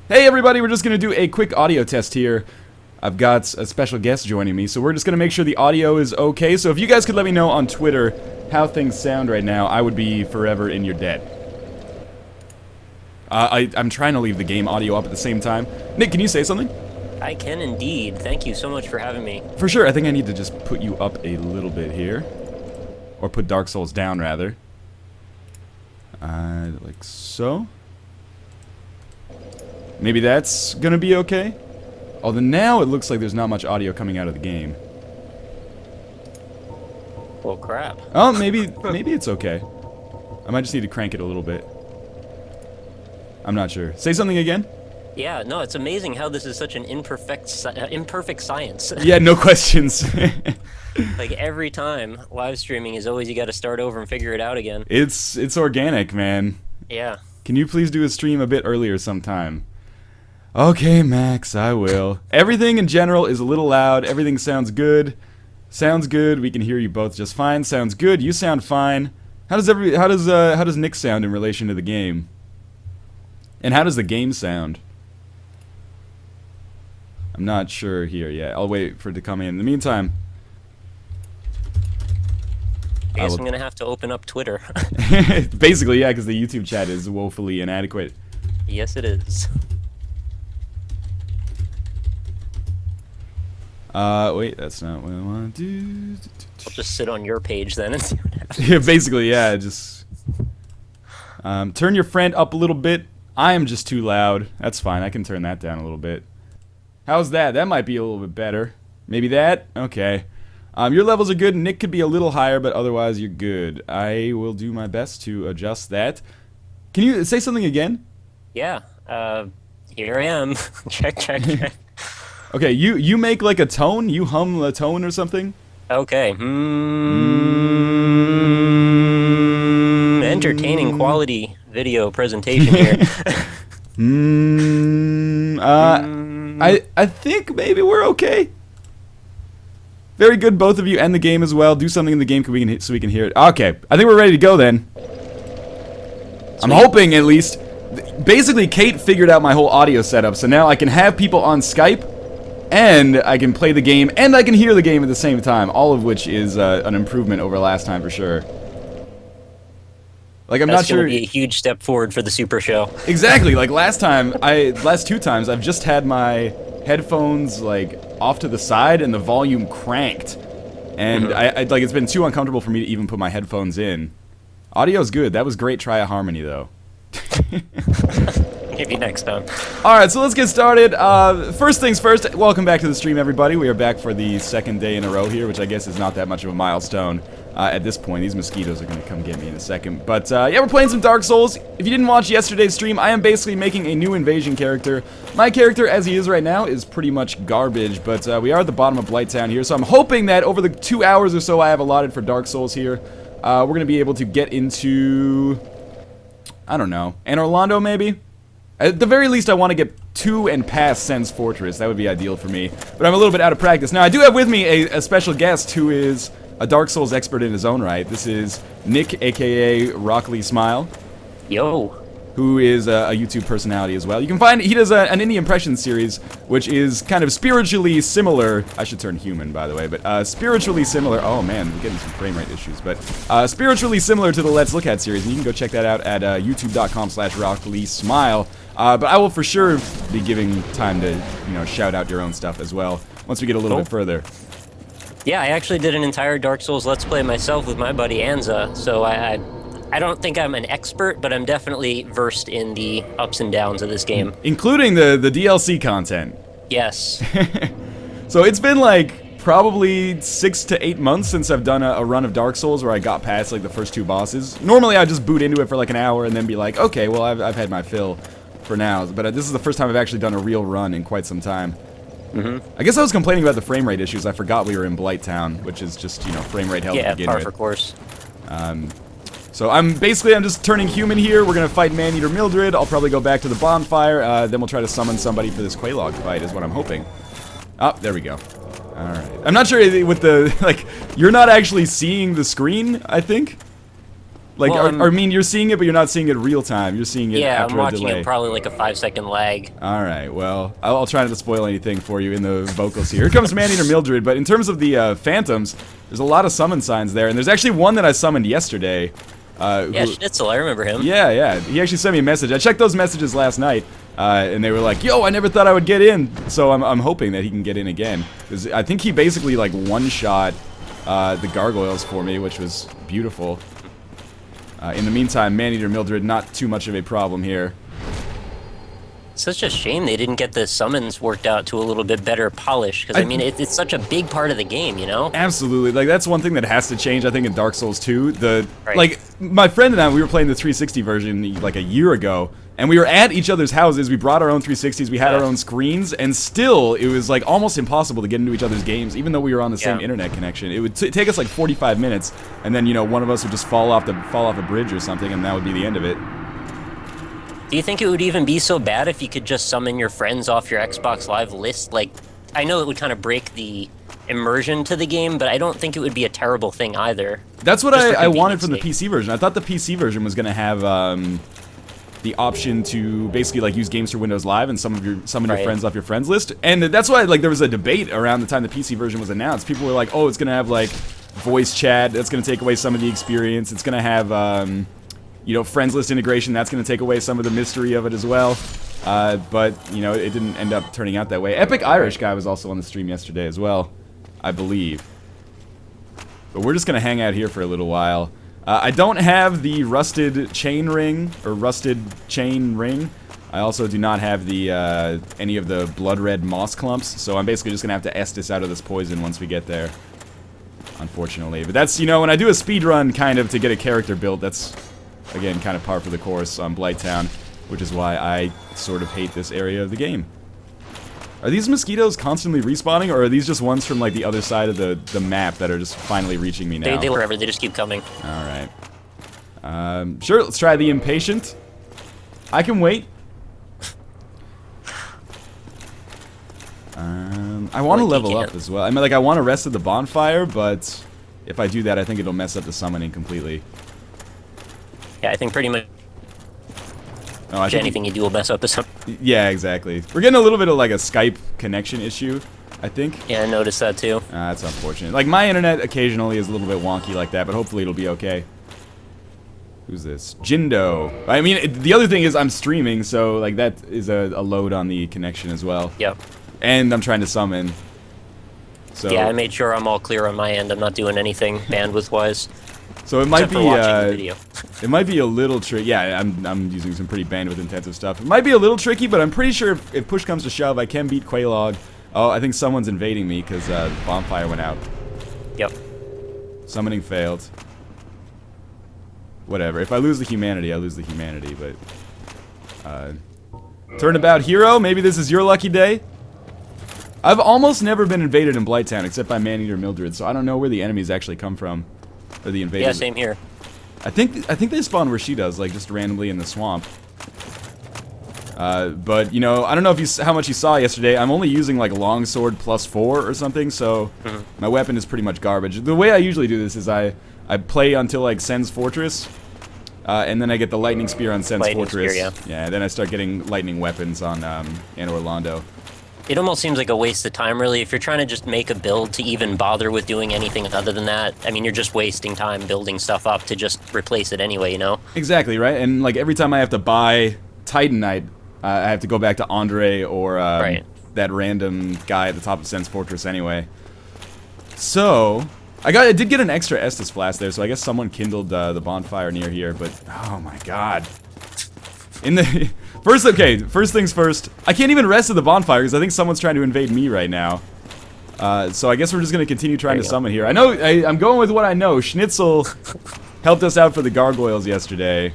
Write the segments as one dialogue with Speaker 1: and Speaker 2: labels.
Speaker 1: Hey everybody, we're just going to do a quick audio test here. I've got a special guest joining me, so we're just going to make sure the audio is okay. So if you guys could let me know on Twitter how things sound right now, I would be forever in your debt. I'm trying to leave the game audio up at the same time. Nick, can you say something?
Speaker 2: I can indeed. Thank you so much for having me.
Speaker 1: For sure, I think I need to just put you up a little bit here. Or put Dark Souls down, rather. Like so. Maybe that's gonna be okay. Although now it looks like there's not much audio coming out of the game.
Speaker 2: Well, crap.
Speaker 1: Oh, maybe it's okay. I might just need to crank it a little bit. I'm not sure. Say something again?
Speaker 2: Yeah, no, it's amazing how this is such an imperfect science.
Speaker 1: Yeah, no questions.
Speaker 2: Like, every time, live streaming is always you gotta start over and figure it out again.
Speaker 1: It's organic, man.
Speaker 2: Yeah.
Speaker 1: Can you please do a stream a bit earlier sometime? Okay, Max, I will. Everything in general is a little loud. Everything sounds good. Sounds good. We can hear you both just fine. Sounds good. You sound fine. How does Nick sound in relation to the game? And how does the game sound? I'm not sure here yet. I'll wait for it to come in. In the meantime,
Speaker 2: I guess I'm gonna have to open up Twitter.
Speaker 1: basically, yeah, because the YouTube chat is woefully inadequate.
Speaker 2: Yes, it is.
Speaker 1: Wait, that's not what I want to do.
Speaker 2: I'll just sit on your page then and see what happens.
Speaker 1: Yeah, basically, yeah, just... turn your friend up a little bit. I am just too loud. That's fine, I can turn that down a little bit. How's that? That might be a little bit better. Maybe that? Okay. Your levels are good. Nick could be a little higher, but otherwise you're good. I will do my best to adjust that. Can you say something again?
Speaker 2: Yeah, here I am. Check.
Speaker 1: Okay, you make like a tone? You hum a tone or something?
Speaker 2: Okay. Entertaining quality video presentation here.
Speaker 1: I think maybe we're okay. Very good, both of you, and the game as well. Do something in the game so we can hear it. Okay, I think we're ready to go then. Sweet. I'm hoping, at least. Basically, Kate figured out my whole audio setup, so now I can have people on Skype, and I can play the game, and I can hear the game at the same time, all of which is an improvement over last time for sure. Like, I'm not sure.
Speaker 2: That's gonna be a huge step forward for the Super Show.
Speaker 1: Exactly. Like last two times, I've just had my headphones like off to the side and the volume cranked, and I like it's been too uncomfortable for me to even put my headphones in. Audio's good. That was great. Try a harmony though.
Speaker 2: Maybe next time.
Speaker 1: Alright, so let's get started. First things first, welcome back to the stream, everybody. We are back for the second day in a row here, which I guess is not that much of a milestone at this point. These mosquitoes are going to come get me in a second. But, yeah, we're playing some Dark Souls. If you didn't watch yesterday's stream, I am basically making a new invasion character. My character, as he is right now, is pretty much garbage, but we are at the bottom of Blighttown here, so I'm hoping that over the 2 hours or so I have allotted for Dark Souls here, we're going to be able to get into... I don't know. Anne Orlando, maybe? At the very least, I want to get to and past Sen's Fortress. That would be ideal for me. But I'm a little bit out of practice. Now, I do have with me a special guest who is a Dark Souls expert in his own right. This is Nick, a.k.a. Rockley Smile.
Speaker 2: Yo.
Speaker 1: Who is a YouTube personality as well. You can find, he does an indie impression series, which is kind of spiritually similar. I should turn human, by the way, but spiritually similar. Oh man, we're getting some frame rate issues, but spiritually similar to the Let's Look At series, and you can go check that out at youtube.com/RockleySmile. But I will for sure be giving time to, you know, shout out your own stuff as well once we get a little bit further.
Speaker 2: Yeah, I actually did an entire Dark Souls Let's Play myself with my buddy Anza, so I don't think I'm an expert, but I'm definitely versed in the ups and downs of this game.
Speaker 1: Including the DLC content.
Speaker 2: Yes.
Speaker 1: So it's been like probably 6 to 8 months since I've done a run of Dark Souls where I got past like the first 2 bosses. Normally I just boot into it for like an hour and then be like, okay, well I've had my fill for now. But this is the first time I've actually done a real run in quite some time. I guess I was complaining about the frame rate issues. I forgot we were in Blighttown, which is just, you know, frame rate hell to begin with.
Speaker 2: Yeah, par for course.
Speaker 1: So I'm just turning human here. We're gonna fight Maneater Mildred. I'll probably go back to the bonfire. Then we'll try to summon somebody for this Quelaag fight, is what I'm hoping. Oh, there we go. Alright. I'm not sure with the, like, you're not actually seeing the screen, I think? Like,
Speaker 2: Well,
Speaker 1: I mean, you're seeing it, but you're not seeing it real time. You're seeing it
Speaker 2: yeah,
Speaker 1: after
Speaker 2: I'm
Speaker 1: a
Speaker 2: watching
Speaker 1: delay.
Speaker 2: it probably like a 5-second lag.
Speaker 1: All right, well, I'll try not to spoil anything for you in the vocals here. Here comes Maneater Mildred, but in terms of the phantoms, there's a lot of summon signs there, and there's actually one that I summoned yesterday.
Speaker 2: Yeah, Schnitzel, I remember him.
Speaker 1: Yeah, he actually sent me a message. I checked those messages last night, and they were like, yo, I never thought I would get in, so I'm hoping that he can get in again. 'Cause I think he basically, like, one-shot the gargoyles for me, which was beautiful. In the meantime, Maneater Mildred, not too much of a problem here.
Speaker 2: Such a shame they didn't get the summons worked out to a little bit better polish, because I mean, it's such a big part of the game, you know?
Speaker 1: Absolutely, like that's one thing that has to change, I think, in Dark Souls 2.
Speaker 2: Right.
Speaker 1: Like, my friend and I, we were playing the 360 version like a year ago, and we were at each other's houses, we brought our own 360s, we had our own screens, and still, it was like almost impossible to get into each other's games, even though we were on the same internet connection. It would take us like 45 minutes, and then, you know, one of us would just fall off a bridge or something, and that would be the end of it.
Speaker 2: Do you think it would even be so bad if you could just summon your friends off your Xbox Live list? Like, I know it would kind of break the immersion to the game, but I don't think it would be a terrible thing either.
Speaker 1: That's what
Speaker 2: Just for
Speaker 1: I wanted from the
Speaker 2: convenience
Speaker 1: PC version. I thought the PC version was going to have the option to basically like use games through Windows Live and summon your friends off your friends list. And that's why like there was a debate around the time the PC version was announced. People were like, "Oh, it's going to have like voice chat. That's going to take away some of the experience. It's going to have you know, friends list integration. That's going to take away some of the mystery of it as well." But you know, it didn't end up turning out that way. Epic Irish guy was also on the stream yesterday as well, I believe. But we're just going to hang out here for a little while. I don't have the rusted chain ring, or rusted chain ring. I also do not have the any of the blood red moss clumps, so I'm basically just going to have to Estus out of this poison once we get there, unfortunately. But that's, you know, when I do a speed run kind of to get a character built, that's, again, kind of par for the course on Blighttown, which is why I sort of hate this area of the game. Are these mosquitoes constantly respawning, or are these just ones from, like, the other side of the map that are just finally reaching me now?
Speaker 2: They wherever, they just keep coming.
Speaker 1: Alright. Sure, let's try the impatient. I can wait. I want to level up as well. I mean, like, I want to rest at the bonfire, but if I do that, I think it'll mess up the summoning completely.
Speaker 2: Yeah, I think pretty much anything you do will mess up the summon.
Speaker 1: Yeah, exactly. We're getting a little bit of, like, a Skype connection issue, I think.
Speaker 2: Yeah, I noticed that too.
Speaker 1: That's unfortunate. Like, my internet occasionally is a little bit wonky like that, but hopefully it'll be okay. Who's this? Jindo. I mean, the other thing is I'm streaming, so, like, that is a load on the connection as well.
Speaker 2: Yep.
Speaker 1: And I'm trying to summon. So
Speaker 2: yeah, I made sure I'm all clear on my end. I'm not doing anything bandwidth-wise.
Speaker 1: So it might
Speaker 2: except
Speaker 1: be
Speaker 2: for watching the video.
Speaker 1: It might be a little tricky. Yeah, I'm using some pretty bandwidth intensive stuff. It might be a little tricky, but I'm pretty sure if push comes to shove, I can beat Quaylog. Oh, I think someone's invading me because the bonfire went out.
Speaker 2: Yep.
Speaker 1: Summoning failed. Whatever. If I lose the humanity, I lose the humanity. But turnabout hero. Maybe this is your lucky day. I've almost never been invaded in Blighttown except by Maneater Mildred, so I don't know where the enemies actually come from, or the invaders.
Speaker 2: Yeah, same here.
Speaker 1: I think they spawn where she does, like just randomly in the swamp. But you know, I don't know if how much you saw yesterday. I'm only using like longsword +4 or something, so my weapon is pretty much garbage. The way I usually do this is I play until like Sen's Fortress, and then I get the lightning spear on Sen's Fortress.
Speaker 2: Spear,
Speaker 1: yeah, then I start getting lightning weapons on Anor Londo.
Speaker 2: It almost seems like a waste of time, really, if you're trying to just make a build to even bother with doing anything other than that. I mean, you're just wasting time building stuff up to just replace it anyway, you know?
Speaker 1: Exactly, right? And, like, every time I have to buy Titanite, I have to go back to Andre or that random guy at the top of Sen's Fortress anyway. So, I did get an extra Estus flask there, so I guess someone kindled the bonfire near here, but, oh my god. In the... First things first, I can't even rest at the bonfire because I think someone's trying to invade me right now. So I guess we're just going to continue trying to summon here. I know, I'm going with what I know. Schnitzel helped us out for the gargoyles yesterday.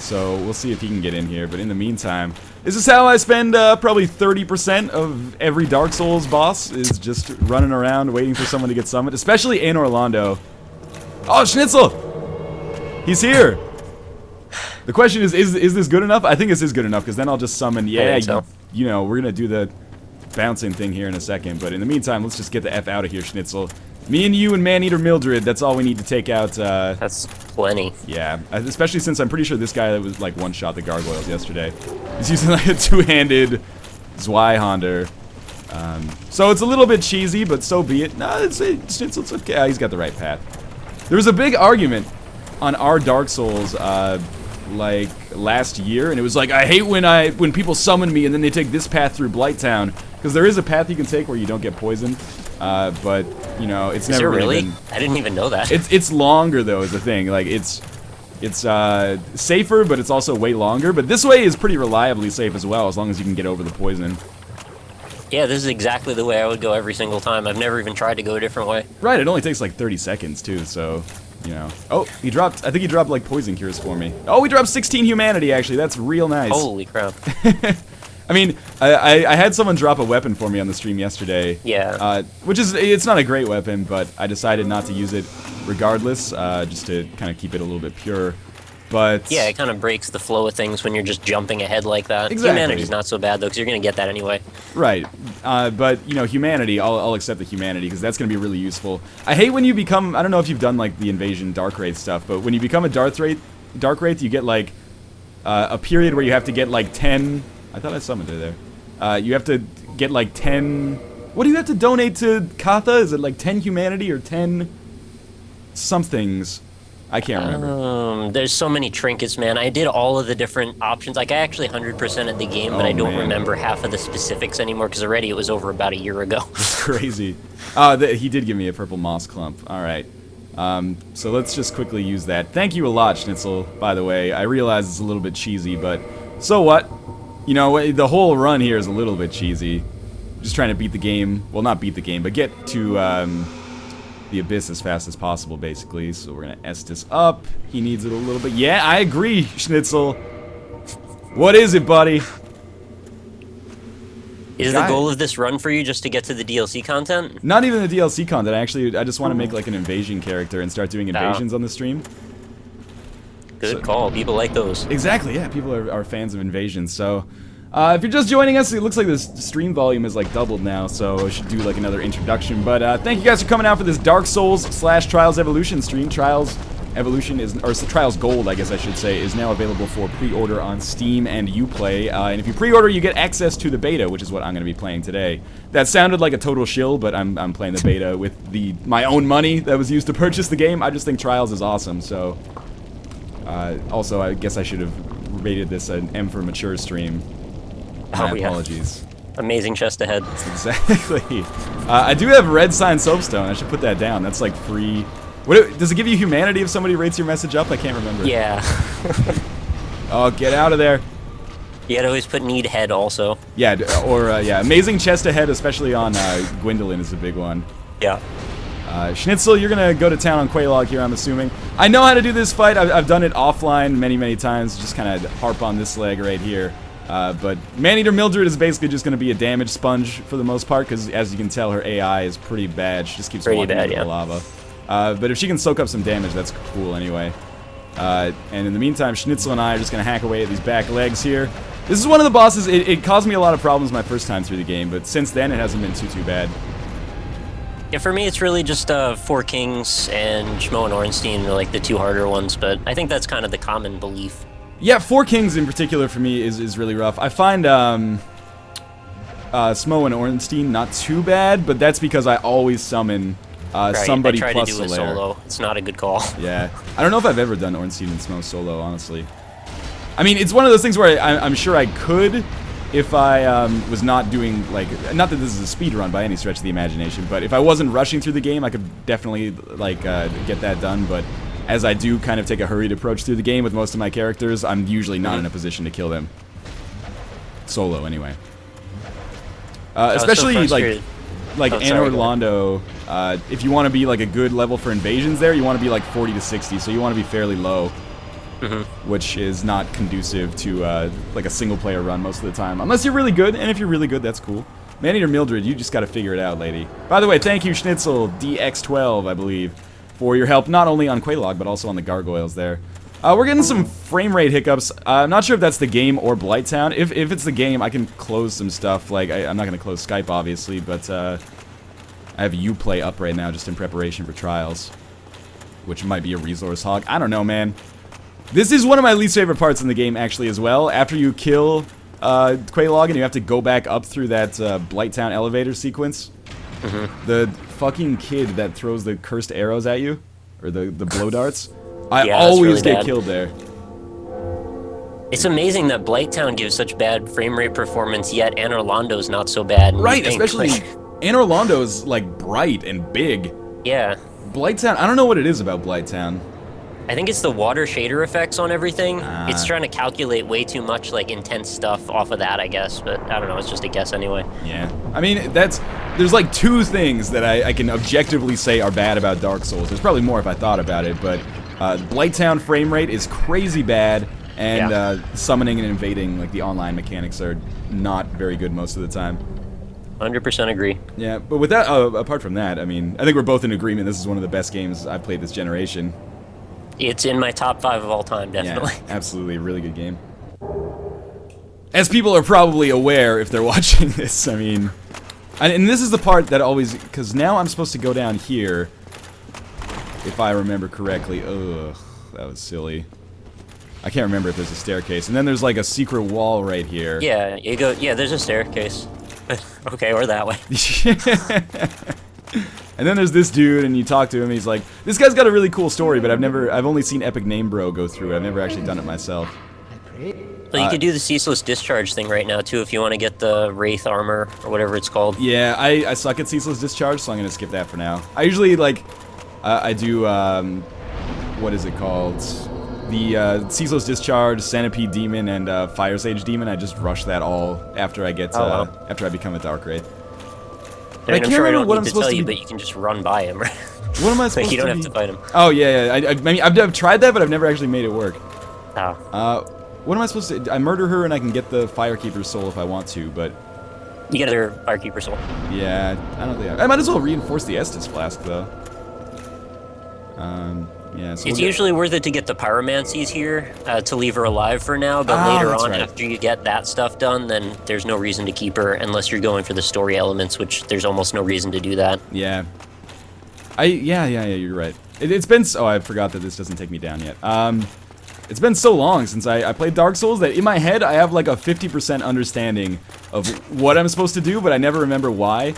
Speaker 1: So we'll see if he can get in here, but in the meantime, this is how I spend probably 30% of every Dark Souls boss, is just running around waiting for someone to get summoned, especially Anor Londo. Oh, Schnitzel! He's here! The question is this good enough? I think this is good enough, because then I'll just summon, yeah, you know, we're going to do the bouncing thing here in a second, but in the meantime, let's just get the F out of here, Schnitzel. Me and you and Maneater Mildred, that's all we need to take out,
Speaker 2: That's plenty.
Speaker 1: yeah. Especially since I'm pretty sure this guy that was, like, one-shot the gargoyles yesterday. He's using, like, a two-handed Zweihander. So it's a little bit cheesy, but so be it. No, it's okay. Yeah, he's got the right path. There was a big argument on our Dark Souls, like last year, and it was like, I hate when people summon me and then they take this path through Blighttown, because there is a path you can take where you don't get poisoned, but you know, it's never
Speaker 2: really
Speaker 1: been.
Speaker 2: I didn't even know that.
Speaker 1: It's longer though, is the thing. Like it's safer, but it's also way longer. But this way is pretty reliably safe as well, as long as you can get over the poison.
Speaker 2: Yeah, this is exactly the way I would go every single time. I've never even tried to go a different way.
Speaker 1: Right, it only takes like 30 seconds too, so, you know. Oh, he dropped, I think he dropped like poison cures for me. Oh, we dropped 16 humanity actually, that's real nice.
Speaker 2: Holy crap.
Speaker 1: I mean, I had someone drop a weapon for me on the stream yesterday.
Speaker 2: Yeah.
Speaker 1: Which is, it's not a great weapon, but I decided not to use it regardless, just to kind of keep it a little bit pure. But
Speaker 2: yeah, it kind of breaks the flow of things when you're just jumping ahead like that.
Speaker 1: Exactly.
Speaker 2: Humanity's not so bad though, because you're going to get that anyway.
Speaker 1: Right, but you know, humanity, I'll accept the humanity, because that's going to be really useful. I hate when you become, I don't know if you've done like the Invasion Dark Wraith stuff, but when you become a Dark Wraith, you get like a period where you have to get like 10, I thought I summoned her there. You have to get like 10, what do you have to donate to Katha? Is it like 10 humanity or 10 somethings? I can't remember.
Speaker 2: There's so many trinkets, man. I did all of the different options. Like, I actually 100%ed the game, but I don't remember half of the specifics anymore, because already it was over about a year ago.
Speaker 1: That's crazy. He did give me a purple moss clump. Alright. So let's just quickly use that. Thank you a lot, Schnitzel, by the way. I realize it's a little bit cheesy, but so what? You know, the whole run here is a little bit cheesy. Just trying to beat the game. Well, not beat the game, but get to, the abyss as fast as possible, basically. So we're gonna S this up. He needs it a little bit. Yeah, I agree, Schnitzel. What is it, buddy?
Speaker 2: Is the goal of this run for you just to get to the DLC content?
Speaker 1: Not even the DLC content. I just want to make like an invasion character and start doing invasions on the stream.
Speaker 2: Good call. People like those.
Speaker 1: Exactly. Yeah, people are fans of invasions. So. If you're just joining us, it looks like this stream volume is like doubled now, so I should do like another introduction. But thank you guys for coming out for this Dark Souls / Trials Evolution stream. Trials Evolution is, or Trials Gold, I guess I should say, is now available for pre-order on Steam and Uplay. And if you pre-order, you get access to the beta, which is what I'm going to be playing today. That sounded like a total shill, but I'm playing the beta with my own money that was used to purchase the game. I just think Trials is awesome. So also, I guess I should have rated this an M for Mature stream. My apologies.
Speaker 2: Yeah. Amazing chest ahead.
Speaker 1: Exactly. I do have red sign soapstone. I should put that down. That's like free. What does it give you humanity if somebody rates your message up? I can't remember.
Speaker 2: Yeah.
Speaker 1: Oh, get out of there.
Speaker 2: You gotta always put need head also.
Speaker 1: Yeah, or yeah, amazing chest ahead, especially on Gwendolyn is a big one.
Speaker 2: Yeah.
Speaker 1: Schnitzel, you're gonna go to town on Quelaag here, I'm assuming. I know how to do this fight. I've done it offline many times. Just kind of harp on this leg right here. But Maneater Mildred is basically just going to be a damage sponge for the most part, because as you can tell, her AI is pretty bad. She just keeps walking into the lava. But if she can soak up some damage, that's cool anyway. And in the meantime, Schnitzel and I are just going to hack away at these back legs here. This is one of the bosses. It caused me a lot of problems my first time through the game, but since then it hasn't been too bad.
Speaker 2: Yeah, for me it's really just Four Kings and Schmo and Ornstein are like the two harder ones, but I think that's kind of the common belief.
Speaker 1: Yeah, Four Kings in particular for me is really rough. I find Smo and Ornstein not too bad, but that's because I always summon somebody plus Solaire. I try to do it
Speaker 2: solo. It's not a good call.
Speaker 1: Yeah. I don't know if I've ever done Ornstein and Smo solo, honestly. I mean, it's one of those things where I'm sure I could if I was not doing, like, not that this is a speed run by any stretch of the imagination, but if I wasn't rushing through the game, I could definitely, like, get that done, but as I do kind of take a hurried approach through the game with most of my characters, I'm usually not in a position to kill them. Solo, anyway. Especially, like Anne Orlando, if you want to be, like, a good level for invasions there, you want to be, like, 40 to 60, so you want to be fairly low. Which is not conducive to, like, a single-player run most of the time. Unless you're really good, and if you're really good, that's cool. Maneater Mildred, you just gotta figure it out, lady. By the way, thank you, Schnitzel, DX12, I believe, for your help, not only on Quelaag, but also on the gargoyles there. We're getting some frame rate hiccups. I'm not sure if that's the game or Blighttown. If it's the game, I can close some stuff. Like, I'm not going to close Skype, obviously, but I have Uplay up right now just in preparation for trials, which might be a resource hog. I don't know, man. This is one of my least favorite parts in the game, actually, as well. After you kill Quelaag and you have to go back up through that Blighttown elevator sequence. The fucking kid that throws the cursed arrows at you, or the blow darts. I always
Speaker 2: really
Speaker 1: get
Speaker 2: bad.
Speaker 1: killed there.
Speaker 2: It's amazing that Blighttown gives such bad frame rate performance, yet Anor Londo's not so bad.
Speaker 1: Right, especially Anor Londo's like bright and big.
Speaker 2: Yeah.
Speaker 1: Blighttown, I don't know what it is about Blighttown.
Speaker 2: I think it's the water shader effects on everything. It's trying to calculate way too much like intense stuff off of that, I guess. But I don't know, it's just a guess anyway.
Speaker 1: Yeah. I mean, there's like two things that I can objectively say are bad about Dark Souls. There's probably more if I thought about it, but Blighttown frame rate is crazy bad, and summoning and invading, like the online mechanics, are not very good most of the time.
Speaker 2: 100% agree.
Speaker 1: Yeah, but with that, apart from that, I mean, I think we're both in agreement this is one of the best games I've played this generation.
Speaker 2: It's in my top 5 of all time, definitely.
Speaker 1: Yeah, absolutely, really good game. As people are probably aware if they're watching this, I mean... And this is the part that always... Because now I'm supposed to go down here, if I remember correctly. Ugh, that was silly. I can't remember if there's a staircase. And then there's like a secret wall right here.
Speaker 2: Yeah, you go... Yeah, there's a staircase. Okay, or that way.
Speaker 1: And then there's this dude, and you talk to him, and he's like, this guy's got a really cool story, but I've only seen Epic Name Bro go through it. I've never actually done it myself.
Speaker 2: Well, you could do the ceaseless discharge thing right now, too, if you want to get the Wraith armor, or whatever it's called.
Speaker 1: Yeah, I suck at ceaseless discharge, so I'm going to skip that for now. I usually, like, I do, what is it called? The ceaseless discharge, centipede demon, and fire sage demon. I just rush that all after I get, after I become a dark wraith.
Speaker 2: I mean, I'm sure I don't need to tell you, but you can just run by him, right?
Speaker 1: What am I supposed to be?
Speaker 2: You don't have to fight him.
Speaker 1: Oh, yeah. I mean, I've tried that, but I've never actually made it work.
Speaker 2: Oh.
Speaker 1: What am I supposed to... I murder her and I can get the Firekeeper's soul if I want to, but...
Speaker 2: You get her Firekeeper soul.
Speaker 1: Yeah, I don't think I might as well reinforce the Estus Flask, though. Yeah, so
Speaker 2: it's usually worth it to get the Pyromancies here, to leave her alive for now, but later on, after you get that stuff done, then there's no reason to keep her, unless you're going for the story elements, which there's almost no reason to do that.
Speaker 1: Yeah. Yeah, you're right. It's been... Oh, I forgot that this doesn't take me down yet. It's been so long since I played Dark Souls that in my head I have like a 50% understanding of what I'm supposed to do, but I never remember why.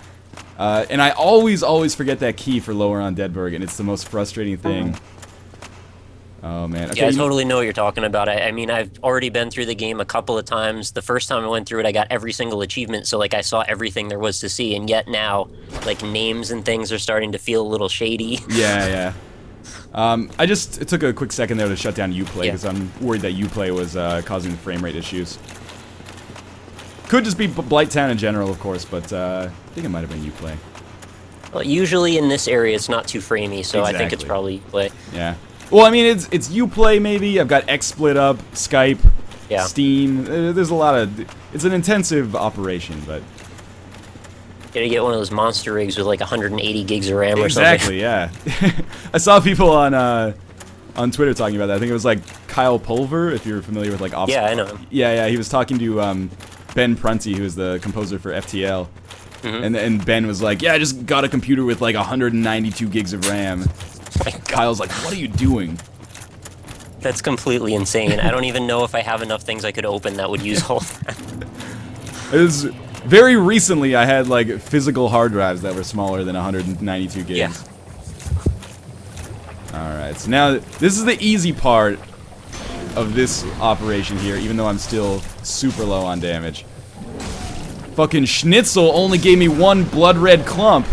Speaker 1: And I always forget that key for Lower on Deadburg, and it's the most frustrating thing. Oh, man. Okay,
Speaker 2: yeah, I totally know what you're talking about. I mean, I've already been through the game a couple of times. The first time I went through it, I got every single achievement, so, like, I saw everything there was to see, and yet now, like, names and things are starting to feel a little shady.
Speaker 1: Yeah. It took a quick second there to shut down Uplay, because I'm worried that Uplay was causing the frame rate issues. Could just be Blighttown in general, of course, but I think it might have been Uplay.
Speaker 2: Well, usually in this area, it's not too framey, so I think it's probably Uplay.
Speaker 1: Yeah. Well, I mean, it's Uplay maybe. I've got XSplit up, Skype, Steam. There's a lot of... It's an intensive operation, but...
Speaker 2: You gotta get one of those monster rigs with like 180 gigs of RAM or
Speaker 1: Exactly,
Speaker 2: something.
Speaker 1: yeah. I saw people on Twitter talking about that. I think it was like Kyle Pulver, if you're familiar with like
Speaker 2: Yeah, I know him.
Speaker 1: Yeah, he was talking to Ben Prunty, who is the composer for FTL. And Ben was like, yeah, I just got a computer with like 192 gigs of RAM. Kyle's like, what are you doing?
Speaker 2: That's completely insane. I don't even know if I have enough things I could open that would use all that.
Speaker 1: Very recently, I had like physical hard drives that were smaller than 192 gigs.
Speaker 2: Yeah.
Speaker 1: Alright, so now this is the easy part of this operation here, even though I'm still super low on damage. Fucking Schnitzel only gave me one blood red clump.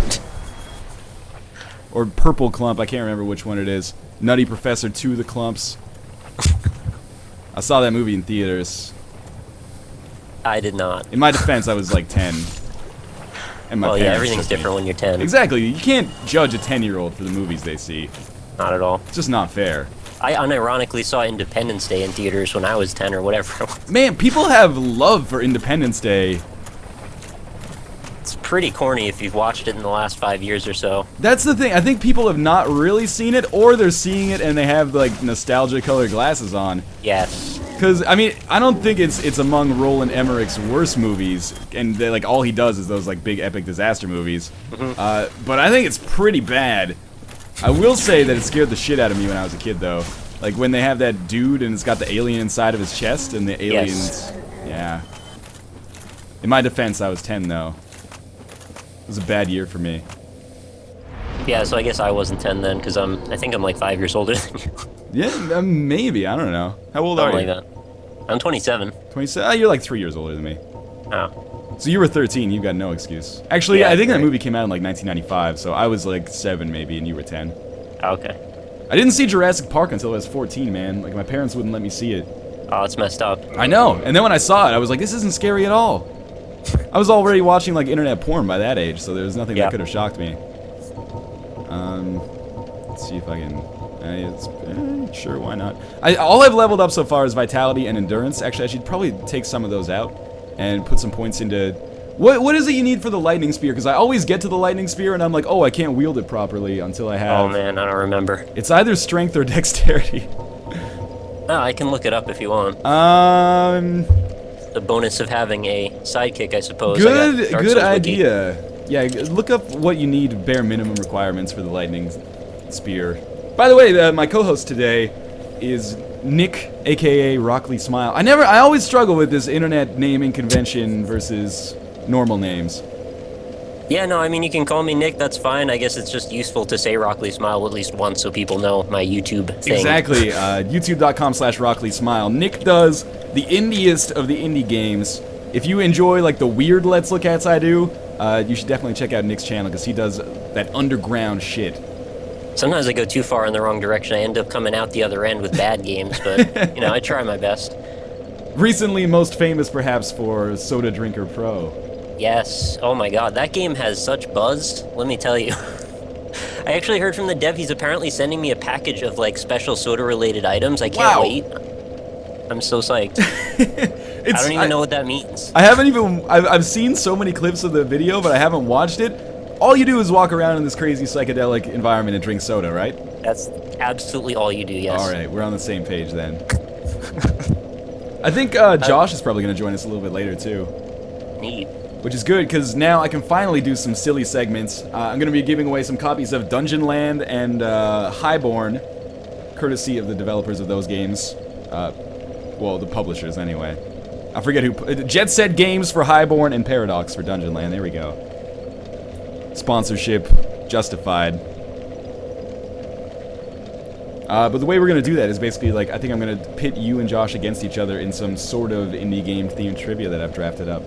Speaker 1: Or purple clump, I can't remember which one it is. Nutty Professor 2 the clumps. I saw that movie in theaters.
Speaker 2: I did not.
Speaker 1: In my defense, I was like 10. And my
Speaker 2: well, yeah,
Speaker 1: parents
Speaker 2: everything's
Speaker 1: took me.
Speaker 2: different when you're 10.
Speaker 1: Exactly, you can't judge a 10-year-old for the movies they see.
Speaker 2: Not at all.
Speaker 1: It's just not fair.
Speaker 2: I unironically saw Independence Day in theaters when I was 10 or whatever it was.
Speaker 1: Man, people have love for Independence Day.
Speaker 2: It's pretty corny if you've watched it in the last 5 years or so.
Speaker 1: That's the thing. I think people have not really seen it, or they're seeing it and they have like nostalgia colored glasses on.
Speaker 2: Yes.
Speaker 1: Because, I mean, I don't think it's among Roland Emmerich's worst movies, and like all he does is those like big epic disaster movies. But I think it's pretty bad. I will say that it scared the shit out of me when I was a kid, though. Like when they have that dude and it's got the alien inside of his chest, and the aliens. Yeah. In my defense, I was 10 though. It was a bad year for me.
Speaker 2: Yeah, so I guess I wasn't 10 then, because I think I'm like 5 years older than you.
Speaker 1: Yeah, maybe. I don't know. How old are you?
Speaker 2: Like that. I'm 27.
Speaker 1: 27? Oh, you're like 3 years older than me.
Speaker 2: Oh.
Speaker 1: So you were 13. You've got no excuse. Actually,
Speaker 2: Yeah,
Speaker 1: I think
Speaker 2: right.
Speaker 1: that movie came out in like 1995, so I was like 7 maybe, and you were 10.
Speaker 2: Okay.
Speaker 1: I didn't see Jurassic Park until I was 14, man. Like my parents wouldn't let me see it.
Speaker 2: Oh, it's messed up.
Speaker 1: I know. And then when I saw it, I was like, this isn't scary at all. I was already watching like internet porn by that age, so there was nothing that could have shocked me. Let's see if I can. Sure, why not? All I've leveled up so far is vitality and endurance. Actually, I should probably take some of those out and put some points into. What is it you need for the lightning spear? Because I always get to the lightning spear and I'm like, oh, I can't wield it properly until I have.
Speaker 2: Oh man, I don't remember.
Speaker 1: It's either strength or dexterity.
Speaker 2: Oh, I can look it up if you want. The bonus of having a sidekick, I suppose.
Speaker 1: Good idea. Yeah, look up what you need, bare minimum requirements for the lightning spear. By the way, my co-host today is Nick, aka Rockley Smile. I always struggle with this internet naming convention versus normal names.
Speaker 2: Yeah, no, I mean, you can call me Nick, that's fine. I guess it's just useful to say Rockley Smile at least once so people know my YouTube thing.
Speaker 1: Exactly. YouTube.com/Rockley Smile. Nick does the indiest of the indie games. If you enjoy like the weird Let's Look Ats I do, you should definitely check out Nick's channel because he does that underground shit.
Speaker 2: Sometimes I go too far in the wrong direction. I end up coming out the other end with bad games, but, you know, I try my best.
Speaker 1: Recently most famous perhaps for Soda Drinker Pro.
Speaker 2: Yes. Oh my god, that game has such buzz, let me tell you. I actually heard from the dev he's apparently sending me a package of, like, special soda-related items. I can't wait. I'm so psyched. I don't even know what that means.
Speaker 1: I haven't even... I've seen so many clips of the video, but I haven't watched it. All you do is walk around in this crazy psychedelic environment and drink soda, right?
Speaker 2: That's absolutely all you do, yes.
Speaker 1: Alright, we're on the same page then. I think Josh is probably going to join us a little bit later, too.
Speaker 2: Neat.
Speaker 1: Which is good, because now I can finally do some silly segments. I'm going to be giving away some copies of Dungeon Land and Highborn, courtesy of the developers of those games. Well, the publishers, anyway. I forget who... Jet Set Games for Highborn and Paradox for Dungeon Land. There we go. Sponsorship justified. But the way we're going to do that is basically, like, I think I'm going to pit you and Josh against each other in some sort of indie game-themed trivia that I've drafted up.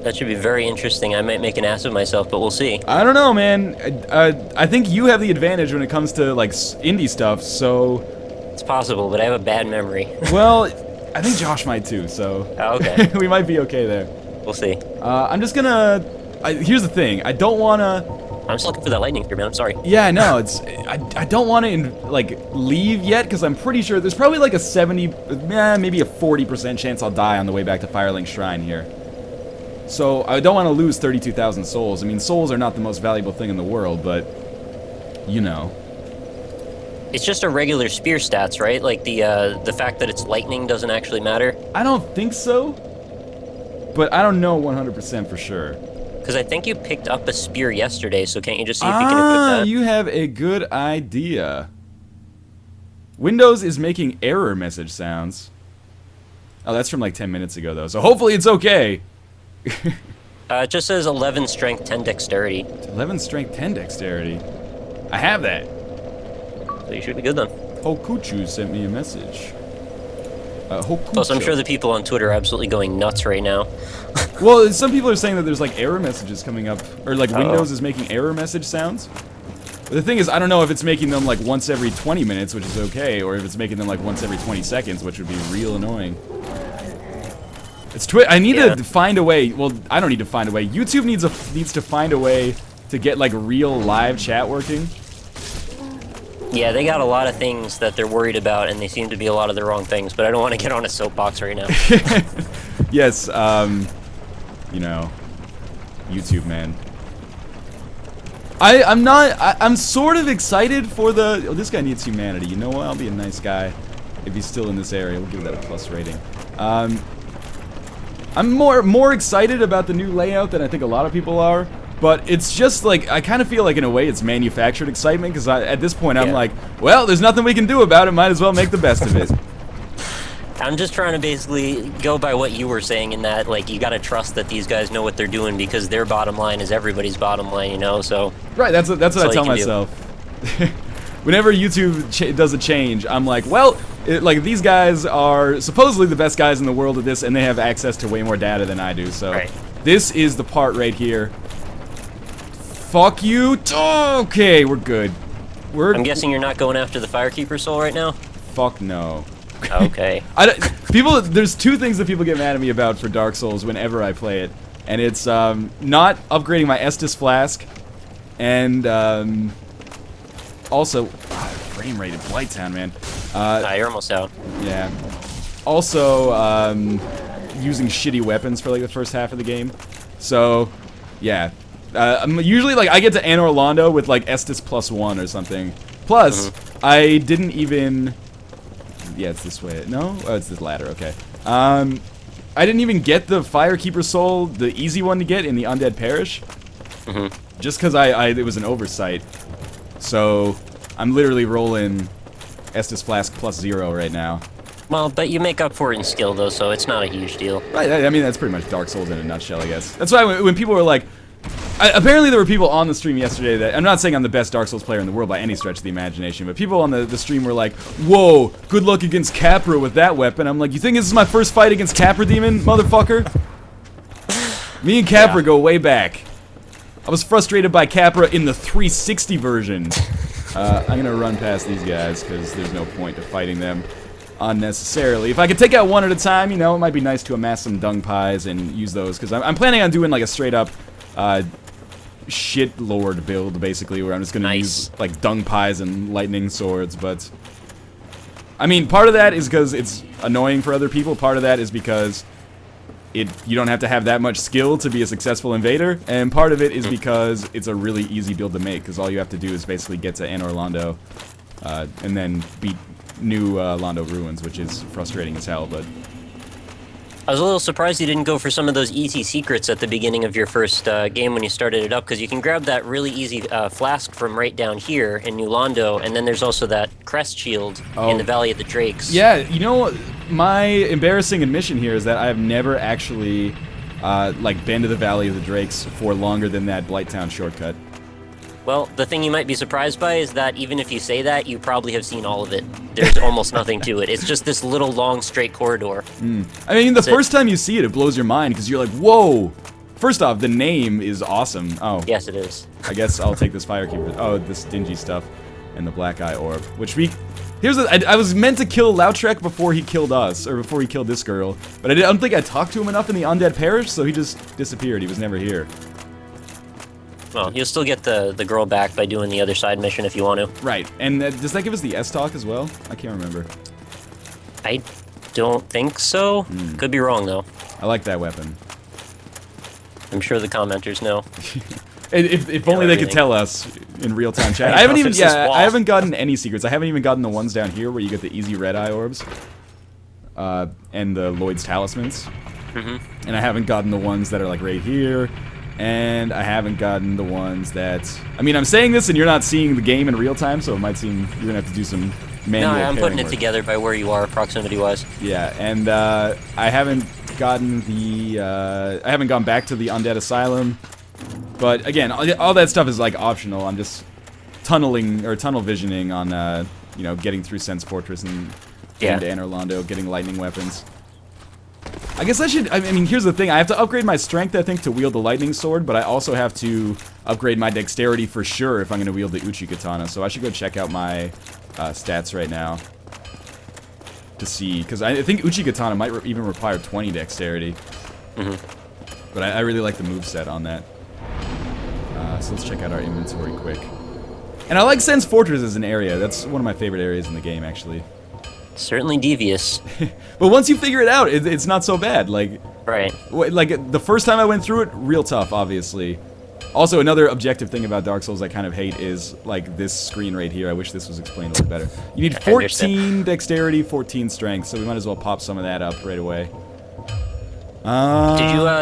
Speaker 2: That should be very interesting. I might make an ass of myself, but we'll see.
Speaker 1: I don't know, man. I think you have the advantage when it comes to, like, indie stuff, so...
Speaker 2: It's possible, but I have a bad memory.
Speaker 1: Well, I think Josh might too, so...
Speaker 2: Oh, okay.
Speaker 1: We might be okay there.
Speaker 2: We'll see.
Speaker 1: I'm just gonna... here's the thing. I don't wanna...
Speaker 2: I'm just looking for that lightning spear, man. I'm sorry.
Speaker 1: Yeah, no, it's... I don't want to, like, leave yet, because I'm pretty sure there's probably, like, a 70... maybe a 40% chance I'll die on the way back to Firelink Shrine here. So, I don't want to lose 32,000 souls. I mean, souls are not the most valuable thing in the world, but... You know.
Speaker 2: It's just a regular spear stats, right? Like, the fact that it's lightning doesn't actually matter?
Speaker 1: I don't think so. But I don't know 100% for sure.
Speaker 2: Because I think you picked up a spear yesterday, so can't you just see if you can equip that?
Speaker 1: You have a good idea. Windows is making error message sounds. Oh, that's from like 10 minutes ago, though, so hopefully it's okay.
Speaker 2: It just says 11 strength, 10 dexterity.
Speaker 1: 11 strength, 10 dexterity. I have that.
Speaker 2: So you should be good then.
Speaker 1: Hokuchu sent me a message.
Speaker 2: Plus, I'm sure the people on Twitter are absolutely going nuts right now.
Speaker 1: Well, some people are saying that there's like error messages coming up, or like Windows is making error message sounds. But the thing is, I don't know if it's making them like once every 20 minutes, which is okay, or if it's making them like once every 20 seconds, which would be real annoying. It's I need to find a way. Well, I don't need to find a way. YouTube needs to find a way to get like real live chat working.
Speaker 2: Yeah, they got a lot of things that they're worried about, and they seem to be a lot of the wrong things, but I don't want to get on a soapbox right now.
Speaker 1: Yes, you know, YouTube, man. I'm sort of excited for the... Oh, this guy needs humanity. You know what? I'll be a nice guy. if he's still in this area. We'll give that a plus rating. I'm more excited about the new layout than I think a lot of people are. But it's just like, I kind of feel like in a way it's manufactured excitement, because at this point I'm like, well, there's nothing we can do about it, might as well make the best of it.
Speaker 2: I'm just trying to basically go by what you were saying in that, like, you gotta trust that these guys know what they're doing because their bottom line is everybody's bottom line, you know, so...
Speaker 1: Right, that's what I tell myself. Whenever YouTube does a change, I'm like, well, like, these guys are supposedly the best guys in the world at this, and they have access to way more data than I do, so... This is the part right here. Fuck you. Okay, we're good. I'm
Speaker 2: guessing you're not going after the Firekeeper soul right now?
Speaker 1: Fuck no.
Speaker 2: Okay.
Speaker 1: There's two things that people get mad at me about for Dark Souls whenever I play it, and it's not upgrading my Estus Flask, and also frame rate in Blighttown, man.
Speaker 2: You're almost out.
Speaker 1: Yeah. Also, using shitty weapons for like the first half of the game. So, yeah. I'm usually like I get to Anor Londo with like Estus +1 or something. Plus, I didn't even. Yeah, it's this way. No, oh, it's this ladder. Okay. I didn't even get the Firekeeper soul, the easy one to get in the Undead Parish, just because it was an oversight. So I'm literally rolling Estus Flask +0 right now.
Speaker 2: Well, but you make up for it in skill though, so it's not a huge deal.
Speaker 1: Right. I mean, that's pretty much Dark Souls in a nutshell, I guess. That's why when people were like. Apparently there were people on the stream yesterday that, I'm not saying I'm the best Dark Souls player in the world by any stretch of the imagination, but people on the stream were like, whoa, good luck against Capra with that weapon. I'm like, you think this is my first fight against Capra Demon, motherfucker? Me and Capra go way back. I was frustrated by Capra in the 360 version. I'm gonna run past these guys, because there's no point to fighting them unnecessarily. If I could take out one at a time, you know, it might be nice to amass some dung pies and use those, because I'm planning on doing like a straight up shit lord build, basically, where I'm just gonna use like dung pies and lightning swords. But I mean, part of that is because it's annoying for other people, part of that is because you don't have to have that much skill to be a successful invader, and part of it is because it's a really easy build to make, because all you have to do is basically get to Anor Londo and then beat new Londo Ruins, which is frustrating as hell. But
Speaker 2: I was a little surprised you didn't go for some of those easy secrets at the beginning of your first game when you started it up, because you can grab that really easy flask from right down here in New Londo, and then there's also that crest shield in the Valley of the Drakes.
Speaker 1: Yeah, you know, my embarrassing admission here is that I have never actually like been to the Valley of the Drakes for longer than that Blighttown shortcut.
Speaker 2: Well, the thing you might be surprised by is that even if you say that, you probably have seen all of it. There's almost nothing to it. It's just this little long straight corridor.
Speaker 1: I mean, the first time you see it, it blows your mind, because you're like, whoa! First off, the name is awesome. Oh.
Speaker 2: Yes, it is.
Speaker 1: I guess I'll take this Firekeeper. Oh, this dingy stuff. And the Black Eye Orb. Which I was meant to kill Lautrec before he killed us, or before he killed this girl. But I don't think I talked to him enough in the Undead Parish, so he just disappeared. He was never here.
Speaker 2: Well, you'll still get the girl back by doing the other side mission if you want to. Right.
Speaker 1: And does that give us the S-Talk as well? I can't remember.
Speaker 2: I don't think so. Could be wrong, though.
Speaker 1: I like that weapon.
Speaker 2: I'm sure the commenters know.
Speaker 1: If only they could tell us in real-time chat. I haven't gotten any secrets. I haven't even gotten the ones down here where you get the easy red-eye orbs. And the Lloyd's Talismans. And I haven't gotten the ones that are like right here. And I haven't gotten the ones that... I mean, I'm saying this and you're not seeing the game in real time, so it might seem you're going to have to do some manual
Speaker 2: No, I'm putting it
Speaker 1: work
Speaker 2: together by where you are, proximity-wise.
Speaker 1: Yeah, and I haven't gotten the... I haven't gone back to the Undead Asylum. But, again, all that stuff is, like, optional. I'm just tunnel visioning on, you know, getting through Sense Fortress and getting to Anor Londo, getting lightning weapons. I guess I mean, here's the thing. I have to upgrade my strength, I think, to wield the lightning sword, but I also have to upgrade my dexterity for sure if I'm going to wield the Uchi Katana, so I should go check out my stats right now to see, because I think Uchi Katana might even require 20 dexterity. But I really like the moveset on that. So let's check out our inventory quick. And I like Sense Fortress as an area. That's one of my favorite areas in the game, actually.
Speaker 2: Certainly devious.
Speaker 1: But once you figure it out, it's not so bad. Like,
Speaker 2: right.
Speaker 1: Like, the first time I went through it, real tough, obviously. Also, another objective thing about Dark Souls I kind of hate is, like, this screen right here. I wish this was explained a little better. You need 14 dexterity, 14 strength, so we might as well pop some of that up right away.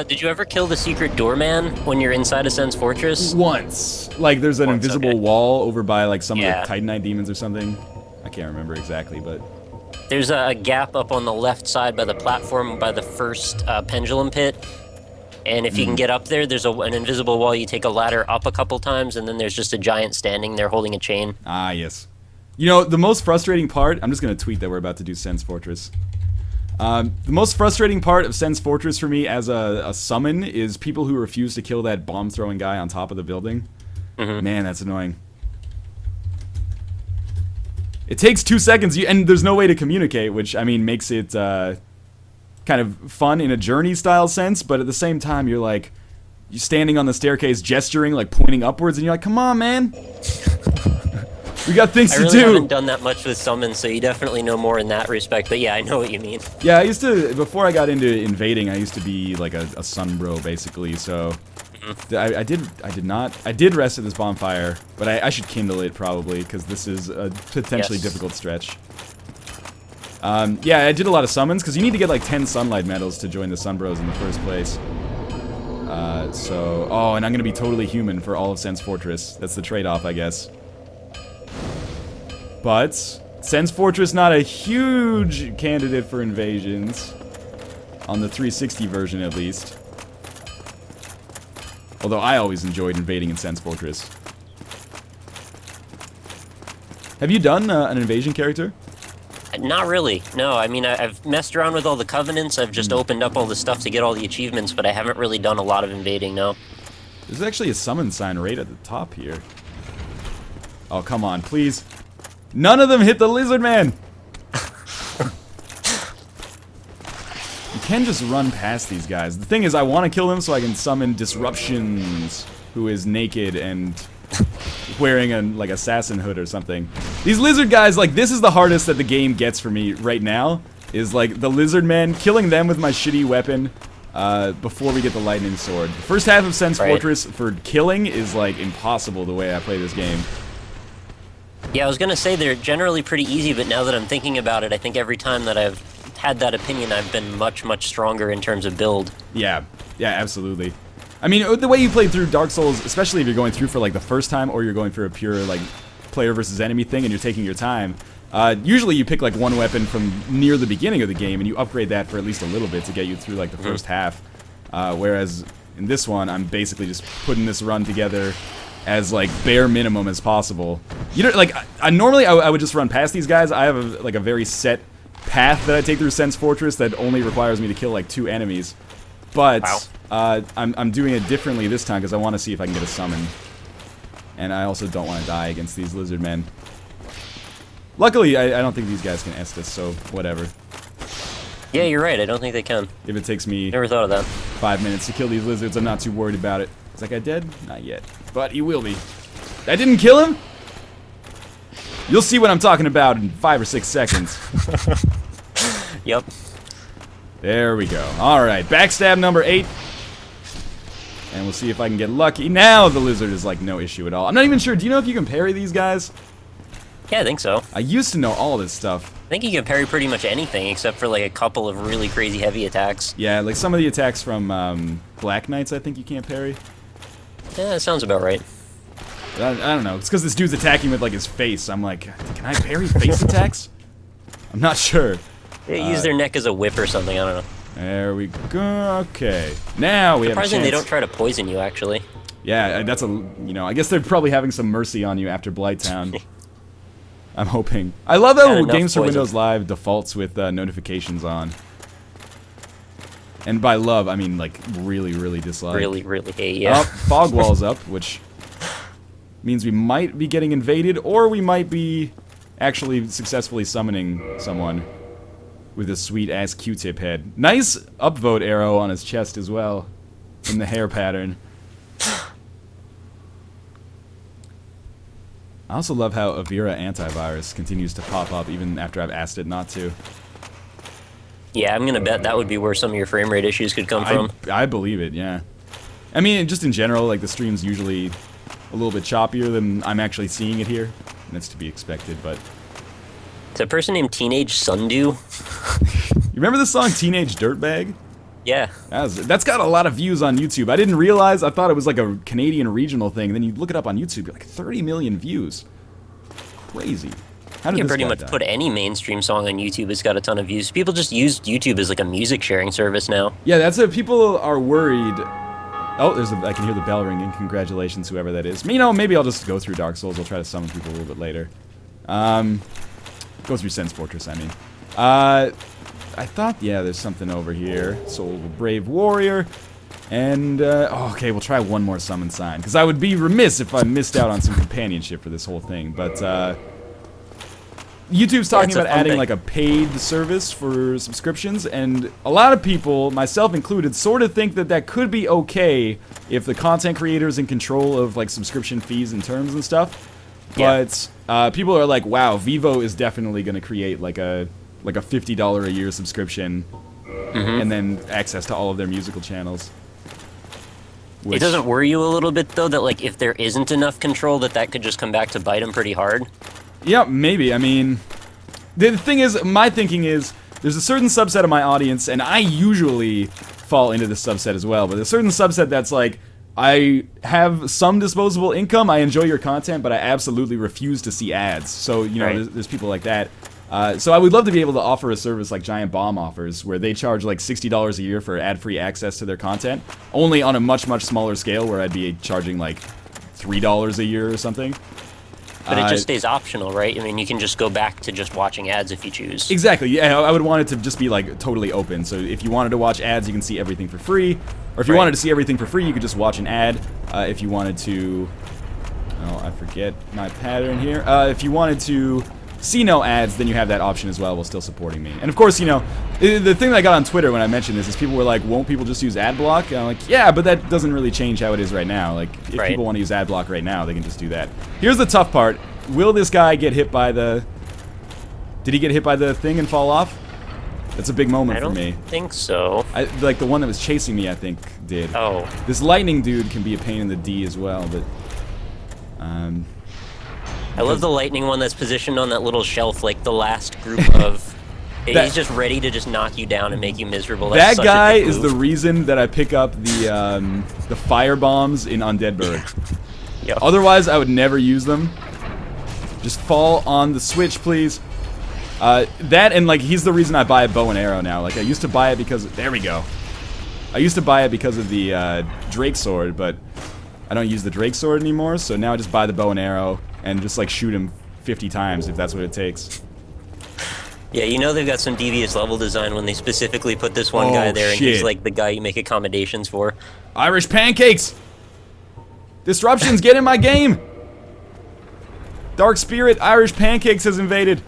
Speaker 2: Did you ever kill the secret doorman when you're inside Ascend's Fortress?
Speaker 1: Once. Like, there's an invisible wall over by, like, some of the Titanite demons or something. I can't remember exactly, but...
Speaker 2: There's a gap up on the left side by the platform by the first pendulum pit. And if you can get up there, there's an invisible wall. You take a ladder up a couple times, and then there's just a giant standing there holding a chain.
Speaker 1: Ah, yes. You know, the most frustrating part... I'm just going to tweet that we're about to do Ascend's Fortress. The most frustrating part of Ascend's Fortress for me as a summon is people who refuse to kill that bomb-throwing guy on top of the building. Man, that's annoying. It takes 2 seconds, and there's no way to communicate, which, I mean, makes it kind of fun in a Journey-style sense, but at the same time, you're standing on the staircase gesturing, like, pointing upwards, and you're like, come on, man! We got things to do!
Speaker 2: I really haven't done that much with summons, so you definitely know more in that respect, but yeah, I know what you mean.
Speaker 1: Yeah, I used to, before I got into invading, I used to be, like, a sun bro, basically, so... I did rest at this bonfire, but I should kindle it probably, because this is a potentially difficult stretch. Yeah, I did a lot of summons, because you need to get like 10 sunlight medals to join the Sunbros in the first place. Oh, and I'm going to be totally human for all of Ascend's Fortress. That's the trade-off, I guess. But, Ascend's Fortress not a huge candidate for invasions. On the 360 version, at least. Although I always enjoyed invading in Ascend's Fortress. Have you done an invasion character?
Speaker 2: Not really, no. I mean, I've messed around with all the covenants, I've just opened up all the stuff to get all the achievements, but I haven't really done a lot of invading, no.
Speaker 1: There's actually a summon sign right at the top here. Oh, come on, please. None of them hit the lizard man! You can just run past these guys. The thing is, I want to kill them so I can summon Disruptions, who is naked and wearing a, like, assassin hood or something. These lizard guys, like, this is the hardest that the game gets for me right now, is, like, the lizard men, killing them with my shitty weapon before we get the lightning sword. The first half of Ascend's Fortress for killing is, like, impossible the way I play this game.
Speaker 2: Yeah, I was gonna say they're generally pretty easy, but now that I'm thinking about it, I think every time that I've had that opinion, I've been much, much stronger in terms of build. Yeah, absolutely. I mean, the way you played through Dark Souls, especially if you're going through for, like, the first time, or you're going for a pure, like, player versus enemy thing, and you're taking your time, usually you pick, like, one weapon from near the beginning of the game, and you upgrade that for at least a little bit to get you through, like, the first half. Whereas, in this one, I'm basically just putting this run together as, like, bare minimum as possible. You know, like, normally I would just run past these guys. I have, a very set path that I take through Ascend's Fortress that only requires me to kill, like, 2 enemies. But, I'm doing it differently this time because I want to see if I can get a summon. And I also don't want to die against these lizard men. Luckily, I don't think these guys can Estus, so whatever. Yeah, you're right. I don't think they can.
Speaker 1: If it takes me
Speaker 2: never thought of that.
Speaker 1: 5 minutes to kill these lizards, I'm not too worried about it. Is that guy dead? Not yet. But he will be. That didn't kill him? You'll see what I'm talking about in 5 or 6 seconds.
Speaker 2: Yep.
Speaker 1: There we go. Alright, backstab number 8. And we'll see if I can get lucky. Now the lizard is, like, no issue at all. I'm not even sure. Do you know if you can parry these guys?
Speaker 2: Yeah, I think so.
Speaker 1: I used to know all this stuff.
Speaker 2: I think you can parry pretty much anything except for, like, a couple of really crazy heavy attacks.
Speaker 1: Yeah, like some of the attacks from Black Knights I think you can't parry.
Speaker 2: Yeah, that sounds about right.
Speaker 1: I don't know. It's because this dude's attacking with, like, his face. I'm like, can I parry face attacks? I'm not sure.
Speaker 2: Yeah, use their neck as a whip or something. I don't know.
Speaker 1: There we go. Okay. Now we have a chance.
Speaker 2: Surprising they don't try to poison you, actually.
Speaker 1: Yeah, that's a, you know, I guess they're probably having some mercy on you after Blighttown. I'm hoping. I love how Games for Windows Live defaults with notifications on. And by love, I mean, like, really, really dislike.
Speaker 2: Really, really hate, yeah.
Speaker 1: Oh, fog wall's up, which means we might be getting invaded, or we might be actually successfully summoning someone with a sweet-ass Q-tip head. Nice upvote arrow on his chest as well, in the hair pattern. I also love how Avira Antivirus continues to pop up even after I've asked it not to.
Speaker 2: Yeah, I'm gonna bet that would be where some of your frame rate issues could come from.
Speaker 1: I believe it, yeah. I mean, just in general, like the stream's usually a little bit choppier than I'm actually seeing it here. And that's to be expected, but...
Speaker 2: Is a person named Teenage Sundew?
Speaker 1: You remember the song Teenage Dirtbag?
Speaker 2: Yeah.
Speaker 1: That's got a lot of views on YouTube. I didn't realize, I thought it was like a Canadian regional thing, and then you look it up on YouTube, you're like 30 million views. Crazy. How did
Speaker 2: You can
Speaker 1: this
Speaker 2: pretty
Speaker 1: guy
Speaker 2: much
Speaker 1: die?
Speaker 2: put any mainstream song on YouTube. It's got a ton of views. People just use YouTube as like a music sharing service now.
Speaker 1: Yeah, that's it. People are worried. Oh, I can hear the bell ringing. Congratulations, whoever that is. You know, maybe I'll just go through Dark Souls. I'll try to summon people a little bit later. Go through Sense Fortress, I mean. I thought, yeah, there's something over here. Soul of a Brave Warrior. And, okay, we'll try one more summon sign. Because I would be remiss if I missed out on some companionship for this whole thing. But, YouTube's talking about adding like a paid service for subscriptions, and a lot of people, myself included, sort of think that that could be okay if the content creator is in control of like subscription fees and terms and stuff. But people are like, wow, Vivo is definitely going to create like a $50 a year subscription, and then access to all of their musical channels.
Speaker 2: It doesn't worry you a little bit though that like if there isn't enough control that could just come back to bite them pretty hard?
Speaker 1: Yeah, maybe. I mean, the thing is, my thinking is, there's a certain subset of my audience, and I usually fall into this subset as well, but there's a certain subset that's like, I have some disposable income, I enjoy your content, but I absolutely refuse to see ads. So, you know, there's people like that. So I would love to be able to offer a service like Giant Bomb offers, where they charge like $60 a year for ad-free access to their content, only on a much, much smaller scale, where I'd be charging like $3 a year or something.
Speaker 2: But it just stays optional, right? I mean, you can just go back to just watching ads if you choose.
Speaker 1: Exactly, yeah, I would want it to just be, like, totally open. So if you wanted to watch ads, you can see everything for free. Or if you wanted to see everything for free, you could just watch an ad. If you wanted to... Oh, I forget my pattern here. If you wanted to see no ads, then you have that option as well while still supporting me. And of course, you know, the thing that I got on Twitter when I mentioned this is people were like, won't people just use ad block? And I'm like, yeah, but that doesn't really change how it is right now. Like, if people want to use ad block right now, they can just do that. Here's the tough part. Will this guy get hit by the... Did he get hit by the thing and fall off? That's a big moment for me.
Speaker 2: I don't think so.
Speaker 1: Like, the one that was chasing me, I think, did.
Speaker 2: Oh.
Speaker 1: This lightning dude can be a pain in the D as well, but...
Speaker 2: I love the lightning one that's positioned on that little shelf, like the last group of... He's just ready to just knock you down and make you miserable. That's
Speaker 1: that guy is the reason that I pick up the fire bombs in Undead Bird.
Speaker 2: Yep.
Speaker 1: Otherwise, I would never use them. Just fall on the switch, please. That and, like, he's the reason I buy a bow and arrow now. Like, I used to buy it because... There we go. I used to buy it because of the Drake sword, but I don't use the Drake sword anymore, so now I just buy the bow and arrow and just, like, shoot him 50 times if that's what it takes.
Speaker 2: Yeah, you know they've got some devious level design when they specifically put this one guy there and he's, like, the guy you make accommodations for.
Speaker 1: Irish pancakes! Disruptions, get in my game! Dark Spirit, Irish Pancakes has invaded.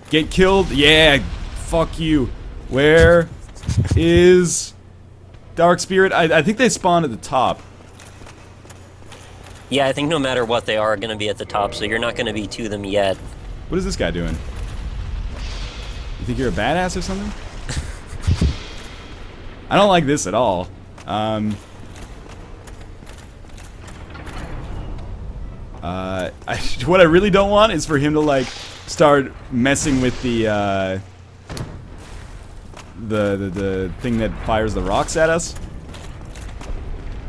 Speaker 1: Get killed? Yeah, fuck you. Where is Dark Spirit? I think they spawn at the top.
Speaker 2: Yeah, I think no matter what, they are going to be at the top, so you're not going to be to them yet.
Speaker 1: What is this guy doing? You think you're a badass or something? I don't like this at all. What I really don't want is for him to, like, start messing with the thing that fires the rocks at us.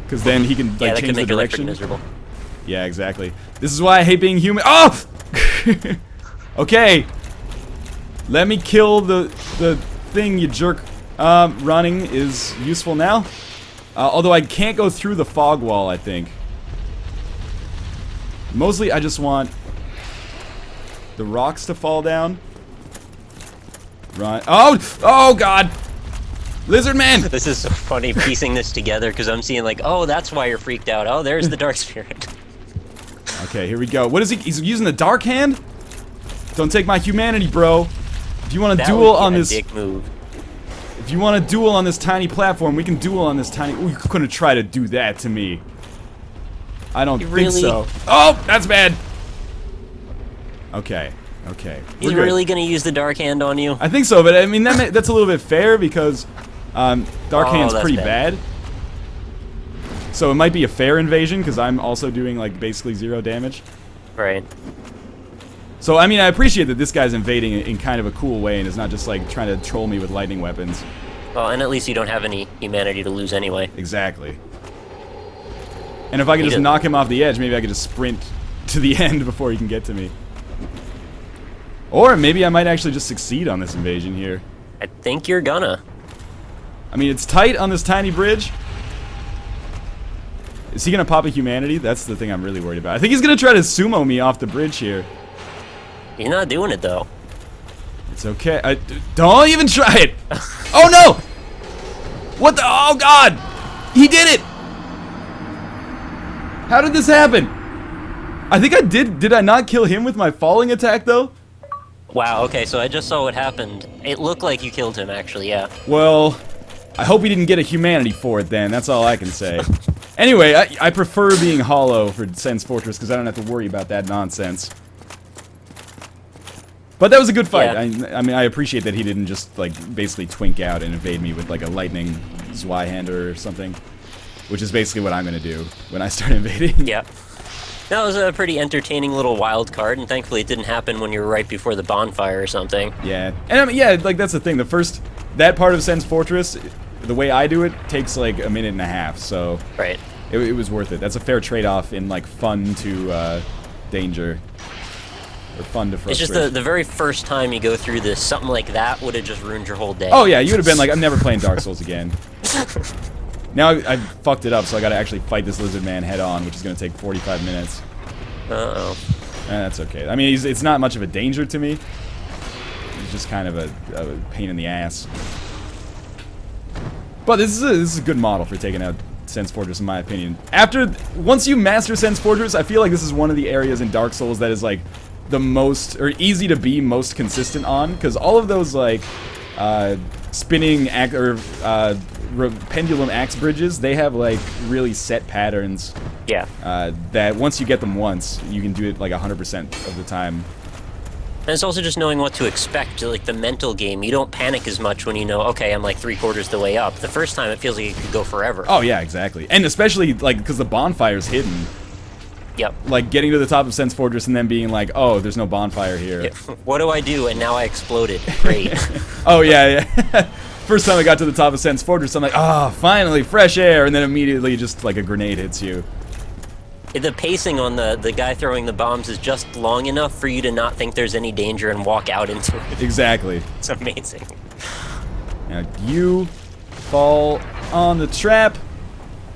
Speaker 1: Because then he can, like, change the direction.
Speaker 2: Miserable.
Speaker 1: Yeah, exactly. This is why I hate being human. Oh! Okay. Let me kill the thing, you jerk. Running is useful now. Although I can't go through the fog wall, I think. Mostly, I just want the rocks to fall down. Run. Oh! Oh, God! Lizard Man!
Speaker 2: This is so funny piecing this together, because I'm seeing, like, oh, that's why you're freaked out. Oh, there's the Dark Spirit. Okay,
Speaker 1: here we go. What is he? He's using the Dark Hand? Don't take my humanity, bro. If you want to duel on this...
Speaker 2: dick move.
Speaker 1: If you want to duel on this tiny platform, we can duel on this tiny... Ooh, you're gonna try to do that to me. I don't think so. Oh, that's bad. Okay, okay.
Speaker 2: He's really gonna use the Dark Hand on you?
Speaker 1: I think so, but I mean, that's a little bit fair because Dark Hand's
Speaker 2: that's
Speaker 1: pretty
Speaker 2: bad.
Speaker 1: bad. So it might be a fair invasion, because I'm also doing, like, basically 0 damage.
Speaker 2: Right.
Speaker 1: So, I mean, I appreciate that this guy's invading in kind of a cool way and is not just, like, trying to troll me with lightning weapons.
Speaker 2: Well, and at least you don't have any humanity to lose anyway.
Speaker 1: Exactly. And if I could just knock him off the edge, maybe I could just sprint to the end before he can get to me. Or maybe I might actually just succeed on this invasion here.
Speaker 2: I think you're gonna.
Speaker 1: I mean, it's tight on this tiny bridge. Is he gonna pop a humanity? That's the thing I'm really worried about. I think he's gonna try to sumo me off the bridge here.
Speaker 2: You're not doing it, though.
Speaker 1: It's okay. Don't even try it! Oh no! What the? Oh god! He did it! How did this happen? I think I did. Did I not kill him with my falling attack, though?
Speaker 2: Wow, okay, so I just saw what happened. It looked like you killed him, actually, yeah.
Speaker 1: Well, I hope he didn't get a humanity for it then. That's all I can say. Anyway, I prefer being hollow for Sen's Fortress because I don't have to worry about that nonsense. But that was a good fight.
Speaker 2: Yeah.
Speaker 1: I mean, I appreciate that he didn't just, like, basically twink out and invade me with, like, a lightning Zweihander or something. Which is basically what I'm going to do when I start invading.
Speaker 2: Yeah. That was a pretty entertaining little wild card, and thankfully it didn't happen when you were right before the bonfire or something.
Speaker 1: Yeah. And I mean, yeah, like, that's the thing. That part of Sen's Fortress, the way I do it, takes, like, a minute and a half, so...
Speaker 2: Right.
Speaker 1: It was worth it. That's a fair trade-off in, like, fun to, danger. Or fun to frustration.
Speaker 2: It's just the very first time you go through this, something like that would have just ruined your whole day.
Speaker 1: Oh, yeah, you would have been like, I'm never playing Dark Souls again. Now I fucked it up, so I gotta actually fight this lizard man head-on, which is gonna take 45 minutes.
Speaker 2: Uh-oh.
Speaker 1: That's okay. I mean, it's not much of a danger to me. He's just kind of a pain in the ass. But this is a good model for taking out Sen's Fortress, in my opinion. Once you master Sen's Fortress, I feel like this is one of the areas in Dark Souls that is, like, the most, or easy to be most consistent on, because all of those, like, spinning, pendulum axe bridges, they have, like, really set patterns.
Speaker 2: Yeah.
Speaker 1: That once you get them once, you can do it, like, 100% of the time.
Speaker 2: And it's also just knowing what to expect, like the mental game. You don't panic as much when you know, okay, I'm like 3/4 the way up. The first time, it feels like it could go forever.
Speaker 1: Oh, yeah, exactly. And especially, like, because the bonfire's hidden.
Speaker 2: Yep.
Speaker 1: Like, getting to the top of Sen's Fortress and then being like, oh, there's no bonfire here.
Speaker 2: Yeah. What do I do? And now I exploded. Great.
Speaker 1: Oh, yeah. First time I got to the top of Sen's Fortress, I'm like, ah, finally, fresh air. And then immediately just, like, a grenade hits you.
Speaker 2: The pacing on the guy throwing the bombs is just long enough for you to not think there's any danger and walk out into it.
Speaker 1: Exactly.
Speaker 2: It's amazing.
Speaker 1: Now, you fall on the trap.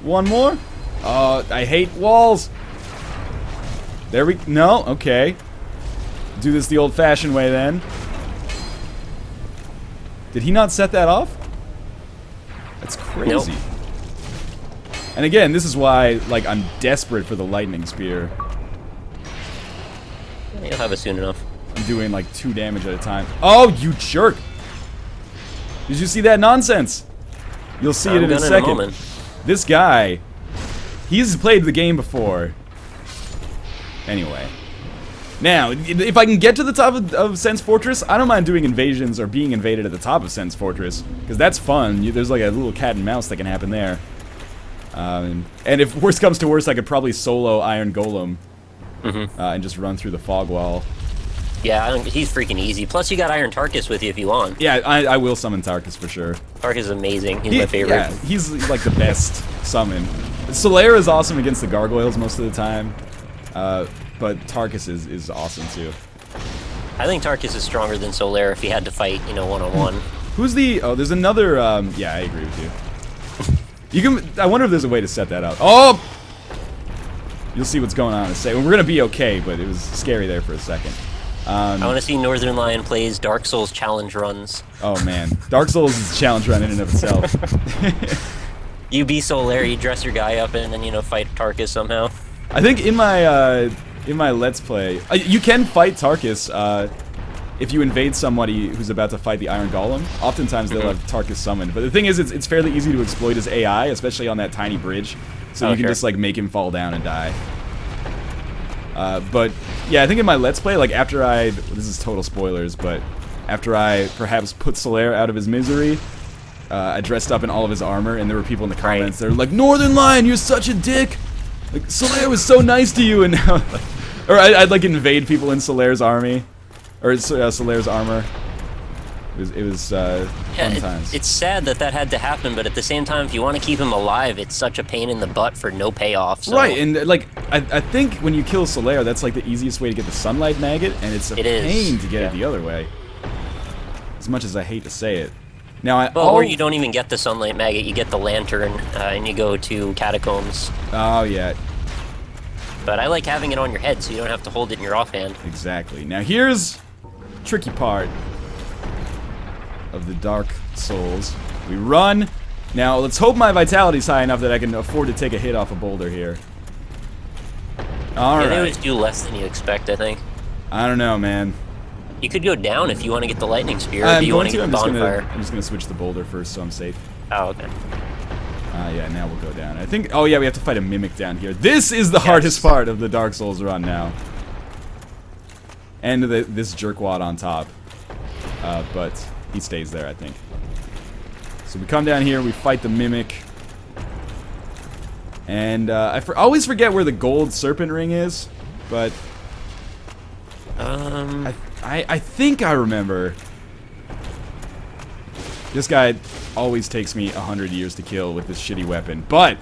Speaker 1: One more. Oh, I hate walls. There we... No, okay. Do this the old-fashioned way, then. Did he not set that off? That's crazy.
Speaker 2: Nope.
Speaker 1: And again, this is why, like, I'm desperate for the lightning spear.
Speaker 2: You'll have it soon enough.
Speaker 1: I'm doing, like, 2 damage at a time. Oh, you jerk! Did you see that nonsense? You'll see it in a second. This guy, he's played the game before. Anyway. Now, if I can get to the top of Sen's Fortress, I don't mind doing invasions or being invaded at the top of Sen's Fortress, because that's fun. There's like a little cat and mouse that can happen there. And if worst comes to worst, I could probably solo Iron Golem and just run through the fog wall.
Speaker 2: Yeah, he's freaking easy. Plus, you got Iron Tarkus with you if you want.
Speaker 1: Yeah, I will summon Tarkus for sure.
Speaker 2: Tarkus is amazing. He's my favorite.
Speaker 1: Yeah, he's like the best summon. Solera is awesome against the gargoyles most of the time, but Tarkus is awesome too.
Speaker 2: I think Tarkus is stronger than Solera if he had to fight, you know, one-on-one.
Speaker 1: Who's the... Oh, there's another... yeah, I agree with you. You can... I wonder if there's a way to set that up. Oh! You'll see what's going on in a second. We're gonna be okay, but it was scary there for a second.
Speaker 2: I want to see Northern Lion plays Dark Souls challenge runs.
Speaker 1: Oh, man. Dark Souls is a challenge run in and of itself.
Speaker 2: You be Solera, you dress your guy up and then, you know, fight Tarkus somehow.
Speaker 1: I think in my Let's Play, you can fight Tarkus if you invade somebody who's about to fight the Iron Golem. Oftentimes they'll have Tarkus summoned, but the thing is, it's fairly easy to exploit his AI, especially on that tiny bridge. So you can just like make him fall down and die. But yeah, I think in my Let's Play, like after this is total spoilers, but after I perhaps put Solera out of his misery, I dressed up in all of his armor, and there were people in the comments. They're like, "Northern Lion, you're such a dick. Like Solaire was so nice to you," and now, like, or I'd like invade people in Solaire's army, or Solaire's armor. It was fun times.
Speaker 2: It's sad that had to happen, but at the same time, if you want to keep him alive, it's such a pain in the butt for no payoff. So.
Speaker 1: Right, and like I think when you kill Solaire, that's like the easiest way to get the Sunlight Maggot, and it's a pain to get it the other way. As much as I hate to say it. Now,
Speaker 2: or you don't even get the Sunlight Maggot, you get the Lantern, and you go to Catacombs.
Speaker 1: Oh, yeah.
Speaker 2: But I like having it on your head, so you don't have to hold it in your offhand.
Speaker 1: Exactly. Now, here's the tricky part of the Dark Souls. We run. Now, let's hope my vitality's high enough that I can afford to take a hit off a boulder here. Alright.
Speaker 2: They always do less than you expect, I think.
Speaker 1: I don't know, man.
Speaker 2: You could go down if you want to get the lightning spear.
Speaker 1: I'm
Speaker 2: or do you want to get the
Speaker 1: I'm
Speaker 2: bonfire?
Speaker 1: just gonna switch the boulder first, so I'm safe.
Speaker 2: Oh, okay.
Speaker 1: Yeah, now we'll go down. I think. Oh yeah, we have to fight a mimic down here. This is the hardest part of the Dark Souls run now. And this jerkwad on top, but he stays there, I think. So we come down here, we fight the mimic, and I always forget where the gold serpent ring is, but. I think I remember. This guy always takes me 100 years to kill with this shitty weapon, but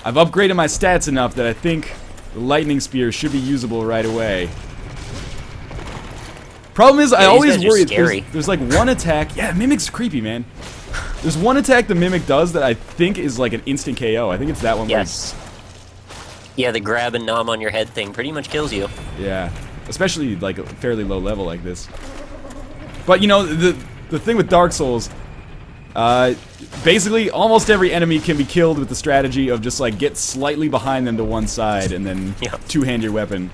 Speaker 1: I've upgraded my stats enough that I think the lightning spear should be usable right away. Problem is, I always worry there's like one attack. Yeah, Mimic's creepy, man. There's one attack the Mimic does that I think is like an instant KO. I think it's that one.
Speaker 2: Yes. Yeah, the grab and nom on your head thing pretty much kills you.
Speaker 1: Yeah. Especially like a fairly low level like this. But you know, the thing with Dark Souls, basically almost every enemy can be killed with the strategy of just like get slightly behind them to one side and then two-hand your weapon.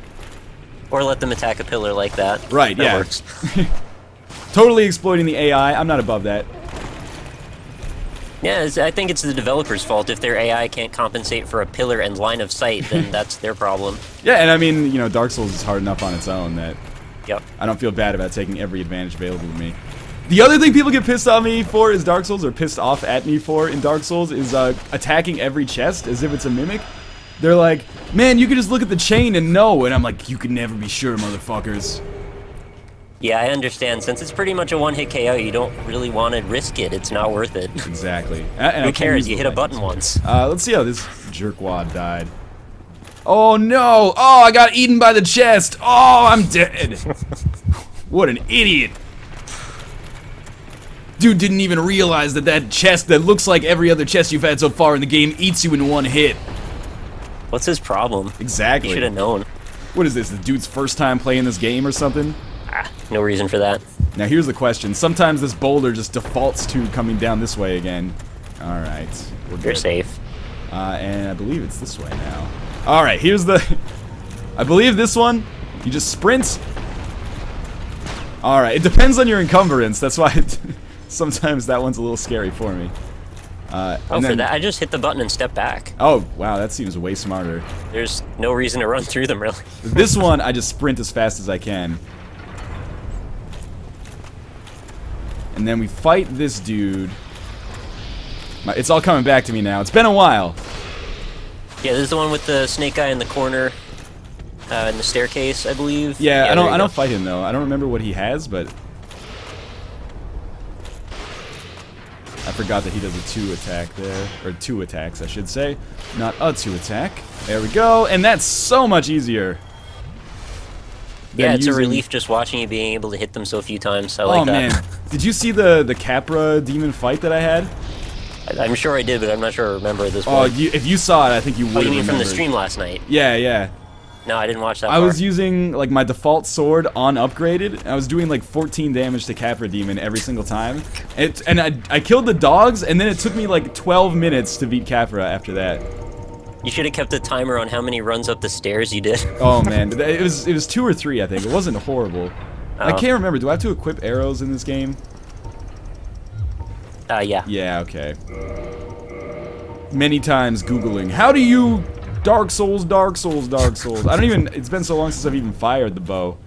Speaker 2: Or let them attack a pillar like that.
Speaker 1: Right,
Speaker 2: that
Speaker 1: yeah.
Speaker 2: Works.
Speaker 1: Totally exploiting the AI. I'm not above that.
Speaker 2: Yeah, I think it's the developer's fault. If their AI can't compensate for a pillar and line of sight, then that's their problem.
Speaker 1: Yeah, and I mean, you know, Dark Souls is hard enough on its own that
Speaker 2: yep.
Speaker 1: I don't feel bad about taking every advantage available to me. The other thing people get pissed on me for is Dark Souls, or pissed off at me for in Dark Souls, is attacking every chest as if it's a mimic. They're like, man, you could just look at the chain and know, and I'm like, you can never be sure, motherfuckers.
Speaker 2: Yeah, I understand. Since it's pretty much a one-hit KO, you don't really want to risk it. It's not worth it.
Speaker 1: Exactly.
Speaker 2: Who cares? You hit a button once.
Speaker 1: Let's see how this jerkwad died. Oh no! Oh, I got eaten by the chest! Oh, I'm dead! What an idiot! Dude didn't even realize that chest that looks like every other chest you've had so far in the game eats you in one hit.
Speaker 2: What's his problem?
Speaker 1: Exactly.
Speaker 2: You should have known.
Speaker 1: What is this, the dude's first time playing this game or something?
Speaker 2: No reason for that.
Speaker 1: Now here's the question. Sometimes this boulder just defaults to coming down this way again. Alright.
Speaker 2: You're safe.
Speaker 1: And I believe it's this way now. Alright, here's the... I believe this one, you just sprint. Alright, it depends on your encumbrance. That's why sometimes that one's a little scary for me.
Speaker 2: For that, I just hit the button and step back.
Speaker 1: Oh, wow, that seems way smarter.
Speaker 2: There's no reason to run through them, really.
Speaker 1: This one, I just sprint as fast as I can. And then we fight this dude. It's all coming back to me now. It's been a while.
Speaker 2: Yeah, this is the one with the snake guy in the corner, in the staircase, I believe.
Speaker 1: Yeah, I don't fight him though. I don't remember what he has, but I forgot that he does a 2 attack there, or 2 attacks, I should say, not a 2 attack. There we go, and that's so much easier.
Speaker 2: Yeah, it's a relief just watching you being able to hit them so few times. I like that.
Speaker 1: Oh man, did you see the Capra demon fight that I had?
Speaker 2: I'm sure I did, but I'm not sure I remember at this
Speaker 1: point.
Speaker 2: point.
Speaker 1: If you saw it, I think you would.
Speaker 2: Oh, you mean from the stream last night?
Speaker 1: Yeah, yeah.
Speaker 2: No, I didn't watch that
Speaker 1: I was using like my default sword on upgraded, and I was doing like 14 damage to Capra demon every single time. And I killed the dogs, and then it took me like 12 minutes to beat Capra after that.
Speaker 2: You should have kept a timer on how many runs up the stairs you did.
Speaker 1: Oh man, it was 2 or 3, I think. It wasn't horrible.
Speaker 2: Oh.
Speaker 1: I can't remember. Do I have to equip arrows in this game?
Speaker 2: Yeah.
Speaker 1: Yeah, okay. Many times Googling, how do you Dark Souls, Dark Souls, Dark Souls? I don't even, it's been so long since I've even fired the bow.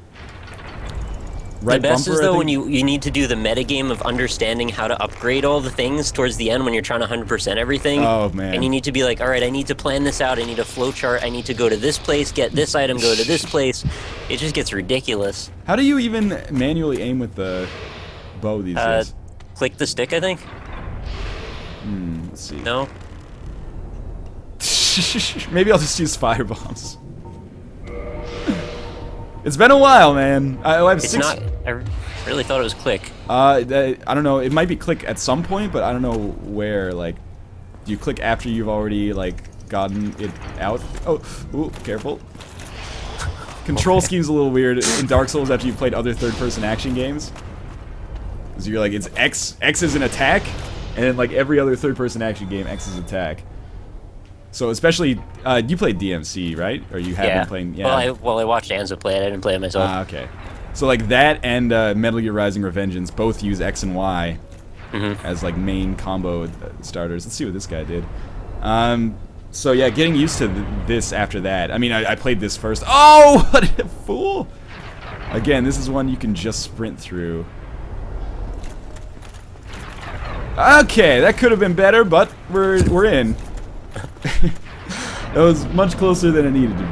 Speaker 1: right
Speaker 2: the best
Speaker 1: bumper,
Speaker 2: is
Speaker 1: I
Speaker 2: though
Speaker 1: think?
Speaker 2: when you need to do the metagame of understanding how to upgrade all the things towards the end when you're trying to 100% everything.
Speaker 1: Oh, man.
Speaker 2: And you need to be like, all right, I need to plan this out. I need a flowchart. I need to go to this place, get this item, go to this place. It just gets ridiculous.
Speaker 1: How do you even manually aim with the bow these days?
Speaker 2: Click the stick, I think.
Speaker 1: Let's see.
Speaker 2: No.
Speaker 1: Maybe I'll just use firebombs. It's been a while, man. I have
Speaker 2: It's
Speaker 1: 6.
Speaker 2: not. I really thought it was click.
Speaker 1: I don't know. It might be click at some point, but I don't know where. Like, do you click after you've already like gotten it out? Oh, ooh, careful. Control scheme's a little weird in Dark Souls after you've played other third-person action games. So you're like, it's X is an attack, and then like every other third-person action game, X is attack. So especially, you played DMC, right? Or you have been playing? Yeah.
Speaker 2: Well, I watched Anza play it. I didn't play it myself.
Speaker 1: Ah, okay. So like that and Metal Gear Rising: Revengeance both use X and Y as like main combo starters. Let's see what this guy did. So yeah, getting used to this after that. I mean, I played this first. Oh, what a fool! Again, this is one you can just sprint through. Okay, that could have been better, but we're in. That was much closer than it needed to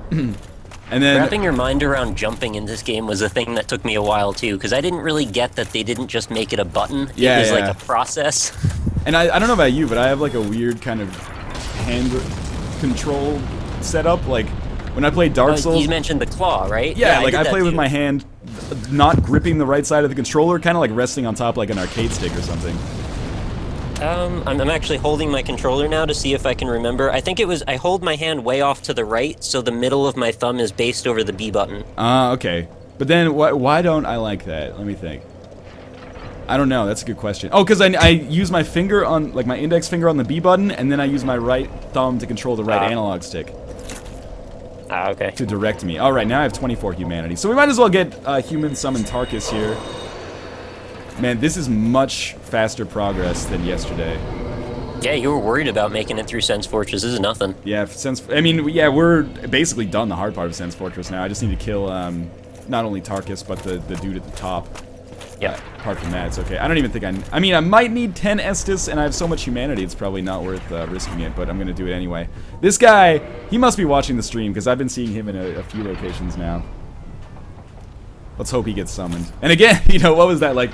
Speaker 1: be. And then
Speaker 2: Wrapping your mind around jumping in this game was a thing that took me a while too, because I didn't really get that they didn't just make it a button.
Speaker 1: Yeah,
Speaker 2: it was
Speaker 1: yeah.
Speaker 2: like a process.
Speaker 1: And I don't know about you, but I have like a weird kind of hand control setup. Like when I play Dark Souls,
Speaker 2: You mentioned the claw, right?
Speaker 1: yeah, like
Speaker 2: did
Speaker 1: I
Speaker 2: that
Speaker 1: play with
Speaker 2: too.
Speaker 1: my hand, not gripping the right side of the controller, kind of like resting on top like an arcade stick or something.
Speaker 2: I'm actually holding my controller now to see if I can remember. I think it was I hold my hand way off to the right, so the middle of my thumb is based over the B button.
Speaker 1: Okay. But then why don't I like that? Let me think. I don't know. That's a good question. Oh, because I use my finger on, like my index finger on the B button, and then I use my right thumb to control the right analog stick
Speaker 2: Ah, okay.
Speaker 1: to direct me. All right, now I have 24 humanity. So we might as well get human summon Tarkus here. Man, this is much faster progress than yesterday.
Speaker 2: Yeah, you were worried about making it through Sense Fortress. This is nothing.
Speaker 1: Yeah, yeah, we're basically done the hard part of Sense Fortress now. I just need to kill not only Tarkus, but the dude at the top.
Speaker 2: Yeah.
Speaker 1: Apart from that, it's okay. I don't even think I mean, I might need 10 Estus, and I have so much humanity, it's probably not worth risking it, but I'm going to do it anyway. This guy, he must be watching the stream, because I've been seeing him in a few locations now. Let's hope he gets summoned. And again, you know, what was that, like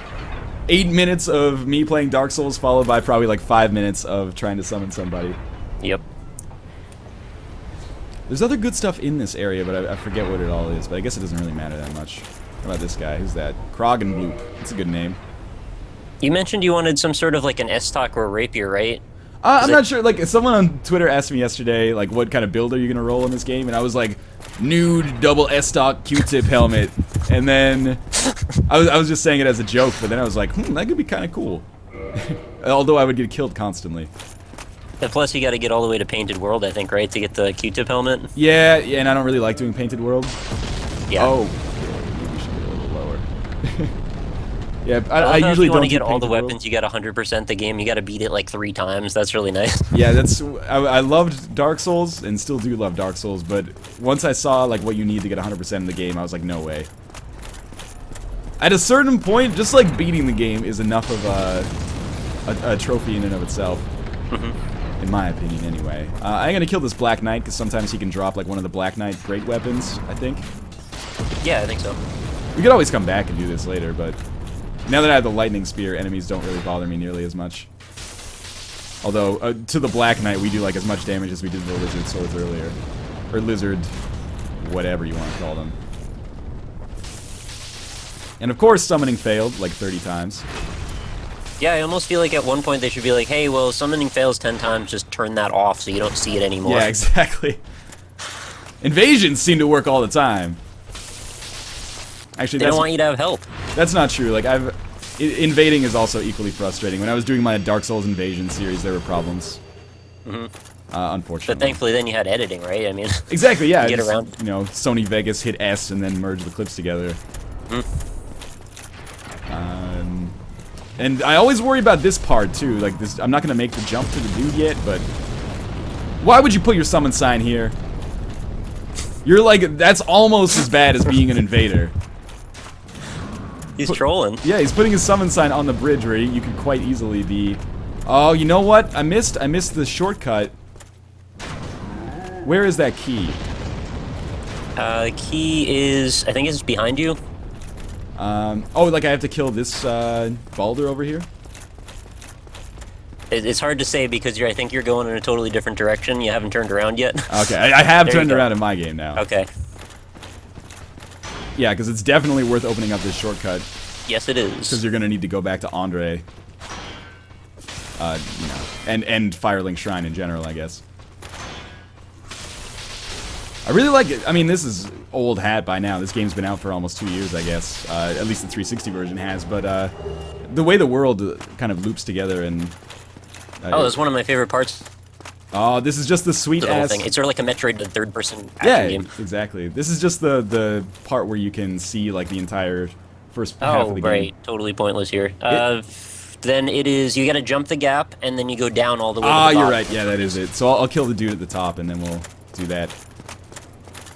Speaker 1: 8 minutes of me playing Dark Souls, followed by probably like 5 minutes of trying to summon somebody.
Speaker 2: Yep.
Speaker 1: There's other good stuff in this area, but I forget what it all is, but I guess it doesn't really matter that much. How about this guy? Who's that? Krogenbloop. That's a good name.
Speaker 2: You mentioned you wanted some sort of like an S-Talk or a rapier, right?
Speaker 1: I'm not sure. Like, someone on Twitter asked me yesterday, like, what kind of build are you gonna roll in this game? And I was like, nude double S-Stock Q-tip helmet. And then I was just saying it as a joke, but then I was like, that could be kind of cool. Although I would get killed constantly.
Speaker 2: And plus, you got to get all the way to Painted World, I think, right, to get the Q-tip helmet.
Speaker 1: Yeah, and I don't really like doing Painted World.
Speaker 2: Yeah.
Speaker 1: Oh, okay, maybe we should get a little lower. Yeah,
Speaker 2: I
Speaker 1: I usually
Speaker 2: if you
Speaker 1: don't
Speaker 2: want to
Speaker 1: do
Speaker 2: get all the
Speaker 1: Painted World.
Speaker 2: weapons, you got 100% the game. You got to beat it like 3 times. That's really nice.
Speaker 1: Yeah, I loved Dark Souls and still do love Dark Souls, but once I saw like what you need to get 100% in the game, I was like, no way. At a certain point, just like beating the game is enough of a trophy in and of itself. In my opinion, anyway. I'm gonna kill this Black Knight because sometimes he can drop like one of the Black Knight great weapons, I think.
Speaker 2: Yeah, I think so.
Speaker 1: We could always come back and do this later, but now that I have the Lightning Spear, enemies don't really bother me nearly as much. Although, to the Black Knight, we do like as much damage as we did to the Lizard Swords earlier. Or Lizard, whatever you want to call them. And of course, summoning failed like 30 times.
Speaker 2: Yeah, I almost feel like at one point they should be like, hey, well, summoning fails 10 times, just turn that off so you don't see it anymore.
Speaker 1: Yeah, exactly. Invasions seem to work all the time. Actually,
Speaker 2: They don't want you to have help.
Speaker 1: That's not true. Like, invading is also equally frustrating. When I was doing my Dark Souls Invasion series, there were problems. Unfortunately.
Speaker 2: But thankfully then you had editing, right? I mean...
Speaker 1: Exactly, yeah.
Speaker 2: Get
Speaker 1: just,
Speaker 2: around.
Speaker 1: You know, Sony Vegas, hit S, and then merge the clips together. And I always worry about this part, too. Like, this, I'm not going to make the jump to the dude yet, but... Why would you put your summon sign here? You're like, that's almost as bad as being an invader.
Speaker 2: He's trolling.
Speaker 1: Yeah, he's putting his summon sign on the bridge where you could quite easily be... Oh, you know what? I missed the shortcut. Where is that key?
Speaker 2: The key is, I think it's behind you.
Speaker 1: Oh, like I have to kill this Balder over here?
Speaker 2: It's hard to say because I think you're going in a totally different direction. You haven't turned around yet.
Speaker 1: Okay, I have
Speaker 2: There you
Speaker 1: turned
Speaker 2: go.
Speaker 1: around in my game now.
Speaker 2: Okay.
Speaker 1: Yeah, because it's definitely worth opening up this shortcut.
Speaker 2: Yes, it is.
Speaker 1: Because you're going to need to go back to Andre. You know, and Firelink Shrine in general, I guess. I really like it. I mean, this is old hat by now. This game's been out for almost 2 years, I guess. At least the 360 version has. But the way the world kind of loops together and...
Speaker 2: Oh, that's one of my favorite parts.
Speaker 1: Oh, this is just the sweet
Speaker 2: The whole
Speaker 1: ass...
Speaker 2: thing. It's sort of like a Metroid third-person action
Speaker 1: Yeah,
Speaker 2: game.
Speaker 1: exactly. This is just the part where you can see like the entire first half of the game.
Speaker 2: Right. Totally pointless here. Then it is, you gotta jump the gap, and then you go down all the way to the
Speaker 1: Ah,
Speaker 2: bottom.
Speaker 1: you're right. Yeah, that is it. So I'll kill the dude at the top, and then we'll do that.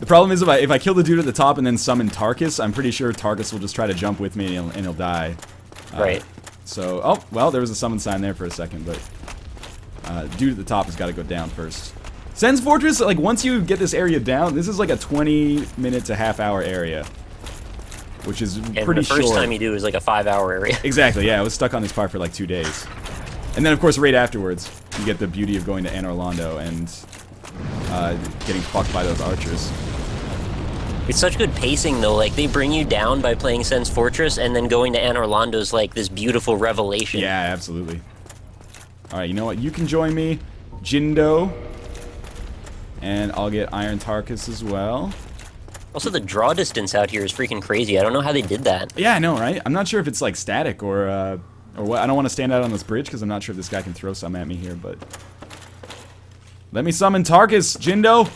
Speaker 1: The problem is if I kill the dude at the top and then summon Tarkus, I'm pretty sure Tarkus will just try to jump with me and he'll die.
Speaker 2: Right.
Speaker 1: So, oh, well, there was a summon sign there for a second, but dude at the top has got to go down first. Sen's Fortress, like, once you get this area down, this is like a 20-minute to half-hour area, which is
Speaker 2: And
Speaker 1: pretty
Speaker 2: the first
Speaker 1: short.
Speaker 2: time you do is like a 5-hour area.
Speaker 1: Exactly, yeah, I was stuck on this part for like 2 days. And then, of course, right afterwards, you get the beauty of going to Anor Londo and getting fucked by those archers.
Speaker 2: It's such good pacing, though. Like, they bring you down by playing Sen's Fortress, and then going to Anor Londo's like this beautiful revelation.
Speaker 1: Yeah, absolutely. Alright, you know what? You can join me, Jindo. And I'll get Iron Tarkus as well.
Speaker 2: Also, the draw distance out here is freaking crazy. I don't know how they did that.
Speaker 1: Yeah, I know, right? I'm not sure if it's like static or what. I don't want to stand out on this bridge because I'm not sure if this guy can throw some at me here, but... Let me summon Tarkus, Jindo!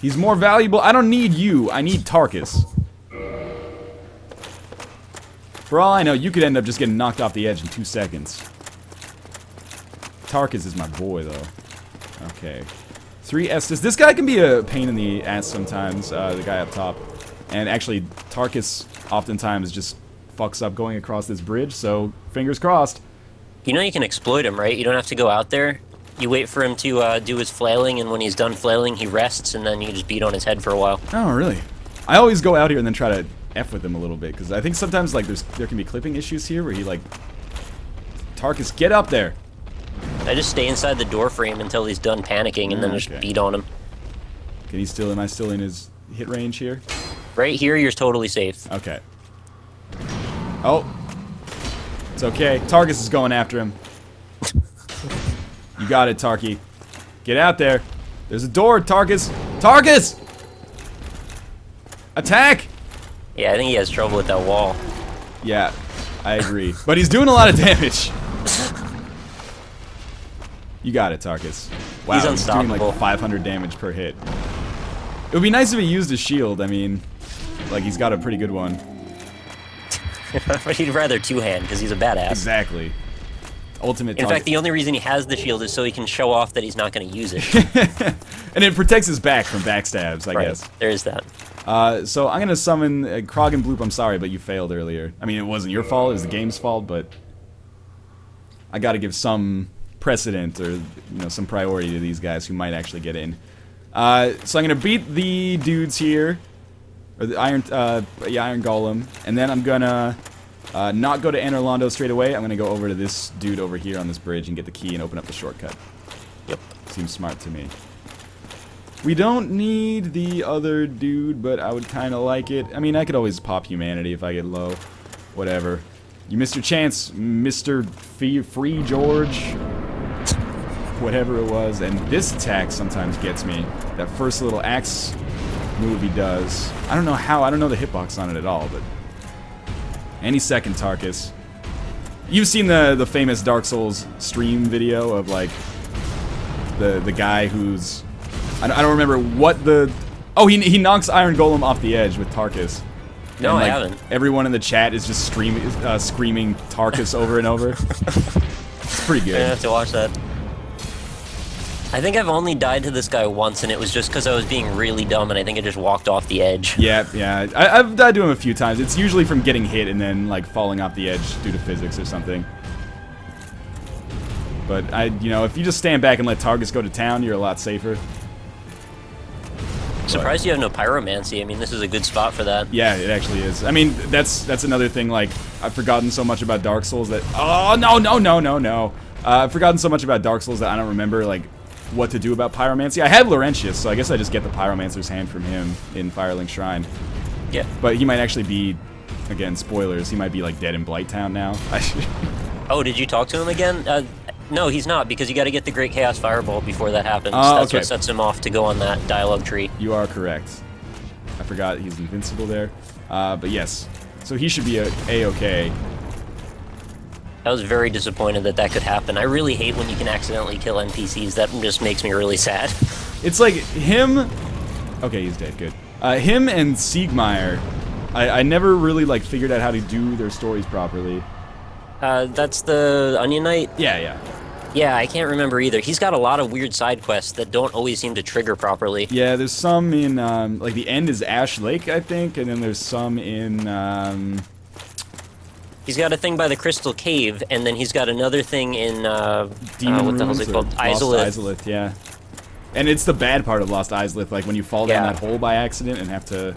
Speaker 1: He's more valuable. I don't need you. I need Tarkus. For all I know, you could end up just getting knocked off the edge in 2 seconds. Tarkus is my boy, though. Okay. 3 Estus. This guy can be a pain in the ass sometimes, the guy up top. And actually, Tarkus oftentimes just fucks up going across this bridge, so fingers crossed.
Speaker 2: You know you can exploit him, right? You don't have to go out there. You wait for him to do his flailing, and when he's done flailing, he rests, and then you just beat on his head for a while.
Speaker 1: Oh, really? I always go out here and then try to F with him a little bit, because I think sometimes like there can be clipping issues here where he like... Tarkus, get up there!
Speaker 2: I just stay inside the door frame until he's done panicking, and then just beat on him.
Speaker 1: Can he still... Am I still in his hit range here?
Speaker 2: Right here, you're totally safe.
Speaker 1: Okay. Oh. It's okay. Tarkus is going after him. You got it, Tarky. Get out there. There's a door, Tarkus. Tarkus! Attack!
Speaker 2: Yeah, I think he has trouble with that wall.
Speaker 1: Yeah, I agree. But he's doing a lot of damage. You got it, Tarkus. Wow,
Speaker 2: He's
Speaker 1: doing
Speaker 2: unstoppable.
Speaker 1: like 500 damage per hit. It would be nice if he used his shield. I mean, like, he's got a pretty good one.
Speaker 2: But he'd rather two-hand, because he's a badass.
Speaker 1: Exactly. Ultimate
Speaker 2: In
Speaker 1: target.
Speaker 2: fact, the only reason he has the shield is so he can show off that he's not going to use it.
Speaker 1: And it protects his back from backstabs, I guess.
Speaker 2: There is that.
Speaker 1: So I'm gonna summon Krog and Bloop. I'm sorry, but you failed earlier. I mean, it wasn't your fault; it was the game's fault. But I got to give some precedent or some priority to these guys who might actually get in. So I'm gonna beat the dudes here, or the Iron Golem, and then I'm gonna not go to Anor Londo straight away. I'm gonna go over to this dude over here on this bridge and get the key and open up the shortcut.
Speaker 2: Yep.
Speaker 1: Seems smart to me. We don't need the other dude, but I would kind of like it. I mean, I could always pop humanity if I get low. Whatever. You missed your chance, Mr. Free George. Whatever it was. And this attack sometimes gets me. That first little axe move he does. I don't know how. I don't know the hitbox on it at all, but... Any second, Tarkus. You've seen the famous Dark Souls stream video of, like, the guy who's... I don't remember what the... Oh, he knocks Iron Golem off the edge with Tarkus.
Speaker 2: No,
Speaker 1: and, like,
Speaker 2: I haven't.
Speaker 1: Everyone in the chat is just screaming Tarkus over and over. It's pretty
Speaker 2: I
Speaker 1: good.
Speaker 2: have to watch that. I think I've only died to this guy once, and it was just because I was being really dumb, and I think I just walked off the edge.
Speaker 1: Yeah, yeah. I've died to him a few times. It's usually from getting hit and then, like, falling off the edge due to physics or something. But, you know, if you just stand back and let targets go to town, you're a lot safer.
Speaker 2: Surprised you have no pyromancy. I mean, this is a good spot for that.
Speaker 1: Yeah, it actually is. I mean, that's another thing, like, I've forgotten so much about Dark Souls that... Oh, no. I've forgotten so much about Dark Souls that I don't remember, like, what to do about pyromancy. I have Laurentius, so I guess I just get the pyromancer's hand from him in Firelink Shrine.
Speaker 2: Yeah.
Speaker 1: But he might actually be, again, spoilers, he might be, like, dead in Blighttown now.
Speaker 2: Oh, did you talk to him again? No, he's not, because you got to get the Great Chaos Fireball before that happens. That's
Speaker 1: okay.
Speaker 2: what sets him off to go on that dialogue tree.
Speaker 1: You are correct. I forgot he's invincible there. But yes, so he should be A-okay.
Speaker 2: I was very disappointed that that could happen. I really hate when you can accidentally kill NPCs. That just makes me really sad.
Speaker 1: It's like him... Okay, he's dead, good. Him and Siegmeyer, I never really, like, figured out how to do their stories properly.
Speaker 2: That's the Onion Knight?
Speaker 1: Yeah.
Speaker 2: Yeah, I can't remember either. He's got a lot of weird side quests that don't always seem to trigger properly.
Speaker 1: Yeah, there's some in, like, the end is Ash Lake, I think, and then there's some in,
Speaker 2: He's got a thing by the Crystal Cave, and then he's got another thing in,
Speaker 1: Demon
Speaker 2: what the hell's
Speaker 1: Ruins
Speaker 2: it called?
Speaker 1: or
Speaker 2: Izalith.
Speaker 1: Lost Izalith, yeah. And it's the bad part of Lost Izalith, like when you fall down that hole by accident and have to...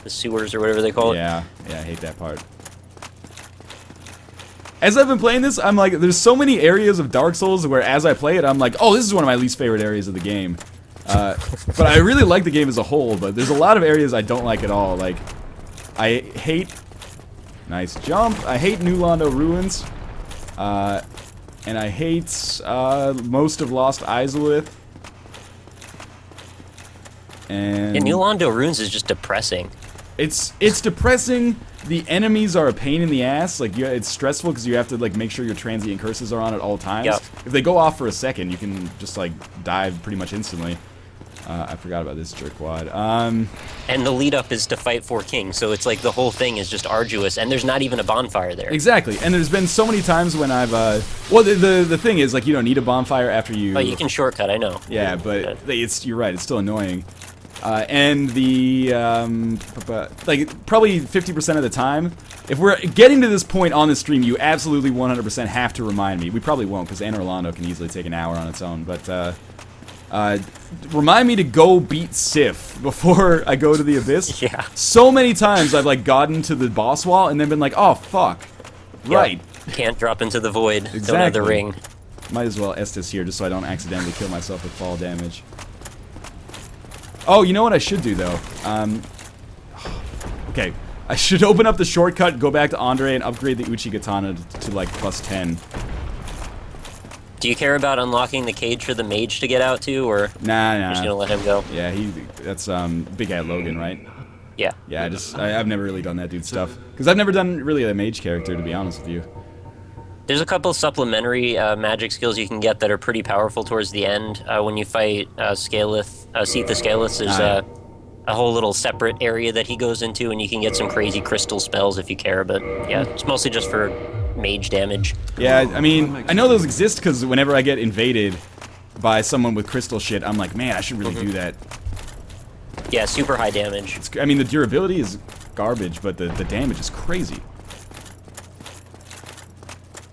Speaker 2: The sewers or whatever they call it.
Speaker 1: Yeah, I hate that part. As I've been playing this, I'm like, there's so many areas of Dark Souls where as I play it, I'm like, oh, this is one of my least favorite areas of the game. But I really like the game as a whole, but there's a lot of areas I don't like at all. Like, I hate... Nice jump. I hate New Londo Ruins. And I hate most of Lost Izalith. And
Speaker 2: Yeah, New Londo Ruins is just depressing.
Speaker 1: it's depressing. The enemies are a pain in the ass. Like, it's stressful because you have to, like, make sure your transient curses are on at all times.
Speaker 2: Yep.
Speaker 1: If they go off for a second, you can just, like, die pretty much instantly. I forgot about this jerkwad.
Speaker 2: And the lead up is to fight Four Kings, so it's like the whole thing is just arduous, and there's not even a bonfire there.
Speaker 1: Exactly, and there's been so many times when I've, well, the thing is, like, you don't need a bonfire after you...
Speaker 2: Oh, you can shortcut, I know.
Speaker 1: Yeah, but you're right, it's still annoying. And the, like, probably 50% of the time, if we're getting to this point on the stream, you absolutely 100% have to remind me. We probably won't, because Anor Londo can easily take an hour on its own, but, remind me to go beat Sif before I go to the Abyss.
Speaker 2: Yeah.
Speaker 1: So many times I've, like, gotten to the boss wall and then been like, oh, fuck. Right.
Speaker 2: Can't drop into the void.
Speaker 1: Exactly.
Speaker 2: Don't have the ring.
Speaker 1: Might as well Estus here just so I don't accidentally kill myself with fall damage. Oh, you know what I should do, though? Okay. I should open up the shortcut, go back to Andre, and upgrade the Uchi Katana to like, +10.
Speaker 2: Do you care about unlocking the cage for the mage to get out to, or
Speaker 1: Nah.
Speaker 2: you're just gonna let him go?
Speaker 1: Yeah, that's, Big Ad Logan, right?
Speaker 2: Yeah.
Speaker 1: Yeah, I've never really done that dude's stuff. Because I've never done really a mage character, to be honest with you.
Speaker 2: There's a couple supplementary magic skills you can get that are pretty powerful towards the end. When you fight Seath Scaleth, there's a whole little separate area that he goes into, and you can get some crazy crystal spells if you care, but yeah, it's mostly just for mage damage.
Speaker 1: Yeah, I mean, I know those exist because whenever I get invaded by someone with crystal shit, I'm like, man, I should really do that.
Speaker 2: Yeah, super high damage.
Speaker 1: I mean, the durability is garbage, but the damage is crazy.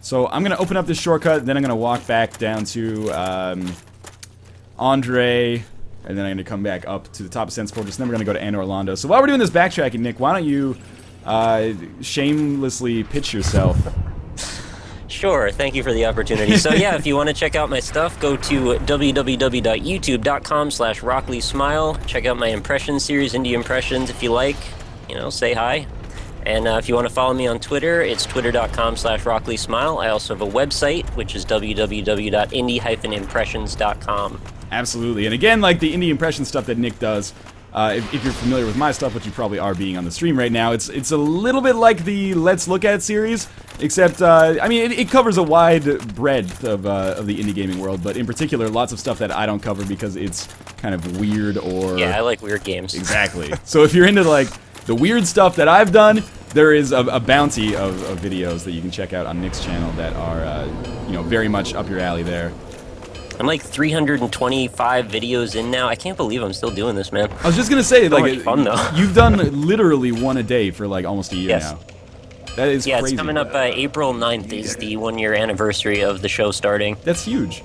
Speaker 1: So I'm going to open up this shortcut, then I'm going to walk back down to Andre, and then I'm going to come back up to the top of Sense Fortress, and then we're going to go to Anor Londo. So while we're doing this backtracking, Nick, why don't you shamelessly pitch yourself?
Speaker 2: Sure, thank you for the opportunity. So yeah, if you want to check out my stuff, go to www.youtube.com/RockleySmile. Check out my impression series, Indie Impressions, if you like. You know, say hi. And if you want to follow me on Twitter, it's twitter.com/RockleySmile. I also have a website, which is www.indie-impressions.com.
Speaker 1: Absolutely. And again, like the indie impression stuff that Nick does, if you're familiar with my stuff, which you probably are being on the stream right now, it's a little bit like the Let's Look At series, except, I mean, it covers a wide breadth of the indie gaming world, but in particular, lots of stuff that I don't cover because it's kind of weird or...
Speaker 2: Yeah, I like weird games.
Speaker 1: Exactly. So if you're into, like, the weird stuff that I've done, there is a bounty of videos that you can check out on Nick's channel that are, you know, very much up your alley there.
Speaker 2: I'm like 325 videos in now. I can't believe I'm still doing this, man.
Speaker 1: I was just gonna say,
Speaker 2: So
Speaker 1: like,
Speaker 2: much fun, though.
Speaker 1: you've done literally one a day for like almost a year
Speaker 2: Yes.
Speaker 1: now. That is
Speaker 2: Yeah,
Speaker 1: crazy.
Speaker 2: it's coming up April 9th is the 1-year anniversary of the show starting.
Speaker 1: That's huge.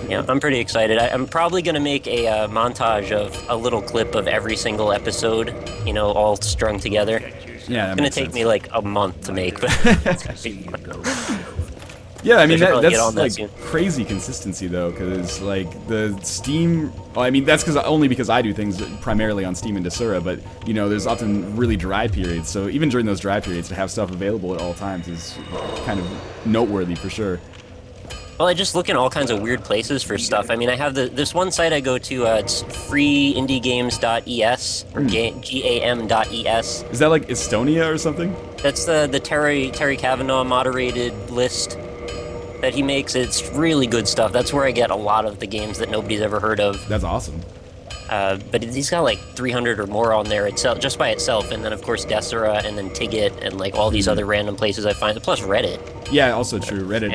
Speaker 2: Yeah, I'm pretty excited. I'm probably going to make a montage of a little clip of every single episode, you know, all strung together.
Speaker 1: Yeah,
Speaker 2: It's going to take me like a month to make, but it's going to be fun.
Speaker 1: Yeah, I mean,
Speaker 2: should probably get
Speaker 1: that's
Speaker 2: on that
Speaker 1: like
Speaker 2: soon.
Speaker 1: crazy consistency though, because like the Steam. Well, I mean, that's only because I do things primarily on Steam and Desura, but you know, there's often really dry periods. So even during those dry periods, to have stuff available at all times is kind of noteworthy for sure.
Speaker 2: Well, I just look in all kinds of weird places for stuff. I mean, I have this one site I go to, it's freeindiegames.es, or gam.es.
Speaker 1: Is that like Estonia or something?
Speaker 2: That's the Terry Kavanaugh moderated list that he makes. It's really good stuff. That's where I get a lot of the games that nobody's ever heard of.
Speaker 1: That's awesome.
Speaker 2: But he's got like 300 or more on there itself, just by itself, and then of course Desura, and then Tigit, and like all these other random places I find. Plus Reddit.
Speaker 1: Yeah, also true. Reddit,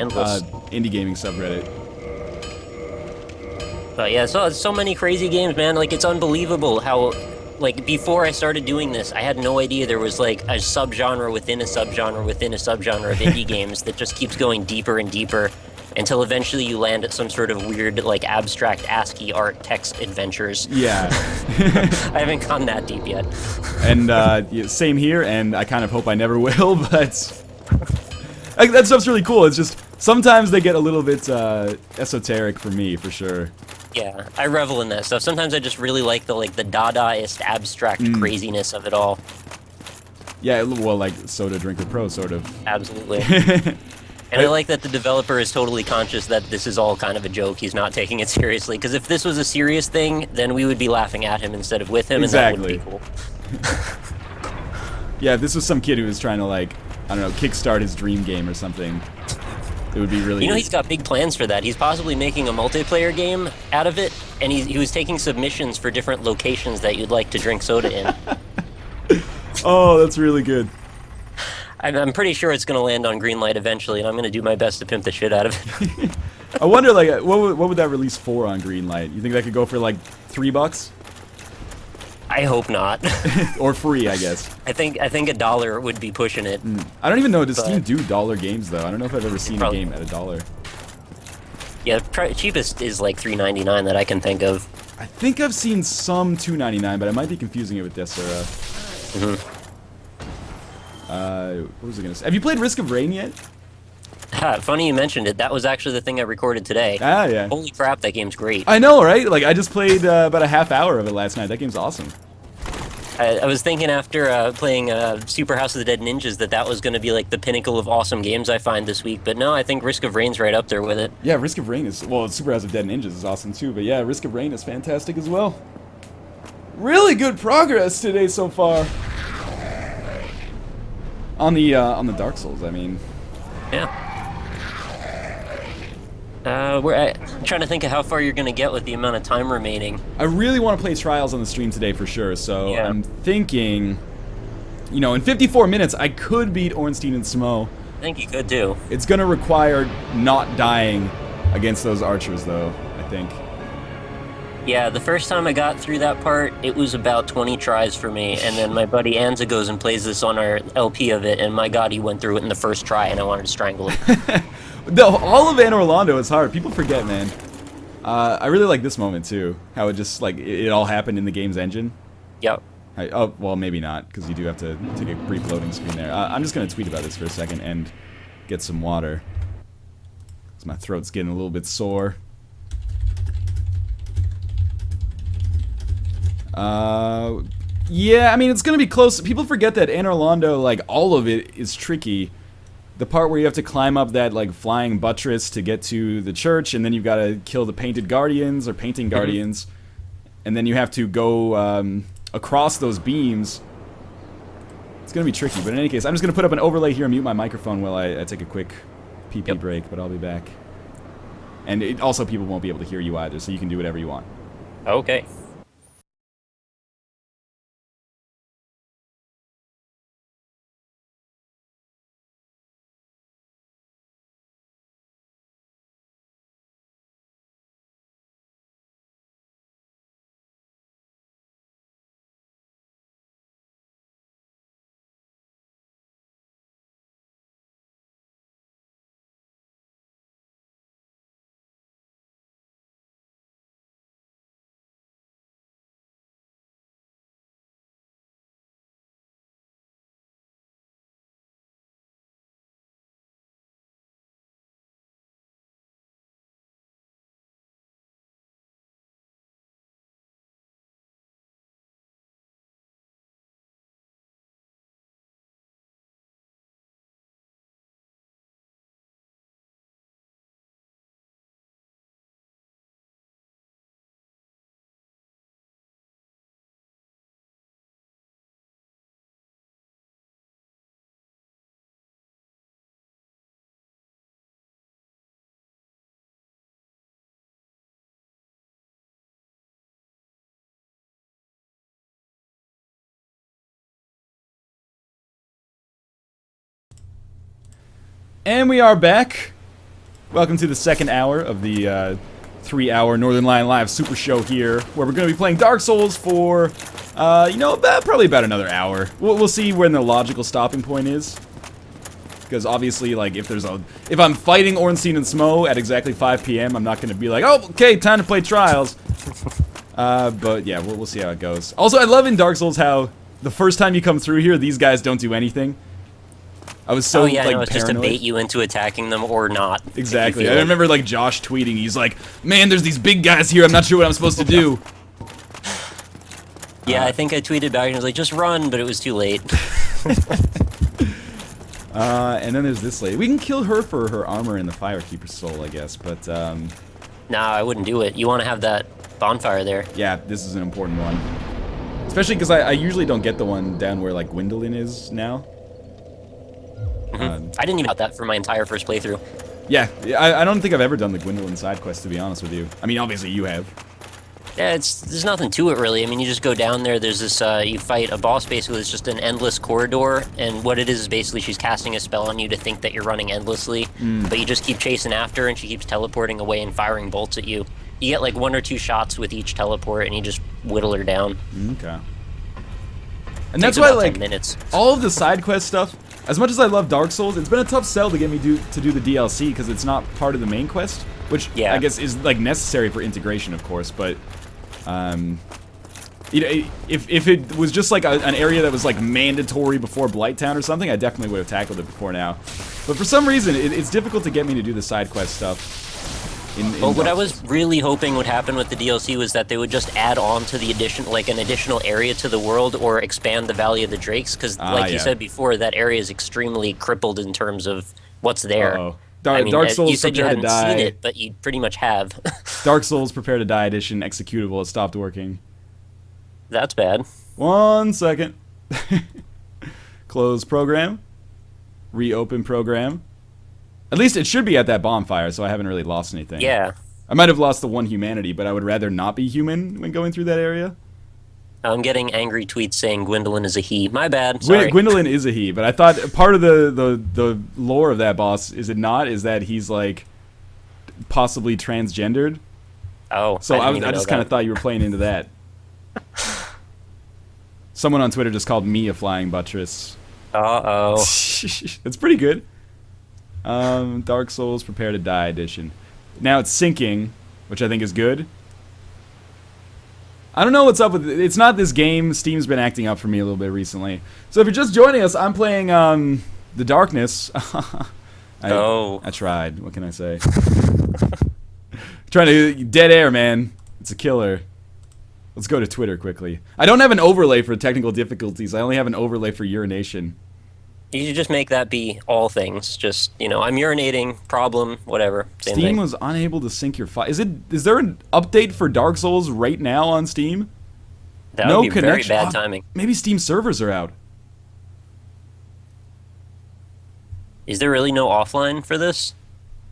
Speaker 1: indie gaming subreddit.
Speaker 2: But yeah, so many crazy games, man. Like it's unbelievable how, like before I started doing this, I had no idea there was like a subgenre within a subgenre within a subgenre of indie games that just keeps going deeper and deeper. Until eventually you land at some sort of weird, like, abstract ASCII art text adventures.
Speaker 1: Yeah.
Speaker 2: I haven't gone that deep yet.
Speaker 1: And yeah, same here, and I kind of hope I never will, but like, that stuff's really cool. It's just sometimes they get a little bit esoteric for me, for sure.
Speaker 2: Yeah, I revel in that stuff. Sometimes I just really like the Dadaist abstract craziness of it all.
Speaker 1: Yeah, well, like Soda Drinker Pro, sort of.
Speaker 2: Absolutely. And I like that the developer is totally conscious that this is all kind of a joke. He's not taking it seriously. Because if this was a serious thing, then we would be laughing at him instead of with him,
Speaker 1: Exactly.
Speaker 2: and that would be cool.
Speaker 1: Yeah, if this was some kid who was trying to, like, I don't know, kickstart his dream game or something, it would be really...
Speaker 2: You know, he's got big plans for that. He's possibly making a multiplayer game out of it, and he was taking submissions for different locations that you'd like to drink soda in.
Speaker 1: Oh, that's really good.
Speaker 2: I'm pretty sure it's going to land on Greenlight eventually, and I'm going to do my best to pimp the shit out of it.
Speaker 1: I wonder, like, what would that release for on Greenlight? You think that could go for, like, $3?
Speaker 2: I hope not.
Speaker 1: Or free, I guess.
Speaker 2: I think $1 would be pushing it.
Speaker 1: I don't even know, does Steam do dollar games, though? I don't know if I've ever seen a game at $1.
Speaker 2: Yeah, cheapest is like $3.99 that I can think of.
Speaker 1: I think I've seen some $2.99, but I might be confusing it with Desura. What was I gonna say? Have you played Risk of Rain yet?
Speaker 2: Funny you mentioned it. That was actually the thing I recorded today.
Speaker 1: Ah, yeah.
Speaker 2: Holy crap, that game's great.
Speaker 1: I know, right? Like, I just played about a half hour of it last night. That game's awesome.
Speaker 2: I was thinking after playing Super House of the Dead Ninjas that was going to be like the pinnacle of awesome games I find this week, but no, I think Risk of Rain's right up there with it.
Speaker 1: Yeah, Risk of Rain is... Well, Super House of Dead Ninjas is awesome, too, but yeah, Risk of Rain is fantastic as well. Really good progress today so far. On the Dark Souls, I mean.
Speaker 2: Yeah. I'm trying to think of how far you're going to get with the amount of time remaining.
Speaker 1: I really want to play Trials on the stream today for sure, so
Speaker 2: Yeah.
Speaker 1: I'm thinking, you know, in 54 minutes, I could beat Ornstein and Smo.
Speaker 2: I think you could do.
Speaker 1: It's going to require not dying against those archers, though, I think.
Speaker 2: Yeah, the first time I got through that part, it was about 20 tries for me, and then my buddy Anza goes and plays this on our LP of it, and my god, he went through it in the first try, and I wanted to strangle him.
Speaker 1: All of Anne Orlando is hard. People forget, man. I really like this moment, too. How it just, like, it all happened in the game's engine.
Speaker 2: Yep.
Speaker 1: Oh, well, maybe not, because you do have to take a brief loading screen there. I'm just going to tweet about this for a second and get some water. Because my throat's getting a little bit sore. Yeah, I mean, it's gonna be close. People forget that Anne Orlando, like, all of it is tricky. The part where you have to climb up that, like, flying buttress to get to the church, and then you've got to kill the painted guardians, or painting guardians, and then you have to go, across those beams. It's gonna be tricky, but in any case, I'm just gonna put up an overlay here and mute my microphone while I take a quick pee-pee break, but I'll be back. And also, people won't be able to hear you either, so you can do whatever you want.
Speaker 2: Okay.
Speaker 1: And we are back. Welcome to the second hour of the 3-hour Northern Lion Live Super Show here, where we're going to be playing Dark Souls for, probably about another hour. We'll see when the logical stopping point is. Because obviously, like, if I'm fighting Ornstein and Smo at exactly 5 p.m., I'm not going to be like, oh, okay, time to play Trials. But yeah, we'll see how it goes. Also, I love in Dark Souls how the first time you come through here, these guys don't do anything. I was so,
Speaker 2: oh, yeah,
Speaker 1: like,
Speaker 2: no, it's just to
Speaker 1: paranoid.
Speaker 2: bait you into attacking them or not.
Speaker 1: Exactly. I remember, like, Josh tweeting, he's like, man, there's these big guys here, I'm not sure what I'm supposed to do.
Speaker 2: Yeah, I think I tweeted back and was like, just run, but it was too late.
Speaker 1: And then there's this lady. We can kill her for her armor and the Firekeeper's soul, I guess, but,
Speaker 2: Nah, I wouldn't do it. You want to have that bonfire there.
Speaker 1: yeah, this is an important one. Especially because I usually don't get the one down where, like, Gwendolyn is now.
Speaker 2: I didn't even get that for my entire first playthrough.
Speaker 1: Yeah, I don't think I've ever done the Gwendolyn side quest, to be honest with you. I mean, obviously you have.
Speaker 2: Yeah, there's nothing to it really. I mean, you just go down there. There's this you fight a boss basically. It's just an endless corridor, and what it is basically she's casting a spell on you to think that you're running endlessly, but you just keep chasing after, and she keeps teleporting away and firing bolts at you. You get like 1 or 2 shots with each teleport, and you just whittle her down.
Speaker 1: Okay. And that's
Speaker 2: Takes
Speaker 1: why,
Speaker 2: about
Speaker 1: like,
Speaker 2: 10 minutes.
Speaker 1: all of the side quest stuff, as much as I love Dark Souls, it's been a tough sell to get me to do the DLC because it's not part of the main quest, which
Speaker 2: Yeah.
Speaker 1: I guess is, like, necessary for integration, of course, but, you know, if it was just, like, an area that was, like, mandatory before Blighttown or something, I definitely would have tackled it before now. But for some reason, it's difficult to get me to do the side quest stuff.
Speaker 2: Well, what I was really hoping would happen with the DLC was that they would just add on to the an additional area to the world, or expand the Valley of the Drakes, because like you said before, that area is extremely crippled in terms of what's there.
Speaker 1: Uh-oh.
Speaker 2: I mean,
Speaker 1: Dark Souls
Speaker 2: you said you
Speaker 1: Prepare to
Speaker 2: hadn't seen
Speaker 1: Die.
Speaker 2: it, but you pretty much have.
Speaker 1: Dark Souls Prepare to Die edition executable has stopped working.
Speaker 2: That's bad.
Speaker 1: 1 second. Close program. Reopen program. At least it should be at that bonfire, so I haven't really lost anything.
Speaker 2: Yeah.
Speaker 1: I might have lost the 1 humanity, but I would rather not be human when going through that area.
Speaker 2: I'm getting angry tweets saying Gwendolyn is a he. My bad. Sorry.
Speaker 1: Gwendolyn is a he, but I thought part of the lore of that boss, is it not, is that he's, like, possibly transgendered?
Speaker 2: Oh,
Speaker 1: So I
Speaker 2: didn't even
Speaker 1: just
Speaker 2: know
Speaker 1: kind of
Speaker 2: that.
Speaker 1: thought you were playing into that. Someone on Twitter just called me a flying buttress.
Speaker 2: Uh-oh.
Speaker 1: It's pretty good. Dark Souls Prepare to Die edition. Now it's syncing, which I think is good. I don't know what's up with it. It's not this game. Steam's been acting up for me a little bit recently. So if you're just joining us, I'm playing The Darkness. I tried. What can I say? Trying to dead air, man. It's a killer. Let's go to Twitter quickly. I don't have an overlay for technical difficulties. I only have an overlay for urination.
Speaker 2: You should just make that be all things. Just, you know, I'm urinating, problem, whatever. Same
Speaker 1: Steam
Speaker 2: thing.
Speaker 1: was unable to sync your file. Is there an update for Dark Souls right now on Steam?
Speaker 2: That
Speaker 1: No
Speaker 2: would be very
Speaker 1: connection.
Speaker 2: bad timing.
Speaker 1: Maybe Steam servers are out.
Speaker 2: Is there really no offline for this?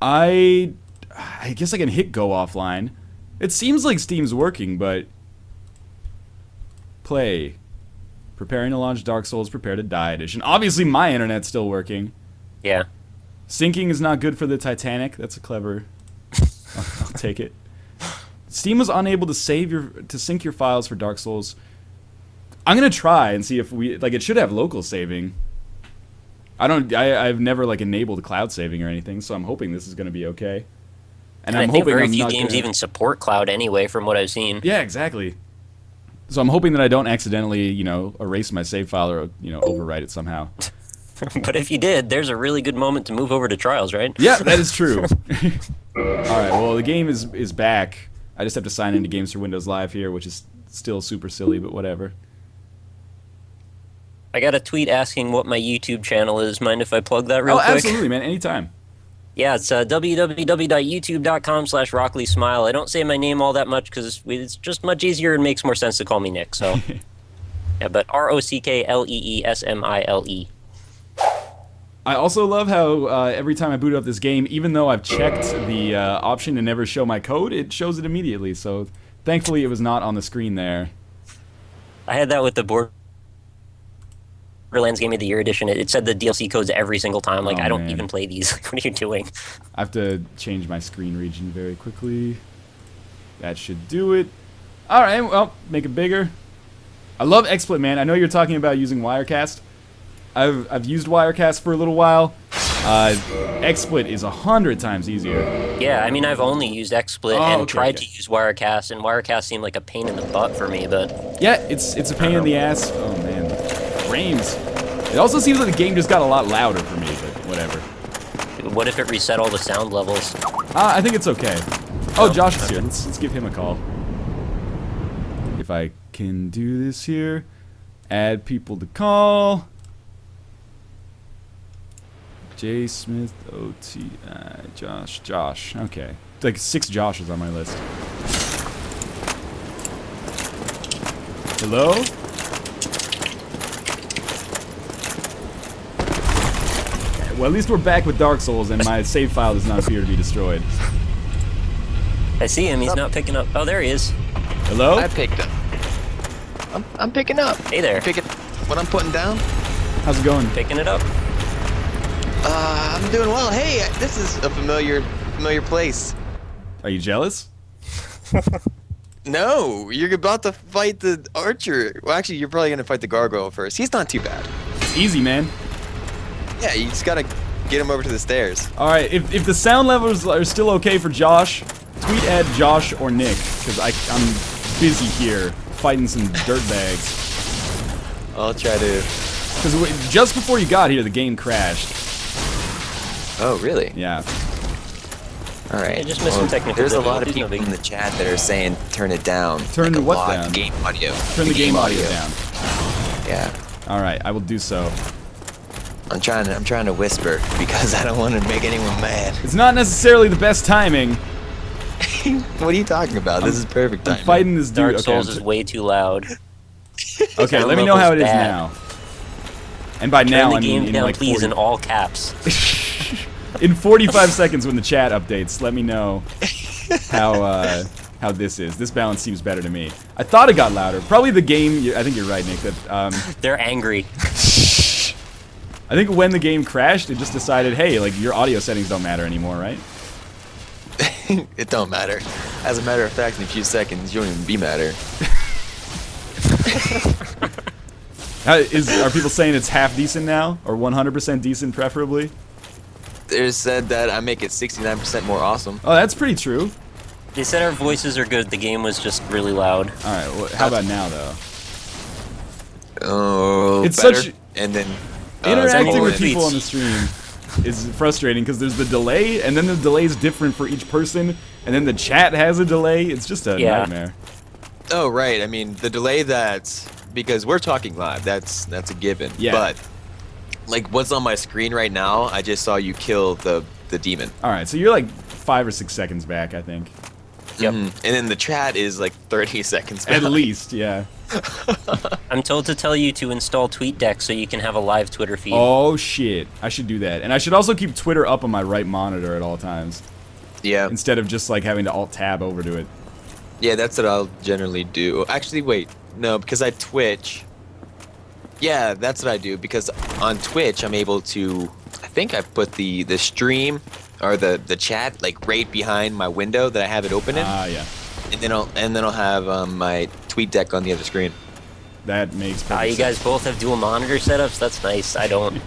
Speaker 1: I guess I can hit go offline. It seems like Steam's working, but play. Preparing to launch Dark Souls Prepare to Die edition. Obviously my internet's still working.
Speaker 2: Yeah.
Speaker 1: Syncing is not good for the Titanic. That's a clever. I'll take it. Steam was unable to sync your files for Dark Souls. I'm gonna try and see if it should have local saving. I've never like enabled cloud saving or anything, so I'm hoping this is gonna be okay.
Speaker 2: And I think very few games even support cloud anyway, from what I've seen.
Speaker 1: Yeah, exactly. So I'm hoping that I don't accidentally, erase my save file or, overwrite it somehow.
Speaker 2: But if you did, there's a really good moment to move over to Trials, right?
Speaker 1: Yeah, that is true. Alright, well, the game is back. I just have to sign into Games for Windows Live here, which is still super silly, but whatever.
Speaker 2: I got a tweet asking what my YouTube channel is. Mind if I plug that real quick?
Speaker 1: Absolutely, man. Anytime.
Speaker 2: Yeah, it's www.youtube.com/RockleySmile. I don't say my name all that much because it's just much easier and makes more sense to call me Nick. So, yeah, but ROCKLEESMILE.
Speaker 1: I also love how every time I boot up this game, even though I've checked the option to never show my code, it shows it immediately. So, thankfully, it was not on the screen there.
Speaker 2: I had that with the board. Borderlands Game of the Year edition, it said the DLC codes every single time. Like,
Speaker 1: Oh,
Speaker 2: I don't
Speaker 1: man.
Speaker 2: even play these. Like, what are you doing?
Speaker 1: I have to change my screen region very quickly. That should do it. All right, well, make it bigger. I love XSplit, man. I know you're talking about using Wirecast. I've used Wirecast for a little while. XSplit is 100 times easier.
Speaker 2: Yeah, I mean, I've only used XSplit
Speaker 1: Oh,
Speaker 2: and
Speaker 1: okay,
Speaker 2: tried
Speaker 1: okay.
Speaker 2: to use Wirecast, and Wirecast seemed like a pain in the butt for me, but...
Speaker 1: Yeah, it's a pain in the ass. Oh, man. Frames. It also seems like the game just got a lot louder for me, but whatever.
Speaker 2: What if it reset all the sound levels?
Speaker 1: I think it's okay. Oh, Josh is here. Let's give him a call. If I can do this here. Add people to call. J. Smith, OT, Josh. Okay. Like 6 Joshes on my list. Hello? Well, at least we're back with Dark Souls, and my save file does not appear to be destroyed.
Speaker 2: I see him, he's not picking up. Oh, there he is.
Speaker 1: Hello?
Speaker 3: I picked up. I'm picking up.
Speaker 2: Hey there.
Speaker 3: Picking what I'm putting down.
Speaker 1: How's it going?
Speaker 2: Picking it up.
Speaker 3: I'm doing well. Hey, this is a familiar place.
Speaker 1: Are you jealous?
Speaker 3: No, you're about to fight the archer. Well, actually, you're probably gonna fight the gargoyle first. He's not too bad.
Speaker 1: It's easy, man.
Speaker 3: Yeah, you just gotta get him over to the stairs.
Speaker 1: Alright, if the sound levels are still okay for Josh, tweet at Josh or Nick, because I'm busy here fighting some dirtbags.
Speaker 3: I'll try to.
Speaker 1: Because just before you got here, the game crashed.
Speaker 3: Oh, really?
Speaker 1: Yeah.
Speaker 3: All right.
Speaker 2: Yeah, just missed some technical
Speaker 3: There's a lot of
Speaker 2: difficulties, no
Speaker 3: people
Speaker 2: big-
Speaker 3: in the chat that are saying turn it down.
Speaker 1: Turn
Speaker 3: like a
Speaker 1: what
Speaker 3: lot.
Speaker 1: down?
Speaker 3: Game audio.
Speaker 1: Turn the game audio down.
Speaker 3: Yeah.
Speaker 1: Alright, I will do so.
Speaker 3: I'm trying to whisper because I don't want to make anyone mad.
Speaker 1: It's not necessarily the best timing.
Speaker 3: What are you talking about? This is perfect
Speaker 1: I'm
Speaker 3: timing.
Speaker 1: fighting this dude.
Speaker 2: Dark
Speaker 1: Okay,
Speaker 2: Souls is way too loud.
Speaker 1: okay,
Speaker 2: Sound
Speaker 1: let me know how it
Speaker 2: level's
Speaker 1: is
Speaker 2: bad.
Speaker 1: now. And by
Speaker 2: Turn
Speaker 1: now,
Speaker 2: the
Speaker 1: I mean
Speaker 2: game
Speaker 1: in
Speaker 2: down,
Speaker 1: like
Speaker 2: please,
Speaker 1: 40
Speaker 2: in all caps.
Speaker 1: in 45 seconds when the chat updates, let me know how this is. This balance seems better to me. I thought it got louder. Probably the game. I think you're right, Nick. That
Speaker 2: They're angry.
Speaker 1: I think when the game crashed, it just decided, hey, like your audio settings don't matter anymore, right?
Speaker 3: It don't matter. As a matter of fact, in a few seconds, you won't even be matter.
Speaker 1: Are people saying it's half decent now, or 100% decent, preferably?
Speaker 3: They said that I make it 69% more awesome.
Speaker 1: Oh, that's pretty true.
Speaker 2: They said our voices are good, the game was just really loud.
Speaker 1: All right, well, how about now though?
Speaker 3: Oh,
Speaker 1: It's
Speaker 3: better.
Speaker 1: such-
Speaker 3: And then
Speaker 1: Interacting
Speaker 2: more
Speaker 1: with people
Speaker 2: tweets.
Speaker 1: on the stream is frustrating because there's the delay, and then the delay is different for each person, and then the chat has a delay. It's just a
Speaker 2: Yeah.
Speaker 1: nightmare.
Speaker 3: Oh, right. I mean, the delay that's because we're talking live. That's a given.
Speaker 1: Yeah.
Speaker 3: But like, what's on my screen right now? I just saw you kill the demon.
Speaker 1: All right, so you're like 5 or 6 seconds back, I think.
Speaker 2: Yep.
Speaker 3: And then the chat is like 30 seconds
Speaker 1: At
Speaker 3: back.
Speaker 1: least, yeah.
Speaker 2: I'm told to tell you to install TweetDeck so you can have a live Twitter feed.
Speaker 1: Oh shit, I should do that, and I should also keep Twitter up on my right monitor at all times
Speaker 3: Yeah.
Speaker 1: instead of just like having to alt tab over to it.
Speaker 3: Yeah, that's what I'll generally do. Actually, wait. No, because I Twitch. Yeah, that's what I do because on Twitch I'm able to. I think I put the stream or the chat like right behind my window that I have it open in,
Speaker 1: Ah, yeah,
Speaker 3: and then I'll have my tweet deck on the other screen.
Speaker 1: that makes perfect
Speaker 2: You guys both have dual monitor setups? That's nice. I don't.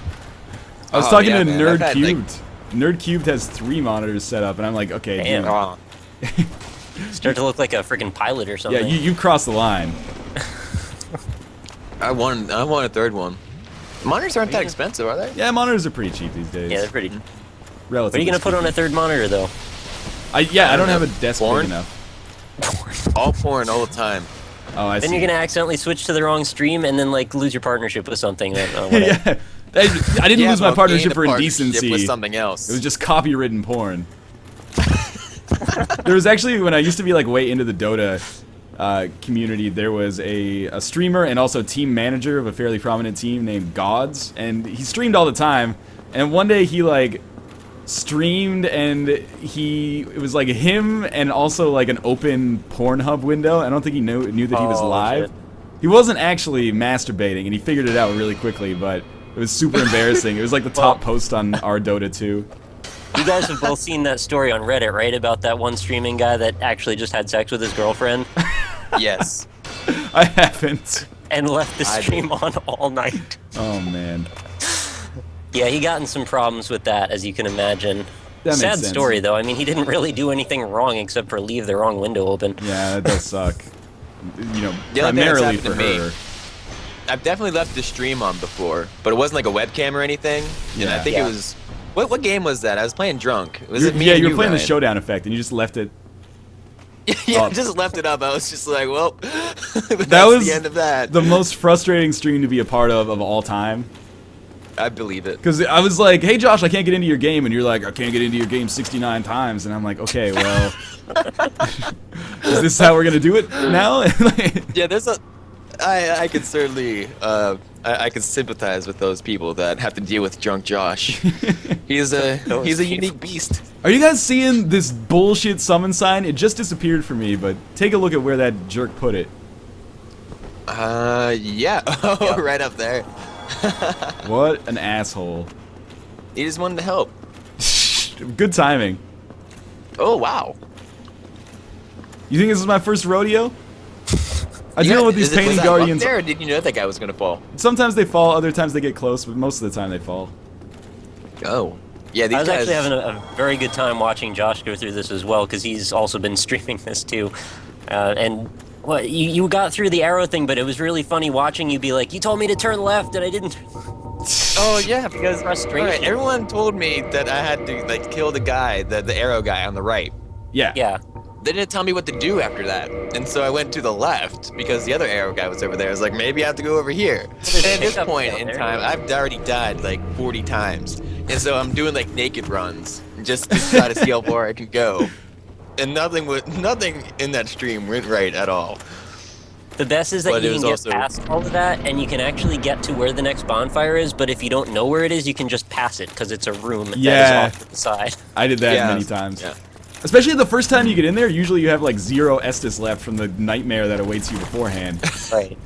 Speaker 1: I was
Speaker 3: Oh,
Speaker 1: talking
Speaker 3: yeah,
Speaker 1: to
Speaker 3: man.
Speaker 1: Nerd
Speaker 3: I've had, like-
Speaker 1: Cubed. Nerd Cubed has 3 monitors set up, and I'm like, okay,
Speaker 2: Damn.
Speaker 1: dude.
Speaker 3: Oh,
Speaker 2: Start to look like a freaking pilot or
Speaker 1: Yeah,
Speaker 2: something.
Speaker 1: you crossed the line.
Speaker 3: I want a third one. Monitors aren't that
Speaker 2: Yeah.
Speaker 3: expensive, are they?
Speaker 1: Yeah, monitors are pretty cheap these days.
Speaker 2: Yeah, they're pretty. What
Speaker 1: Relatively.
Speaker 2: are you gonna put on a
Speaker 1: speaking.
Speaker 2: third monitor though?
Speaker 1: I don't have a desk
Speaker 3: Porn?
Speaker 1: big enough.
Speaker 3: All porn all the time.
Speaker 1: Oh, I
Speaker 2: Then
Speaker 1: see.
Speaker 2: you're gonna accidentally switch to the wrong stream and then like lose your partnership with something. That, whatever.
Speaker 1: yeah, I didn't
Speaker 3: Yeah,
Speaker 1: lose my
Speaker 3: but
Speaker 1: partnership
Speaker 3: gain a
Speaker 1: for
Speaker 3: partnership
Speaker 1: indecency.
Speaker 3: with something else.
Speaker 1: It was just copywritten porn. There was actually, when I used to be like way into the Dota community, there was a streamer and also team manager of a fairly prominent team named Gods, and he streamed all the time. And one day he like streamed, and it was like him and also like an open Pornhub window. I don't think he knew that he was
Speaker 2: Oh,
Speaker 1: live.
Speaker 2: shit.
Speaker 1: He wasn't actually masturbating, and he figured it out really quickly, but it was super embarrassing. It was like the top post on our Dota 2.
Speaker 2: You guys have both seen that story on Reddit, right? About that one streaming guy that actually just had sex with his girlfriend
Speaker 3: Yes.
Speaker 1: I haven't.
Speaker 2: and left the stream on all night.
Speaker 1: Oh, man.
Speaker 2: Yeah, he got in some problems with that, as you can imagine.
Speaker 1: That makes
Speaker 2: Sad
Speaker 1: sense.
Speaker 2: story, though. I mean, he didn't really do anything wrong except for leave the wrong window open.
Speaker 1: Yeah, that does suck. You know,
Speaker 3: The other thing that's
Speaker 1: primarily
Speaker 3: happened
Speaker 1: for
Speaker 3: to me.
Speaker 1: her.
Speaker 3: I've definitely left the stream on before, but it wasn't like a webcam or anything. And
Speaker 1: Yeah.
Speaker 3: I think it was. What game was that? I was playing drunk. Was it me?
Speaker 1: Yeah,
Speaker 3: and
Speaker 1: you were playing the
Speaker 3: Ryan?
Speaker 1: showdown effect, and you just left it.
Speaker 3: Yeah,
Speaker 1: up.
Speaker 3: just left it up. I was just like, well, that's
Speaker 1: That was
Speaker 3: the end of that.
Speaker 1: the most frustrating stream to be a part of all time.
Speaker 3: I believe it.
Speaker 1: Because I was like, hey Josh, I can't get into your game, and you're like, I can't get into your game 69 times, and I'm like, okay, well, is this how we're gonna do it now?
Speaker 3: Yeah, there's a. I could certainly. I could sympathize with those people that have to deal with drunk Josh. He's a unique beast.
Speaker 1: Are you guys seeing this bullshit summon sign? It just disappeared for me, but take a look at where that jerk put it.
Speaker 3: Yeah. Oh, right up there.
Speaker 1: What an asshole.
Speaker 3: He just wanted to help.
Speaker 1: Good timing.
Speaker 3: Oh wow.
Speaker 1: You think this is my first rodeo? I deal
Speaker 3: Yeah,
Speaker 1: with these
Speaker 3: was
Speaker 1: painting
Speaker 3: that up
Speaker 1: guardians.
Speaker 3: there, or did you know that guy was gonna fall?
Speaker 1: Sometimes they fall, other times they get close, but most of the time they fall.
Speaker 3: Oh. Yeah, these
Speaker 2: I was
Speaker 3: guys.
Speaker 2: actually having a very good time watching Josh go through this as well, because he's also been streaming this too. And well, you got through the arrow thing, but it was really funny watching you be like, you told me to turn left, and I didn't.
Speaker 3: Oh yeah, because
Speaker 2: Frustration.
Speaker 3: alright, everyone told me that I had to like kill the guy, the arrow guy on the right.
Speaker 1: Yeah.
Speaker 2: Yeah.
Speaker 3: They didn't tell me what to do after that, and so I went to the left because the other arrow guy was over there. I was like, maybe I have to go over here. And at this point in time, I've already died like 40 times, and so I'm doing like naked runs just to try to see how far I can go. And nothing in that stream went right at all.
Speaker 2: The best is that
Speaker 3: But it
Speaker 2: you can
Speaker 3: was
Speaker 2: get
Speaker 3: also-
Speaker 2: past all of that, and you can actually get to where the next bonfire is, but if you don't know where it is, you can just pass it, because it's a room
Speaker 1: Yeah.
Speaker 2: that is off to the side.
Speaker 1: I did that
Speaker 3: Yeah.
Speaker 1: many times.
Speaker 3: Yeah.
Speaker 1: Especially the first time you get in there, usually you have like 0 Estus left from the nightmare that awaits you beforehand.
Speaker 2: Right.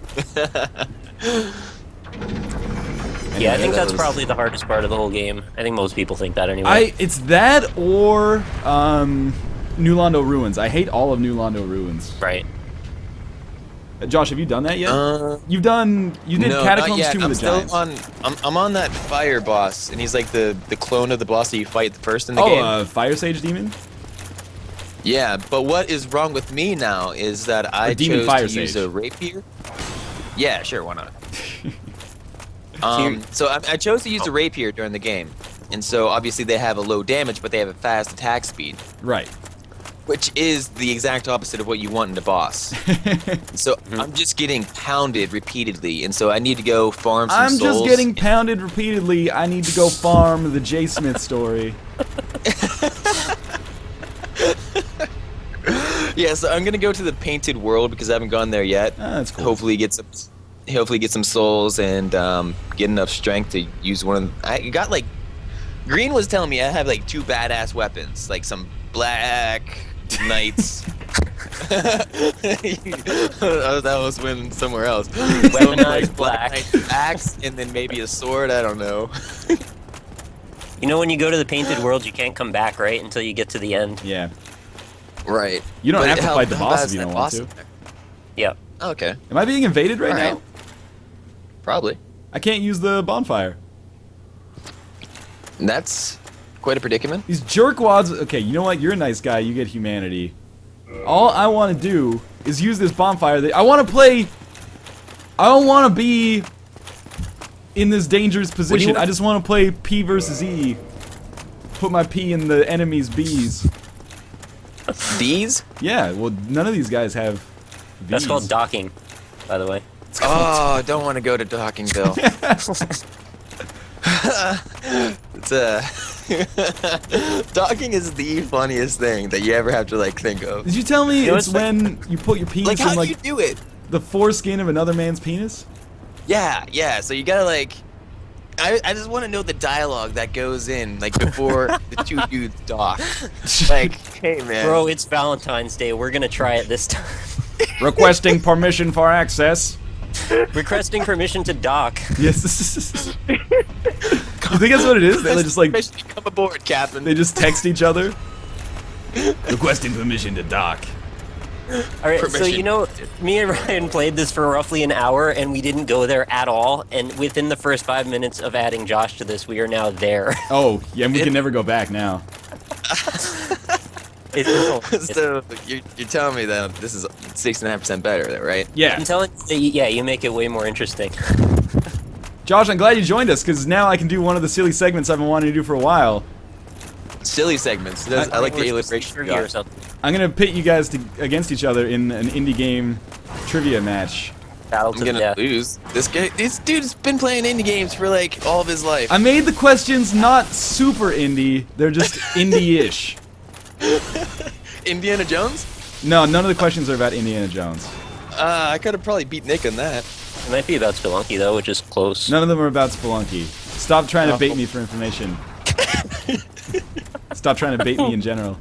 Speaker 2: Yeah, I think
Speaker 3: that
Speaker 2: that's
Speaker 3: was-
Speaker 2: probably the hardest part of the whole game. I think most people think that anyway.
Speaker 1: It's that or New Londo Ruins. I hate all of New Londo Ruins.
Speaker 2: Right.
Speaker 1: Josh, have you done that yet? You did
Speaker 3: No, not
Speaker 1: Catacombs
Speaker 3: yet.
Speaker 1: Tomb of
Speaker 3: I'm
Speaker 1: the
Speaker 3: still
Speaker 1: Giants.
Speaker 3: I'm on that fire boss, and he's like the clone of the boss that you fight first in the game.
Speaker 1: Fire Sage Demon?
Speaker 3: Yeah, but what is wrong with me now is that I
Speaker 1: Demon
Speaker 3: chose
Speaker 1: Fire
Speaker 3: to use
Speaker 1: Sage.
Speaker 3: a rapier. Yeah, sure, why not?
Speaker 2: you're-
Speaker 3: So I chose to use a rapier during the game, and so obviously they have a low damage, but they have a fast attack speed,
Speaker 1: Right.
Speaker 3: which is the exact opposite of what you want in a boss. So I'm just getting pounded repeatedly, and so I need to go farm some
Speaker 1: I'm
Speaker 3: souls.
Speaker 1: just getting pounded repeatedly. I need to go farm the J. Smith story.
Speaker 3: Yeah, so I'm gonna go to the Painted World because I haven't gone there yet.
Speaker 1: That's cool.
Speaker 3: Hopefully get some souls and get enough strength to use one of I got like Green was telling me I have like 2 badass weapons, like some black knights. That was when somewhere else.
Speaker 2: Weaponized black.
Speaker 3: Knight axe and then maybe a sword, I don't know.
Speaker 2: You know when you go to the Painted World, you can't come back, right? Until you get to the end.
Speaker 1: Yeah.
Speaker 3: Right.
Speaker 1: You don't
Speaker 3: But
Speaker 1: have to
Speaker 3: how-
Speaker 1: fight the
Speaker 3: how
Speaker 1: boss
Speaker 3: bad
Speaker 1: if
Speaker 3: is
Speaker 1: you
Speaker 3: that
Speaker 1: don't want
Speaker 3: boss
Speaker 1: to.
Speaker 3: in there?
Speaker 2: Yep.
Speaker 3: Okay.
Speaker 1: Am I being invaded right
Speaker 3: Alright.
Speaker 1: now?
Speaker 3: Probably.
Speaker 1: I can't use the bonfire.
Speaker 3: That's quite a predicament.
Speaker 1: These jerkwads. Okay, you know what? You're a nice guy. You get humanity. All I want to do is use this bonfire. I want to play. I don't want to be in this dangerous position.
Speaker 3: want?
Speaker 1: I just want to play P versus E. Put my P in the enemy's B's.
Speaker 3: These?
Speaker 1: Yeah, well, none of these guys have V's.
Speaker 2: That's called docking, by the way.
Speaker 3: Oh, I don't want to go to Dockingville. It's docking is the funniest thing that you ever have to like think of.
Speaker 1: Did you tell me
Speaker 2: You know,
Speaker 1: it's
Speaker 2: it's like-
Speaker 1: when you put your penis
Speaker 3: Like, how
Speaker 1: in
Speaker 3: do
Speaker 1: like
Speaker 3: you do it?
Speaker 1: the foreskin of another man's penis?
Speaker 3: Yeah. So you gotta like. I just want to know the dialogue that goes in like before the 2 dudes dock. Like, hey man,
Speaker 2: Bro, it's Valentine's Day. We're gonna try it this time.
Speaker 1: Requesting permission for access.
Speaker 2: Requesting permission to dock.
Speaker 1: Yes. You think that's what it is? They just like
Speaker 3: Come aboard, Captain.
Speaker 1: they just text each other. Requesting permission to dock.
Speaker 2: All right, so
Speaker 3: Permission.
Speaker 2: you know, me and Ryan played this for roughly an hour, and we didn't go there at all. And within the first 5 minutes of adding Josh to this, we are now there.
Speaker 1: Oh, yeah, and we can never go back now.
Speaker 3: So you're telling me that this is 6.5% better, right?
Speaker 1: Yeah.
Speaker 2: I'm telling you, yeah, you make it way more interesting.
Speaker 1: Josh, I'm glad you joined us, because now I can do one of the silly segments I've been wanting to do for a while.
Speaker 3: Silly segments. I like the alliteration.
Speaker 2: Trivia or something.
Speaker 1: I'm going to pit you guys against each other in an indie game trivia match.
Speaker 2: Battle
Speaker 3: I'm
Speaker 2: to
Speaker 3: gonna
Speaker 2: death.
Speaker 3: lose. This dude's been playing indie games for like all of his life.
Speaker 1: I made the questions not super indie, they're just indie-ish.
Speaker 3: Indiana Jones?
Speaker 1: No, none of the questions are about Indiana Jones.
Speaker 3: I could have probably beat Nick on that.
Speaker 2: It might be about Spelunky though, which is close.
Speaker 1: None of them are about Spelunky. Stop trying to bait me for information. Stop trying to bait me in general.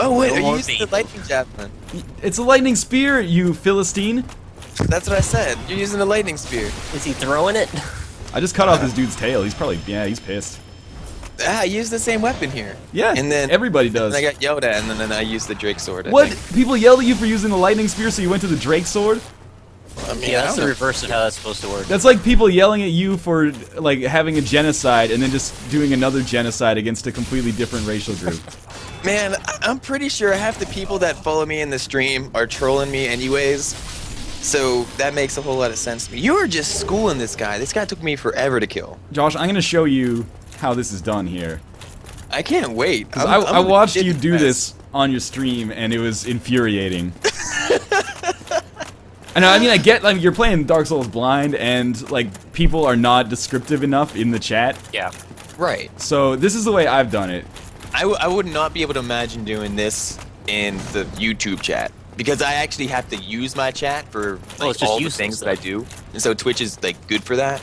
Speaker 3: Oh wait,
Speaker 2: No
Speaker 3: are you
Speaker 2: more
Speaker 3: using the
Speaker 2: people.
Speaker 3: lightning javelin?
Speaker 1: It's a lightning spear, you Philistine.
Speaker 3: That's what I said. You're using the lightning spear.
Speaker 2: Is he throwing it?
Speaker 1: I just cut off this dude's tail. He's probably, yeah, he's pissed.
Speaker 3: I used the same weapon here.
Speaker 1: Yeah,
Speaker 3: And then
Speaker 1: everybody does.
Speaker 3: And I got yelled at, and then I used the Drake sword. I
Speaker 1: What?
Speaker 3: think.
Speaker 1: People yelled at you for using the lightning spear, so you went to the Drake sword?
Speaker 3: I mean,
Speaker 2: Yeah,
Speaker 3: I
Speaker 2: that's
Speaker 3: don't
Speaker 2: the
Speaker 3: know.
Speaker 2: reverse of how that's supposed to work.
Speaker 1: That's like people yelling at you for, like, having a genocide and then just doing another genocide against a completely different racial group.
Speaker 3: Man, I'm pretty sure half the people that follow me in the stream are trolling me anyways. So that makes a whole lot of sense to me. You were just schooling this guy. This guy took me forever to kill.
Speaker 1: Josh, I'm going to show you how this is done here.
Speaker 3: I can't wait.
Speaker 1: 'Cause I watched you do this on your stream, and it was infuriating. I mean, I get, like, you're playing Dark Souls blind, and, like, people are not descriptive enough in the chat.
Speaker 2: Yeah.
Speaker 3: Right.
Speaker 1: So this is the way I've done it.
Speaker 3: I would not be able to imagine doing this in the YouTube chat. Because I actually have to use my chat for like,
Speaker 2: it's just
Speaker 3: all the
Speaker 2: useless
Speaker 3: things that
Speaker 2: then.
Speaker 3: I do. And so Twitch is like good for that.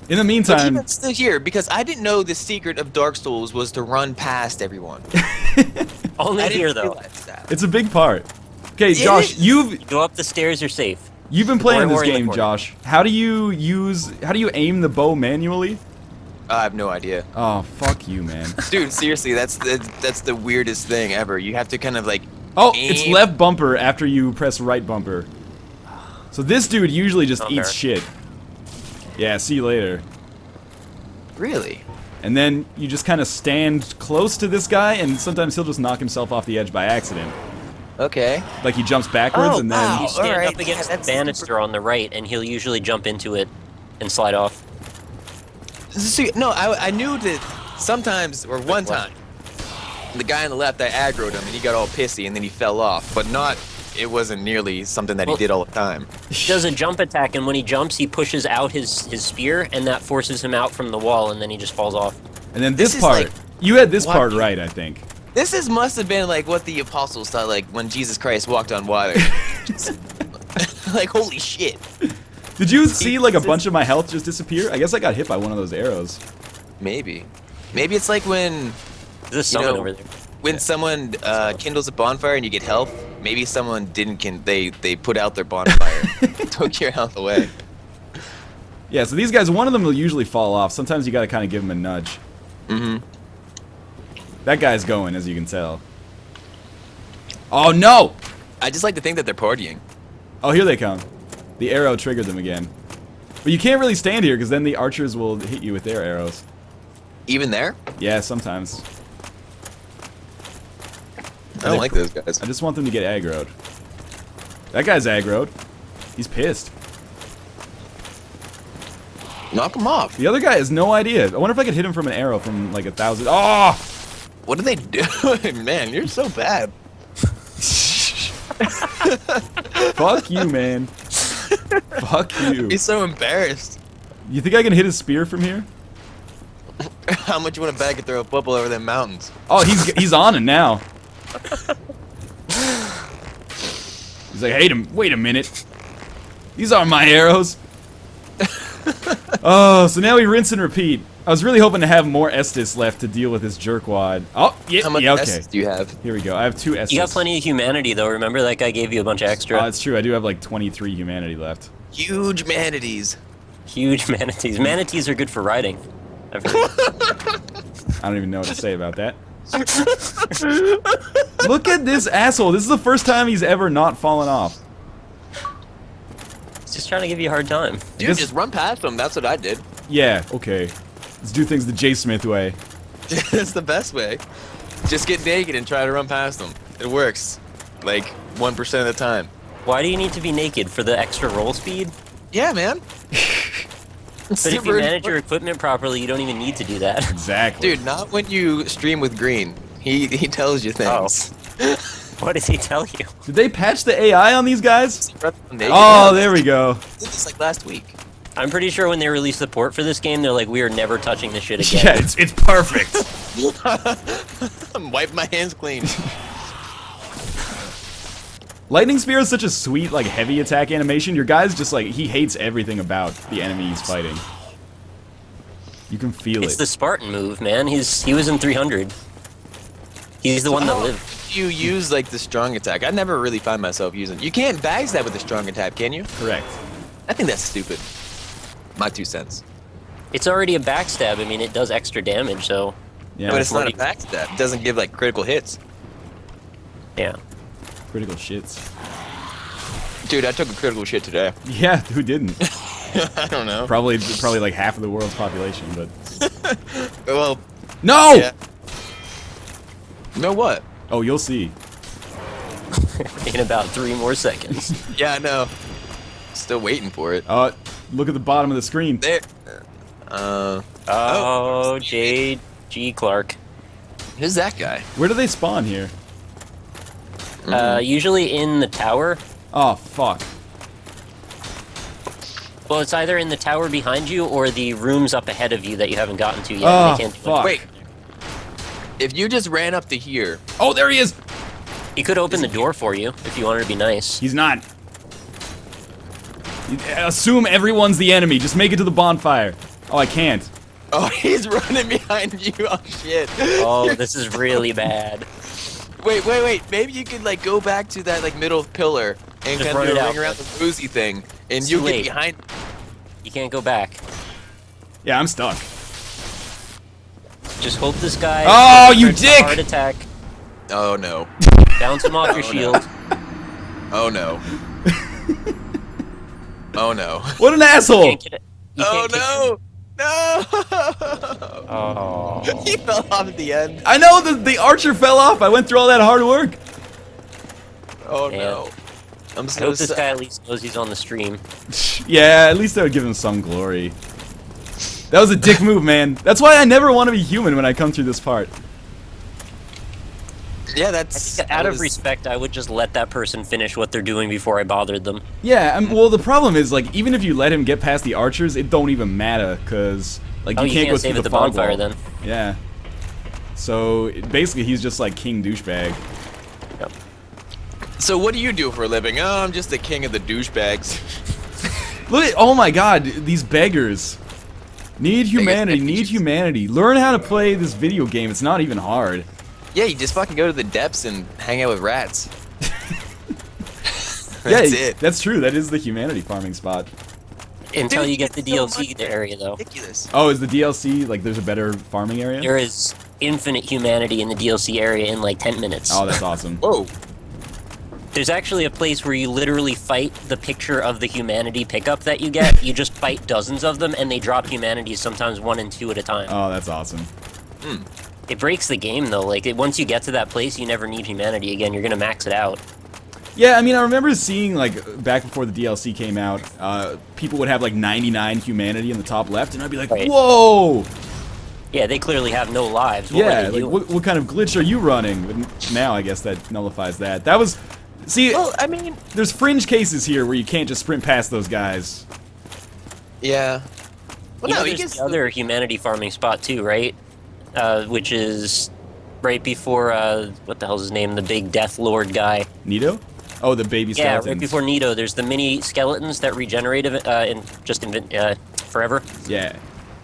Speaker 1: In the
Speaker 3: But
Speaker 1: meantime,
Speaker 3: even still here, because I didn't know the secret of Dark Souls was to run past everyone.
Speaker 2: Only
Speaker 3: I
Speaker 2: here
Speaker 3: didn't
Speaker 2: though.
Speaker 3: realize that.
Speaker 1: it's a big part. Okay,
Speaker 3: It
Speaker 1: Josh,
Speaker 3: is.
Speaker 1: you've
Speaker 2: Go up the stairs, you're safe.
Speaker 1: been playing
Speaker 2: More
Speaker 1: this
Speaker 2: in the
Speaker 1: game,
Speaker 2: corner.
Speaker 1: Josh. How do you aim the bow manually?
Speaker 3: I have no idea.
Speaker 1: Oh, fuck you, man.
Speaker 3: Dude, seriously, that's the weirdest thing ever. You have to kind of like
Speaker 1: Oh, it's
Speaker 3: aim.
Speaker 1: left bumper after you press right bumper. So this dude usually just
Speaker 2: Oh,
Speaker 1: eats
Speaker 2: there.
Speaker 1: shit. Yeah, see you later.
Speaker 3: Really?
Speaker 1: And then you just kind of stand close to this guy, and sometimes he'll just knock himself off the edge by accident.
Speaker 3: Okay.
Speaker 1: Like he jumps backwards,
Speaker 3: Oh,
Speaker 1: and then
Speaker 3: wow.
Speaker 2: You stand
Speaker 3: alright,
Speaker 2: up against
Speaker 3: yeah,
Speaker 2: the
Speaker 3: that's
Speaker 2: banister on the right, and he'll usually jump into it and slide off.
Speaker 3: See, no, I knew that sometimes, or one time, the guy on the left, I aggroed him and he got all pissy and then he fell off. But it wasn't nearly something that
Speaker 2: Well-
Speaker 3: he did all the time.
Speaker 2: He does a jump attack, and when he jumps, he pushes out his spear, and that forces him out from the wall, and then he just falls off.
Speaker 1: and then
Speaker 3: This
Speaker 1: this
Speaker 3: is
Speaker 1: part.
Speaker 3: like
Speaker 1: You had this
Speaker 3: what
Speaker 1: part
Speaker 3: you-
Speaker 1: right, I think.
Speaker 3: This must have been like what the apostles thought, like when Jesus Christ walked on water. Like, holy shit.
Speaker 1: Did you see like a bunch of my health just disappear? I guess I got hit by one of those arrows.
Speaker 3: Maybe. Maybe it's like when
Speaker 2: There's a summon
Speaker 3: know,
Speaker 2: over there.
Speaker 3: when someone kindles a bonfire and you get health. Maybe someone didn't they put out their bonfire, took your health away.
Speaker 1: Yeah, so these guys, one of them will usually fall off. Sometimes you gotta kind of give them a nudge.
Speaker 3: Mm-hmm.
Speaker 1: That guy's going, as you can tell. Oh no!
Speaker 3: I just like to think that they're partying.
Speaker 1: Oh, here they come. The arrow triggered them again. But you can't really stand here, because then the archers will hit you with their arrows.
Speaker 3: Even there?
Speaker 1: Yeah, sometimes.
Speaker 3: I don't like those guys.
Speaker 1: I just want them to get aggroed. That guy's aggroed. He's pissed.
Speaker 3: Knock them off.
Speaker 1: The other guy has no idea. I wonder if I could hit him from an arrow from like 1,000. Oh!
Speaker 3: What are they doing? Man, you're so bad.
Speaker 1: Fuck you, man. Fuck you.
Speaker 3: He's so embarrassed.
Speaker 1: You think I can hit his spear from here?
Speaker 3: How much you want to bet I could throw a football over them mountains?
Speaker 1: Oh, he's on it now. He's like, hey, wait a minute. These aren't my arrows. Oh, so now we rinse and repeat. I was really hoping to have more Estus left to deal with this jerkwad. Oh, yeah,
Speaker 3: How much
Speaker 1: yeah, okay.
Speaker 3: Estus do you have?
Speaker 1: Here we go. I have 2 Estus.
Speaker 2: You got plenty of humanity, though. Remember that guy gave you a bunch of extra?
Speaker 1: It's true. I do have like 23 humanity left.
Speaker 3: Huge manatees.
Speaker 2: Huge manatees. Manatees are good for riding. I've heard.
Speaker 1: I don't even know what to say about that. Look at this asshole. This is the first time he's ever not fallen off.
Speaker 2: He's just trying to give you a hard time.
Speaker 3: Dude, just run past them. That's what I did.
Speaker 1: Yeah, okay. Let's do things the J. Smith way.
Speaker 3: That's the best way. Just get naked and try to run past them. It works. Like 1% of the time.
Speaker 2: Why do you need to be naked? For the extra roll speed?
Speaker 3: Yeah, man.
Speaker 2: But if you manage your equipment properly, you don't even need to do that.
Speaker 1: Exactly.
Speaker 3: Dude, not when you stream with Green. He tells you things.
Speaker 2: What does he tell you?
Speaker 1: Did they patch the AI on these guys?
Speaker 3: Naked.
Speaker 1: Oh, there we go.
Speaker 3: This is like last week.
Speaker 2: I'm pretty sure when they released the port for this game, they're like, we are never touching this shit again.
Speaker 1: Yeah, it's perfect.
Speaker 3: I'm wiping my hands clean.
Speaker 1: Lightning Spear is such a sweet, like, heavy attack animation. Your guy's just like, he hates everything about the enemy he's fighting. You can feel
Speaker 2: It's
Speaker 1: it.
Speaker 2: the Spartan move, man. He was in 300. He's the one that lived.
Speaker 3: You use like the strong attack. I never really find myself using. You can't backstab with the strong attack, can you?
Speaker 1: Correct.
Speaker 3: I think that's stupid. My 2 cents.
Speaker 2: It's already a backstab. I mean, it does extra damage, so...
Speaker 1: Yeah,
Speaker 3: But it's not a
Speaker 2: Bloody-
Speaker 3: backstab. It doesn't give like critical hits.
Speaker 2: Yeah.
Speaker 1: critical shits.
Speaker 3: Dude, I took a critical shit today.
Speaker 1: Yeah, who didn't?
Speaker 3: I don't know.
Speaker 1: Probably like half of the world's population, but...
Speaker 3: Well,
Speaker 1: No!
Speaker 3: yeah. No what?
Speaker 1: Oh, you'll see.
Speaker 2: In about 3 more seconds.
Speaker 3: Yeah, I know. Still waiting for it.
Speaker 1: Look at the bottom of the screen.
Speaker 3: There.
Speaker 2: Oh, J.G. Clark.
Speaker 3: Who's that guy?
Speaker 1: Where do they spawn here?
Speaker 2: Usually in the tower.
Speaker 1: Oh, fuck.
Speaker 2: Well, it's either in the tower behind you or the rooms up ahead of you that you haven't gotten to yet.
Speaker 1: Oh,
Speaker 2: They can't do
Speaker 1: fuck.
Speaker 3: Wait. If you just ran up to here.
Speaker 1: Oh, there he is!
Speaker 2: He could open the door for you if you wanted to be nice.
Speaker 1: He's not. Assume everyone's the enemy. Just make it to the bonfire. Oh, I can't.
Speaker 3: Oh, he's running behind you. Oh, shit.
Speaker 2: Oh, this is really bad.
Speaker 3: Wait. Maybe you could, like, go back to that, like, middle pillar and
Speaker 2: Just
Speaker 3: kind of
Speaker 2: run
Speaker 3: do
Speaker 2: it
Speaker 3: a
Speaker 2: out,
Speaker 3: ring around
Speaker 2: bud.
Speaker 3: the boozy thing. And
Speaker 2: It's
Speaker 3: you
Speaker 2: too
Speaker 3: get
Speaker 2: late.
Speaker 3: behind.
Speaker 2: You can't go back.
Speaker 1: Yeah, I'm stuck.
Speaker 2: Just hope this guy...
Speaker 1: Oh, you
Speaker 2: starts a
Speaker 1: dick!
Speaker 2: Heart attack.
Speaker 3: Oh, no.
Speaker 2: Bounce him off your shield.
Speaker 3: Oh, no. Oh, no.
Speaker 1: What an asshole!
Speaker 2: Can't get it. You
Speaker 3: Oh,
Speaker 2: can't kick
Speaker 3: no. No!
Speaker 2: him. Oh.
Speaker 3: He fell off at the end.
Speaker 1: I know the archer fell off. I went through all that hard work.
Speaker 3: Oh,
Speaker 2: Man.
Speaker 3: no. I'm
Speaker 2: I
Speaker 3: so
Speaker 2: hope this
Speaker 3: sad.
Speaker 2: guy at least knows he's on the stream.
Speaker 1: Yeah, at least that would give him some glory. That was a dick move, man. That's why I never want to be human when I come through this part.
Speaker 3: Yeah,
Speaker 2: I
Speaker 3: that's...
Speaker 2: think out of respect, I would just let that person finish what they're doing before I bothered them.
Speaker 1: Yeah, well, the problem is, like, even if you let him get past the archers, it don't even matter, because, like,
Speaker 2: Oh,
Speaker 1: you can't go
Speaker 2: save
Speaker 1: through
Speaker 2: at
Speaker 1: the
Speaker 2: the
Speaker 1: fog
Speaker 2: bonfire
Speaker 1: wall.
Speaker 2: then.
Speaker 1: Yeah. So, basically, he's just, like, king douchebag.
Speaker 2: Yep.
Speaker 3: So what do you do for a living? Oh, I'm just the king of the douchebags.
Speaker 1: Look at, oh my god, these beggars. Need humanity, need
Speaker 3: effigies.
Speaker 1: humanity. Learn how to play this video game, it's not even hard.
Speaker 3: Yeah, you just fucking go to the depths and hang out with rats.
Speaker 1: Yeah,
Speaker 3: That's it.
Speaker 1: that's true, that is the humanity farming spot.
Speaker 2: Until
Speaker 3: Dude,
Speaker 2: you get the
Speaker 3: so
Speaker 2: DLC
Speaker 3: much-
Speaker 2: area, though.
Speaker 3: Ridiculous.
Speaker 1: Oh, is the DLC, like, there's a better farming area?
Speaker 2: There is infinite humanity in the DLC area in like 10 minutes.
Speaker 1: Oh, that's awesome.
Speaker 3: Whoa.
Speaker 2: There's actually a place where you literally fight the picture of the humanity pickup that you get. You just fight dozens of them, and they drop humanity sometimes 1 and 2 at a time.
Speaker 1: Oh, that's awesome.
Speaker 2: It breaks the game, though. Like, once you get to that place, you never need humanity again. You're gonna max it out.
Speaker 1: Yeah, I mean, I remember seeing, like, back before the DLC came out, people would have, like, 99 humanity in the top left, and I'd be like,
Speaker 2: Right.
Speaker 1: whoa!
Speaker 2: Yeah, they clearly have no lives. What
Speaker 1: Yeah,
Speaker 2: are they
Speaker 1: like,
Speaker 2: doing?
Speaker 1: what kind of glitch are you running? But now, I guess that nullifies that. That was... See,
Speaker 3: Well, I mean...
Speaker 1: there's fringe cases here where you can't just sprint past those guys.
Speaker 3: Yeah. Well,
Speaker 2: You know,
Speaker 3: no, you
Speaker 2: there's
Speaker 3: can
Speaker 2: the other humanity farming spot, too, right? Which is right before, what the hell's his name? The big Death Lord guy.
Speaker 1: Nito? Oh, the baby
Speaker 2: Yeah,
Speaker 1: skeletons.
Speaker 2: right before Nito, there's the mini skeletons that regenerate forever,
Speaker 1: Yeah.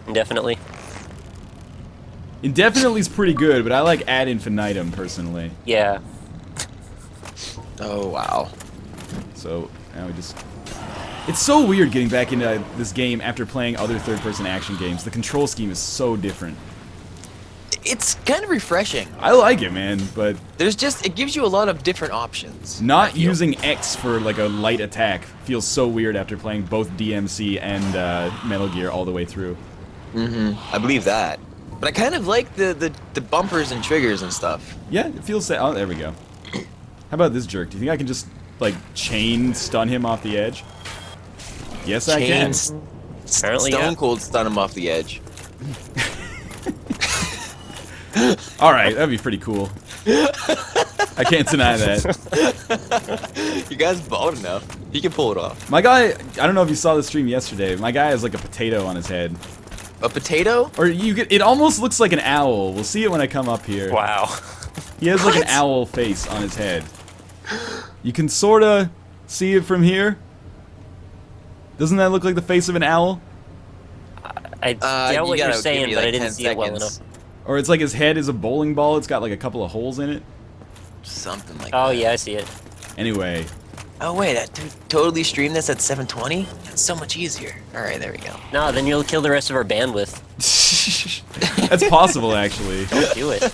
Speaker 2: indefinitely.
Speaker 1: Indefinitely is pretty good, but I like ad infinitum personally.
Speaker 2: Yeah.
Speaker 3: Oh wow.
Speaker 1: So now we just. It's so weird getting back into this game after playing other third-person action games. The control scheme is so different.
Speaker 3: It's kind of refreshing.
Speaker 1: I like it, man, but
Speaker 3: It gives you a lot of different options. I
Speaker 1: not
Speaker 3: feel.
Speaker 1: using X for like a light attack feels so weird after playing both DMC and Metal Gear all the way through.
Speaker 3: I believe that. But I kind of like the bumpers and triggers and stuff.
Speaker 1: Yeah, it feels. Oh, there we go. How about this jerk? Do you think I can just like chain stun him off the edge? Yes, I can.
Speaker 2: Apparently,
Speaker 3: Stone
Speaker 2: yeah.
Speaker 3: Cold stun him off the edge.
Speaker 1: All right, that'd be pretty cool. I can't deny that.
Speaker 3: You guys bald enough. He can pull it off.
Speaker 1: My guy, I don't know if you saw the stream yesterday. My guy has like a potato on his head.
Speaker 3: A potato?
Speaker 1: Or you get, it almost looks like an owl. We'll see it when I come up here.
Speaker 2: Wow.
Speaker 1: He has like an
Speaker 3: What?
Speaker 1: owl face on his head. You can sorta see it from here. Doesn't that look like the face of an owl?
Speaker 2: I get what you're saying, but I didn't see it well enough.
Speaker 1: Or it's like his head is a bowling ball. It's got like a couple of holes in it.
Speaker 3: Something like
Speaker 2: Oh
Speaker 3: that.
Speaker 2: yeah, I see it.
Speaker 1: Anyway.
Speaker 3: Oh wait, I totally stream this at 720? That's so much easier. Alright, there we go.
Speaker 2: No, then you'll kill the rest of our bandwidth.
Speaker 1: That's possible, actually.
Speaker 2: Don't do it.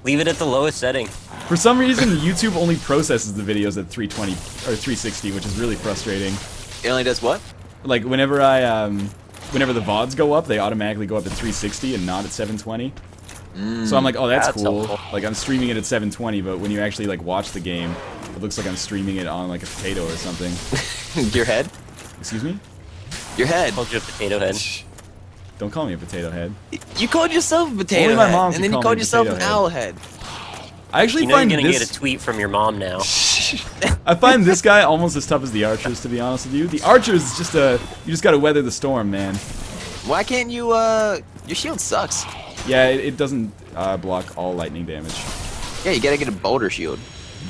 Speaker 2: Leave it at the lowest setting.
Speaker 1: For some reason, YouTube only processes the videos at 320 or 360, which is really frustrating.
Speaker 3: It only does what?
Speaker 1: Like whenever whenever the VODs go up, they automatically go up at 360 and not at 720. So I'm like, oh, that's cool.
Speaker 2: helpful.
Speaker 1: Like I'm streaming it at 720, but when you actually like watch the game, it looks like I'm streaming it on like a potato or something.
Speaker 3: Your head?
Speaker 1: Excuse me?
Speaker 3: Your head.
Speaker 2: Called you a potato head.
Speaker 1: Don't call me a potato head.
Speaker 3: You called yourself a potato
Speaker 1: Only my
Speaker 3: head,
Speaker 1: mom can
Speaker 3: and then you
Speaker 1: call
Speaker 3: called
Speaker 1: me a
Speaker 3: yourself an
Speaker 1: potato head.
Speaker 3: owl head.
Speaker 1: I actually
Speaker 2: You know you're
Speaker 1: find
Speaker 2: gonna
Speaker 1: this.
Speaker 2: get a tweet from your mom now.
Speaker 1: I find this guy almost as tough as the archers, to be honest with you. The archers is just you just gotta weather the storm, man.
Speaker 3: Why can't you, your shield sucks.
Speaker 1: Yeah, it doesn't block all lightning damage.
Speaker 3: Yeah, you gotta get a boulder shield.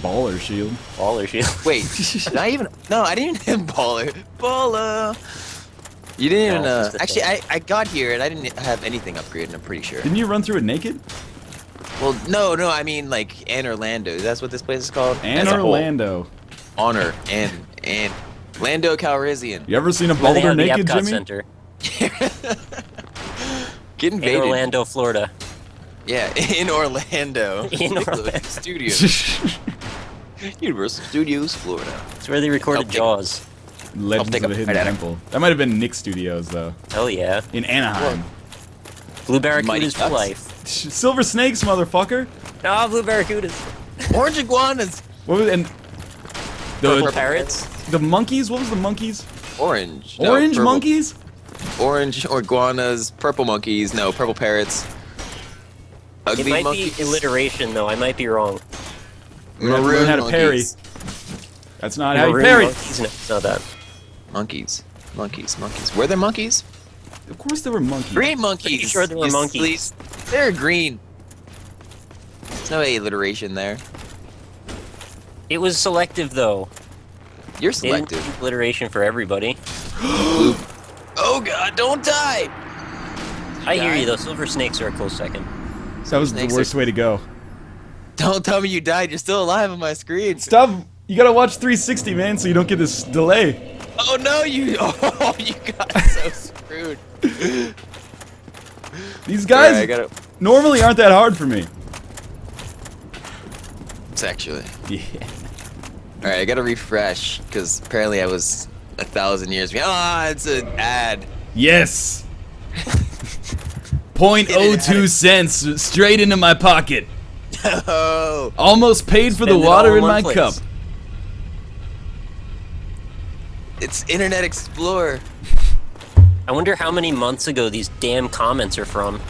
Speaker 1: Baller shield.
Speaker 2: Baller shield.
Speaker 3: Wait, did I even, no, I didn't even hit baller. Baller! You didn't even,
Speaker 2: No, it's just a
Speaker 3: actually,
Speaker 2: thing.
Speaker 3: I got here and I didn't have anything upgraded, I'm pretty sure.
Speaker 1: Didn't you run through it naked?
Speaker 3: Well, no, I mean, like, Anne Orlando, that's what this place is called?
Speaker 1: And
Speaker 3: As a whole.
Speaker 1: Orlando.
Speaker 3: Honor, and Lando Calrissian.
Speaker 1: You ever seen a
Speaker 2: Where they
Speaker 1: boulder
Speaker 2: have the
Speaker 1: naked,
Speaker 2: Epcot
Speaker 1: Jimmy?
Speaker 2: Center.
Speaker 3: Get
Speaker 2: In
Speaker 3: invaded.
Speaker 2: Orlando, Florida.
Speaker 3: Yeah, in Orlando.
Speaker 2: In Orlando.
Speaker 3: Studios. Universal Studios, Florida.
Speaker 2: It's where they recorded
Speaker 3: I'll take-
Speaker 2: Jaws.
Speaker 1: Legends
Speaker 3: take
Speaker 1: of
Speaker 3: a
Speaker 1: the Hidden
Speaker 3: bite out of it.
Speaker 1: Temple. That might have been Nick Studios, though.
Speaker 2: Hell yeah.
Speaker 1: In Anaheim.
Speaker 2: Blue
Speaker 3: Mighty
Speaker 2: Barracudas for
Speaker 3: Ducks.
Speaker 2: life.
Speaker 1: Silver Snakes, motherfucker.
Speaker 2: Ah, Blue Barracudas.
Speaker 3: Orange iguanas.
Speaker 1: What was and
Speaker 2: Purple
Speaker 1: the
Speaker 2: parrots.
Speaker 1: the monkeys? What was the monkeys?
Speaker 3: Orange. No,
Speaker 1: Orange
Speaker 3: purple.
Speaker 1: monkeys?
Speaker 3: Orange iguanas, purple monkeys, no, purple parrots.
Speaker 2: It
Speaker 3: Ugly
Speaker 2: might
Speaker 3: monkeys.
Speaker 2: be alliteration, though. I might be wrong.
Speaker 1: We're gonna have to
Speaker 3: Maroon
Speaker 1: learn how to parry.
Speaker 3: monkeys.
Speaker 1: That's not how you
Speaker 2: Maroon
Speaker 1: parry.
Speaker 2: monkeys? No, it's not that.
Speaker 3: Monkeys. Were there monkeys?
Speaker 1: Of course there were monkeys.
Speaker 3: Green monkeys.
Speaker 2: Pretty sure there were
Speaker 3: you
Speaker 2: monkeys.
Speaker 3: sleaze. They're green. There's no alliteration there.
Speaker 2: It was selective, though.
Speaker 3: You're
Speaker 2: They didn't
Speaker 3: selective.
Speaker 2: do alliteration for everybody.
Speaker 3: Oh god, don't die!
Speaker 2: I hear you, though. Silver snakes are a close second.
Speaker 1: That was the
Speaker 3: Snakes
Speaker 1: worst
Speaker 3: are-
Speaker 1: way to go.
Speaker 3: Don't tell me you died, you're still alive on my screen.
Speaker 1: Stop! You gotta watch 360, man, so you don't get this delay.
Speaker 3: Oh no, you you got so screwed.
Speaker 1: These guys
Speaker 3: Alright, I gotta
Speaker 1: normally aren't that hard for me.
Speaker 3: actually.
Speaker 1: Yeah.
Speaker 3: Alright, I gotta refresh, because apparently I was 1,000 years behind. Ah, it's an ad.
Speaker 1: Yes. 0.02 cents straight into my pocket.
Speaker 3: Oh,
Speaker 1: Almost paid for the
Speaker 2: Spend it all
Speaker 1: water
Speaker 2: in
Speaker 1: in
Speaker 2: one
Speaker 1: my
Speaker 2: place.
Speaker 1: cup.
Speaker 3: it's Internet Explorer.
Speaker 2: I wonder how many months ago these damn comments are from.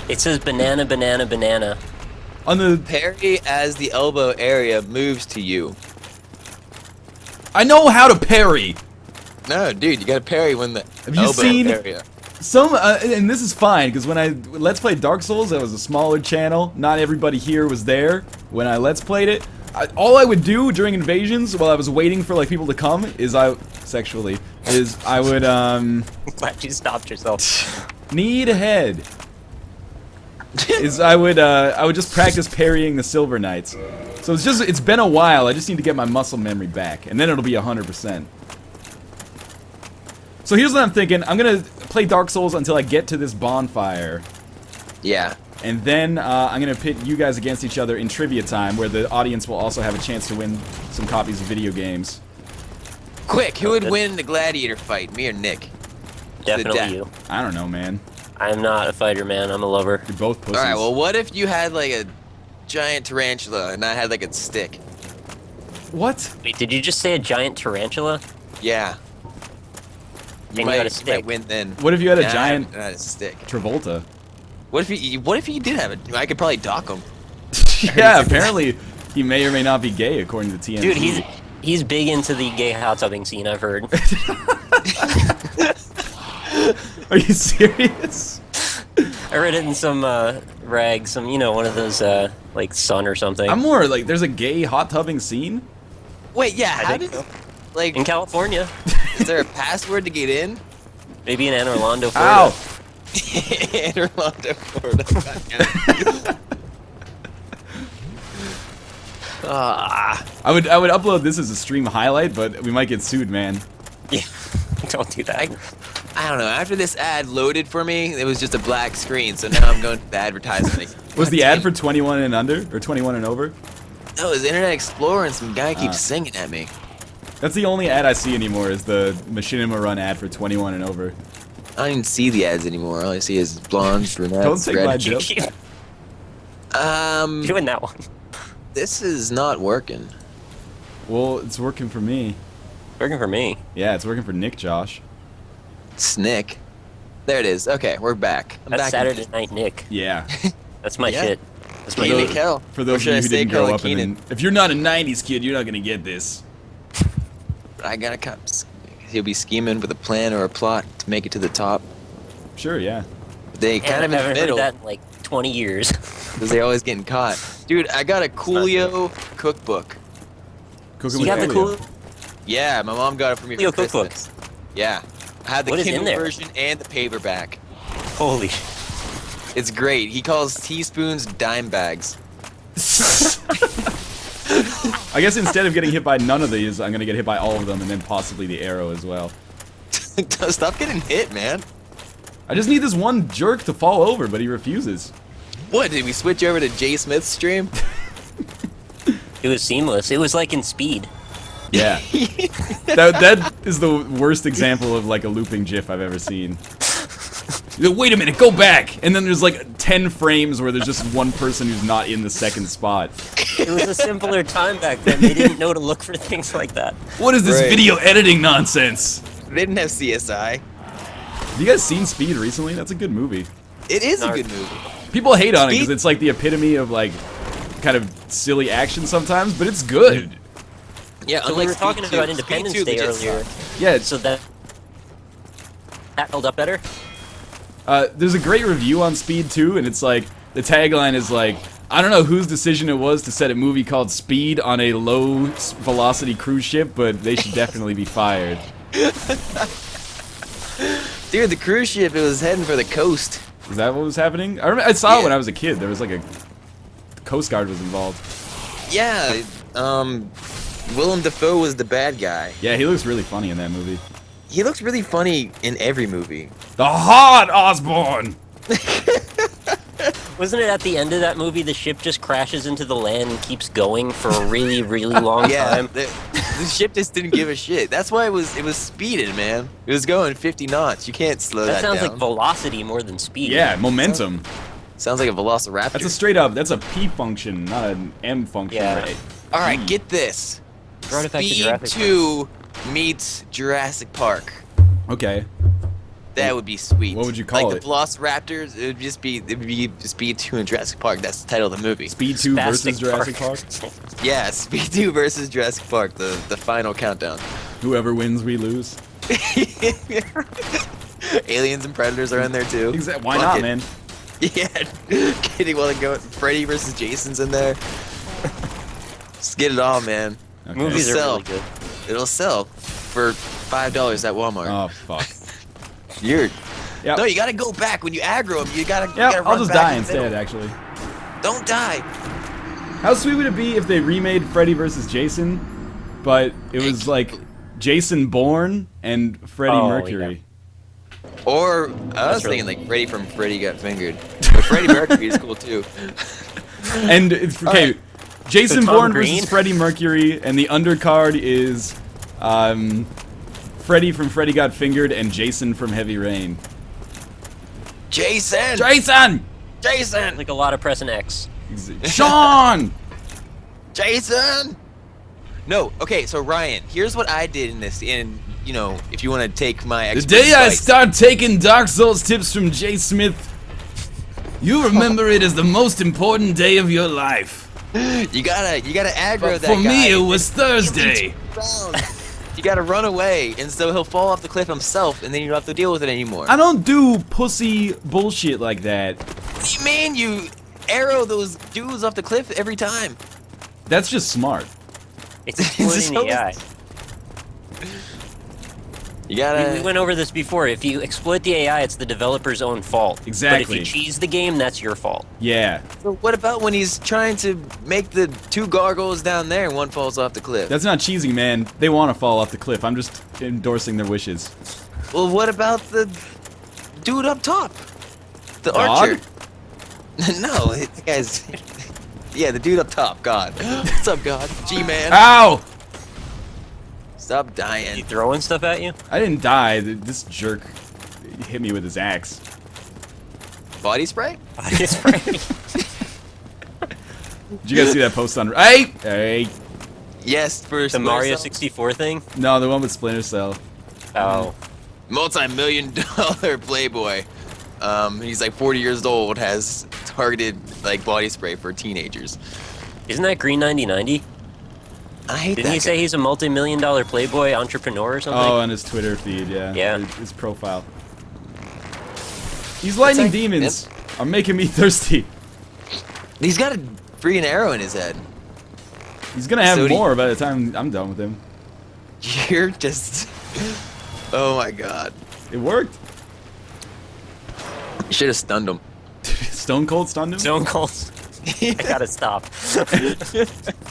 Speaker 2: It says banana, banana, banana.
Speaker 1: On the,
Speaker 3: Parry as the elbow area moves to you.
Speaker 1: I know how to parry.
Speaker 3: No, dude, you gotta parry when the
Speaker 1: Have you
Speaker 3: elbow
Speaker 1: seen-
Speaker 3: area.
Speaker 1: Some, and this is fine, because when I Let's Play Dark Souls, that was a smaller channel. Not everybody here was there when I Let's Played it. All I would do during invasions, while I was waiting for, like, people to come, is I would,
Speaker 2: Glad you stopped yourself.
Speaker 1: Need head. Is I would just practice parrying the Silver Knights. So it's been a while. I just need to get my muscle memory back, and then it'll be 100%. So here's what I'm thinking. I'm gonna play Dark Souls until I get to this bonfire.
Speaker 3: Yeah.
Speaker 1: And then I'm gonna pit you guys against each other in trivia time, where the audience will also have a chance to win some copies of video games.
Speaker 3: Quick, who would win the gladiator fight, me or Nick?
Speaker 2: Definitely you.
Speaker 1: I don't know, man.
Speaker 2: I'm not a fighter, man. I'm a lover.
Speaker 1: You're both pussies.
Speaker 3: All right. Well, what if you had like a giant tarantula and I had like a stick?
Speaker 1: What?
Speaker 2: Wait, did you just say a giant tarantula?
Speaker 3: Yeah.
Speaker 2: And you got a stick.
Speaker 3: might win then.
Speaker 1: What if you had a
Speaker 3: Nah,
Speaker 1: giant
Speaker 3: I had a stick.
Speaker 1: Travolta?
Speaker 3: What if he did have it? I could probably dock him.
Speaker 1: Yeah, apparently he may or may not be gay, according to TNT.
Speaker 2: Dude, he's big into the gay hot tubbing scene, I've heard.
Speaker 1: Are you serious?
Speaker 2: I read it in some rag, one of those like Sun or something.
Speaker 1: I'm more like, there's a gay hot tubbing scene?
Speaker 3: Wait, yeah.
Speaker 2: I
Speaker 3: How
Speaker 2: think
Speaker 3: did
Speaker 2: so.
Speaker 3: like?
Speaker 2: In California,
Speaker 3: Is there a password to get in?
Speaker 2: maybe in Anne Orlando, Florida.
Speaker 1: Ow!
Speaker 3: In Orlando, Florida. Ah.
Speaker 1: I would upload this as a stream highlight, but we might get sued, man.
Speaker 2: Yeah, don't do that.
Speaker 3: I don't know. After this ad loaded for me, it was just a black screen. So now I'm going to the advertisement.
Speaker 1: Was the ad for 21 and under? Or 21 and over?
Speaker 3: No, it was Internet Explorer, and some guy keeps singing at me.
Speaker 1: That's the only ad I see anymore, is the Machinima Run ad for 21 and over.
Speaker 3: I don't even see the ads anymore. All I see is blondes, brunettes,
Speaker 1: Don't take my
Speaker 3: red.
Speaker 1: joke.
Speaker 2: Doing that one.
Speaker 3: This is not working.
Speaker 1: Well, it's working for me.
Speaker 2: Working for me.
Speaker 1: Yeah, it's working for Nick, Josh.
Speaker 3: Snick. There it is. Okay, we're back. I'm
Speaker 2: That's
Speaker 3: back.
Speaker 2: Saturday Night Nick.
Speaker 1: Yeah.
Speaker 2: That's my
Speaker 3: Yeah.
Speaker 2: shit. That's my
Speaker 3: Keenan
Speaker 2: shit.
Speaker 3: Kel.
Speaker 1: For
Speaker 3: Or
Speaker 1: those of
Speaker 3: should
Speaker 1: you
Speaker 3: I
Speaker 1: who
Speaker 3: say
Speaker 1: didn't grow
Speaker 3: Kel
Speaker 1: up in
Speaker 3: Keenan?
Speaker 1: if you're not a 90s kid, you're not gonna get this.
Speaker 3: I gotta come. He'll be scheming with a plan or a plot to make it to the top.
Speaker 1: Sure, yeah.
Speaker 3: They kind of in
Speaker 2: I
Speaker 3: the
Speaker 2: haven't
Speaker 3: middle
Speaker 2: heard that in like 20 years.
Speaker 3: because they always getting caught. Dude, I got a Coolio cookbook.
Speaker 1: Cooking
Speaker 2: You
Speaker 1: with
Speaker 2: got the
Speaker 1: Coolio.
Speaker 2: cool.
Speaker 3: Yeah, my mom got it for me
Speaker 2: Coolio
Speaker 3: for
Speaker 2: cookbook.
Speaker 3: Christmas. Yeah, I had the
Speaker 2: What is in
Speaker 3: Kindle
Speaker 2: there?
Speaker 3: version and the paperback.
Speaker 2: Holy shit.
Speaker 3: It's great. He calls teaspoons dime bags.
Speaker 1: I guess instead of getting hit by none of these, I'm gonna get hit by all of them and then possibly the arrow as well.
Speaker 3: Stop getting hit, man.
Speaker 1: I just need this one jerk to fall over, but he refuses.
Speaker 3: What, did we switch over to Jay Smith's stream?
Speaker 2: It was seamless. It was like in Speed.
Speaker 1: Yeah. that is the worst example of like a looping GIF I've ever seen. Wait a minute, go back! And then there's like 10 frames where there's just one person who's not in the second spot.
Speaker 2: It was a simpler time back then. They didn't know to look for things like that.
Speaker 1: What is this
Speaker 3: Right.
Speaker 1: video editing nonsense?
Speaker 3: They didn't have CSI.
Speaker 1: Have you guys seen Speed recently? That's a good movie.
Speaker 3: It is a
Speaker 2: No.
Speaker 3: good movie.
Speaker 1: People hate on it
Speaker 3: Speed-
Speaker 1: because it's like the epitome of like kind of silly action sometimes, but it's good.
Speaker 3: Yeah,
Speaker 2: So we were
Speaker 3: Speed
Speaker 2: talking
Speaker 3: 2.
Speaker 2: about
Speaker 3: Speed
Speaker 2: Independence
Speaker 3: 2
Speaker 2: Day
Speaker 3: legit
Speaker 2: earlier.
Speaker 3: sucked.
Speaker 1: Yeah,
Speaker 2: So that held up better?
Speaker 1: there's a great review on Speed 2, and it's like, the tagline is like, I don't know whose decision it was to set a movie called Speed on a low-velocity cruise ship, but they should definitely be fired.
Speaker 3: Dude, the cruise ship, it was heading for the coast.
Speaker 1: Is that what was happening? I saw it
Speaker 3: Yeah.
Speaker 1: when I was a kid. There was like a... The Coast Guard was involved.
Speaker 3: Yeah, Willem Dafoe was the bad guy.
Speaker 1: Yeah, he looks really funny in that movie.
Speaker 3: He looks really funny in every movie.
Speaker 1: The Hot Osborne!
Speaker 2: Wasn't it at the end of that movie the ship just crashes into the land and keeps going for a really, really long
Speaker 3: Yeah,
Speaker 2: time?
Speaker 3: the ship just didn't give a shit. That's why it was speeding, man. It was going 50 knots. You can't slow that,
Speaker 2: That sounds
Speaker 3: down.
Speaker 2: like velocity more than speed.
Speaker 1: Yeah, momentum.
Speaker 3: Sounds like a velociraptor.
Speaker 1: That's a straight up, that's a P function, not an M function.
Speaker 2: Yeah.
Speaker 1: Right?
Speaker 3: All right, get this.
Speaker 2: Brought it back to
Speaker 3: Speed
Speaker 2: Jurassic
Speaker 3: 2 meets Jurassic Park.
Speaker 1: Okay.
Speaker 3: That would be sweet.
Speaker 1: What would you call
Speaker 3: like
Speaker 1: it?
Speaker 3: the Velociraptors, it would be Speed 2 and Jurassic Park. That's the title of the movie.
Speaker 1: Speed 2 versus
Speaker 2: Spastic
Speaker 1: Jurassic Park.
Speaker 3: Yeah, Speed 2 versus Jurassic Park, the final countdown.
Speaker 1: Whoever wins, we lose.
Speaker 3: Aliens and Predators are in there too.
Speaker 1: Exactly. Why
Speaker 3: Fuck
Speaker 1: not,
Speaker 3: it.
Speaker 1: man?
Speaker 3: Yeah, kidding. While they go, Freddy versus Jason's in there. Just get it all, man.
Speaker 1: Okay.
Speaker 2: Movies are
Speaker 3: Sell.
Speaker 2: really good.
Speaker 3: It'll sell for $5 at Walmart.
Speaker 1: Oh, fuck.
Speaker 3: You're
Speaker 1: Yep.
Speaker 3: No, you gotta go back when you aggro him. You gotta.
Speaker 1: Yeah,
Speaker 3: you gotta
Speaker 1: I'll
Speaker 3: run
Speaker 1: just
Speaker 3: back
Speaker 1: die
Speaker 3: in the middle.
Speaker 1: instead, actually.
Speaker 3: Don't die.
Speaker 1: How sweet would it be if they remade Freddy vs. Jason, but it was like Jason Bourne and Freddie
Speaker 2: Oh,
Speaker 1: Mercury?
Speaker 3: Or I was thinking like Freddy from Freddy Got Fingered. But Freddie Mercury is cool too.
Speaker 1: And it's okay. Jason
Speaker 2: Tom
Speaker 1: Bourne
Speaker 2: Green?
Speaker 1: versus Freddie Mercury, and the undercard is Freddy from Freddy Got Fingered and Jason from Heavy Rain.
Speaker 3: Jason.
Speaker 1: Jason!
Speaker 3: Jason.
Speaker 2: Like a lot of pressing X.
Speaker 1: Sean!
Speaker 3: Jason. No. Okay. So Ryan, here's what I did in this. In you know, if you want to take my
Speaker 1: The
Speaker 3: expert
Speaker 1: day I
Speaker 3: advice.
Speaker 1: start taking Dark Souls tips from Jay Smith, you remember it as the most important day of your life.
Speaker 3: You gotta aggro
Speaker 1: But
Speaker 3: that
Speaker 1: for
Speaker 3: guy.
Speaker 1: me, it was Thursday.
Speaker 3: You gotta run away, and so he'll fall off the cliff himself, and then you don't have to deal with it anymore.
Speaker 1: I don't do pussy bullshit like that.
Speaker 3: What do you mean you arrow those dudes off the cliff every time?
Speaker 1: That's just smart.
Speaker 2: It's exploiting the AI.
Speaker 3: You gotta.
Speaker 2: We went over this before. If you exploit the AI, it's the developer's own fault.
Speaker 1: Exactly.
Speaker 2: But if you cheese the game, that's your fault.
Speaker 1: Yeah.
Speaker 3: So what about when he's trying to make the two gargoyles down there and one falls off the cliff?
Speaker 1: That's not cheesing, man. They want to fall off the cliff. I'm just endorsing their wishes.
Speaker 3: Well, what about the dude up top? The
Speaker 1: God?
Speaker 3: archer. No, the guy's. Yeah, the dude up top. God. What's up, God? G-man.
Speaker 1: Ow!
Speaker 3: Stop
Speaker 2: You
Speaker 3: dying.
Speaker 2: throwing stuff at you?
Speaker 1: I didn't die. This jerk hit me with his axe.
Speaker 3: Body spray?
Speaker 2: Body spray.
Speaker 1: Did you guys see that post on? Hey! Hey!
Speaker 3: Yes, for
Speaker 2: The
Speaker 3: Splinter
Speaker 2: Mario
Speaker 3: Cell.
Speaker 2: 64 thing?
Speaker 1: No, the one with Splinter Cell.
Speaker 2: Oh.
Speaker 3: Multi-million-dollar playboy. He's like 40 years old, has targeted like body spray for teenagers.
Speaker 2: Isn't that Green 9090?
Speaker 3: I hate
Speaker 2: Didn't
Speaker 3: that
Speaker 2: he say he's a multi-million-dollar playboy entrepreneur or something?
Speaker 1: Oh, on his Twitter feed, yeah.
Speaker 2: Yeah.
Speaker 1: His profile. These lightning
Speaker 3: like-
Speaker 1: demons are making me thirsty.
Speaker 3: He's got a freaking arrow in his head.
Speaker 1: He's gonna have
Speaker 3: So do you-
Speaker 1: more by the time I'm done with him.
Speaker 3: You're just... Oh my god.
Speaker 1: It worked.
Speaker 3: You should have stunned him.
Speaker 1: Stone Cold stunned him?
Speaker 2: Stone Cold. I gotta stop.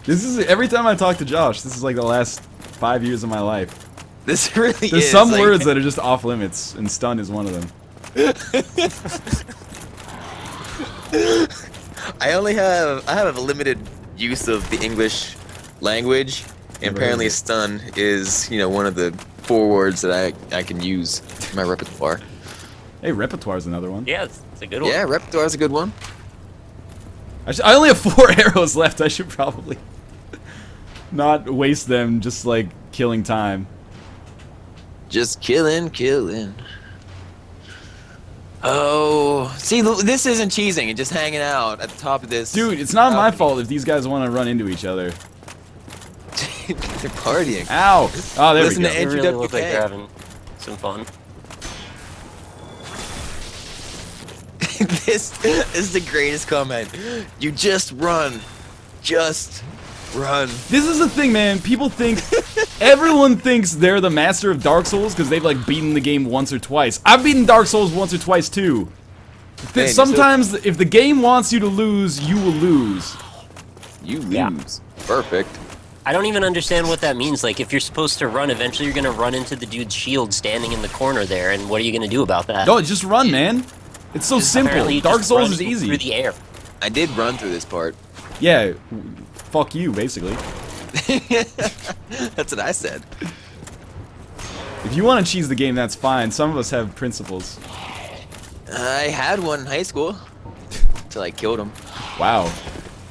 Speaker 1: This is every time I talk to Josh, this is like the last 5 years of my life.
Speaker 3: This really
Speaker 1: There's
Speaker 3: is.
Speaker 1: some
Speaker 3: like-
Speaker 1: words that are just off limits, and stun is one of them.
Speaker 3: I have a limited use of the English language, and
Speaker 1: Never
Speaker 3: apparently
Speaker 1: heard of it.
Speaker 3: stun is, you know, one of the 4 words that I can use in my repertoire.
Speaker 1: Hey, repertoire's another one.
Speaker 2: Yeah, it's a good one.
Speaker 3: Yeah, repertoire is a good one.
Speaker 1: I only have 4 arrows left. I should probably not waste them just like killing time.
Speaker 3: Just killing. Oh, see, this isn't cheesing and just hanging out at the top of this.
Speaker 1: Dude, it's not my fault if these guys want to run into each other.
Speaker 3: They're partying.
Speaker 1: Ow! Oh, there
Speaker 3: Listen
Speaker 1: we
Speaker 3: to
Speaker 1: go.
Speaker 2: They really look like
Speaker 3: NGWK.
Speaker 2: they're having some fun.
Speaker 3: This is the greatest comment. You just run. Just run.
Speaker 1: This is the thing, man. People think, everyone thinks they're the master of Dark Souls because they've like beaten the game once or twice. I've beaten Dark Souls once or twice too.
Speaker 3: Man,
Speaker 1: Sometimes, if the game wants you to lose, you will lose.
Speaker 3: You lose.
Speaker 2: Yeah.
Speaker 3: Perfect.
Speaker 2: I don't even understand what that means. Like, if you're supposed to run, eventually you're gonna run into the dude's shield standing in the corner there, and what are you gonna do about that?
Speaker 1: No, just run, man. It's so simple.
Speaker 2: Apparently you
Speaker 1: Dark
Speaker 2: just
Speaker 1: Souls
Speaker 2: run
Speaker 1: is
Speaker 2: through
Speaker 1: easy.
Speaker 2: the air.
Speaker 3: I did run through this part.
Speaker 1: Yeah, fuck you, basically.
Speaker 3: That's what I said.
Speaker 1: If you want to cheese the game, that's fine. Some of us have principles.
Speaker 3: I had one in high school. Until I killed him.
Speaker 1: Wow.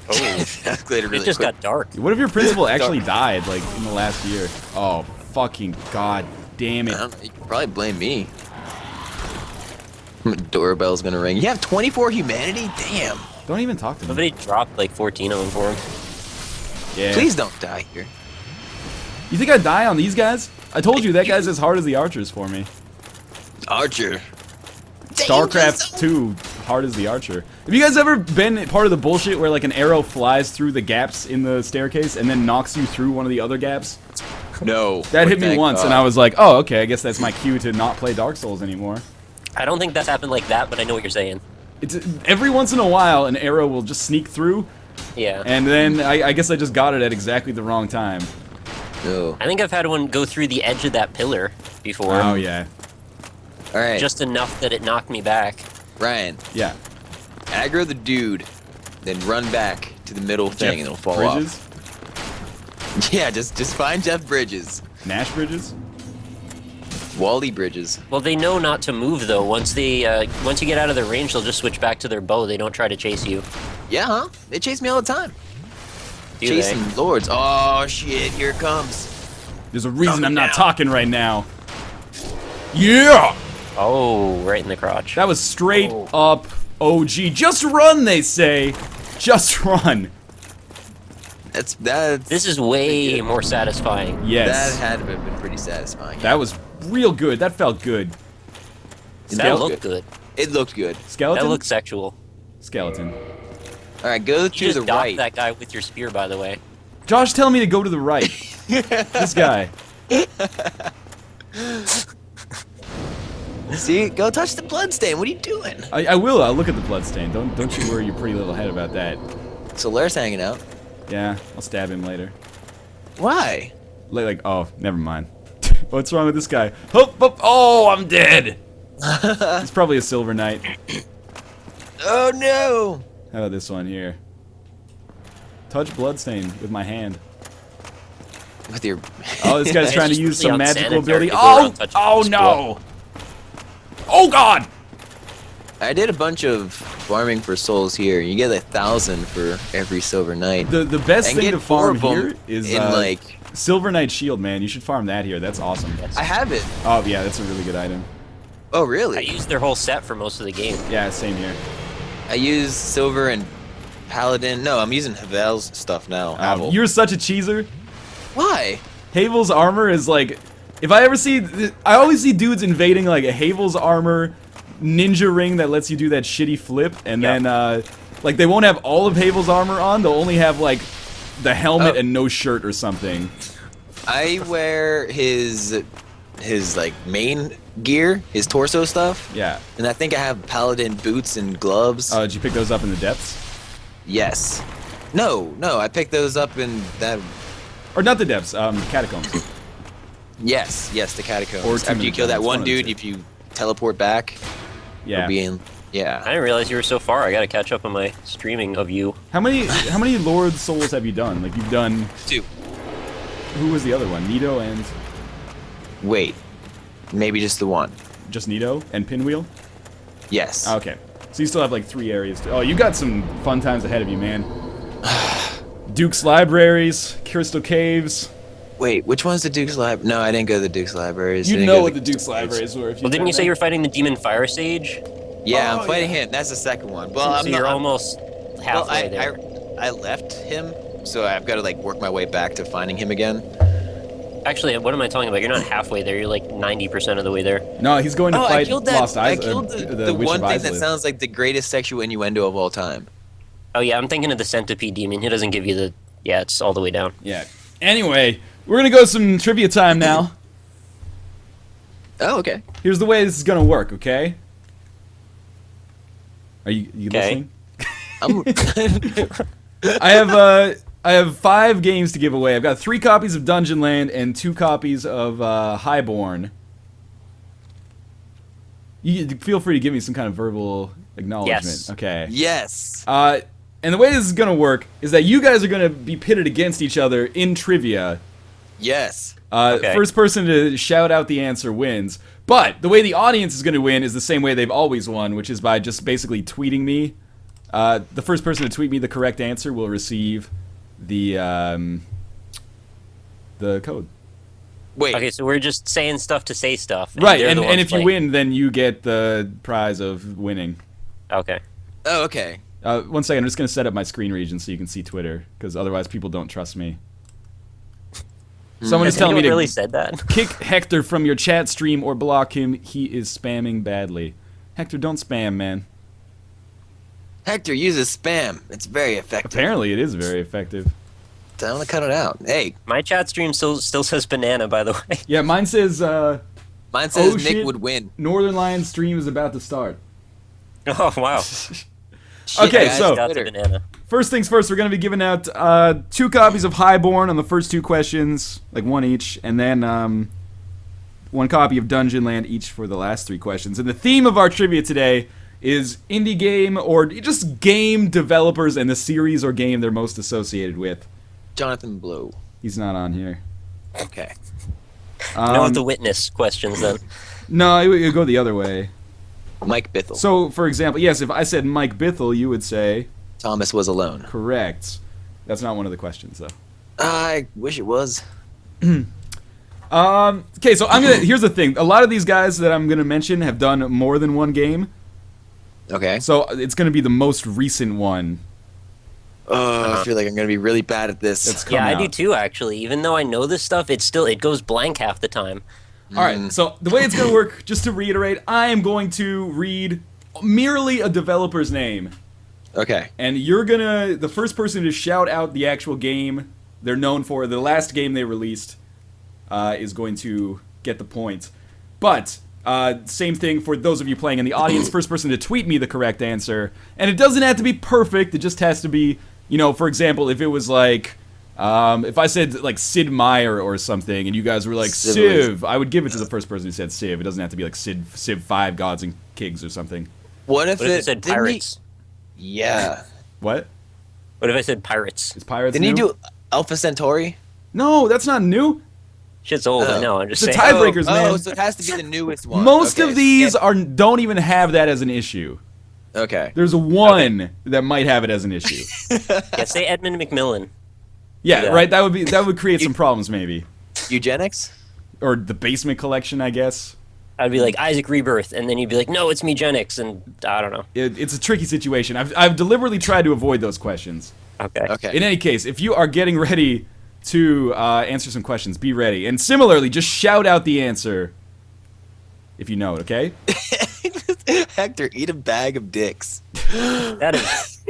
Speaker 2: Oh,
Speaker 3: Escalated
Speaker 2: it
Speaker 3: really
Speaker 2: just
Speaker 3: quick.
Speaker 2: got dark.
Speaker 1: What if your principal actually died, like, in the last year? Oh, fucking god damn
Speaker 3: I
Speaker 1: it.
Speaker 3: don't know, you can probably blame me. Doorbell's gonna ring. You have 24 humanity? Damn.
Speaker 1: Don't even talk to me.
Speaker 2: Somebody dropped like 14 of them for him.
Speaker 1: Yeah.
Speaker 3: Please don't die here.
Speaker 1: You think I'd die on these guys? I told you, that guy's as hard as the archers for me.
Speaker 3: Archer.
Speaker 1: StarCraft 2, hard as the archer. Have you guys ever been part of the bullshit where like an arrow flies through the gaps in the staircase and then knocks you through one of the other gaps?
Speaker 3: No.
Speaker 1: That hit me once and I was like, oh, okay, I guess that's my cue to not play Dark Souls anymore.
Speaker 2: I don't think that's happened like that, but I know what you're saying.
Speaker 1: It's every once in a while an arrow will just sneak through,
Speaker 2: Yeah.
Speaker 1: and then I guess I just got it at exactly the wrong time.
Speaker 3: No.
Speaker 2: I think I've had one go through the edge of that pillar before.
Speaker 1: Oh yeah,
Speaker 3: All right,
Speaker 2: Just enough that it knocked me back.
Speaker 3: Ryan,
Speaker 1: yeah.
Speaker 3: aggro the dude, then run back to the middle thing, and it'll fall
Speaker 1: Bridges,
Speaker 3: off. Yeah, just find Jeff Bridges,
Speaker 1: Nash Bridges.
Speaker 3: Wally Bridges.
Speaker 2: Well, they know not to move though. Once you get out of their range, they'll just switch back to their bow. They don't try to chase you.
Speaker 3: Yeah, huh? They chase me all the time.
Speaker 2: Do
Speaker 3: Chasing
Speaker 2: they?
Speaker 3: lords. Oh shit! Here it comes.
Speaker 1: There's a reason
Speaker 3: Calm
Speaker 1: I'm not
Speaker 3: down.
Speaker 1: talking right now. Yeah,
Speaker 2: Oh, right in the crotch.
Speaker 1: that was straight up OG. Just run, they say. Just run.
Speaker 3: That's
Speaker 2: This is way more satisfying.
Speaker 1: Yes,
Speaker 3: That had to have been pretty satisfying.
Speaker 1: that was real good. That felt good.
Speaker 2: That
Speaker 3: felt
Speaker 2: looked good.
Speaker 3: It looked good.
Speaker 1: Skeleton.
Speaker 2: That looked sexual.
Speaker 1: Skeleton.
Speaker 3: All right, go
Speaker 2: You
Speaker 3: to
Speaker 2: just
Speaker 3: the
Speaker 2: docked
Speaker 3: right.
Speaker 2: that guy with your spear, by the way.
Speaker 1: Josh, tell me to go to the right. This guy.
Speaker 3: See, go touch the bloodstain. What are you doing?
Speaker 1: I will. I'll look at the bloodstain. Don't you worry your pretty little head about that.
Speaker 3: Solaire's hanging out.
Speaker 1: Yeah, I'll stab him later.
Speaker 3: Why?
Speaker 1: Oh, never mind. What's wrong with this guy? Oh, I'm dead. He's probably a Silver Knight.
Speaker 3: Oh no!
Speaker 1: How about this one here? Touch bloodstain with my hand.
Speaker 3: With your.
Speaker 1: Oh, this guy's
Speaker 2: It's
Speaker 1: trying to
Speaker 2: just
Speaker 1: use
Speaker 2: really
Speaker 1: some magical
Speaker 2: unsanitary
Speaker 1: ability.
Speaker 2: to go around
Speaker 1: Oh!
Speaker 2: touching
Speaker 1: Oh
Speaker 2: this
Speaker 1: no! Oh god!
Speaker 3: I did a bunch of farming for souls here. You get 1,000 for every silver knight.
Speaker 1: The best
Speaker 3: And
Speaker 1: thing
Speaker 3: get
Speaker 1: to
Speaker 3: 4
Speaker 1: farm
Speaker 3: of 'em
Speaker 1: here is
Speaker 3: in like.
Speaker 1: Silver Knight Shield, man. You should farm that here. That's awesome.
Speaker 3: I have it.
Speaker 1: Oh yeah, that's a really good item.
Speaker 3: Oh
Speaker 2: I
Speaker 3: really?
Speaker 2: used their whole set for most of the game.
Speaker 1: Yeah, same here.
Speaker 3: I use silver and paladin. No, I'm using Havel's stuff now. Havel.
Speaker 1: You're such a cheeser.
Speaker 3: Why?
Speaker 1: Havel's armor is like, if I ever see, I always see dudes invading like a Havel's armor ninja ring that lets you do that shitty flip, and
Speaker 2: Yep.
Speaker 1: then like they won't have all of Havel's armor on. They'll only have like the helmet
Speaker 3: Oh.
Speaker 1: and no shirt or something.
Speaker 3: I wear his like main gear, his torso stuff,
Speaker 1: Yeah.
Speaker 3: and I think I have paladin boots and gloves.
Speaker 1: Did you pick those up in the depths?
Speaker 3: Yes. No, I picked those up in that.
Speaker 1: Or not the depths, catacombs.
Speaker 3: Yes, the catacombs.
Speaker 1: Or
Speaker 3: After you kill that one dude, if you teleport back,
Speaker 1: Yeah.
Speaker 3: you'll be in. Yeah.
Speaker 2: I didn't realize you were so far. I gotta catch up on my streaming of you.
Speaker 1: How many Lord Souls have you done? Like you've done.
Speaker 3: 2.
Speaker 1: Who was the other one? Nito and
Speaker 3: Wait. Maybe just the one.
Speaker 1: just Nito and Pinwheel.
Speaker 3: Yes.
Speaker 1: Okay. So you still have like 3 areas. Oh, you got some fun times ahead of you, man. Duke's Libraries, Crystal Caves.
Speaker 3: Wait, which one's the Duke's Lib? No, I didn't go to the Duke's Libraries. I
Speaker 1: You
Speaker 3: didn't
Speaker 1: know
Speaker 3: go
Speaker 1: what
Speaker 3: to
Speaker 1: the Duke's Libraries were. If
Speaker 2: Well, didn't you say
Speaker 1: done
Speaker 2: you were fighting the Demon Fire Sage?
Speaker 3: Yeah,
Speaker 1: Oh,
Speaker 3: I'm fighting
Speaker 1: yeah.
Speaker 3: him. That's the second one. Well,
Speaker 2: So
Speaker 3: I'm
Speaker 2: you're
Speaker 3: not.
Speaker 2: almost
Speaker 3: Well,
Speaker 2: halfway there.
Speaker 3: I left him, so I've got to like work my way back to finding him again.
Speaker 2: Actually, what am I talking about? You're not halfway there. You're like 90% of the way there.
Speaker 1: that? No, he's going to
Speaker 3: Oh, I
Speaker 1: fight
Speaker 3: killed that.
Speaker 1: Lost
Speaker 3: I
Speaker 1: Eyes.
Speaker 3: killed the
Speaker 1: Witch
Speaker 3: one
Speaker 1: of
Speaker 3: thing that
Speaker 1: Islip.
Speaker 3: sounds like the greatest sexual innuendo of all time.
Speaker 2: Oh yeah, I'm thinking of the Centipede Demon. He doesn't give you the... Yeah, it's all the way down.
Speaker 1: Yeah. Anyway, we're gonna go some trivia time now.
Speaker 3: Oh, okay.
Speaker 1: Here's the way this is gonna work. Okay. Are you
Speaker 2: Okay.
Speaker 1: listening?
Speaker 3: I'm.
Speaker 1: I have 5 games to give away. I've got 3 copies of Dungeon Land and 2 copies of Highborn. You feel free to give me some kind of verbal acknowledgement.
Speaker 2: Yes.
Speaker 1: Okay.
Speaker 3: Yes.
Speaker 1: And the way this is gonna work is that you guys are gonna be pitted against each other in trivia.
Speaker 3: Yes.
Speaker 2: Okay.
Speaker 1: First person to shout out the answer wins. But the way the audience is gonna win is the same way they've always won, which is by just basically tweeting me. The first person to tweet me the correct answer will receive the code.
Speaker 3: Wait.
Speaker 2: Okay, so we're just saying stuff to say stuff.
Speaker 1: Right,
Speaker 2: they're
Speaker 1: and
Speaker 2: the ones
Speaker 1: if you
Speaker 2: playing.
Speaker 1: win, then you get the prize of winning.
Speaker 2: Okay.
Speaker 3: Oh, okay.
Speaker 1: 1 second, I'm just gonna set up my screen region so you can see Twitter, because otherwise people don't trust me. Someone
Speaker 2: Has
Speaker 1: is telling me
Speaker 2: anyone
Speaker 1: to
Speaker 2: really said that?
Speaker 1: kick Hector from your chat stream or block him. He is spamming badly. Hector, don't spam, man.
Speaker 3: Hector uses spam. It's very effective.
Speaker 1: Apparently, it is very effective.
Speaker 3: Time to cut it out. Hey.
Speaker 2: My chat stream still says banana, by the way.
Speaker 1: Yeah, mine says
Speaker 3: Mine says
Speaker 1: Oh,
Speaker 3: Nick
Speaker 1: shit.
Speaker 3: would win.
Speaker 1: Northern Lions stream is about to start.
Speaker 2: Oh wow.
Speaker 3: Shit,
Speaker 1: Okay,
Speaker 3: guys,
Speaker 1: so-
Speaker 2: Got the
Speaker 3: Twitter.
Speaker 2: banana.
Speaker 1: First things first, we're going to be giving out 2 copies of Highborn on the first 2 questions, like 1 each, and then 1 copy of Dungeonland each for the last 3 questions. And the theme of our trivia today is indie game or just game developers and the series or game they're most associated with.
Speaker 3: Jonathan Blow.
Speaker 1: He's not on here.
Speaker 3: Okay.
Speaker 2: No of the witness questions then.
Speaker 1: No, it would go the other way.
Speaker 3: Mike Bithell.
Speaker 1: So, for example, yes, if I said Mike Bithell, you would say
Speaker 3: Thomas was alone.
Speaker 1: correct. That's not one of the questions, though.
Speaker 3: I wish it was.
Speaker 1: Okay, so here's the thing. A lot of these guys that I'm gonna mention have done more than 1 game,
Speaker 3: Okay.
Speaker 1: so it's gonna be the most recent one
Speaker 3: I feel like I'm gonna be really bad at this.
Speaker 1: that's come
Speaker 2: Yeah, I
Speaker 1: out.
Speaker 2: do too. Actually, even though I know this stuff, it goes blank half the time.
Speaker 1: All right, so the way it's gonna work, just to reiterate, I am going to read merely a developer's name,
Speaker 3: Okay.
Speaker 1: and the first person to shout out the actual game they're known for, the last game they released, is going to get the point. But same thing for those of you playing in the audience. First person to tweet me the correct answer, and it doesn't have to be perfect. It just has to be, for example, if it was like, if I said like Sid Meier or something, and you guys were like Civ, I would give it to the first person who said Civ. It doesn't have to be like Civ 5 Gods and Kings or something.
Speaker 3: What if
Speaker 2: What if
Speaker 3: it
Speaker 2: it said
Speaker 3: didn't
Speaker 2: pirates?
Speaker 3: Yeah.
Speaker 1: What?
Speaker 2: What if I said pirates?
Speaker 1: Is Pirates
Speaker 3: Didn't he
Speaker 1: new?
Speaker 3: do Alpha Centauri?
Speaker 1: No, that's not new.
Speaker 2: Shit's old. I know. I'm just
Speaker 1: It's a
Speaker 2: saying.
Speaker 1: Tiebreakers, man.
Speaker 3: So it has to be the newest one.
Speaker 1: Most
Speaker 3: Okay,
Speaker 1: of these
Speaker 3: yeah.
Speaker 1: don't even have that as an issue.
Speaker 3: Okay.
Speaker 1: There's one that might have it as an issue.
Speaker 2: Yeah, say Edmund McMillan.
Speaker 1: Yeah,
Speaker 2: Yeah.
Speaker 1: right. That would create some problems maybe,
Speaker 3: Eugenics?
Speaker 1: or the Basement Collection, I guess.
Speaker 2: I'd be like Isaac Rebirth, and then you'd be like, no, it's Megenics, and I don't know.
Speaker 1: It's a tricky situation. I've deliberately tried to avoid those questions.
Speaker 2: Okay.
Speaker 3: Okay.
Speaker 1: In any case, if you are getting ready to answer some questions, be ready. And similarly, just shout out the answer if you know it. Okay.
Speaker 3: Hector, eat a bag of dicks.
Speaker 2: That is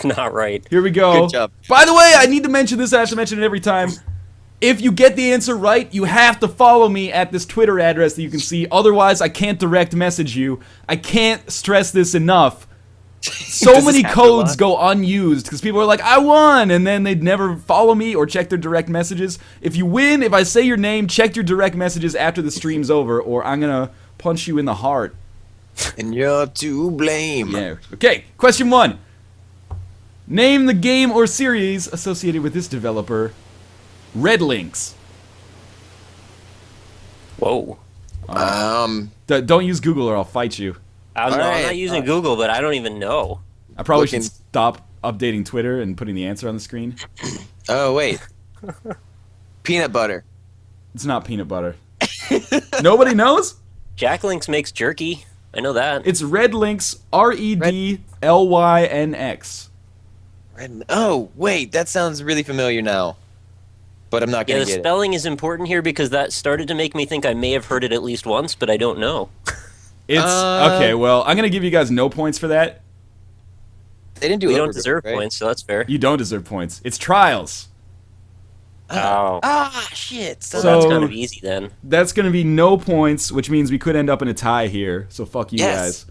Speaker 2: not right.
Speaker 1: Here we go.
Speaker 3: Good job.
Speaker 1: By the way, I need to mention this. I have to mention it every time. If you get the answer right, you have to follow me at this Twitter address that you can see. Otherwise, I can't direct message you. I can't stress this enough. So
Speaker 3: Does this
Speaker 1: many
Speaker 3: happen a
Speaker 1: codes
Speaker 3: lot?
Speaker 1: go unused because people are like, I won, and then they'd never follow me or check their direct messages. If you win, if I say your name, check your direct messages after the stream's over, or I'm gonna punch you in the heart.
Speaker 3: And you're to blame.
Speaker 1: Yeah. Okay, question 1. Name the game or series associated with this developer. Red Links.
Speaker 2: Whoa.
Speaker 1: Don't use Google or I'll fight you.
Speaker 2: I'm
Speaker 3: Alright,
Speaker 2: not using Google, but I don't even know.
Speaker 1: I probably
Speaker 3: Looking-
Speaker 1: should stop updating Twitter and putting the answer on the screen.
Speaker 3: Oh, wait. Peanut butter.
Speaker 1: It's not peanut butter. Nobody knows?
Speaker 2: Jack Links makes jerky. I know that.
Speaker 1: It's Red Links, REDLYNX.
Speaker 3: Oh, wait. That sounds really familiar now. But I'm not
Speaker 2: Yeah,
Speaker 3: going
Speaker 2: the
Speaker 3: to get it.
Speaker 2: spelling is important here because that started to make me think I may have heard it at least once, but I don't know.
Speaker 1: It's okay, well, I'm going to give you guys no points for that.
Speaker 3: They didn't do
Speaker 2: We don't
Speaker 3: Overgrowth,
Speaker 2: deserve
Speaker 3: right?
Speaker 2: points, so that's fair.
Speaker 1: You don't deserve points. It's Trials.
Speaker 2: Oh.
Speaker 3: Ah, shit.
Speaker 2: So
Speaker 1: So-
Speaker 2: that's kind of easy then.
Speaker 1: That's going to be no points, which means we could end up in a tie here. So fuck you
Speaker 3: Yes.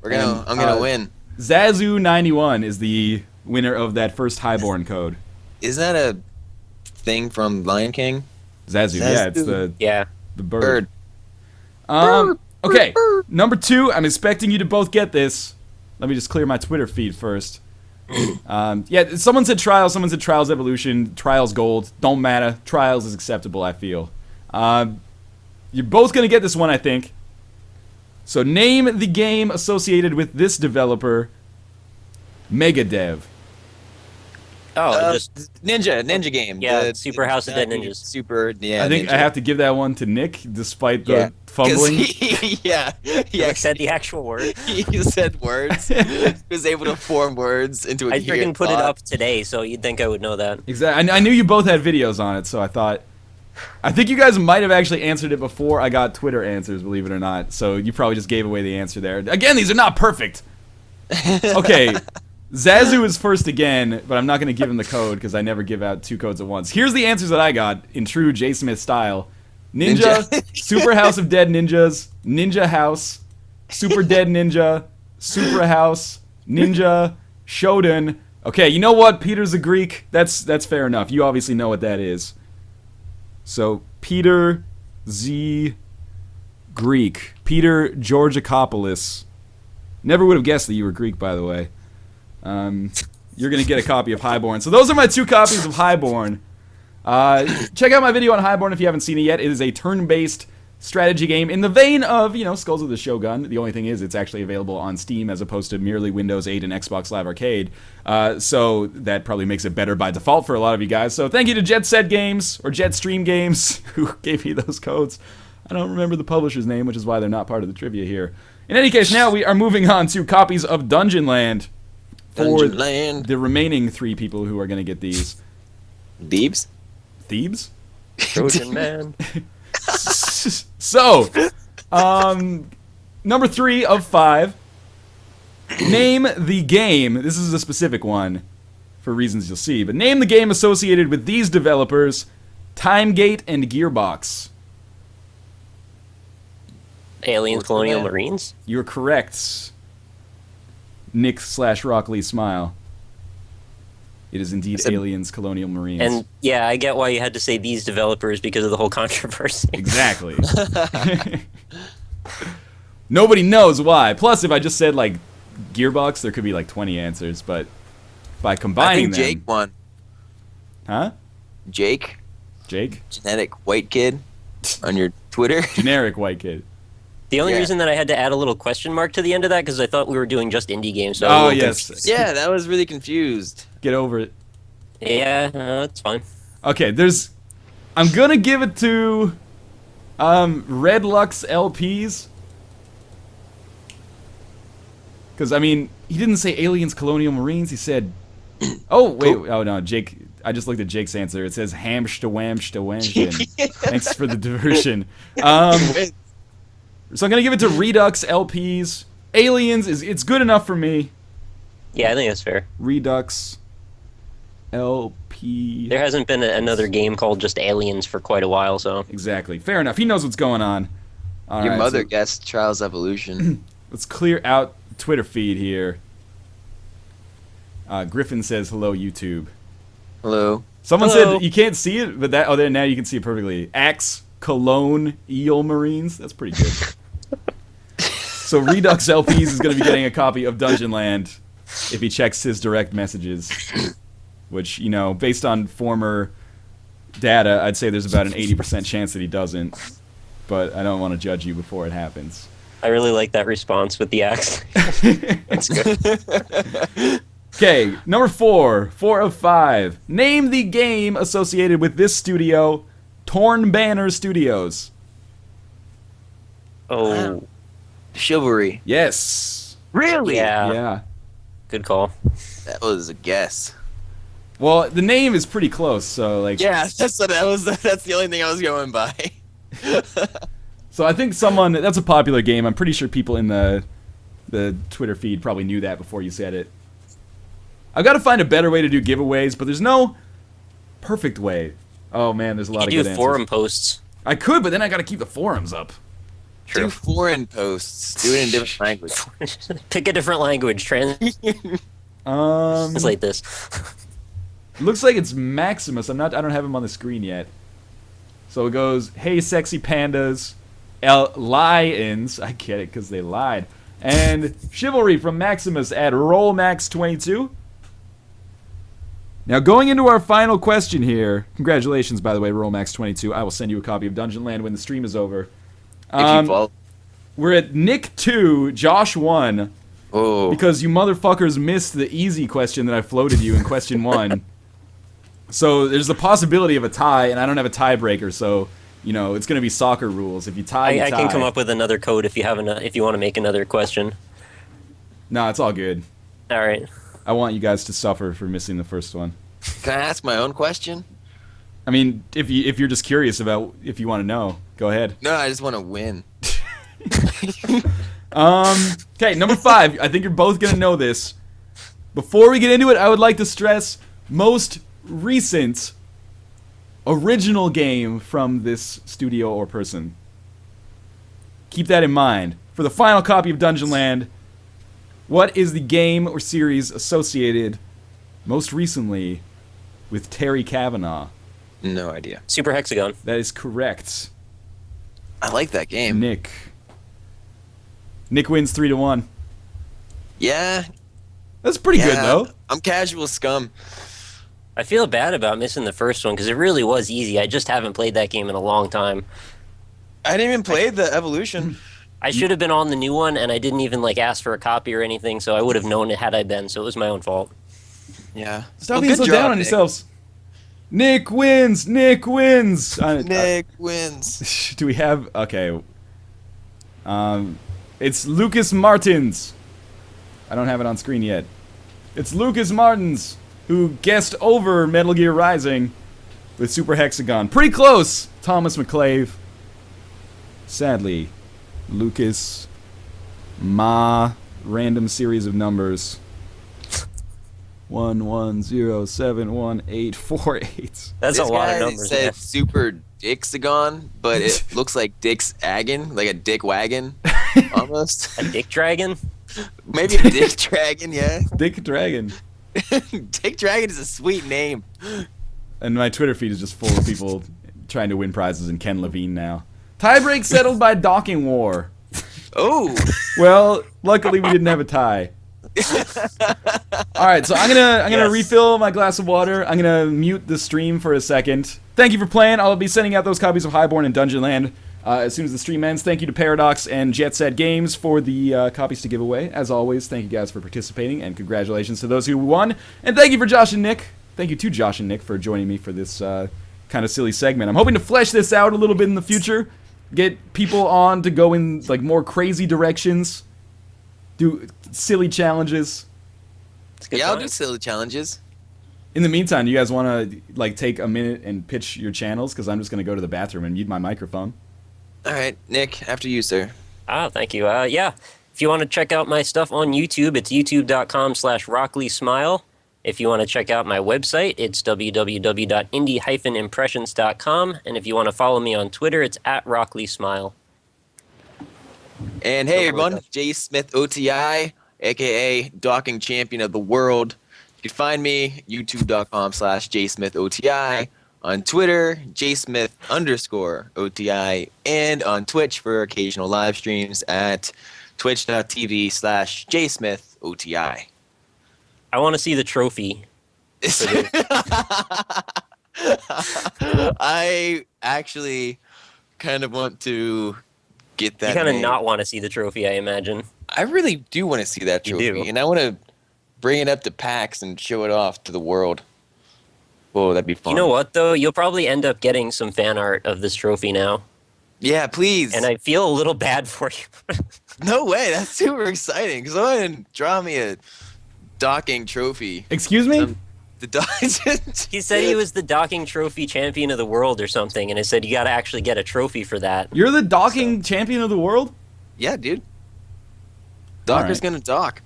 Speaker 1: guys.
Speaker 3: I'm gonna win.
Speaker 1: Zazu91 is the winner of that first Highborn code.
Speaker 3: Isn't that a thing from Lion King?
Speaker 1: Zazu, yeah, it's
Speaker 3: Zazu.
Speaker 2: Yeah.
Speaker 1: the bird. Okay, number 2, I'm expecting you to both get this. Let me just clear my Twitter feed first. Yeah, someone said Trials, someone said Trials Evolution, Trials Gold. Don't matter. Trials is acceptable, I feel. You're both going to get this one, I think. So name the game associated with this developer, Megadev.
Speaker 2: Oh, just
Speaker 3: Ninja game.
Speaker 2: Yeah, Super House of Dead Ninjas.
Speaker 3: Super, yeah.
Speaker 1: I think
Speaker 3: Ninja.
Speaker 1: I have to give that one to Nick, despite the
Speaker 3: Yeah. 'Cause
Speaker 1: fumbling.
Speaker 3: yeah,
Speaker 2: I said the actual word.
Speaker 3: he said words. He was able to form words into a
Speaker 2: I
Speaker 3: coherent
Speaker 2: freaking put it
Speaker 3: thought.
Speaker 2: up today, so you'd think I would know that.
Speaker 1: Exactly. I knew you both had videos on it, so I thought. I think you guys might have actually answered it before I got Twitter answers, believe it or not. So you probably just gave away the answer there. Again, these are not perfect. Okay, Zazu is first again, but I'm not going to give him the code because I never give out 2 codes at once. Here's the answers that I got in true J. Smith style. Ninja, Super House of Dead Ninjas, Ninja House, Super Dead Ninja, Super House, Ninja, Shodan. Okay, you know what? Peter's a Greek. That's fair enough. You obviously know what that is. So, Peter Z. Greek. Peter Georgakopoulos. Never would have guessed that you were Greek, by the way. You're going to get a copy of Highborn. So those are my 2 copies of Highborn. Check out my video on Highborn if you haven't seen it yet. It is a turn-based strategy game in the vein of, Skulls of the Shogun. The only thing is it's actually available on Steam as opposed to merely Windows 8 and Xbox Live Arcade. So that probably makes it better by default for a lot of you guys. So thank you to Jet Set Games, or Jetstream Games, who gave me those codes. I don't remember the publisher's name, which is why they're not part of the trivia here. In any case, now we are moving on to copies of Dungeon Land for the remaining 3 people who are going to get these.
Speaker 3: Thebes?
Speaker 1: Thebes?
Speaker 2: Trojan man.
Speaker 1: So, number 3 of 5. Name the game. This is a specific one for reasons you'll see, but name the game associated with these developers: Timegate and Gearbox.
Speaker 2: Aliens, Colonial Marines?
Speaker 1: You're correct. Nick/Rockley Smile. It is indeed Aliens, Colonial Marines.
Speaker 2: And yeah, I get why you had to say these developers because of the whole controversy.
Speaker 1: Exactly. Nobody knows why. Plus, if I just said, like, Gearbox, there could be, like, 20 answers, but by combining them...
Speaker 3: I think Jake won.
Speaker 1: Huh?
Speaker 3: Jake?
Speaker 1: Jake?
Speaker 3: Genetic white kid on your Twitter?
Speaker 1: Generic white kid.
Speaker 2: The only reason that I had to add a little question mark to the end of that because I thought we were doing just indie games. So
Speaker 1: oh, yes.
Speaker 3: Yeah, that was really confused.
Speaker 1: Get over it.
Speaker 2: Yeah, that's fine.
Speaker 1: Okay, I'm gonna give it to Red Lux LPs. Because, I mean, he didn't say Aliens, Colonial Marines. He said... Oh, wait. Oh, no. Jake... I just looked at Jake's answer. It says Hamsta Wamsta Wamshin. Thanks for the diversion. So I'm going to give it to Redux LPs. Aliens, it's good enough for me.
Speaker 2: Yeah, I think that's fair.
Speaker 1: Redux LP.
Speaker 2: There hasn't been another game called just Aliens for quite a while, so...
Speaker 1: Exactly. Fair enough. He knows what's going on. All
Speaker 3: Your
Speaker 1: right,
Speaker 3: mother
Speaker 1: so
Speaker 3: guessed Trials Evolution.
Speaker 1: let's clear out the Twitter feed here. Griffin says, hello, YouTube.
Speaker 3: Hello.
Speaker 1: Someone
Speaker 2: Hello.
Speaker 1: said you can't see it, but there now you can see it perfectly. Axe, Cologne, Eel Marines. That's pretty good. So Redux LPs is going to be getting a copy of Dungeon Land if he checks his direct messages. Which, based on former data, I'd say there's about an 80% chance that he doesn't. But I don't want to judge you before it happens.
Speaker 2: I really like that response with the axe. That's good.
Speaker 1: Okay, number 4 of 5. Name the game associated with this studio, Torn Banner Studios.
Speaker 2: Oh.
Speaker 3: Chivalry.
Speaker 1: Yes.
Speaker 3: Really?
Speaker 1: Yeah.
Speaker 2: Good call.
Speaker 3: That was a guess.
Speaker 1: Well, the name is pretty close, so like.
Speaker 3: Yeah, that's the only thing I was going by.
Speaker 1: So I think that's a popular game. I'm pretty sure people in the Twitter feed probably knew that before you said it. I've got to find a better way to do giveaways, but there's no perfect way. Oh man, there's a lot of good answers.
Speaker 2: You do forum posts.
Speaker 1: I could, but then I got to keep the forums up.
Speaker 2: True.
Speaker 3: Do foreign posts. Do it in different language.
Speaker 2: Pick a different language. Translate this.
Speaker 1: Looks like it's Maximus. I don't have him on the screen yet. So it goes, hey sexy pandas, lions. I get it because they lied. And Chivalry from Maximus at RollMax22. Now, going into our final question here. Congratulations, by the way, RollMax22. I will send you a copy of Dungeon Land when the stream is over. We're at Nick 2, Josh 1.
Speaker 3: Oh.
Speaker 1: Because you motherfuckers missed the easy question that I floated you in question 1. So there's a possibility of a tie, and I don't have a tiebreaker, so... it's going to be soccer rules. If you tie, you tie.
Speaker 2: I can come up with another code if you want to make another question.
Speaker 1: No, it's all good.
Speaker 2: All right.
Speaker 1: I want you guys to suffer for missing the first one.
Speaker 3: Can I ask my own question?
Speaker 1: I mean, if you're just curious about if you want to know, go ahead.
Speaker 3: No, I just want to win.
Speaker 1: Okay, number 5. I think you're both going to know this. Before we get into it, I would like to stress most recent original game from this studio or person. Keep that in mind. For the final copy of Dungeonland, what is the game or series associated most recently with Terry Kavanagh?
Speaker 3: No idea.
Speaker 2: Super Hexagon.
Speaker 1: That is correct.
Speaker 3: I like that game.
Speaker 1: Nick. Nick wins 3-1.
Speaker 3: Yeah.
Speaker 1: That's pretty good, though.
Speaker 3: I'm casual scum.
Speaker 2: I feel bad about missing the first one because it really was easy. I just haven't played that game in a long time.
Speaker 3: I didn't even play the Evolution.
Speaker 2: I should have been on the new one, and I didn't even ask for a copy or anything, so I would have known it had I been. So it was my own fault.
Speaker 3: Yeah.
Speaker 1: Stop being so down on yourselves. Nick wins. Nick wins.
Speaker 3: Nick wins.
Speaker 1: Do we have? Okay. It's Lucas Martins. I don't have it on screen yet. It's Lucas Martins who guessed over Metal Gear Rising with Super Hexagon. Pretty close. Thomas McClave. Sadly, Lucas, random series of numbers. 110718848.
Speaker 2: That's a lot of numbers.
Speaker 3: This guy said Super Dixagon, but it looks like Dick's Agon, like a dick wagon, almost.
Speaker 2: A dick dragon?
Speaker 3: Maybe a dick dragon, yeah.
Speaker 1: Dick Dragon.
Speaker 3: Dick Dragon is a sweet name.
Speaker 1: And my Twitter feed is just full of people trying to win prizes in Ken Levine now. Tiebreak settled by docking war.
Speaker 3: Oh.
Speaker 1: Well, luckily we didn't have a tie. All right, so I'm gonna refill my glass of water. I'm gonna mute the stream for a second. Thank you for playing. I'll be sending out those copies of Highborn and Dungeonland as soon as the stream ends. Thank you to Paradox and Jet Set Games for the copies to give away. As always, thank you guys for participating, and congratulations to those who won. And thank you for Josh and Nick. Thank you to Josh and Nick for joining me for this kind of silly segment. I'm hoping to flesh this out a little bit in the future. Get people on to go in like more crazy directions. Do silly challenges.
Speaker 3: Yeah, I'll do silly challenges.
Speaker 1: In the meantime, do you guys want to like take a minute and pitch your channels? Because I'm just going to go to the bathroom and mute my microphone.
Speaker 3: All right, Nick, after you, sir.
Speaker 2: Thank you. Yeah, if you want to check out my stuff on YouTube, it's youtube.com/RockleySmile. If you want to check out my website, it's www.indie-impressions.com. And if you want to follow me on Twitter, it's @RockleySmile.
Speaker 3: And hey, everyone, J. Smith OTI, a.k.a. Docking Champion of the World. You can find me, youtube.com/JSmithOTI, on Twitter, JSmith_OTI, and on Twitch for occasional live streams at twitch.tv/JSmithOTI.
Speaker 2: I want to see the trophy.
Speaker 3: I actually kind of want to get that.
Speaker 2: You kind of
Speaker 3: name.
Speaker 2: not want to see the trophy, I imagine.
Speaker 3: I really do want to see that
Speaker 2: You
Speaker 3: trophy,
Speaker 2: do.
Speaker 3: and I want to bring it up to PAX and show it off to the world. Whoa, that'd be fun.
Speaker 2: You know what, though? You'll probably end up getting some fan art of this trophy now.
Speaker 3: Yeah, please.
Speaker 2: And I feel a little bad for you.
Speaker 3: No way, that's super exciting. Go ahead and draw me a docking trophy.
Speaker 1: Excuse me?
Speaker 2: He said he was the docking trophy champion of the world or something, and I said you got to actually get a trophy for that.
Speaker 1: You're the docking champion of the world?
Speaker 3: Yeah, dude. Docker's gonna dock.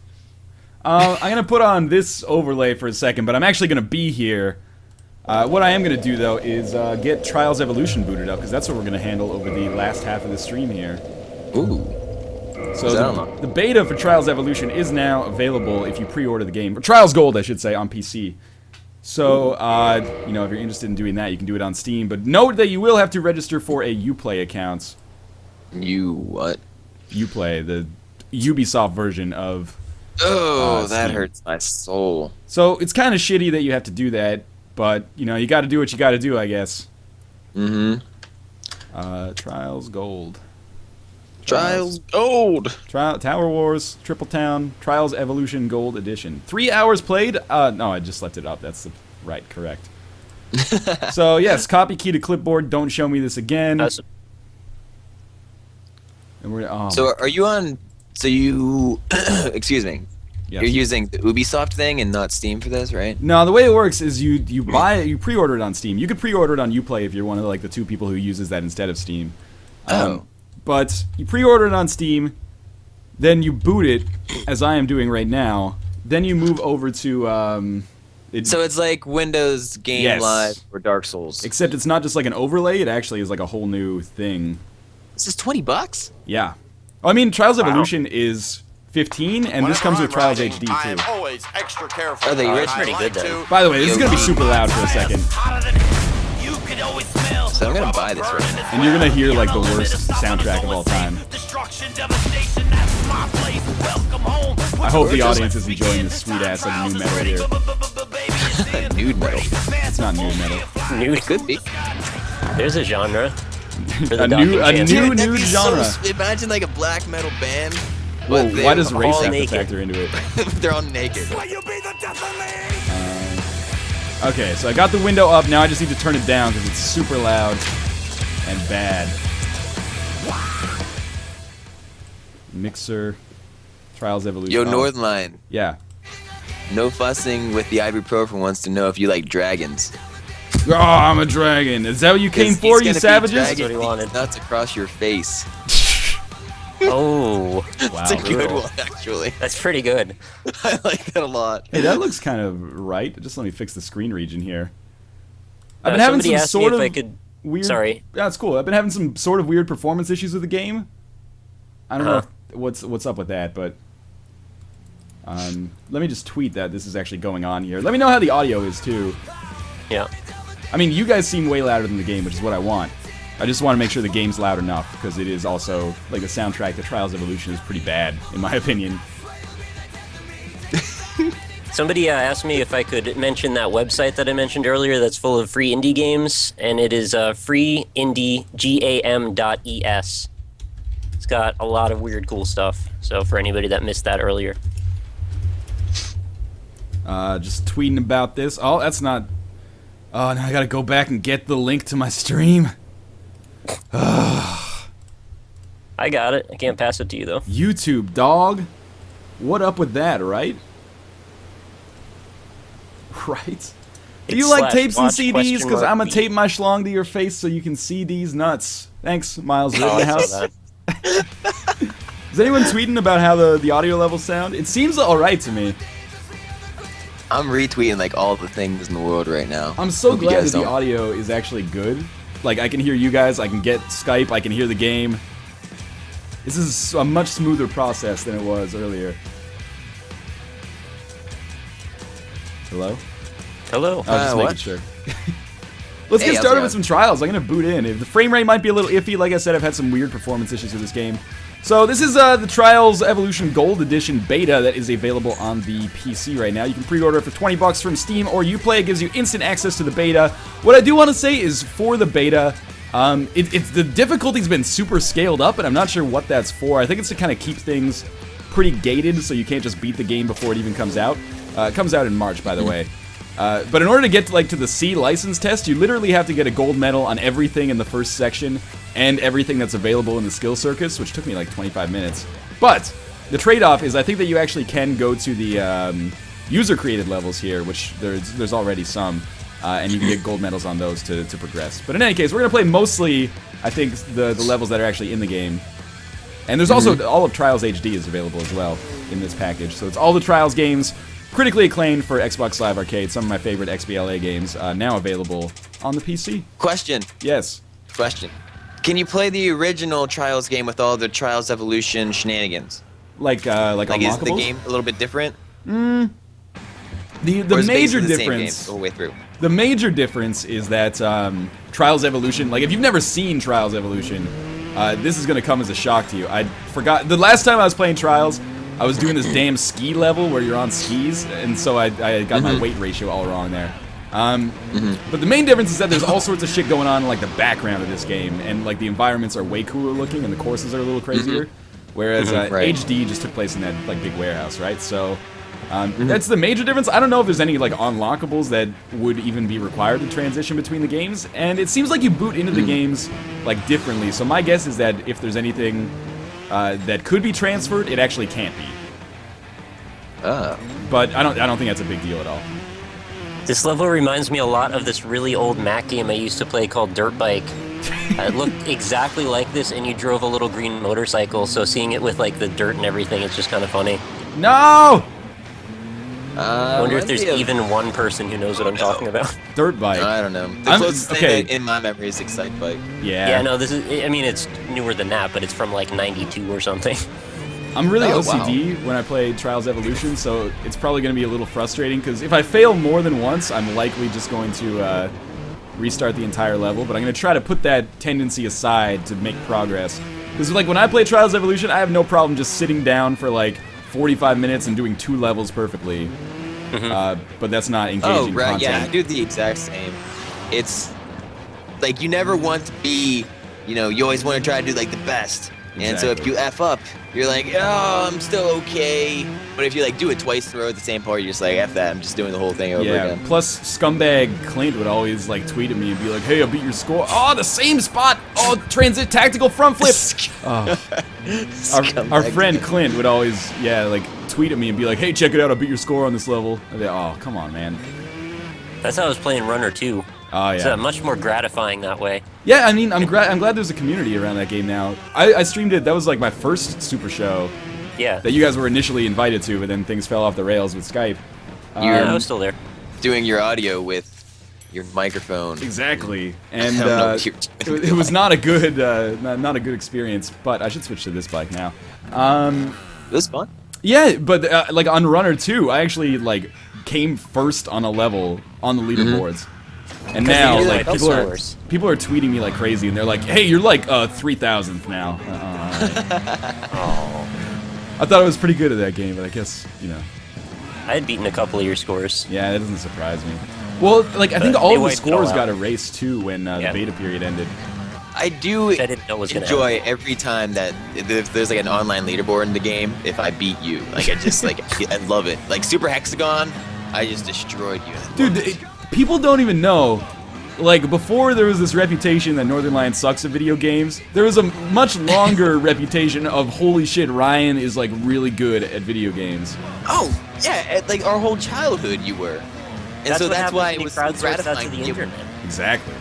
Speaker 1: I'm going to put on this overlay for a second, but I'm actually going to be here. What I am going to do, though, is get Trials Evolution booted up, because that's what we're going to handle over the last half of the stream here.
Speaker 3: Ooh.
Speaker 1: So the beta for Trials Evolution is now available if you pre-order the game. Or Trials Gold, I should say, on PC. So, you know, if you're interested in doing that, you can do it on Steam. But note that you will have to register for a Uplay account.
Speaker 3: You what?
Speaker 1: Uplay, the Ubisoft version of...
Speaker 3: Oh, that
Speaker 1: Steam.
Speaker 3: hurts my soul.
Speaker 1: So, it's kind of shitty that you have to do that. But, you know, you got to do what you got to do, I guess.
Speaker 3: Mm-hmm.
Speaker 1: Trials Gold.
Speaker 3: Trials Gold.
Speaker 1: Tower Wars, Triple Town, Trials Evolution Gold Edition. 3 hours played? No, I just left it up. That's correct. So, yes, copy key to clipboard. Don't show me this again. And we're,
Speaker 3: So, are you on... So, you... excuse me.
Speaker 1: yes.
Speaker 3: You're using the Ubisoft thing and not Steam for this, right?
Speaker 1: No, the way it works is you pre-order it on Steam. You could pre-order it on Uplay if you're one of like the 2 people who uses that instead of Steam. But you pre-order it on Steam, then you boot it, as I am doing right now. Then you move over to
Speaker 3: So it's like Windows Game
Speaker 1: Yes.
Speaker 3: Live or Dark Souls.
Speaker 1: Except it's not just like an overlay, it actually is like a whole new thing.
Speaker 3: This is $20.
Speaker 1: Yeah. Oh, I mean, Trials Evolution is 15, and this comes with Trials HD too.
Speaker 4: Always extra careful.
Speaker 3: Are they rich?
Speaker 2: Pretty good then.
Speaker 1: By the way, this is gonna be super loud for a second,
Speaker 3: So I'm gonna buy this right now.
Speaker 1: and you're gonna hear like the worst soundtrack of all time. I hope the audience is enjoying this sweet ass like new metal here.
Speaker 3: Nude metal.
Speaker 1: It's not new metal.
Speaker 2: Nude.
Speaker 3: Could be.
Speaker 2: There's a genre. For the
Speaker 1: A new
Speaker 2: docking chance.
Speaker 3: Dude, that'd
Speaker 1: new
Speaker 3: be
Speaker 1: genre.
Speaker 3: Imagine like a black metal band.
Speaker 1: Whoa,
Speaker 3: But
Speaker 1: why does race
Speaker 2: all
Speaker 1: have to
Speaker 2: naked.
Speaker 1: factor into it?
Speaker 3: they're all naked?
Speaker 1: Okay, so I got the window up. Now I just need to turn it down because it's super loud and bad. Mixer, Trials Evolution.
Speaker 3: Yo,
Speaker 1: Oh,
Speaker 3: Northline.
Speaker 1: Yeah.
Speaker 3: No fussing with the ibuprofen wants to know if you like dragons.
Speaker 1: Oh, I'm a dragon. Is that what you came
Speaker 3: He's
Speaker 1: for,
Speaker 3: gonna
Speaker 1: you
Speaker 3: be
Speaker 1: savages?
Speaker 3: dragging
Speaker 2: That's what he wanted.
Speaker 3: these nuts across your face.
Speaker 2: Oh,
Speaker 1: Wow.
Speaker 3: It's a good
Speaker 2: brutal.
Speaker 3: one, actually.
Speaker 2: That's pretty good.
Speaker 3: I like that a lot.
Speaker 1: Hey, that looks kind of right. Just let me fix the screen region here. I've
Speaker 2: Uh,
Speaker 1: been having
Speaker 2: somebody
Speaker 1: some
Speaker 2: asked
Speaker 1: sort
Speaker 2: me
Speaker 1: of
Speaker 2: if I could.
Speaker 1: weird.
Speaker 2: Sorry.
Speaker 1: Yeah, it's cool. I've been having some sort of weird performance issues with the game. I don't know what's up with that, but let me just tweet that this is actually going on here. Let me know how the audio is too.
Speaker 2: Yeah.
Speaker 1: I mean, you guys seem way louder than the game, which is what I want. I just want to make sure the game's loud enough because it is also like the soundtrack to Trials Evolution is pretty bad in my opinion.
Speaker 2: Somebody asked me if I could mention that website that I mentioned earlier that's full of free indie games, and it is freeindiegam.es. It's got a lot of weird, cool stuff. So for anybody that missed that earlier.
Speaker 1: Just tweeting about this. Oh, that's not. Oh, now I gotta go back and get the link to my stream.
Speaker 2: I got it. I can't pass it to you, though.
Speaker 1: YouTube, dog. What up with that, right? Right? Do you
Speaker 2: It's
Speaker 1: like
Speaker 2: slash
Speaker 1: tapes and
Speaker 2: watch
Speaker 1: CDs?
Speaker 2: question
Speaker 1: Because
Speaker 2: mark
Speaker 1: I'm gonna
Speaker 2: B.
Speaker 1: tape my schlong to your face so you can see these nuts. Thanks, Miles
Speaker 2: Oh, I
Speaker 1: Rittenhouse.
Speaker 2: saw that.
Speaker 1: Is anyone tweeting about how the audio levels sound? It seems alright to me.
Speaker 3: I'm retweeting like all the things in the world right now.
Speaker 1: I'm so
Speaker 3: Hope you
Speaker 1: glad
Speaker 3: guys
Speaker 1: that the
Speaker 3: don't-
Speaker 1: audio is actually good. Like, I can hear you guys, I can get Skype, I can hear the game. This is a much smoother process than it was earlier. Hello?
Speaker 2: Hello.
Speaker 1: I was just making
Speaker 3: what?
Speaker 1: sure. Let's
Speaker 3: Hey,
Speaker 1: get
Speaker 3: how's
Speaker 1: started
Speaker 3: it
Speaker 1: with some trials. I'm gonna boot in. If the frame rate might be a little iffy, like I said, I've had some weird performance issues with this game. So this is the Trials Evolution Gold Edition beta that is available on the PC right now. You can pre-order it for $20 from Steam or Uplay. It gives you instant access to the beta. What I do want to say is for the beta, the difficulty's been super scaled up, and I'm not sure what that's for. I think it's to kind of keep things pretty gated, so you can't just beat the game before it even comes out. It comes out in March, by the way. But in order to get to the C license test, you literally have to get a gold medal on everything in the first section and everything that's available in the skill circuits, which took me like 25 minutes. But the trade-off is I think that you actually can go to the user-created levels here, which there's already some, and you can get gold medals on those to progress. But in any case, we're going to play mostly, I think, the levels that are actually in the game. And there's also all of Trials HD is available as well in this package. So it's all the Trials games, critically acclaimed for Xbox Live Arcade, some of my favorite XBLA games, now available on the PC.
Speaker 3: Question.
Speaker 1: Yes.
Speaker 3: Can you play the original Trials game with all the Trials Evolution shenanigans?
Speaker 1: Like
Speaker 3: Like, is the
Speaker 1: unlockables?
Speaker 3: game a little bit different?
Speaker 1: The
Speaker 3: Or is it
Speaker 1: major
Speaker 3: basically the same game
Speaker 1: difference.
Speaker 3: the whole way through?
Speaker 1: The major difference is that Trials Evolution, like if you've never seen Trials Evolution, this is going to come as a shock to you. I forgot, the last time I was playing Trials, I was doing this damn ski level where you're on skis, and so I got my weight ratio all wrong there. But the main difference is that there's all sorts of shit going on in like the background of this game, and like the environments are way cooler looking, and the courses are a little crazier. Whereas
Speaker 3: Right.
Speaker 1: HD just took place in that like big warehouse, right? So that's the major difference. I don't know if there's any like unlockables that would even be required to transition between the games, and it seems like you boot into the games like differently. So my guess is that if there's anything that could be transferred, it actually can't be.
Speaker 3: Oh.
Speaker 1: But I don't think that's a big deal at all.
Speaker 2: This level reminds me a lot of this really old Mac game I used to play called Dirt Bike. It looked exactly like this, and you drove a little green motorcycle, so seeing it with like the dirt and everything, it's just kind of funny.
Speaker 1: No!
Speaker 2: I wonder if
Speaker 3: might
Speaker 2: there's
Speaker 3: be a-
Speaker 2: even one person who knows what I'm talking about.
Speaker 1: Dirt bike.
Speaker 3: I don't know. The
Speaker 1: I'm-
Speaker 3: closest
Speaker 1: okay.
Speaker 3: thing in my memory is Excite Bike.
Speaker 1: Yeah.
Speaker 2: Yeah, no, this is. I mean, it's newer than that, but it's from like '92 or something.
Speaker 1: I'm really
Speaker 3: Oh,
Speaker 1: OCD when I play Trials Evolution, so it's probably going to be a little frustrating, because if I fail more than once, I'm likely just going to restart the entire level, but I'm going to try to put that tendency aside to make progress. Because like when I play Trials Evolution, I have no problem just sitting down for like 45 minutes and doing 2 levels perfectly. But that's not engaging
Speaker 3: Oh, right,
Speaker 1: content.
Speaker 3: yeah, I do the exact same. It's like you never want to be, you always want to try to do like the best. And so if
Speaker 1: Exactly.
Speaker 3: you F up, you're like, oh, I'm still okay. But if you like do it twice in a row at the same part, you're just like, F that, I'm just doing the whole thing over
Speaker 1: Yeah,
Speaker 3: again.
Speaker 1: plus scumbag Clint would always like tweet at me and be like, hey, I beat your score. Oh, the same spot. Oh, transit tactical front flip. Oh. Our friend Clint would always, like tweet at me and be like, hey, check it out, I beat your score on this level. I'd be like, oh, come on, man.
Speaker 2: That's how I was playing Runner 2.
Speaker 1: Oh,
Speaker 2: It's
Speaker 1: yeah.
Speaker 2: much more gratifying that way.
Speaker 1: Yeah, I mean, I'm glad there's a community around that game now. I streamed it, that was like my first Super Show
Speaker 2: Yeah.
Speaker 1: that you guys were initially invited to, but then things fell off the rails with Skype.
Speaker 2: Yeah, I was still there.
Speaker 3: Doing your audio with your microphone.
Speaker 1: Exactly, and
Speaker 3: I don't know what you're doing.
Speaker 1: it was not a good, not a good experience. But I should switch to this bike now.
Speaker 3: It was fun.
Speaker 1: Yeah, but like on Runner 2, I actually like came first on a level on the leaderboards, and now
Speaker 2: you
Speaker 1: like
Speaker 2: like
Speaker 1: people
Speaker 2: scores.
Speaker 1: are tweeting me like crazy, and they're like, "Hey, you're like 3,000th now." I thought I was pretty good at that game, but I guess
Speaker 2: I had beaten a couple of your scores.
Speaker 1: yeah, that doesn't surprise me. Well, like I think
Speaker 2: But
Speaker 1: all
Speaker 2: they
Speaker 1: of the
Speaker 2: wiped it all
Speaker 1: scores
Speaker 2: out.
Speaker 1: got erased too when the
Speaker 2: Yeah.
Speaker 1: beta period ended.
Speaker 3: I do
Speaker 2: I didn't know was gonna
Speaker 3: enjoy every time that if there's like an online leaderboard in the game, if I beat you. Like I just like I love it. Like Super Hexagon, I just destroyed you. I
Speaker 1: Dude,
Speaker 3: love it.
Speaker 1: people don't even know. Like, before there was this reputation that Northern Lion sucks at video games, there was a much longer reputation of, holy shit, Ryan is, like, really good at video games.
Speaker 3: Oh, yeah, like our whole childhood you were. And
Speaker 2: That's
Speaker 3: so
Speaker 2: what
Speaker 3: that's
Speaker 2: happens
Speaker 3: why
Speaker 2: when
Speaker 3: it
Speaker 2: you
Speaker 3: was so
Speaker 2: crowdsource that to
Speaker 3: gratifying.
Speaker 2: the
Speaker 3: to be able-
Speaker 2: internet.
Speaker 1: Exactly.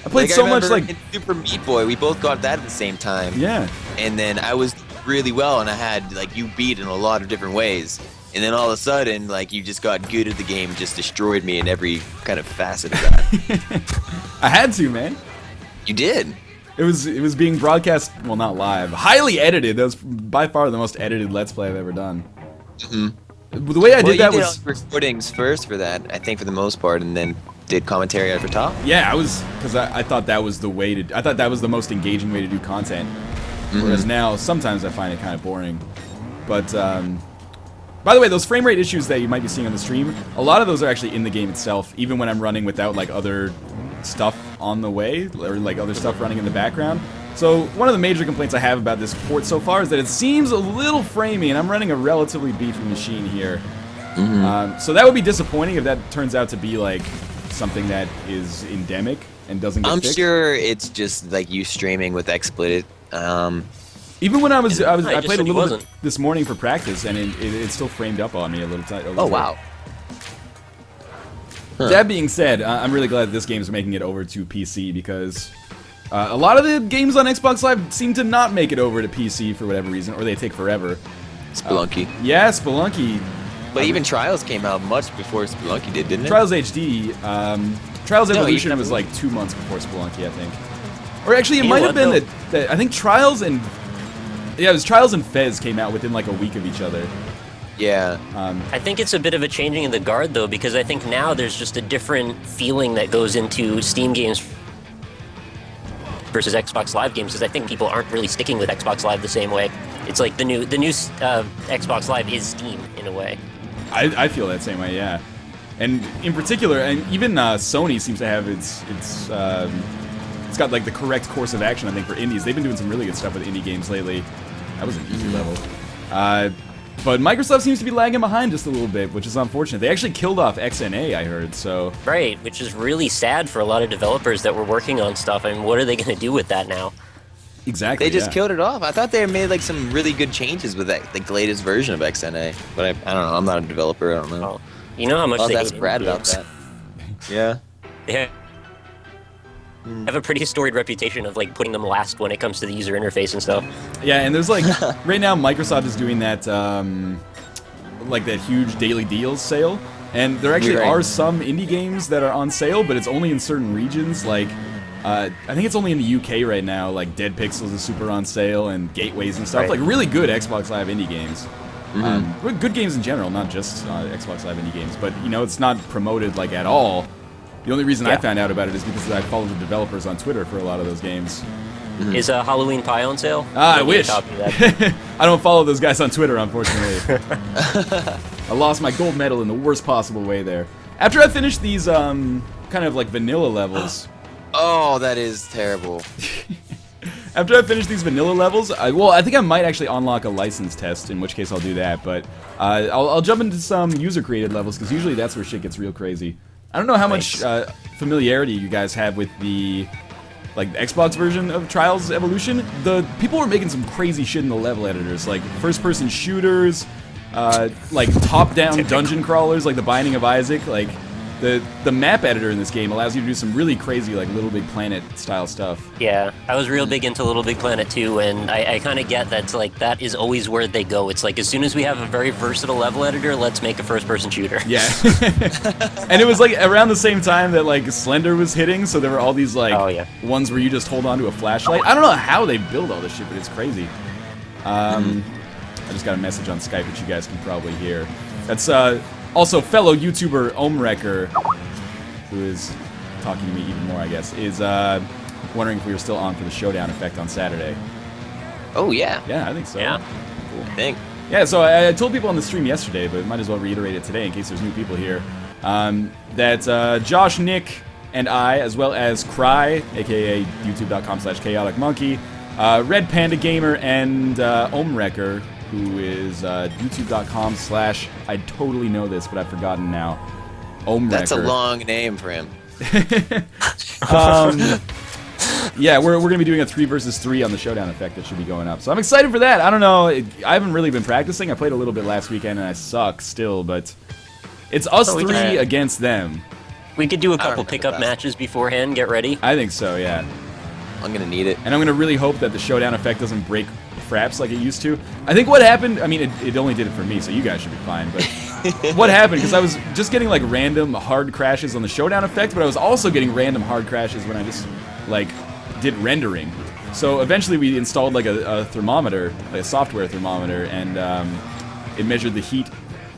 Speaker 1: I played
Speaker 3: I
Speaker 1: so much,
Speaker 3: remember
Speaker 1: like,
Speaker 3: in Super Meat Boy, we both got that at the same time.
Speaker 1: yeah.
Speaker 3: And then I was really well, and I had, like, you beat in a lot of different ways. And then all of a sudden, like, you just got good at the game, just destroyed me in every kind of facet of that.
Speaker 1: I had to, man.
Speaker 3: You did.
Speaker 1: It was being broadcast, well, not live, highly edited. That was by far the most edited Let's Play I've ever done.
Speaker 3: Mm-hmm.
Speaker 1: The way I
Speaker 3: Well,
Speaker 1: did
Speaker 3: you
Speaker 1: that
Speaker 3: did
Speaker 1: was...
Speaker 3: all the recordings first for that, I think, for the most part, and then did commentary over top.
Speaker 1: Yeah, because I thought that was the way to... I thought that was the most engaging way to do content. Whereas now, sometimes I find it kind of boring. But, by the way, those frame rate issues that you might be seeing on the stream, a lot of those are actually in the game itself, even when I'm running without, like, other stuff on the way, or, like, other stuff running in the background. So, one of the major complaints I have about this port so far is that it seems a little framey, and I'm running a relatively beefy machine here. So that would be disappointing if that turns out to be, like, something that is endemic and doesn't get
Speaker 3: I'm
Speaker 1: fixed.
Speaker 3: sure it's just, like, you streaming with XSplit.
Speaker 1: Even when I
Speaker 2: I just
Speaker 1: played a
Speaker 2: said he
Speaker 1: little bit
Speaker 2: wasn't.
Speaker 1: this morning for practice, and it still framed up on me a little tight.
Speaker 3: Oh, wow.
Speaker 1: That being said, I'm really glad that this game is making it over to PC, because a lot of the games on Xbox Live seem to not make it over to PC for whatever reason, or they take forever.
Speaker 3: Spelunky.
Speaker 1: Yeah, Spelunky,
Speaker 3: But even Trials came out much before Spelunky did, didn't it?
Speaker 1: Trials HD, Trials
Speaker 3: No,
Speaker 1: Evolution
Speaker 3: even-
Speaker 1: was like 2 months before Spelunky, I think. Or actually, it
Speaker 2: You know
Speaker 1: might have
Speaker 2: what,
Speaker 1: been that I think Trials and... Yeah, it was Trials and Fez came out within like a week of each other.
Speaker 3: Yeah.
Speaker 2: I think it's a bit of a changing of the guard, though, because I think now there's just a different feeling that goes into Steam games versus Xbox Live games, because I think people aren't really sticking with Xbox Live the same way. It's like the new Xbox Live is Steam in a way.
Speaker 1: I feel that same way, yeah. And in particular, and even Sony seems to have it's got like the correct course of action, I think, for indies. They've been doing some really good stuff with indie games lately. That was an easy level. But Microsoft seems to be lagging behind just a little bit, which is unfortunate. They actually killed off XNA, I heard, so...
Speaker 2: Right, which is really sad for a lot of developers that were working on stuff. I mean, what are they going to do with that now?
Speaker 1: Exactly,
Speaker 3: They just
Speaker 1: yeah.
Speaker 3: killed it off. I thought they made like some really good changes with that, like the latest version of XNA. But I don't know. I'm not a developer. I don't know.
Speaker 2: Well, you know how much
Speaker 3: I'll
Speaker 2: they
Speaker 3: ask
Speaker 2: hate
Speaker 3: Brad
Speaker 2: indie
Speaker 3: about
Speaker 2: games.
Speaker 3: that. Yeah.
Speaker 2: They have a pretty storied reputation of like putting them last when it comes to the user interface and stuff.
Speaker 1: Yeah, and there's like... right now, Microsoft is doing that... like that huge daily deals sale, and there actually
Speaker 3: You're right.
Speaker 1: are some indie games that are on sale, but it's only in certain regions. Like, I think it's only in the UK right now. Like Dead Pixels is super on sale, and Gateways and stuff.
Speaker 2: Right.
Speaker 1: Like really good Xbox Live indie games. Good games in general, not just Xbox Live indie games. But you know, it's not promoted like at all. The only reason I found out about it is because I followed the developers on Twitter for a lot of those games.
Speaker 2: Is Halloween Pie on sale?
Speaker 1: I
Speaker 2: Maybe a
Speaker 1: wish.
Speaker 2: copy of that.
Speaker 1: I don't follow those guys on Twitter, unfortunately. I lost my gold medal in the worst possible way there. After I finished these kind of like vanilla levels.
Speaker 3: Oh, that is terrible.
Speaker 1: After I finish these vanilla levels, I think I might actually unlock a license test, in which case I'll do that. But I'll jump into some user-created levels, because usually that's where shit gets real crazy. I don't know how much familiarity you guys have with the Xbox version of Trials Evolution. The people were making some crazy shit in the level editors, like first-person shooters, like top-down dungeon crawlers, like the Binding of Isaac. Like the map editor in this game allows you to do some really crazy, like Little Big Planet style stuff.
Speaker 2: Yeah, I was real big into Little Big Planet too, and I kind of get that's like that is always where they go. It's like as soon as we have a very versatile level editor, let's make a first-person shooter.
Speaker 1: Yeah, and it was like around the same time that like Slender was hitting, so there were all these like ones where you just hold on to a flashlight. I don't know how they build all this shit, but it's crazy. I just got a message on Skype which you guys can probably hear. That's also fellow YouTuber Omwrecker, who is talking to me even more, I guess, is wondering if we were still on for the Showdown effect on Saturday.
Speaker 3: Oh, yeah.
Speaker 1: Yeah, I think so.
Speaker 2: Yeah.
Speaker 3: Cool. Thanks.
Speaker 1: Yeah, so I told people on the stream yesterday, but might as well reiterate it today in case there's new people here, that Josh, Nick, and I, as well as Cry, aka youtube.com/chaoticmonkey, Red Panda Gamer, and Omwrecker, who is youtube.com/ I totally know this, but I've forgotten now. Omwrecker.
Speaker 3: That's a long name for him.
Speaker 1: Yeah, we're going to be doing a 3 versus 3 on the Showdown effect that should be going up. So I'm excited for that. I don't know. I haven't really been practicing. I played a little bit last weekend, and I suck still, but it's us three against them.
Speaker 2: We could do a couple pickup matches beforehand, get ready.
Speaker 1: I think so, yeah.
Speaker 3: I'm going to need it.
Speaker 1: And I'm going to really hope that the Showdown effect doesn't break fraps like it used to. I think what happened, I mean, it only did it for me, so you guys should be fine, but what happened, because I was just getting like random hard crashes on the Showdown effect, but I was also getting random hard crashes when I just like did rendering. So eventually we installed like a thermometer, like a software thermometer, and it measured the heat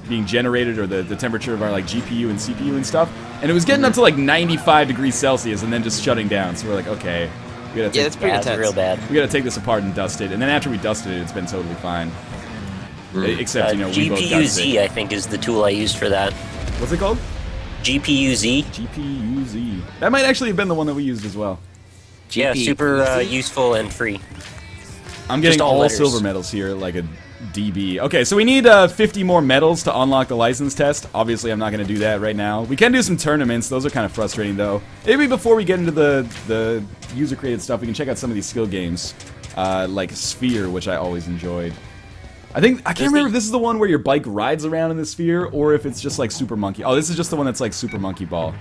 Speaker 1: being generated, or the temperature of our like GPU and CPU and stuff, and it was getting up to like 95 degrees Celsius and then just shutting down. So we're like, okay, we gotta take,
Speaker 3: that's pretty intense.
Speaker 2: Real bad.
Speaker 1: we gotta take this apart and dust it, and then after we dusted it, it's been totally fine. Except, you know, we both got
Speaker 2: GPU-Z,
Speaker 1: sick.
Speaker 2: I think, is the tool I used for that.
Speaker 1: What's it called?
Speaker 2: GPU-Z.
Speaker 1: GPU-Z. That might actually have been the one that we used as well.
Speaker 2: Yeah, super useful and free.
Speaker 1: I'm getting
Speaker 2: Just all
Speaker 1: all
Speaker 2: letters.
Speaker 1: silver medals here, like a DB. Okay, so we need 50 more medals to unlock the license test. Obviously, I'm not going to do that right now. We can do some tournaments. Those are kind of frustrating, though. Maybe before we get into the user-created stuff, we can check out some of these skill games, like Sphere, which I always enjoyed. I can't remember if this is the one where your bike rides around in the sphere, or if it's just like Super Monkey. Oh, this is just the one that's like Super Monkey Ball.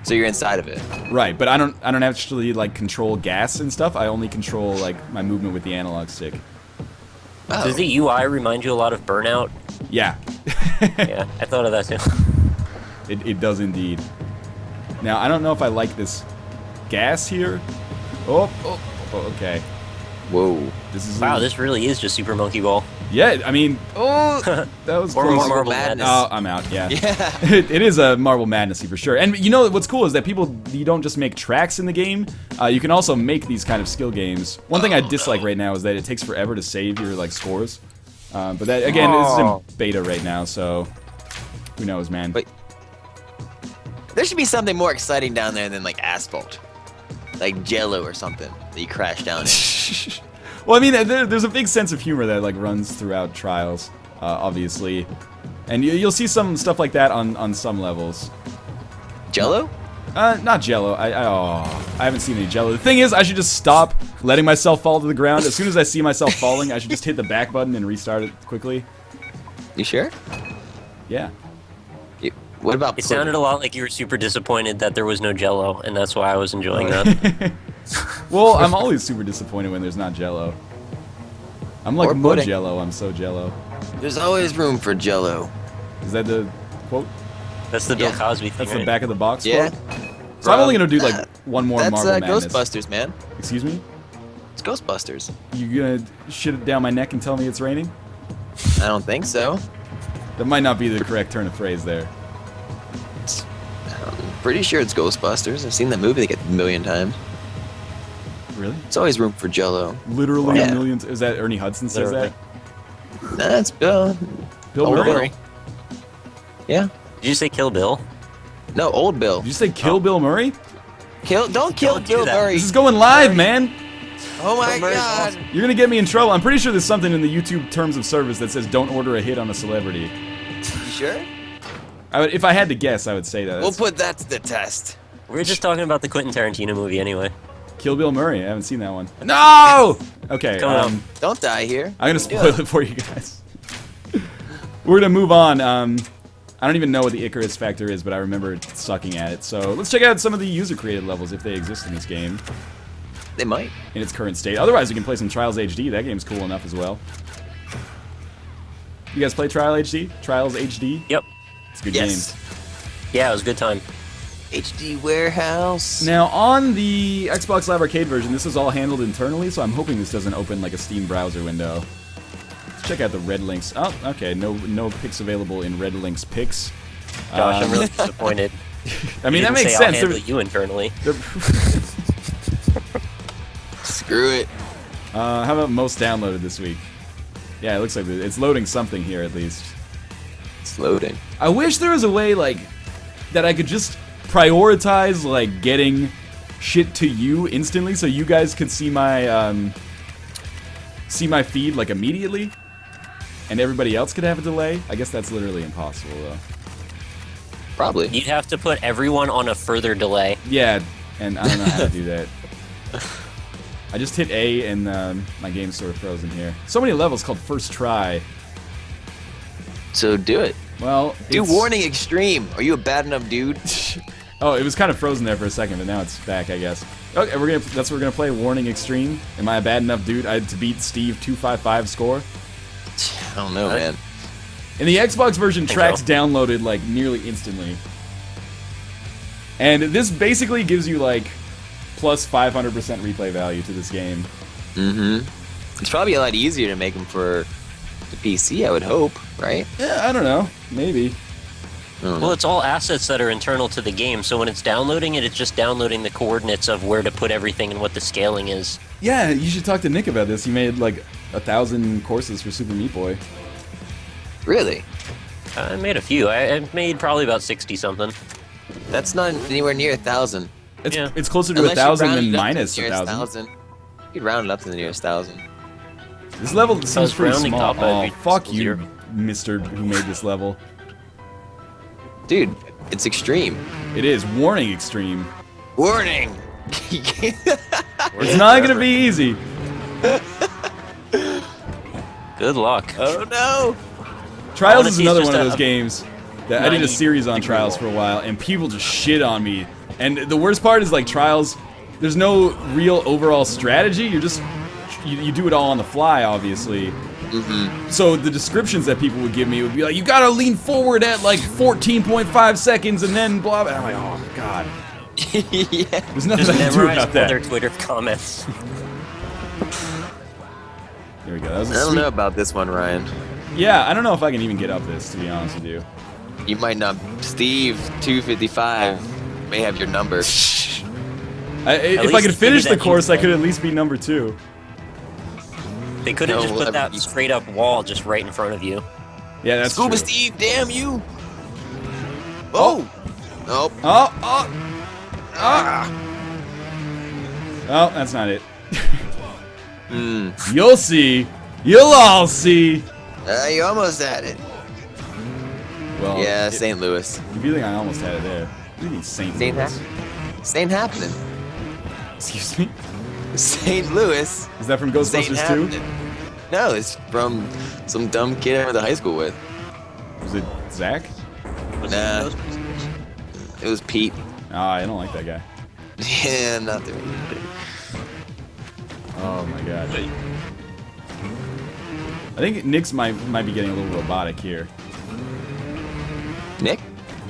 Speaker 3: So you're inside of it.
Speaker 1: Right, but I don't actually like control gas and stuff. I only control like my movement with the analog stick.
Speaker 3: Oh.
Speaker 2: Does the UI remind you a lot of Burnout?
Speaker 1: Yeah.
Speaker 2: Yeah, I thought of that too.
Speaker 1: It does indeed. Now, I don't know if I like this gas here. Oh, okay.
Speaker 3: Whoa.
Speaker 1: This is
Speaker 2: Wow, this really is just Super Monkey Ball.
Speaker 1: Yeah, I mean, that was
Speaker 2: Or
Speaker 1: close.
Speaker 2: Marble
Speaker 3: Madness.
Speaker 1: Oh, I'm out. Yeah.
Speaker 3: Yeah.
Speaker 1: It is a Marble Madnessy for sure. And you know what's cool is that you don't just make tracks in the game. You can also make these kind of skill games. One thing I dislike right now is that it takes forever to save your like scores. But that again, this is in beta right now, so who knows, man.
Speaker 3: Wait. There should be something more exciting down there than like asphalt. Like Jello or something that you crash down in.
Speaker 1: Well, I mean, there's a big sense of humor that like runs throughout Trials, obviously, and you'll see some stuff like that on some levels.
Speaker 3: Jello?
Speaker 1: Not Jello. I haven't seen any Jello. The thing is, I should just stop letting myself fall to the ground. As soon as I see myself falling, I should just hit the back button and restart it quickly.
Speaker 3: You sure?
Speaker 1: Yeah.
Speaker 3: What about
Speaker 2: It sounded a lot like you were super disappointed that there was no Jello, and that's why I was enjoying that.
Speaker 1: Well, I'm always super disappointed when there's not Jello. I'm like
Speaker 3: Or
Speaker 1: mud
Speaker 3: pudding.
Speaker 1: Jello. I'm so Jello.
Speaker 3: There's always room for Jello.
Speaker 1: Is that the quote?
Speaker 2: That's the Bill
Speaker 3: Yeah.
Speaker 2: Cosby thing.
Speaker 1: That's the
Speaker 2: right?
Speaker 1: back of the box
Speaker 3: Yeah.
Speaker 1: quote? So I'm only going to do like one more
Speaker 3: That's
Speaker 1: Marble Madness.
Speaker 3: Ghostbusters, man.
Speaker 1: Excuse me?
Speaker 3: It's Ghostbusters.
Speaker 1: You going to shit it down my neck and tell me it's raining?
Speaker 3: I don't think so.
Speaker 1: That might not be the correct turn of phrase there.
Speaker 3: I'm pretty sure it's Ghostbusters. I've seen that movie like a million times.
Speaker 1: Really?
Speaker 3: It's always room for Jello.
Speaker 1: Literally
Speaker 3: Yeah.
Speaker 1: millions. Is that Ernie Hudson says
Speaker 2: Literally.
Speaker 1: that?
Speaker 3: That's Bill.
Speaker 1: Bill
Speaker 3: Old
Speaker 1: Murray?
Speaker 3: Bill. Yeah.
Speaker 2: Did you say Kill Bill?
Speaker 3: No, Old Bill.
Speaker 1: Did you say kill Bill Murray?
Speaker 3: Don't kill
Speaker 2: Don't do
Speaker 3: Bill
Speaker 2: that.
Speaker 3: Murray.
Speaker 1: This is going live, man.
Speaker 3: Oh my
Speaker 2: Bill Murray's
Speaker 3: god.
Speaker 2: awesome.
Speaker 1: You're gonna get me in trouble. I'm pretty sure there's something in the YouTube terms of service that says don't order a hit on a celebrity.
Speaker 3: You sure?
Speaker 1: If I had to guess, I would say that.
Speaker 3: We'll
Speaker 1: That's
Speaker 3: put that to the test.
Speaker 2: We were just talking about the Quentin Tarantino movie anyway.
Speaker 1: Kill Bill Murray. I haven't seen that one. No! Okay,
Speaker 2: Come on.
Speaker 3: Don't die here.
Speaker 1: I'm gonna spoil it for you guys. We're gonna move on. I don't even know what the Icarus factor is, but I remember sucking at it. So let's check out some of the user-created levels if they exist in this game
Speaker 3: They might.
Speaker 1: in its current state. Otherwise, we can play some Trials HD. That game's cool enough as well. You guys play Trials HD?
Speaker 2: Yep.
Speaker 1: It's a good
Speaker 3: Yes.
Speaker 1: game.
Speaker 2: Yeah, it was a good time.
Speaker 3: HD Warehouse.
Speaker 1: Now, on the Xbox Live Arcade version, this is all handled internally, so I'm hoping this doesn't open like a Steam browser window. Let's check out the Red Links. Oh, okay, no pics available in Red Links pics.
Speaker 2: Gosh, I'm really disappointed.
Speaker 1: I mean,
Speaker 2: You
Speaker 1: that
Speaker 2: didn't
Speaker 1: makes
Speaker 2: say
Speaker 1: sense.
Speaker 2: I'll handle you internally.
Speaker 3: Screw it.
Speaker 1: How about most downloaded this week? Yeah, it looks like it's loading something here at least.
Speaker 3: It's loading.
Speaker 1: I wish there was a way like that I could just prioritize like getting shit to you instantly, so you guys could see my feed like immediately, and everybody else could have a delay. I guess that's literally impossible though.
Speaker 3: Probably.
Speaker 2: You'd have to put everyone on a further delay.
Speaker 1: Yeah, and I don't know how to do that. I just hit A and my game's sort of frozen here. So many levels called First Try.
Speaker 3: So do it.
Speaker 1: Well,
Speaker 3: Do
Speaker 1: it's-
Speaker 3: Warning Extreme. Are you a bad enough dude?
Speaker 1: Oh, it was kind of frozen there for a second, but now it's back, I guess. Okay, that's what we're gonna play. Warning Extreme. Am I a bad enough dude to beat Steve 255 score?
Speaker 3: I don't know, man.
Speaker 1: And the Xbox version
Speaker 2: Think
Speaker 1: tracks
Speaker 2: so.
Speaker 1: downloaded like nearly instantly. And this basically gives you like plus 500% replay value to this game.
Speaker 3: Mm-hmm. It's probably a lot easier to make them for the PC, I would hope, right?
Speaker 1: Yeah, I don't know. Maybe.
Speaker 3: I don't know.
Speaker 2: Well, it's all assets that are internal to the game, so when it's downloading it, it's just downloading the coordinates of where to put everything and what the scaling is.
Speaker 1: Yeah, you should talk to Nick about this. He made like 1,000 courses for Super Meat Boy.
Speaker 3: Really?
Speaker 2: I made a few. I made probably about 60-something.
Speaker 3: That's not anywhere near 1,000.
Speaker 2: Yeah.
Speaker 1: It's closer to
Speaker 3: Unless you
Speaker 1: 1,000
Speaker 3: round
Speaker 1: than
Speaker 3: it up to
Speaker 1: minus
Speaker 3: the nearest
Speaker 1: 1,000.
Speaker 3: You could round it up to the nearest 1,000.
Speaker 1: This level seems pretty
Speaker 2: rounding
Speaker 1: small.
Speaker 2: up, I'd
Speaker 1: Oh,
Speaker 2: be
Speaker 1: fuck you,
Speaker 2: zero.
Speaker 1: Mister who made this level.
Speaker 3: Dude, it's extreme.
Speaker 1: It is Warning Extreme.
Speaker 3: Warning!
Speaker 1: It's not gonna be easy.
Speaker 2: Good luck.
Speaker 3: Oh no!
Speaker 1: Trials
Speaker 2: wanna
Speaker 1: is
Speaker 2: see
Speaker 1: another
Speaker 2: just
Speaker 1: one of
Speaker 2: a-
Speaker 1: those games that I did a
Speaker 2: 90
Speaker 1: series on
Speaker 2: degree
Speaker 1: Trials
Speaker 2: roll.
Speaker 1: for a while, and people just shit on me. And the worst part is like Trials, there's no real overall strategy. You're just you do it all on the fly, obviously. So the descriptions that people would give me would be like, you gotta lean forward at like 14.5 seconds and then blah blah. I'm like, oh god,
Speaker 3: Yeah.
Speaker 1: there's nothing
Speaker 2: Just
Speaker 1: I can do
Speaker 2: memorize
Speaker 1: about that.
Speaker 2: other Twitter comments.
Speaker 1: Here we go. That was a
Speaker 3: I don't
Speaker 1: sweet-
Speaker 3: know about this one, Ryan.
Speaker 1: Yeah, I don't know if I can even get up this, to be honest with you.
Speaker 3: You might not. Steve 255 may have your number.
Speaker 1: If I
Speaker 2: least
Speaker 1: could
Speaker 2: give
Speaker 1: finish
Speaker 2: you
Speaker 1: the
Speaker 2: that
Speaker 1: course, I
Speaker 2: info.
Speaker 1: could at least be number 2.
Speaker 2: They could have
Speaker 3: No,
Speaker 2: just
Speaker 3: we'll
Speaker 2: put
Speaker 3: have
Speaker 2: that
Speaker 3: you-
Speaker 2: straight up wall just right in front of you.
Speaker 1: Yeah, that's
Speaker 3: Scuba
Speaker 1: true.
Speaker 3: Steve, damn you! Oh! Nope.
Speaker 1: Oh, oh, oh, that's not it. You'll see. You'll all see.
Speaker 3: You almost had it.
Speaker 1: Well,
Speaker 3: Yeah, St. Louis.
Speaker 1: if you think I almost had it there. What do you mean St.
Speaker 3: St.
Speaker 1: Louis?
Speaker 3: This ain't happening.
Speaker 1: Excuse me?
Speaker 3: St. Louis.
Speaker 1: Is that from
Speaker 3: Ain't
Speaker 1: Ghostbusters 2?
Speaker 3: happening. No, it's from some dumb kid I went to high school with.
Speaker 1: Was it Zach?
Speaker 3: Nah. It was Pete.
Speaker 1: Oh, I don't like that guy.
Speaker 3: Yeah, not the
Speaker 1: Oh my god. I think Nick's might be getting a little robotic here.
Speaker 3: Nick?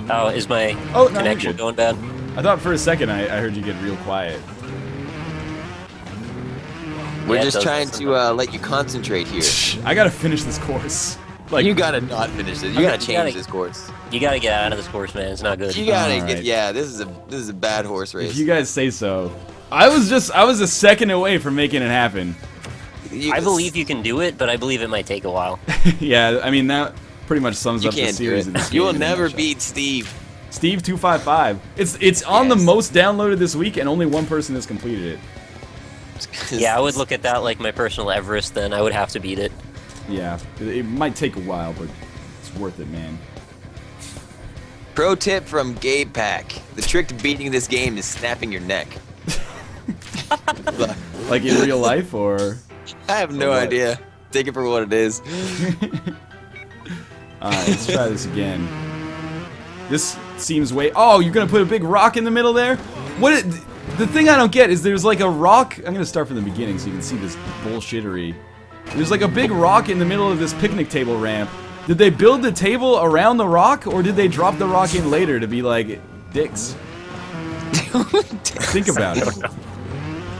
Speaker 2: Oh, is my
Speaker 1: Oh, no,
Speaker 2: connection
Speaker 1: you're
Speaker 2: going bad?
Speaker 1: I thought for a second I heard you get real quiet.
Speaker 3: We're
Speaker 2: Yeah, it
Speaker 3: just
Speaker 2: does
Speaker 3: trying
Speaker 2: listen.
Speaker 3: to let you concentrate here.
Speaker 1: I gotta finish this course. Like,
Speaker 3: You gotta not finish this. You gotta change this course.
Speaker 2: You gotta get out of this course, man. It's not good.
Speaker 3: You gotta
Speaker 1: All
Speaker 3: get.
Speaker 1: right.
Speaker 3: Yeah, this is a bad horse race.
Speaker 1: if you guys say so. I was a second away from making it happen.
Speaker 2: I believe you can do it, but I believe it might take a while.
Speaker 1: Yeah, I mean that pretty much sums
Speaker 3: You
Speaker 1: up the
Speaker 3: can't do
Speaker 1: series
Speaker 3: it.
Speaker 1: of this
Speaker 3: You will
Speaker 1: game in a
Speaker 3: never
Speaker 1: nutshell.
Speaker 3: beat Steve.
Speaker 1: Steve 255. It's on the
Speaker 3: Yes.
Speaker 1: most downloaded this week, and only one person has completed it.
Speaker 2: Yeah, I would look at that like my personal Everest. Then I would have to beat it.
Speaker 1: Yeah, it might take a while, but it's worth it, man.
Speaker 3: Pro tip from Gabe Pack: the trick to beating this game is snapping your neck.
Speaker 1: Like in real life, or
Speaker 3: I have no
Speaker 1: what?
Speaker 3: idea. Take it for what it is.
Speaker 1: Alright, let's try this again. This seems way. Oh, you're gonna put a big rock in the middle there? The thing I don't get is there's like a rock. I'm gonna start from the beginning so you can see this bullshittery. There's like a big rock in the middle of this picnic table ramp. Did they build the table around the rock, or did they drop the rock in later to be like dicks? Think about it.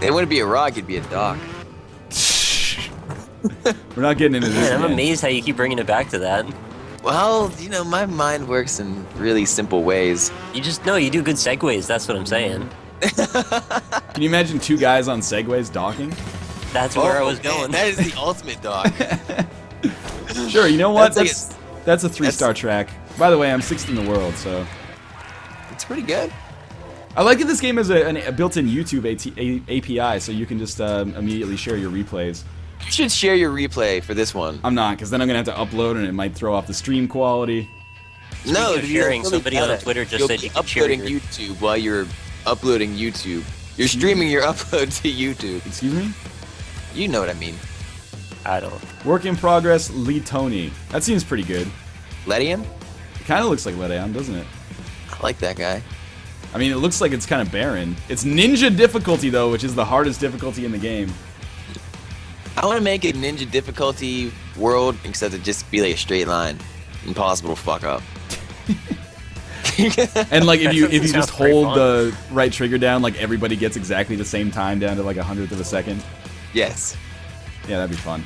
Speaker 3: It wouldn't be a rock; it'd be a dock.
Speaker 1: We're not getting into this.
Speaker 2: Man, I'm
Speaker 1: again.
Speaker 2: amazed how you keep bringing it back to that.
Speaker 3: Well, you know, my mind works in really simple ways.
Speaker 2: You just no, you do good segues. That's what I'm saying.
Speaker 1: Can you imagine two guys on segways docking?
Speaker 2: That's where I was
Speaker 3: man,
Speaker 2: going.
Speaker 3: That is the ultimate dock.
Speaker 1: Sure, you know what?
Speaker 3: That's like
Speaker 1: That's a 3-star track. By the way, I'm 6th in the world, so.
Speaker 3: It's pretty good.
Speaker 1: I like that this game has a built-in YouTube API, so you can just immediately share your replays.
Speaker 3: You should share your replay for this one.
Speaker 1: I'm not, because then I'm going to have to upload and it might throw off the stream quality.
Speaker 3: No,
Speaker 2: of
Speaker 3: you're
Speaker 2: sharing,
Speaker 3: really
Speaker 2: somebody on
Speaker 3: bad.
Speaker 2: Twitter just
Speaker 3: You'll
Speaker 2: said
Speaker 3: be
Speaker 2: you could share
Speaker 3: uploading
Speaker 2: your-
Speaker 3: YouTube while you're uploading YouTube. You're streaming your upload to YouTube.
Speaker 1: Excuse me?
Speaker 3: You know what I mean.
Speaker 2: I don't.
Speaker 1: Work in progress, Lee Tony. That seems pretty good.
Speaker 3: Ledian?
Speaker 1: It kind of looks like Ledeon, doesn't it?
Speaker 3: I like that guy.
Speaker 1: I mean, it looks like it's kind of barren. It's ninja difficulty, though, which is the hardest difficulty in the game.
Speaker 3: I want to make a ninja difficulty world, except it just be like a straight line. Impossible to fuck up.
Speaker 1: And like if you
Speaker 2: Sounds
Speaker 1: just
Speaker 2: pretty
Speaker 1: hold
Speaker 2: fun.
Speaker 1: the right trigger down, like everybody gets exactly the same time down to like 100th of a second.
Speaker 3: Yes.
Speaker 1: Yeah, that'd be fun.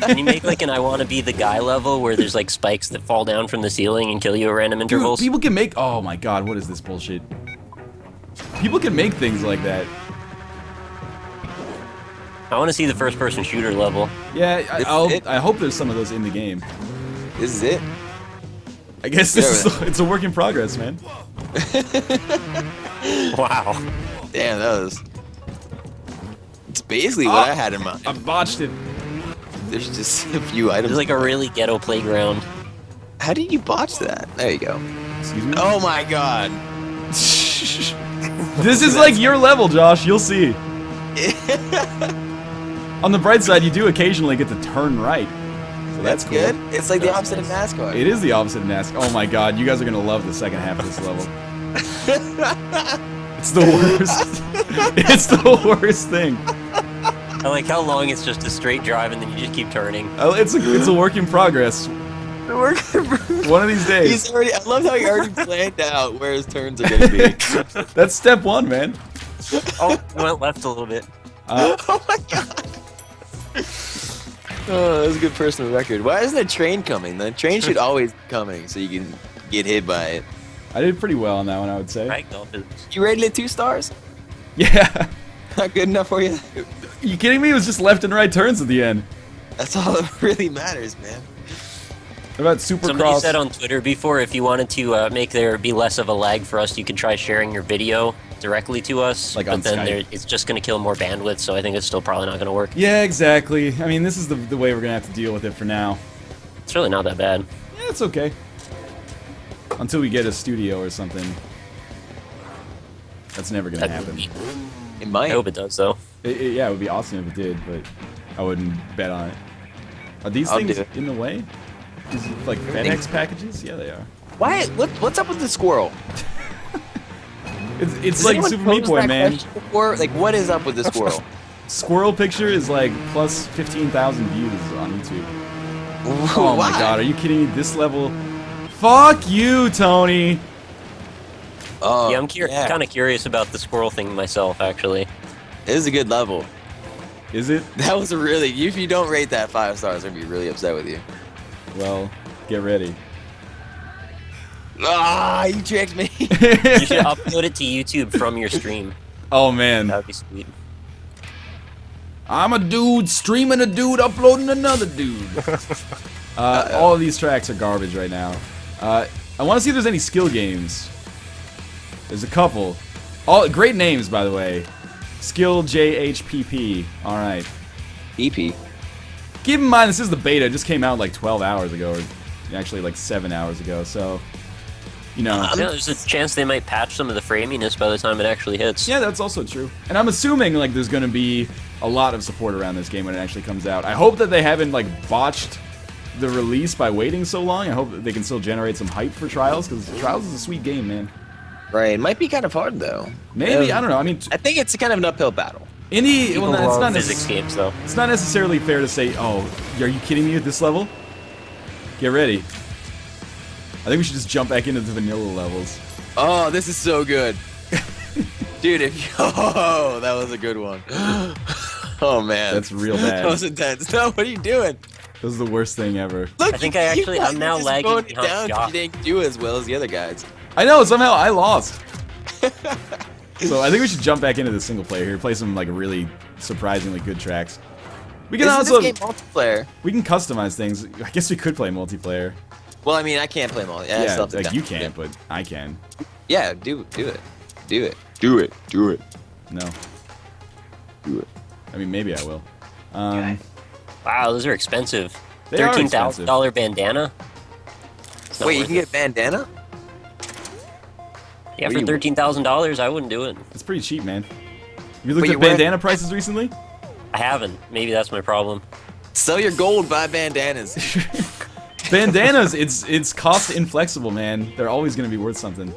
Speaker 2: Can you make like an I want to be the guy level where there's like spikes that fall down from the ceiling and kill you at random
Speaker 1: Dude,
Speaker 2: intervals?
Speaker 1: people can make. Oh my god, what is this bullshit? People can make things like that.
Speaker 2: I want to see the first person shooter level.
Speaker 1: Yeah,
Speaker 3: This is it?
Speaker 1: I hope there's some of those in the game.
Speaker 3: This is it.
Speaker 1: I guess it's a work in progress, man.
Speaker 2: Wow.
Speaker 3: Damn, that was. It's basically what I had in mind.
Speaker 1: I botched it.
Speaker 3: There's just a few items.
Speaker 2: There's like a really ghetto playground.
Speaker 3: How did you botch that? There you go.
Speaker 1: Excuse me.
Speaker 3: Oh my god.
Speaker 1: This is like your level, Josh. You'll see. On the bright side, you do occasionally get to turn right. So that's cool.
Speaker 3: good. It's like the opposite of NASCAR.
Speaker 1: It is the opposite of NASCAR. Oh my god, you guys are gonna love the second half of this level. It's the worst. It's the worst thing.
Speaker 2: I like how long it's just a straight drive and then you just keep turning.
Speaker 1: Oh, it's a work in progress. One of these days.
Speaker 3: He's already. I love how he already planned out where his turns are gonna be.
Speaker 1: That's step one, man.
Speaker 2: Oh, it went left a little bit.
Speaker 3: Oh my god. Oh, that's a good personal record. Why isn't a train coming? The train should always be coming so you can get hit by it.
Speaker 1: I did pretty well on that one, I would say.
Speaker 2: Ragdoll is
Speaker 3: You rated it 2 stars?
Speaker 1: Yeah.
Speaker 3: Not good enough for you?
Speaker 1: You kidding me? It was just left and right turns at the end.
Speaker 3: That's all that really matters, man.
Speaker 1: What about
Speaker 2: Somebody
Speaker 1: Supercross?
Speaker 2: said on Twitter before if you wanted to make there be less of a lag for us, you could try sharing your video directly to us.
Speaker 1: Like
Speaker 2: but
Speaker 1: on
Speaker 2: then
Speaker 1: Skype.
Speaker 2: it's just going to kill more bandwidth, so I think it's still probably not going to work.
Speaker 1: Yeah, exactly. I mean, this is the way we're gonna have to deal with it for now.
Speaker 2: It's really not that bad.
Speaker 1: Yeah, it's okay. Until we get a studio or something. That's never gonna
Speaker 2: That would
Speaker 1: happen.
Speaker 2: be-
Speaker 3: It
Speaker 2: I
Speaker 3: might.
Speaker 2: hope it does, though.
Speaker 1: Yeah, it would be awesome if it did, but I wouldn't bet on it. Are these
Speaker 3: I'll
Speaker 1: things
Speaker 3: do it.
Speaker 1: in the way? Is it like
Speaker 3: Everything's-
Speaker 1: FedEx packages? Yeah, they are.
Speaker 3: Why? What's up with the squirrel?
Speaker 1: It's
Speaker 3: Does
Speaker 1: like
Speaker 3: anyone
Speaker 1: Super Meat
Speaker 3: pose
Speaker 1: Boy,
Speaker 3: that
Speaker 1: man.
Speaker 3: question before? Like, what is up with the squirrel?
Speaker 1: Squirrel picture is like plus 15,000 views on YouTube. Oh my
Speaker 3: Why?
Speaker 1: god, are you kidding me? This level, Fuck you, Tony.
Speaker 3: Oh,
Speaker 2: Yeah, I'm kind of curious about the squirrel thing myself, actually.
Speaker 3: It is a good level.
Speaker 1: Is it?
Speaker 3: That was a really. If you don't rate that 5 stars, I'm gonna be really upset with you.
Speaker 1: Well, get ready.
Speaker 3: Ah, you tricked me.
Speaker 2: You should upload it to YouTube from your stream.
Speaker 1: Oh man.
Speaker 2: That would be sweet.
Speaker 1: I'm a dude streaming a dude uploading another dude. All of these tracks are garbage right now. I want to see if there's any skill games. There's a couple. All great names, by the way. Skill JHPP. All right.
Speaker 3: EP.
Speaker 1: Keep in mind, this is the beta. It just came out like 12 hours ago, or actually like 7 hours ago. So, you know.
Speaker 2: Yeah, there's a chance they might patch some of the framiness by the time it actually hits.
Speaker 1: Yeah, that's also true. And I'm assuming like there's going to be a lot of support around this game when it actually comes out. I hope that they haven't like botched the release by waiting so long. I hope that they can still generate some hype for Trials, because Trials is a sweet game, man.
Speaker 3: Right. It might be kind of hard though.
Speaker 1: Maybe, I don't know. I mean,
Speaker 3: I think it's kind of an uphill battle.
Speaker 1: any
Speaker 2: People
Speaker 1: well, it's
Speaker 2: love
Speaker 1: not
Speaker 2: physics games, though.
Speaker 1: It's not necessarily fair to say, "Oh, are you kidding me at this level?" Get ready. I think we should just jump back into the vanilla levels.
Speaker 3: Oh, this is so good. Dude, if you... Oh, that was a good one. Oh, man.
Speaker 1: That's real bad.
Speaker 3: That was intense. No, what are you doing?
Speaker 1: This is the worst thing ever.
Speaker 3: Look,
Speaker 2: I think I'm now lagging
Speaker 3: behind
Speaker 2: behind
Speaker 3: down.
Speaker 2: Josh.
Speaker 3: You didn't do as well as the other guys.
Speaker 1: I know, somehow I lost. So I think we should jump back into the single player here, play some like really surprisingly good tracks. We can
Speaker 3: Isn't
Speaker 1: also
Speaker 3: this game multiplayer?
Speaker 1: we can customize things. I guess we could play multiplayer.
Speaker 3: Well, I mean, I can't play multiplayer.
Speaker 1: Yeah, like you can't, but I can.
Speaker 3: Yeah, do it. Do it. Do it.
Speaker 1: No.
Speaker 3: Do it.
Speaker 1: I mean, maybe I will.
Speaker 2: Wow, those are expensive.
Speaker 1: They are
Speaker 2: $13,000 bandana? It's not
Speaker 3: Wait, you
Speaker 2: worth
Speaker 3: can
Speaker 2: it.
Speaker 3: get bandana?
Speaker 2: Yeah,
Speaker 3: Where
Speaker 2: for
Speaker 3: you-
Speaker 2: $13,000, I wouldn't do it.
Speaker 1: It's pretty cheap, man. You looked
Speaker 3: But
Speaker 1: at
Speaker 3: you're wearing-
Speaker 1: bandana prices recently?
Speaker 2: I haven't. Maybe that's my problem.
Speaker 3: Sell your gold, buy bandanas.
Speaker 1: Bandanas, it's cost inflexible, man. They're always gonna be worth something.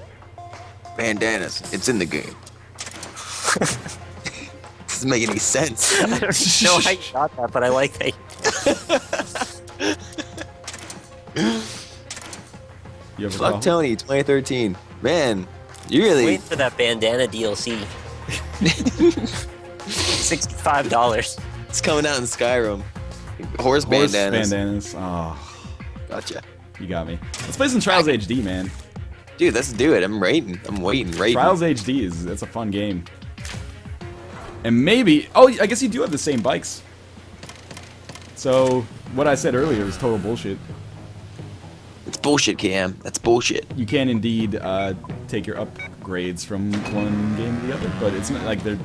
Speaker 3: Bandanas. It's in the game. Doesn't make any sense.
Speaker 2: No, I got that, but I like that.
Speaker 1: You ever
Speaker 3: Fuck
Speaker 1: call?
Speaker 3: Tony, 2013. Man, you really...
Speaker 2: Wait for that bandana DLC. $65.
Speaker 3: It's coming out in Skyrim. Horse
Speaker 1: Horse
Speaker 3: bandanas.
Speaker 1: bandanas. Oh,
Speaker 3: Gotcha.
Speaker 1: you got me. Let's play some Trials HD, man.
Speaker 3: Dude, let's do it. I'm waiting.
Speaker 1: Trials HD that's a fun game. And maybe, oh, I guess you do have the same bikes. So what I said earlier was total bullshit.
Speaker 3: It's bullshit, Cam. That's bullshit.
Speaker 1: You can indeed take your upgrades from one game to the other, but it's not like they're.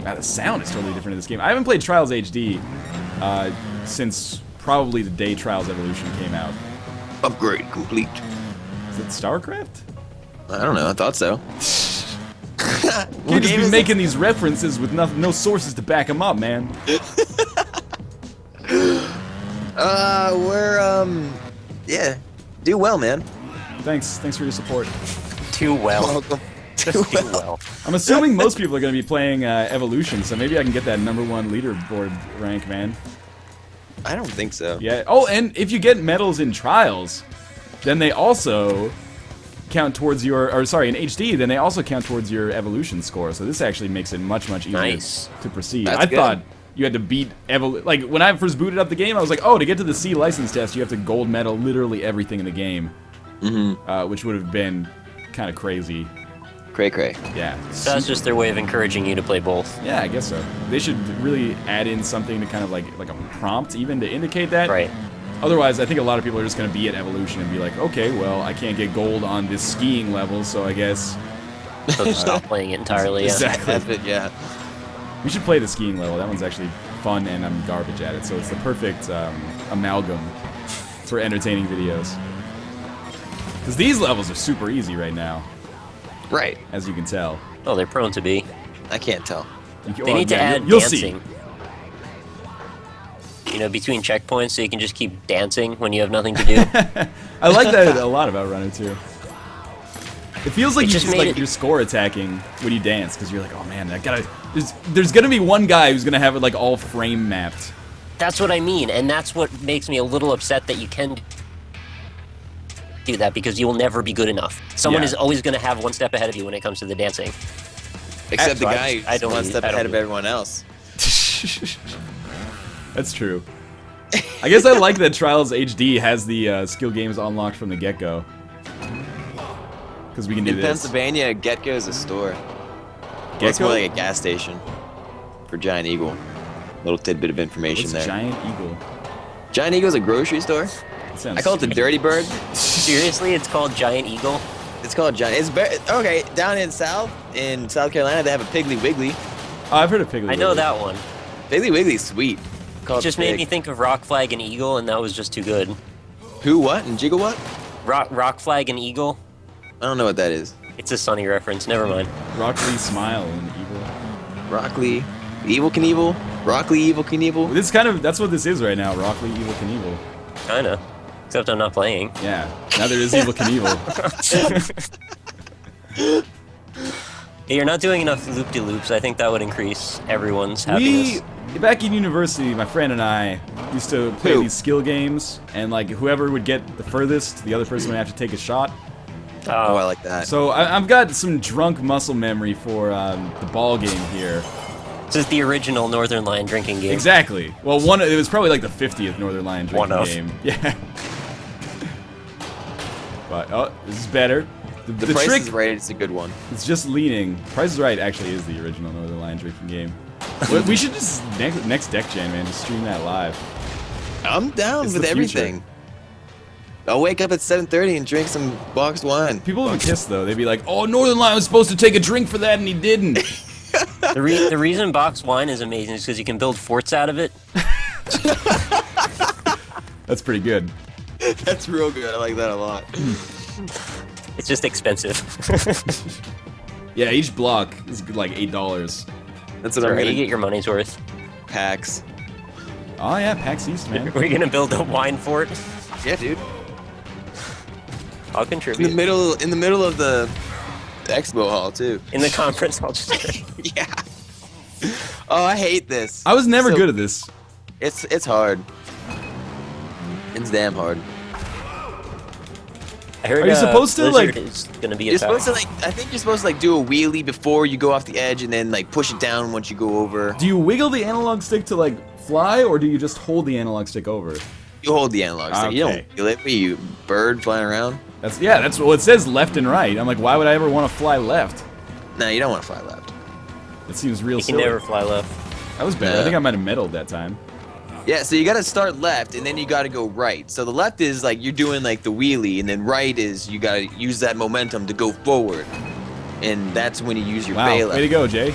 Speaker 1: The sound is totally different in this game. I haven't played Trials HD since probably the day Trials Evolution came out.
Speaker 3: Upgrade complete.
Speaker 1: Is it StarCraft?
Speaker 3: I don't know. I thought so.
Speaker 1: You just be making these references with no sources to back them up, man.
Speaker 3: Yeah. Do well, man.
Speaker 1: Thanks for your support.
Speaker 2: Too well.
Speaker 3: Welcome.
Speaker 2: Just too well.
Speaker 1: I'm assuming most people are going to be playing Evolution, so maybe I can get that #1 leaderboard rank, man.
Speaker 3: I don't think so.
Speaker 1: Yeah. Oh, and if you get medals in Trials, then they also count towards your, or sorry, in HD, then they also count towards your Evolution score. So this actually makes it much easier
Speaker 2: Nice.
Speaker 1: to proceed.
Speaker 3: That's
Speaker 1: I
Speaker 3: good.
Speaker 1: thought you had to beat like when I first booted up the game, I was like, oh, to get to the C license test, you have to gold medal literally everything in the game, which would have been kind of crazy.
Speaker 3: Cray cray.
Speaker 1: Yeah.
Speaker 2: So that's just their way of encouraging you to play both.
Speaker 1: Yeah, I guess so. They should really add in something to kind of like a prompt even to indicate that.
Speaker 2: Right.
Speaker 1: Otherwise, I think a lot of people are just going to be at Evolution and be like, okay, well, I can't get gold on this skiing level, so I guess...
Speaker 2: So just stop playing it entirely. Yeah.
Speaker 1: Exactly.
Speaker 3: That's it, yeah.
Speaker 1: We should play the skiing level. That one's actually fun, and I'm garbage at it, so it's the perfect amalgam for entertaining videos. Because these levels are super easy right now,
Speaker 3: Right.
Speaker 1: as you can tell.
Speaker 2: Oh, they're prone to be.
Speaker 3: I can't tell.
Speaker 2: They need to add
Speaker 1: you'll
Speaker 2: dancing. You know, between checkpoints, so you can just keep dancing when you have nothing to do.
Speaker 1: I like that a lot about Runner 2. It feels like
Speaker 2: It
Speaker 1: you
Speaker 2: just
Speaker 1: just
Speaker 2: made
Speaker 1: like
Speaker 2: it-
Speaker 1: you're score attacking when you dance, because you're like, oh man, I gotta. There's gonna be one guy who's gonna have it like all frame mapped.
Speaker 2: That's what I mean, and that's what makes me a little upset that you can. do that because you will never be good enough. Someone
Speaker 1: Yeah.
Speaker 2: is always going to have one step ahead of you when it comes to the dancing.
Speaker 3: Except the
Speaker 2: So
Speaker 3: guy
Speaker 2: I
Speaker 3: who's
Speaker 2: don't
Speaker 3: one
Speaker 2: need-
Speaker 3: step
Speaker 2: I don't
Speaker 3: ahead of
Speaker 2: need-
Speaker 3: everyone else.
Speaker 1: That's true. I guess I like that Trials HD has the skill games unlocked from the get-go. Because we can do
Speaker 3: In
Speaker 1: this.
Speaker 3: Pennsylvania, Getco is a store. Well, it's
Speaker 1: Get-Go?
Speaker 3: more like a gas station for Giant Eagle. Little tidbit of information
Speaker 1: What's
Speaker 3: there.
Speaker 1: Giant Eagle?
Speaker 3: Giant Eagle's a grocery store.
Speaker 1: That sounds
Speaker 3: I call it the Dirty Bird.
Speaker 2: Seriously, it's called Giant Eagle.
Speaker 3: It's called Giant. Okay. Down in South Carolina, they have a Piggly Wiggly.
Speaker 1: Oh, I've heard of Piggly
Speaker 2: I know
Speaker 1: Wiggly.
Speaker 2: that one.
Speaker 3: Piggly Wiggly's sweet.
Speaker 2: It
Speaker 3: Called
Speaker 2: just made
Speaker 3: Pig.
Speaker 2: me think of Rock Flag and Eagle, and that was just too good.
Speaker 3: Who? What? And Jiggle what?
Speaker 2: Rock Flag and Eagle.
Speaker 3: I don't know what that is.
Speaker 2: It's a Sunny reference. Never mind.
Speaker 1: Rock Lee Smile and Evil.
Speaker 3: Broccoli, Evil Knievel, Broccoli, Evil Knievel.
Speaker 1: This is kind of, that's what this is right now, Rock Lee Evil Knievel.
Speaker 2: Kinda. Except I'm not playing.
Speaker 1: Yeah, now there is Evil Knievel.
Speaker 2: Hey, you're not doing enough loop-de-loops. I think that would increase everyone's happiness.
Speaker 1: Back in university, my friend and I used to play
Speaker 3: Who?
Speaker 1: these skill games, and like whoever would get the furthest, the other person would have to take a shot.
Speaker 3: Oh, I like that.
Speaker 1: So I've got some drunk muscle memory for the ball game here.
Speaker 2: This is the original Northern Line drinking game.
Speaker 1: Exactly. Well, it was probably like the 50th Northern Lion
Speaker 2: One
Speaker 1: drinking
Speaker 2: of.
Speaker 1: game. Yeah. But oh, this is better.
Speaker 3: the Price
Speaker 1: trick
Speaker 3: is Right. It's a good one.
Speaker 1: It's just leaning. Price is Right actually is the original Northern Lion drinking game. We should just next deck gen, man, just stream that live.
Speaker 3: I'm down
Speaker 1: It's
Speaker 3: with
Speaker 1: the future.
Speaker 3: everything. I'll wake up at 7:30 and drink some boxed wine.
Speaker 1: People would kiss though. They'd be like, "Oh, Northern Lion was supposed to take a drink for that, and he didn't."
Speaker 2: The reason boxed wine is amazing is because you can build forts out of it.
Speaker 1: That's pretty good.
Speaker 3: That's real good. I like that a lot.
Speaker 2: It's just expensive.
Speaker 1: Yeah, each block is like $8.
Speaker 3: That's what I'm
Speaker 2: Right, you
Speaker 3: gonna
Speaker 2: get your money's worth.
Speaker 3: packs.
Speaker 1: Oh yeah, PAX East, man.
Speaker 2: We're gonna build a wine fort.
Speaker 3: Yeah, dude.
Speaker 2: I'll
Speaker 3: In
Speaker 2: contribute.
Speaker 3: the middle of the expo hall too.
Speaker 2: In the conference, I'll just.
Speaker 3: Yeah. Oh, I hate this.
Speaker 1: I was never
Speaker 3: So-
Speaker 1: good at this.
Speaker 3: It's hard. It's damn hard.
Speaker 2: I heard,
Speaker 1: Are you supposed to,
Speaker 2: Blizzard
Speaker 1: like-
Speaker 2: is gonna be a
Speaker 3: You're supposed to I think you're supposed to like do a wheelie before you go off the edge and then like push it down once you go over.
Speaker 1: Do you wiggle the analog stick to like fly, or do you just hold the analog stick over?
Speaker 3: You hold the analog stick. You
Speaker 1: Okay.
Speaker 3: don't feel it. What are you, bird flying around?
Speaker 1: That's well, it says left and right. I'm like, why would I ever want to fly left?
Speaker 3: No, you don't want to fly left.
Speaker 1: That seems real
Speaker 2: You can
Speaker 1: silly.
Speaker 2: never fly left.
Speaker 1: That was better. I
Speaker 3: Yeah.
Speaker 1: think I might have meddled that time.
Speaker 3: Yeah, so you gotta start left and then you gotta go right. So the left is like you're doing like the wheelie, and then right is you gotta use that momentum to go forward. And that's when you use your
Speaker 1: Wow,
Speaker 3: bailout.
Speaker 1: way to go, Jay.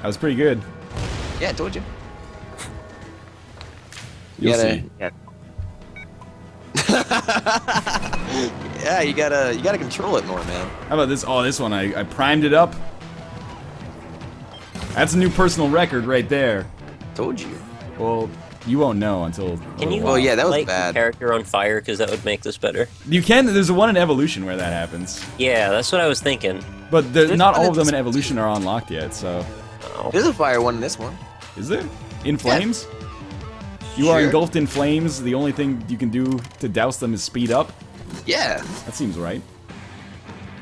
Speaker 1: That was pretty good.
Speaker 3: Yeah, I told you.
Speaker 1: You'll
Speaker 3: gotta,
Speaker 1: see.
Speaker 3: Yeah. Yeah, you gotta control it more, man.
Speaker 1: How about this? Oh, this one, I primed it up. That's a new personal record right there.
Speaker 3: Told you.
Speaker 1: Well, you won't know until.
Speaker 2: Can you?
Speaker 3: Oh, yeah, that was
Speaker 2: light
Speaker 3: bad.
Speaker 2: your character on fire because that would make this better.
Speaker 1: You can. There's a one in Evolution where that happens,
Speaker 2: Yeah, that's what I was thinking.
Speaker 1: but
Speaker 3: There's
Speaker 1: not
Speaker 3: one
Speaker 1: all of them
Speaker 3: that's-
Speaker 1: in Evolution are unlocked yet. So,
Speaker 2: Oh.
Speaker 3: There's a fire one in this one.
Speaker 1: is there? In flames? You are
Speaker 3: Sure.
Speaker 1: engulfed in flames. The only thing you can do to douse them is speed up.
Speaker 3: Yeah,
Speaker 1: That seems right.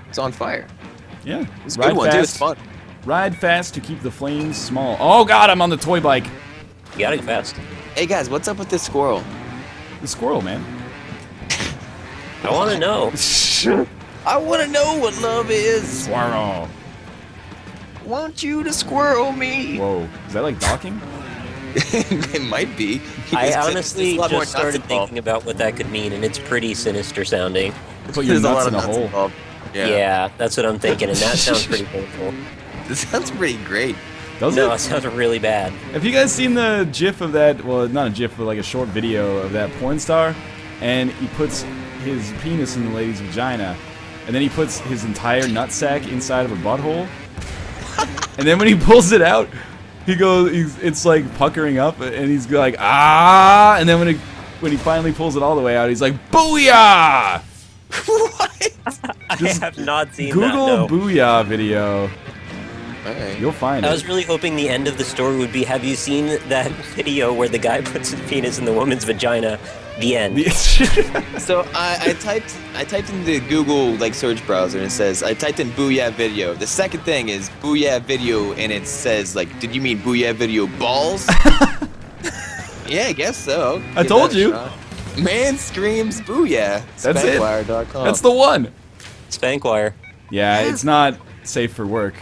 Speaker 3: it's on fire.
Speaker 1: Yeah.
Speaker 3: It's a good one too. It's fun.
Speaker 1: Ride fast to keep the flames small. Oh God, I'm on the toy bike.
Speaker 2: You gotta go fast.
Speaker 3: Hey guys, what's up with this squirrel?
Speaker 1: The squirrel, man.
Speaker 2: I want to know.
Speaker 3: I want to know what love is.
Speaker 1: Squirrel.
Speaker 3: Want you to squirrel me?
Speaker 1: Whoa, is that like docking?
Speaker 3: It might be.
Speaker 2: I
Speaker 3: There's
Speaker 2: honestly
Speaker 3: a lot more
Speaker 2: just
Speaker 3: nuts
Speaker 2: started
Speaker 3: involved.
Speaker 2: thinking about what that could mean, and it's pretty sinister sounding.
Speaker 1: Put your
Speaker 3: There's a
Speaker 1: nuts
Speaker 3: lot
Speaker 1: in
Speaker 3: of
Speaker 1: a
Speaker 3: nuts
Speaker 1: hole.
Speaker 3: involved.
Speaker 2: Yeah. That's what I'm thinking, and that sounds pretty painful.
Speaker 3: This sounds pretty great.
Speaker 1: Does
Speaker 2: No,
Speaker 1: it?
Speaker 2: it sounds really bad.
Speaker 1: Have you guys seen the GIF of that? Well, not a GIF, but like a short video of that porn star, and he puts his penis in the lady's vagina, and then he puts his entire nutsack inside of a butthole, and then when he pulls it out, he goes, it's like puckering up, and he's like ah, and then when he finally pulls it all the way out, he's like Boo-Yaah!
Speaker 3: What?
Speaker 1: Just
Speaker 2: I have not seen
Speaker 1: Google
Speaker 2: that. No.
Speaker 1: Boo-Yaah video.
Speaker 3: Alright.
Speaker 1: You'll find
Speaker 2: I
Speaker 1: it.
Speaker 2: was really hoping the end of the story would be, have you seen that video where the guy puts his penis in the woman's vagina? The end.
Speaker 3: So I typed into Google like search browser and it says I typed in Boo-Yaah video. The second thing is Boo-Yaah video and it says like, did you mean Boo-Yaah video balls? Yeah, I guess so.
Speaker 1: I
Speaker 3: Give
Speaker 1: told
Speaker 3: that a
Speaker 1: you.
Speaker 3: shot. Man screams Boo-Yaah.
Speaker 1: That's it.
Speaker 3: Spankwire.com.
Speaker 1: That's the one.
Speaker 2: Spankwire.
Speaker 1: Yeah, it's not safe for work.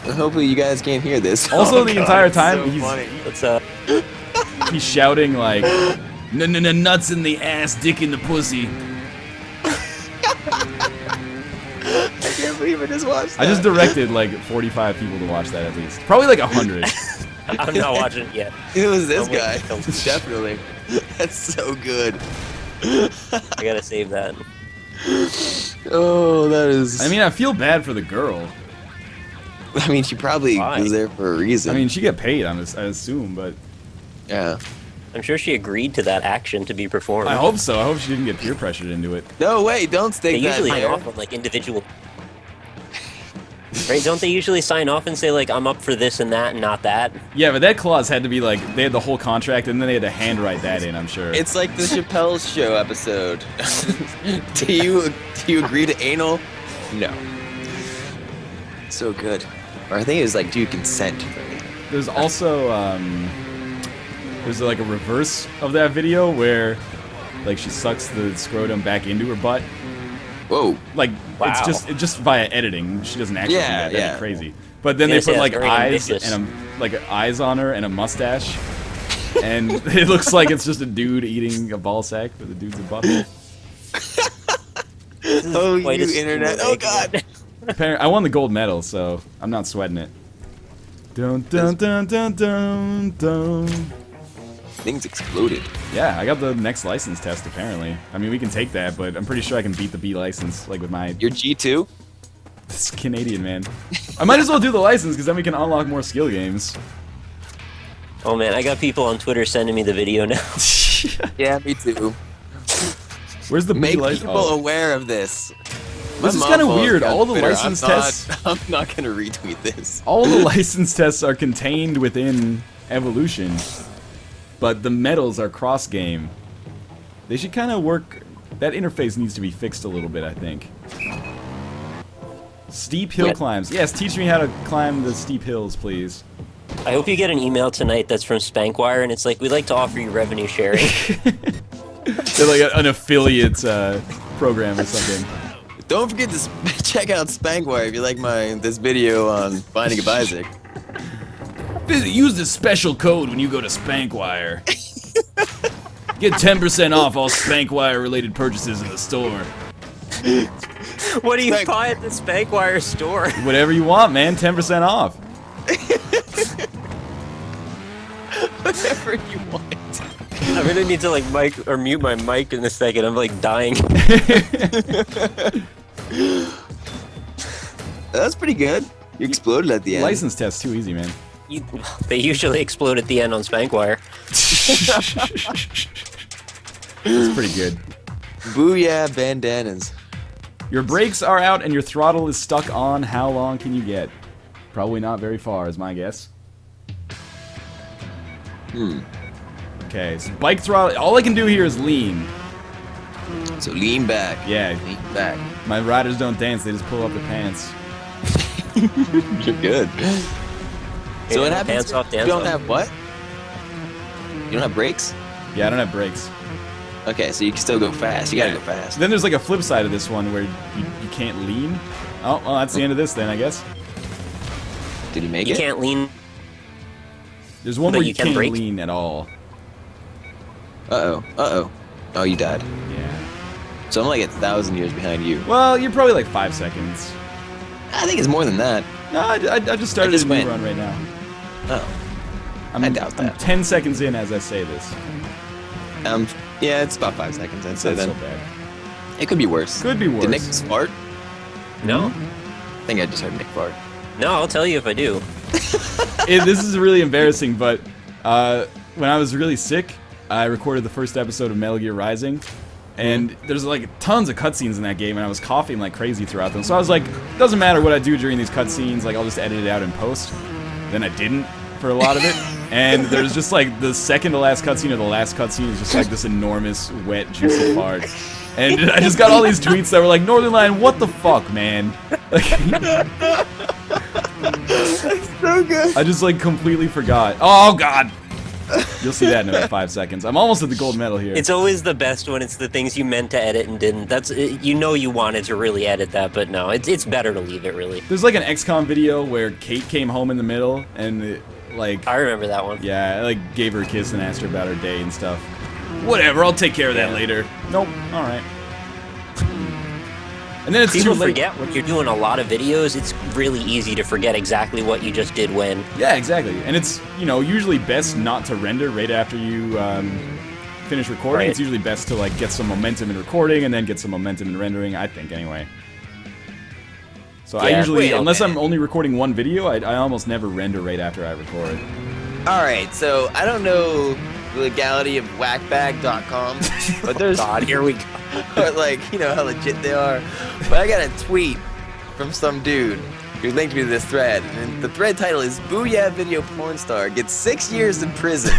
Speaker 3: Hopefully you guys can't hear this.
Speaker 1: Also,
Speaker 3: Oh,
Speaker 1: the
Speaker 3: God,
Speaker 1: entire
Speaker 3: it's
Speaker 1: time
Speaker 3: so
Speaker 1: he's
Speaker 3: funny.
Speaker 2: Let's
Speaker 1: he's shouting like, nuts in the ass, dick in the pussy.
Speaker 3: I can't believe I just watched that.
Speaker 1: I just directed like 45 people to watch that at least. Probably like 100.
Speaker 2: I'm not watching it yet.
Speaker 3: It was this
Speaker 2: I'm waiting
Speaker 3: guy.
Speaker 2: till-
Speaker 3: Definitely. That's so good.
Speaker 2: I gotta save that.
Speaker 3: Oh, that is.
Speaker 1: I mean, I feel bad for the girl.
Speaker 3: she probably
Speaker 2: Why?
Speaker 3: was there for a reason.
Speaker 1: I mean, she got paid, I assume, but
Speaker 3: yeah.
Speaker 2: I'm sure she agreed to that action to be performed.
Speaker 1: I hope so. I hope she didn't get peer pressured into it.
Speaker 3: No, wait, don't
Speaker 2: They
Speaker 3: stick that
Speaker 2: usually sign
Speaker 3: there.
Speaker 2: off on like individual. Right? Don't they usually sign off and say like I'm up for this and that and not that?
Speaker 1: Yeah, but that clause had to be like, they had the whole contract and then they had to handwrite that in, I'm sure.
Speaker 3: It's like the Chappelle Show episode. do you agree to anal? No. So good. Or I think it was like, do you consent?
Speaker 1: There's also, there's like a reverse of that video where like she sucks the scrotum back into her butt.
Speaker 3: Whoa.
Speaker 1: Like,
Speaker 2: Wow.
Speaker 1: it's just via editing. She doesn't actually do
Speaker 3: Yeah,
Speaker 1: that. That'd
Speaker 3: yeah.
Speaker 1: be crazy. But then they
Speaker 2: Yes,
Speaker 1: put
Speaker 2: yeah,
Speaker 1: like
Speaker 2: very
Speaker 1: eyes
Speaker 2: ambitious.
Speaker 1: and eyes on her and a mustache. And it looks like it's just a dude eating a ball sack with a dude's butthole.
Speaker 3: Oh,
Speaker 2: Quite
Speaker 3: you
Speaker 2: a
Speaker 3: internet.
Speaker 2: scheme
Speaker 3: Oh,
Speaker 2: we're
Speaker 3: God.
Speaker 2: making.
Speaker 1: I won the gold medal, so I'm not sweating it. Dun dun dun dun dun dun.
Speaker 3: Things exploded.
Speaker 1: Yeah, I got the next license test apparently. I mean, we can take that, but I'm pretty sure I can beat the B license, like with my
Speaker 3: You're G2?
Speaker 1: This Canadian man. I might as well do the license because then we can unlock more skill games.
Speaker 2: Oh man, I got people on Twitter sending me the video now.
Speaker 3: Yeah, me too.
Speaker 1: Where's the B
Speaker 3: Make
Speaker 1: license?
Speaker 3: people aware of this.
Speaker 1: This is
Speaker 3: My
Speaker 1: kind of
Speaker 3: mom
Speaker 1: weird.
Speaker 3: got
Speaker 1: All the
Speaker 3: Twitter.
Speaker 1: license tests,
Speaker 3: I'm not gonna retweet this.
Speaker 1: all the license tests are contained within Evolution, but the medals are cross game. They should kind of work. That interface needs to be fixed a little bit, I think. Steep hill
Speaker 2: Yeah.
Speaker 1: climbs. Yes, teach me how to climb the steep hills, please.
Speaker 2: I hope you get an email tonight that's from Spankwire and it's like, we'd like to offer you revenue sharing.
Speaker 1: They're like an affiliate program or something.
Speaker 3: Don't forget to check out Spankwire if you like this video on finding a bicyc.
Speaker 1: Use this special code when you go to Spankwire. Get 10% off all Spankwire related purchases in the store.
Speaker 2: What do you
Speaker 3: Spank-
Speaker 2: buy at the Spankwire store?
Speaker 1: Whatever you want, man. 10% off.
Speaker 3: Whatever you want.
Speaker 2: I'm gonna need to like mic or mute my mic in a second. I'm like dying.
Speaker 3: That's pretty good. You exploded at the end.
Speaker 1: License test too easy, man.
Speaker 2: They usually explode at the end on Spankwire.
Speaker 1: It's pretty good.
Speaker 3: Boo-Yaah bandanas.
Speaker 1: Your brakes are out and your throttle is stuck on. How long can you get? Probably not very far, is my guess. Okay, so bike throttle. All I can do here is lean.
Speaker 3: So lean back.
Speaker 1: Yeah,
Speaker 3: Lean back.
Speaker 1: my riders don't dance; they just pull up their pants.
Speaker 3: You're good. So what
Speaker 2: Yeah,
Speaker 3: happens
Speaker 2: pants
Speaker 3: if
Speaker 2: off,
Speaker 3: you
Speaker 2: dance
Speaker 3: don't
Speaker 2: off.
Speaker 3: have what? You don't have brakes?
Speaker 1: Yeah, I don't have brakes.
Speaker 3: Okay, so you can still go fast. You gotta go fast.
Speaker 1: Then there's like a flip side of this one where you can't lean. Oh, well, that's the end of this then, I guess.
Speaker 3: Did he make
Speaker 2: You
Speaker 3: it?
Speaker 2: can't lean.
Speaker 1: There's one
Speaker 2: But
Speaker 1: where
Speaker 2: you
Speaker 1: you
Speaker 2: can
Speaker 1: can't
Speaker 2: brake?
Speaker 1: lean at all.
Speaker 3: Uh-oh. Uh-oh. Oh, you died.
Speaker 1: Yeah.
Speaker 3: So I'm like 1,000 years behind you.
Speaker 1: Well, you're probably like 5 seconds.
Speaker 3: I think it's more than that.
Speaker 1: No, I just started
Speaker 3: just
Speaker 1: a new
Speaker 3: went.
Speaker 1: run right now.
Speaker 3: Oh.
Speaker 1: I'm,
Speaker 3: I doubt
Speaker 1: I'm
Speaker 3: that.
Speaker 1: 10 seconds in as I say this.
Speaker 3: Yeah, it's about 5 seconds, I'd say
Speaker 1: That's
Speaker 3: then.
Speaker 1: so bad.
Speaker 3: It could be worse.
Speaker 1: Could be worse.
Speaker 3: Did Nick just fart?
Speaker 2: No.
Speaker 3: I think I just heard Nick fart.
Speaker 2: No, I'll tell you if I do.
Speaker 1: This is really embarrassing, but when I was really sick, I recorded the first episode of Metal Gear Rising, And there's like tons of cutscenes in that game, and I was coughing like crazy throughout them. So I was like, doesn't matter what I do during these cutscenes, like I'll just edit it out in post. Then I didn't for a lot of it. And there's just like the second to last cutscene or the last cutscene is just like this enormous, wet, juicy fart. And I just got all these tweets that were like, Northern Lion, what the fuck, man?
Speaker 3: So good.
Speaker 1: I just like completely forgot. Oh god! You'll see that in about 5 seconds. I'm almost at the gold medal here.
Speaker 2: It's always the best when it's the things you meant to edit and didn't. That's you know you wanted to really edit that, but no, it's better to leave it really.
Speaker 1: There's like an XCOM video where Kate came home in the middle and like
Speaker 2: I remember that one.
Speaker 1: yeah, I like gave her a kiss and asked her about her day and stuff. Whatever, I'll take care of that later. Nope. All right. And then it's
Speaker 2: People
Speaker 1: too late.
Speaker 2: forget when you're doing a lot of videos, it's really easy to forget exactly what you just did when.
Speaker 1: Yeah, exactly. And it's, you know, usually best not to render right after you finish recording.
Speaker 2: Right.
Speaker 1: It's usually best to like get some momentum in recording and then get some momentum in rendering, I think, anyway. So I
Speaker 2: Yeah.
Speaker 1: usually,
Speaker 3: Wait a
Speaker 1: unless I'm
Speaker 3: minute.
Speaker 1: only recording one video, I almost never render right after I record.
Speaker 3: All right, so I don't know the legality of whackbag.com, but there's
Speaker 2: God, here we go.
Speaker 3: but like, you know how legit they are. But I got a tweet from some dude who linked me to this thread, and the thread title is "Boo-Yaah video porn star gets 6 years in prison."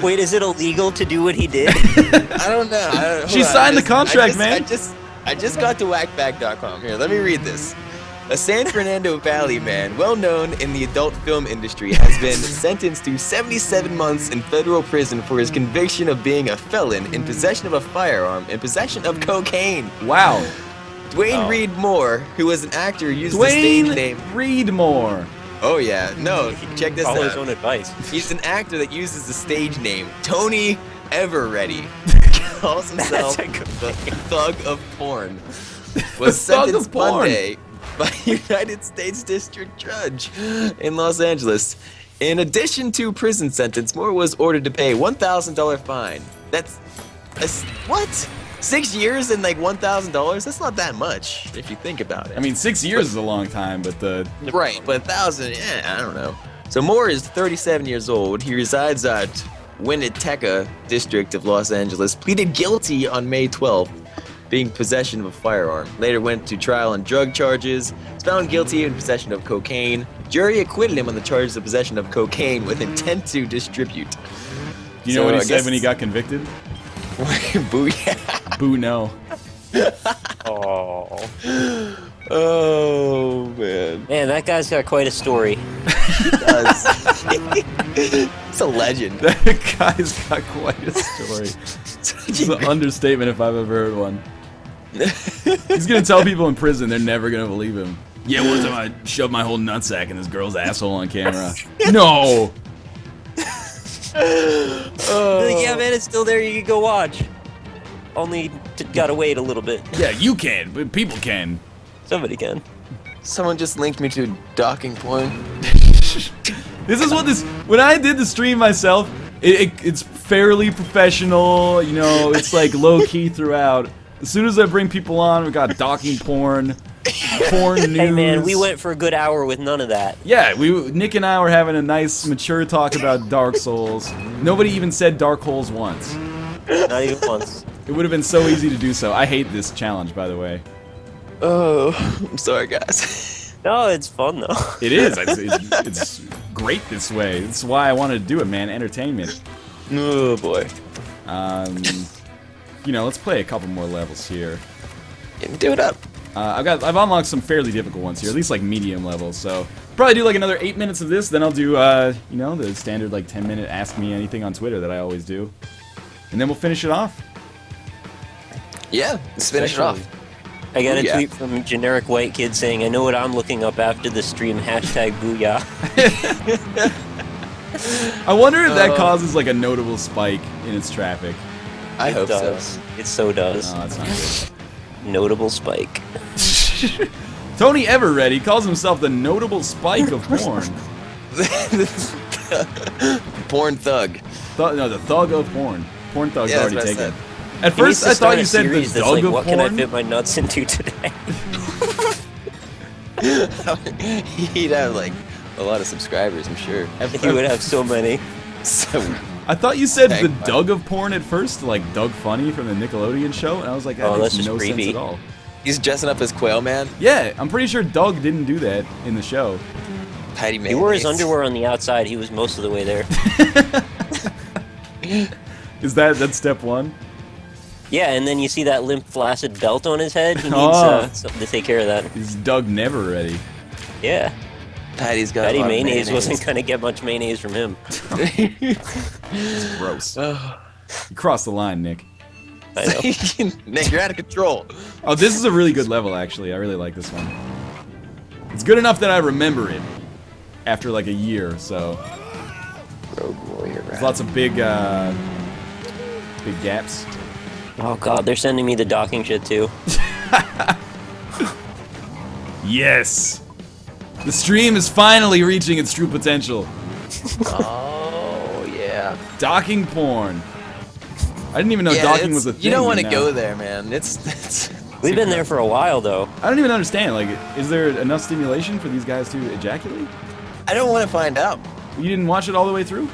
Speaker 2: Wait, is it illegal to do what he did?
Speaker 3: I don't know.
Speaker 1: She signed the contract, man.
Speaker 3: I just got to whackbag.com. Here, let me read this. A San Fernando Valley man, well known in the adult film industry, has been sentenced to 77 months in federal prison for his conviction of being a felon in possession of a firearm and possession of cocaine.
Speaker 1: Wow.
Speaker 3: Dwayne Reed Moore, who was an actor, used the stage name.
Speaker 1: Dwayne Reed Moore.
Speaker 3: Oh yeah, no, check this
Speaker 2: Follow his
Speaker 3: out.
Speaker 2: own advice.
Speaker 3: He's an actor that uses the stage name Tony Everready. Calls himself
Speaker 2: That's a good
Speaker 3: the Thug of Porn.
Speaker 1: The
Speaker 3: Was
Speaker 1: Thug of
Speaker 3: sentenced
Speaker 1: Porn.
Speaker 3: Monday by United States District Judge in Los Angeles. In addition to prison sentence, Moore was ordered to pay $1,000 fine. That's what? 6 years and like $1,000? That's not that much if you think about it.
Speaker 1: I mean, 6 years is a long time, but the
Speaker 3: Right, but 1,000, I don't know. So Moore is 37 years old. He resides at Winnetka District of Los Angeles. Pleaded guilty on May 12th, being possession of a firearm. Later went to trial on drug charges. Was found guilty in possession of cocaine. Jury acquitted him on the charges of possession of cocaine with intent to distribute.
Speaker 1: you know
Speaker 3: So
Speaker 1: what he
Speaker 3: I
Speaker 1: said
Speaker 3: guess
Speaker 1: when he got convicted?
Speaker 3: Boo-Yaah.
Speaker 1: Boo no.
Speaker 2: Oh.
Speaker 3: Oh, man.
Speaker 2: Man, that guy's got quite a story.
Speaker 3: He does. It's a legend.
Speaker 1: That guy's got quite a story. It's an understatement if I've ever heard one. He's gonna tell people in prison they're never gonna believe him. Yeah, one time I shoved my whole nutsack in this girl's asshole on camera. No!
Speaker 2: Like, yeah, man, it's still there. You can go watch. Only gotta wait a little bit.
Speaker 1: Yeah, you can, but people can.
Speaker 2: Somebody can.
Speaker 3: Someone just linked me to docking porn.
Speaker 1: This is what this. When I did the stream myself, it's fairly professional. You know, it's like low key throughout. As soon as I bring people on, we got docking porn, porn news.
Speaker 2: Hey, man, we went for a good hour with none of that.
Speaker 1: Yeah, Nick and I were having a nice, mature talk about Dark Souls. Nobody even said Dark Holes once.
Speaker 2: Not even once.
Speaker 1: It would have been so easy to do so. I hate this challenge, by the way.
Speaker 3: Oh, I'm sorry, guys.
Speaker 2: No, it's fun, though.
Speaker 1: It is. It's great this way. That's why I wanted to do it, man. Entertainment.
Speaker 3: Oh boy.
Speaker 1: You know, let's play a couple more levels here.
Speaker 3: Do it up.
Speaker 1: I've unlocked some fairly difficult ones here, at least like medium levels. So probably do like another 8 minutes of this. Then I'll do you know, the standard like 10-minute Ask Me Anything on Twitter that I always do, and then we'll finish it off.
Speaker 3: Yeah, let's finish it off.
Speaker 2: I got a
Speaker 3: Boo-Yaah.
Speaker 2: tweet from a generic white kid saying, I know what I'm looking up after the stream, hashtag Boo-Yaah.
Speaker 1: I wonder if that causes like a notable spike in its traffic.
Speaker 3: I hope so.
Speaker 2: does. It so does.
Speaker 1: Oh, that's not good.
Speaker 2: Notable spike.
Speaker 1: Tony Everready calls himself the notable spike of porn.
Speaker 3: Porn thug.
Speaker 1: No, the thug of porn. Porn thug's
Speaker 3: Yeah, that's
Speaker 1: already
Speaker 3: what I
Speaker 1: taken.
Speaker 3: said.
Speaker 1: At
Speaker 2: He needs
Speaker 1: first,
Speaker 2: to
Speaker 1: I
Speaker 2: start
Speaker 1: thought
Speaker 2: a
Speaker 1: you said the
Speaker 2: series that's
Speaker 1: thug
Speaker 2: like,
Speaker 1: of
Speaker 2: what can I
Speaker 1: porn.
Speaker 2: fit my nuts into today?
Speaker 3: He'd have like a lot of subscribers, I'm sure.
Speaker 2: He would have so many.
Speaker 3: So
Speaker 1: I thought you said
Speaker 3: Okay,
Speaker 1: the Doug of porn at first, like Doug Funny from the Nickelodeon show, and I was like, that
Speaker 2: Oh,
Speaker 1: makes
Speaker 2: that's just
Speaker 1: no sense
Speaker 2: creepy.
Speaker 1: at all.
Speaker 3: He's dressing up as Quail Man.
Speaker 1: Yeah, I'm pretty sure Doug didn't do that in the show.
Speaker 3: Patty
Speaker 2: He wore his
Speaker 3: Mayonnaise.
Speaker 2: underwear on the outside. He was most of the way there.
Speaker 1: Is that's step one?
Speaker 2: Yeah, and then you see that limp, flaccid belt on his head. He needs
Speaker 1: Oh.
Speaker 2: something to take care of that.
Speaker 1: Is Doug never ready?
Speaker 2: Yeah.
Speaker 3: Patty's got
Speaker 2: Patty
Speaker 3: a lot of
Speaker 2: mayonnaise wasn't going to get much mayonnaise from him.
Speaker 1: It's gross. You crossed the line, Nick.
Speaker 2: I know.
Speaker 3: Nick, you're out of control.
Speaker 1: Oh, this is a really good level, actually. I really like this one. It's good enough that I remember it after like a year or so.
Speaker 3: Rogue Warrior.
Speaker 1: There's lots of big gaps.
Speaker 2: Oh god, they're sending me the docking shit too.
Speaker 1: Yes! The stream is finally reaching its true potential.
Speaker 3: Oh yeah.
Speaker 1: Docking porn. I didn't even know docking was a thing.
Speaker 3: You don't want to
Speaker 1: now.
Speaker 3: go there, man. It's
Speaker 2: We've been there for a while though.
Speaker 1: I don't even understand. Like, is there enough stimulation for these guys to ejaculate?
Speaker 3: I don't want to find out.
Speaker 1: You didn't watch it all the way through?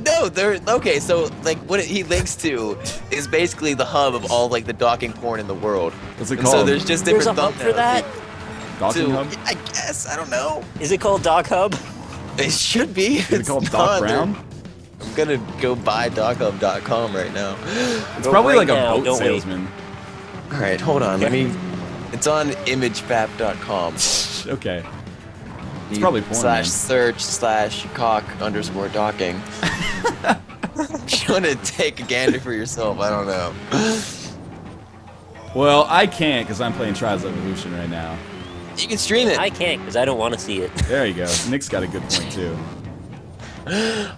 Speaker 3: No, they're okay. So like, what he links to is basically the hub of all like the docking porn in the world.
Speaker 1: What's it
Speaker 3: And
Speaker 1: called?
Speaker 3: so there's just
Speaker 2: There's
Speaker 3: different
Speaker 2: a hub for
Speaker 3: thumbnails.
Speaker 2: that?
Speaker 1: Docking
Speaker 3: So,
Speaker 1: hub?
Speaker 3: I guess I don't know.
Speaker 2: Is it called Dock Hub?
Speaker 3: It should be.
Speaker 1: Is it called Doc Brown?
Speaker 3: I'm gonna go buy dockhub.com right now.
Speaker 1: It's
Speaker 2: Go
Speaker 1: probably
Speaker 2: right
Speaker 1: like a
Speaker 2: now,
Speaker 1: boat
Speaker 2: don't wait.
Speaker 1: salesman.
Speaker 3: All right, hold on. Let me. It's on imagefap.com.
Speaker 1: Okay. It's probably porn, man.
Speaker 3: /search/cock_docking. If you want to take a gander for yourself, I don't know.
Speaker 1: Well, I can't because I'm playing Trials Evolution right now.
Speaker 3: You can stream it.
Speaker 2: I can't because I don't want to see it.
Speaker 1: There you go. Nick's got a good point too.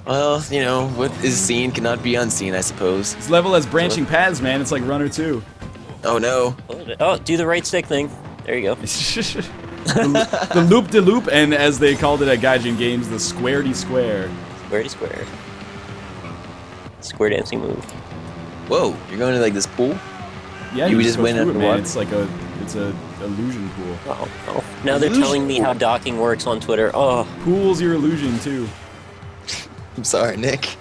Speaker 3: Well, you know, what is seen cannot be unseen, I suppose.
Speaker 1: This level has branching paths, man. It's like Runner 2.
Speaker 3: Oh no.
Speaker 2: Oh, do the right stick thing. There you go.
Speaker 1: The loop-de-loop, and as they called it at Gaijin Games, the square-de-square.
Speaker 2: Square to square. Square dancing move.
Speaker 3: Whoa, you're going to like this pool?
Speaker 1: Yeah,
Speaker 3: You
Speaker 1: you
Speaker 3: just
Speaker 1: go
Speaker 3: went
Speaker 1: through
Speaker 3: up
Speaker 1: it,
Speaker 3: the
Speaker 1: man.
Speaker 3: what?
Speaker 1: It's like it's a illusion pool.
Speaker 2: Oh. Now they're telling me how docking works on Twitter. Oh,
Speaker 1: Pool's your illusion too.
Speaker 3: I'm sorry, Nick.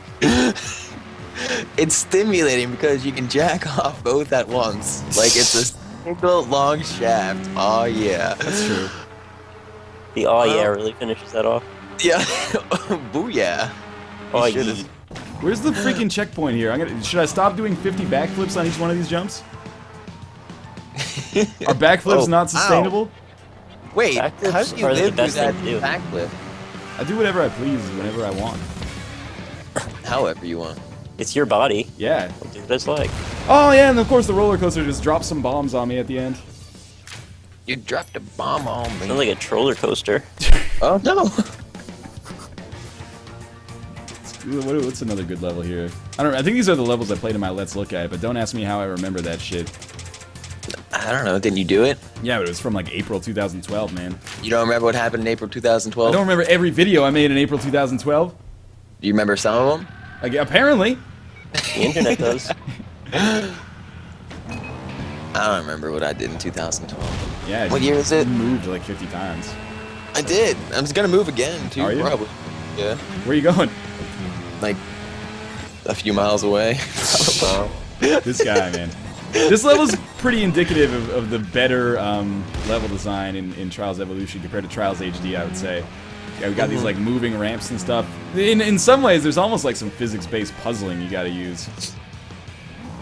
Speaker 3: It's stimulating because you can jack off both at once. Like it's a single long shaft. Oh yeah.
Speaker 1: That's true.
Speaker 2: the yeah really finishes that off.
Speaker 3: Yeah. Boo-Yaah.
Speaker 2: Oh,
Speaker 3: You should've-
Speaker 2: yeah.
Speaker 1: Where's the freaking checkpoint here? Should I stop doing 50 backflips on each one of these jumps? Are backflips
Speaker 3: Oh,
Speaker 1: not
Speaker 3: ow.
Speaker 1: sustainable?
Speaker 3: Wait,
Speaker 2: Backflips
Speaker 3: how do you
Speaker 2: are the
Speaker 3: live through
Speaker 2: best thing
Speaker 3: that
Speaker 2: to do.
Speaker 3: backflip?
Speaker 1: I do whatever I please, whenever I want.
Speaker 3: However you want.
Speaker 2: It's your body.
Speaker 1: Yeah.
Speaker 2: Do what it's like.
Speaker 1: Oh yeah, and of course the roller coaster just drops some bombs on me at the end.
Speaker 3: You dropped a bomb on me.
Speaker 2: Sounds like a troller coaster.
Speaker 3: Oh no.
Speaker 1: What's another good level here? I think these are the levels I played in my Let's Look At, but don't ask me how I remember that shit.
Speaker 3: I don't know. Didn't you do it?
Speaker 1: Yeah, but it was from like April 2012, man.
Speaker 3: You don't remember what happened in April
Speaker 1: I
Speaker 3: 2012?
Speaker 1: don't remember every video I made in April 2012.
Speaker 3: Do you remember some of them?
Speaker 1: Like, apparently.
Speaker 2: The internet does.
Speaker 3: I don't remember what I did in 2012.
Speaker 1: Yeah.
Speaker 3: What year is it?
Speaker 1: Moved like 50 times.
Speaker 3: I did. I'm just gonna move again too.
Speaker 1: Are you?
Speaker 3: Probably. Yeah.
Speaker 1: Where are you going?
Speaker 3: Like a few miles away.
Speaker 1: This guy, man. This level's pretty indicative of the better level design in Trials Evolution compared to Trials HD, I would say. Yeah, we got these like moving ramps and stuff. In some ways, there's almost like some physics-based puzzling you got to use.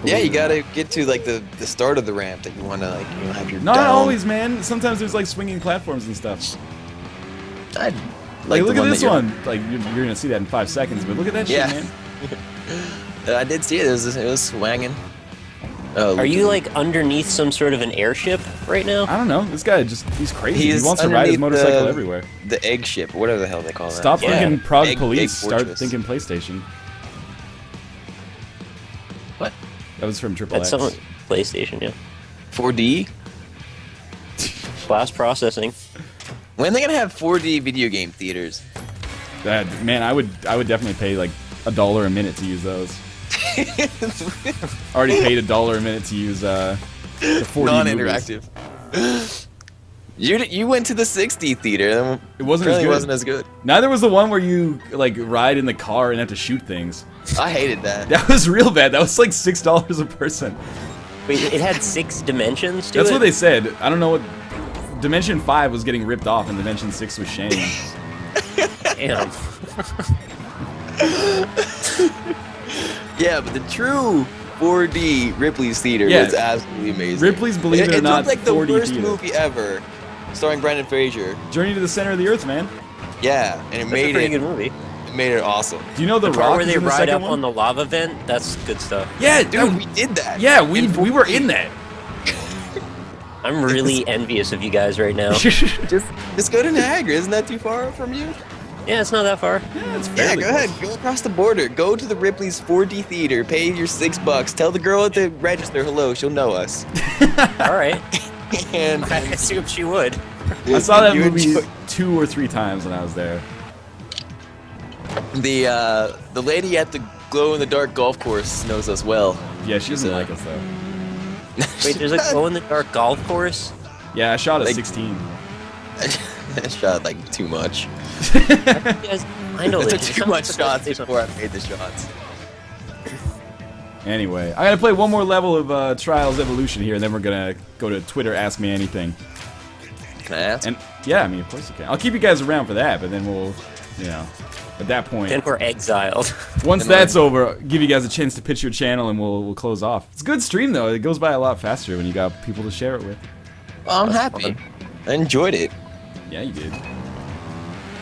Speaker 3: Yeah, you gotta get to like the start of the ramp that you wanna like have your.
Speaker 1: Not
Speaker 3: down.
Speaker 1: always, man. Sometimes there's like swinging platforms and stuff.
Speaker 3: I
Speaker 1: Like,
Speaker 3: the
Speaker 1: look at
Speaker 3: that
Speaker 1: this
Speaker 3: you're-
Speaker 1: one. Like, you're gonna see that in 5 seconds, but look at that
Speaker 3: Yeah.
Speaker 1: shit, man.
Speaker 3: I did see it. It was swanging. Oh,
Speaker 2: Are you like underneath some sort of an airship right now?
Speaker 1: I don't know. This guy he's crazy.
Speaker 3: He's
Speaker 1: he wants to ride his
Speaker 3: underneath
Speaker 1: motorcycle
Speaker 3: the-
Speaker 1: everywhere.
Speaker 3: the egg ship, whatever the hell they call that?
Speaker 1: Stop
Speaker 2: Yeah.
Speaker 1: thinking Prague
Speaker 3: Egg
Speaker 1: Police. Start
Speaker 3: Fortress.
Speaker 1: thinking PlayStation.
Speaker 3: What?
Speaker 1: That was from Triple
Speaker 2: That's
Speaker 1: X.
Speaker 2: someone PlayStation, yeah.
Speaker 3: 4D?
Speaker 2: Blast processing.
Speaker 3: When are they gonna have 4D video game theaters?
Speaker 1: Man, I would definitely pay like $1 a minute to use those. Already paid $1 a minute to use the 4D movies.
Speaker 3: Non-interactive. You went to the 60 theater.
Speaker 1: It wasn't as
Speaker 3: Apparently
Speaker 1: good.
Speaker 3: wasn't as good.
Speaker 1: Neither was the one where you like ride in the car and have to shoot things.
Speaker 3: I hated that.
Speaker 1: That was real bad. That was like $6 a person.
Speaker 2: Wait, it had 6 dimensions to
Speaker 1: That's
Speaker 2: it?
Speaker 1: what they said. I don't know what. Dimension 5 was getting ripped off, and Dimension 6 was Shane.
Speaker 2: Damn.
Speaker 3: Yeah, but the true 4D Ripley's Theater
Speaker 1: Yeah.
Speaker 3: was absolutely amazing.
Speaker 1: Ripley's Believe It or Not
Speaker 3: It looked like the
Speaker 1: 4D
Speaker 3: worst
Speaker 1: theater.
Speaker 3: movie ever, starring Brendan Fraser.
Speaker 1: Journey to the Center of the Earth, man.
Speaker 3: Yeah, and it
Speaker 2: That's a
Speaker 3: made
Speaker 2: pretty
Speaker 3: it
Speaker 2: good movie.
Speaker 3: made it awesome.
Speaker 1: Do you know The
Speaker 2: The part
Speaker 1: Rock
Speaker 2: where
Speaker 1: is
Speaker 2: they
Speaker 1: in the
Speaker 2: ride
Speaker 1: second
Speaker 2: up
Speaker 1: one?
Speaker 2: on the lava vent, that's good stuff.
Speaker 1: Yeah,
Speaker 3: Dude, we did that.
Speaker 1: Yeah, we
Speaker 3: In
Speaker 1: were
Speaker 3: 4D.
Speaker 1: in that.
Speaker 2: I'm really envious of you guys right now.
Speaker 3: Just go to Niagara. Isn't that too far from you?
Speaker 2: Yeah, it's not that far.
Speaker 1: Yeah, it's
Speaker 3: Yeah,
Speaker 1: fairly
Speaker 3: go ahead.
Speaker 1: close.
Speaker 3: Go across the border. Go to the Ripley's 4D theater. Pay your $6. Tell the girl at the register hello. She'll know us.
Speaker 2: All right.
Speaker 3: And
Speaker 2: I assumed she would.
Speaker 1: I saw that
Speaker 3: you
Speaker 1: movie
Speaker 3: enjoy-
Speaker 1: 2 or 3 times when I was there.
Speaker 3: the lady at the glow in the dark golf course knows us well.
Speaker 1: Yeah, she doesn't
Speaker 3: So-
Speaker 1: like us though.
Speaker 2: Wait, there's a glow-in-the-dark golf course?
Speaker 1: Yeah, I shot a
Speaker 3: Like-
Speaker 1: 16.
Speaker 3: I shot like too much.
Speaker 2: You guys, I know
Speaker 3: I
Speaker 2: that.
Speaker 3: took too much shots before I made the shots.
Speaker 1: Anyway, I gotta play one more level of Trials Evolution here, and then we're gonna go to Twitter, Ask Me Anything.
Speaker 3: Can I ask?
Speaker 1: And yeah, I mean, of course you can. I'll keep you guys around for that, but then we'll, you know, at that point,
Speaker 2: Then we're exiled.
Speaker 1: once
Speaker 3: Then
Speaker 1: that's over, give you guys a chance to pitch your channel, and we'll close off. It's a good stream though. It goes by a lot faster when you got people to share it with.
Speaker 3: Well, I'm happy. I enjoyed it.
Speaker 1: Yeah, you did.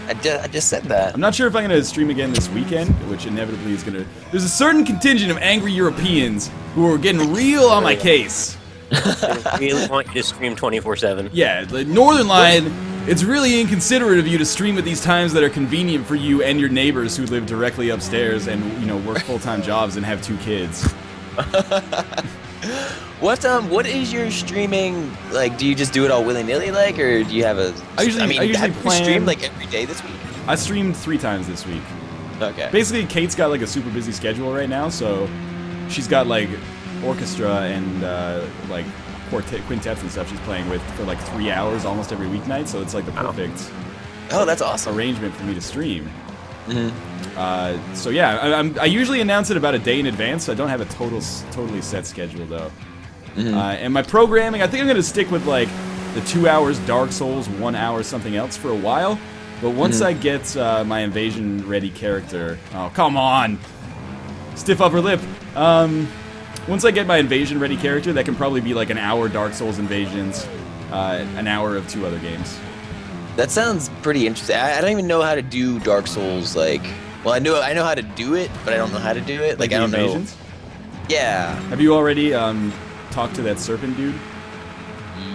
Speaker 3: I just said that.
Speaker 1: I'm not sure if I'm gonna stream again this weekend, which inevitably is gonna. There's a certain contingent of angry Europeans who are getting real on my case.
Speaker 2: I really want you to stream 24/7.
Speaker 1: Yeah, the Northern Line. It's really inconsiderate of you to stream at these times that are convenient for you and your neighbors who live directly upstairs and work full-time jobs and have 2 kids.
Speaker 3: What is your streaming like? Do you just do it all willy-nilly like, or do you have a?
Speaker 1: I usually
Speaker 3: have you
Speaker 1: plan-
Speaker 3: streamed like every day this week?
Speaker 1: I streamed 3 times this week.
Speaker 3: Okay.
Speaker 1: Basically, Kate's got like a super busy schedule right now, so she's got like orchestra and like quintets and stuff she's playing with for like 3 hours almost every weeknight. So it's like the perfect
Speaker 3: Oh, that's awesome.
Speaker 1: arrangement for me to stream.
Speaker 3: Mm-hmm.
Speaker 1: So yeah, I usually announce it about a day in advance. So I don't have a totally set schedule though. And my programming, I think I'm gonna stick with like the 2 hours Dark Souls, 1 hour something else for a while. But once I get my invasion ready character, oh come on, stiff upper lip. Once I get my invasion ready character, that can probably be like an hour Dark Souls invasions, an hour of 2 other games.
Speaker 3: That sounds pretty interesting. I don't even know how to do Dark Souls. Like, well, I know how to do it, but I don't know how to do it. Like, I
Speaker 1: the
Speaker 3: don't know.
Speaker 1: invasions?
Speaker 3: Yeah.
Speaker 1: Have you already talked to that serpent dude?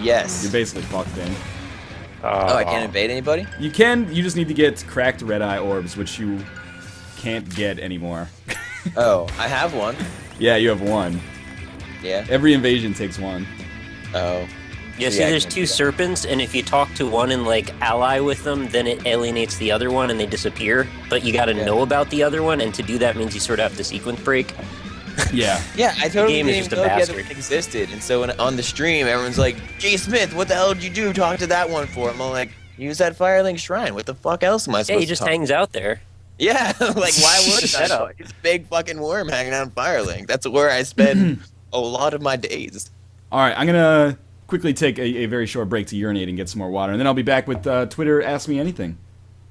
Speaker 3: Yes.
Speaker 1: You're basically fucked then.
Speaker 3: Oh, I can't invade anybody?
Speaker 1: You can. You just need to get cracked red eye orbs, which you can't get anymore.
Speaker 3: Oh, I have one.
Speaker 1: Yeah, you have 1.
Speaker 3: Yeah.
Speaker 1: Every invasion takes 1.
Speaker 3: Oh.
Speaker 2: Yeah,
Speaker 3: So
Speaker 2: see,
Speaker 3: I
Speaker 2: there's
Speaker 3: can't
Speaker 2: 2
Speaker 3: do that.
Speaker 2: serpents, and if you talk to one and like ally with them, then it alienates the other one and they disappear. But you got to
Speaker 3: Yeah.
Speaker 2: know about the other one, and to do that means you sort of have to sequence break.
Speaker 1: Yeah.
Speaker 3: Yeah, I totally
Speaker 2: game is
Speaker 3: didn't
Speaker 2: just
Speaker 3: even
Speaker 2: a
Speaker 3: know the other
Speaker 2: bastard.
Speaker 3: one existed. And so on the stream, everyone's like, Jay Smith, what the hell did you do? Talk to that one for. I'm all like, use that Firelink Shrine. What the fuck else am I
Speaker 2: Yeah,
Speaker 3: supposed
Speaker 2: he
Speaker 3: to
Speaker 2: just
Speaker 3: talk?
Speaker 2: hangs out there.
Speaker 3: Yeah, like why would
Speaker 2: Set
Speaker 3: I?
Speaker 2: up.
Speaker 3: It's a big fucking worm hanging out in Firelink. That's where I spend a lot of my days.
Speaker 1: All right, I'm gonna quickly take a very short break to urinate and get some more water, and then I'll be back with Twitter. Ask me anything.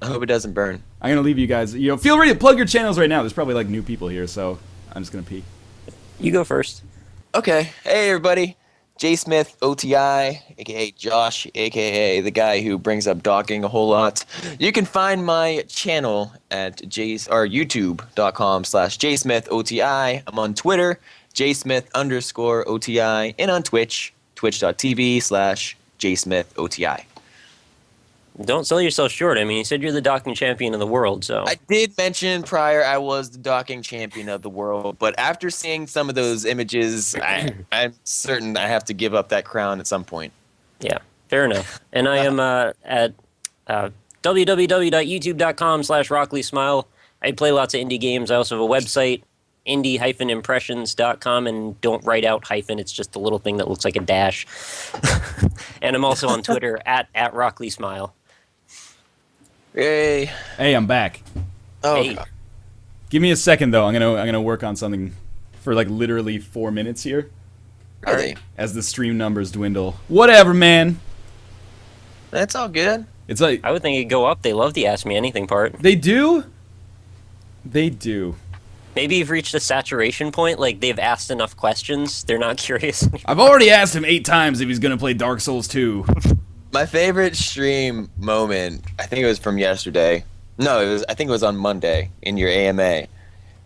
Speaker 3: I hope it doesn't burn.
Speaker 1: I'm gonna leave you guys. Feel free to plug your channels right now. There's probably like new people here, so I'm just gonna pee.
Speaker 2: You go first.
Speaker 3: Okay, hey everybody, Jay Smith, OTI, aka Josh, aka the guy who brings up docking a whole lot. You can find my channel at youtube.com/JSmithOTI. I'm on Twitter, JSmith_OTI, and on Twitch, twitch.tv/JSmithOTI.
Speaker 2: Don't sell yourself short. I mean, you said you're the docking champion of the world, so.
Speaker 3: I did mention prior I was the docking champion of the world, but after seeing some of those images, I'm certain I have to give up that crown at some point.
Speaker 2: Yeah, fair enough. And I am at www.youtube.com/RockleySmile. I play lots of indie games. I also have a website, indie-impressions.com, and don't write out hyphen. It's just a little thing that looks like a dash. And I'm also on Twitter at @RockleySmile.
Speaker 3: Yay.
Speaker 1: Hey, I'm back.
Speaker 3: Oh,
Speaker 2: Hey.
Speaker 3: God.
Speaker 1: Give me a second though. I'm gonna work on something for like literally 4 minutes here
Speaker 3: Really?
Speaker 1: as the stream numbers dwindle. Whatever, man.
Speaker 3: That's all good.
Speaker 1: It's like
Speaker 2: I would think it'd go up. They love the Ask Me Anything part.
Speaker 1: they do. They do.
Speaker 2: Maybe you've reached a saturation point, like they've asked enough questions, they're not curious anymore.
Speaker 1: I've already asked him 8 times if he's gonna play Dark Souls 2.
Speaker 3: My favorite stream moment, I think it was from yesterday. No, I think it was on Monday in your AMA.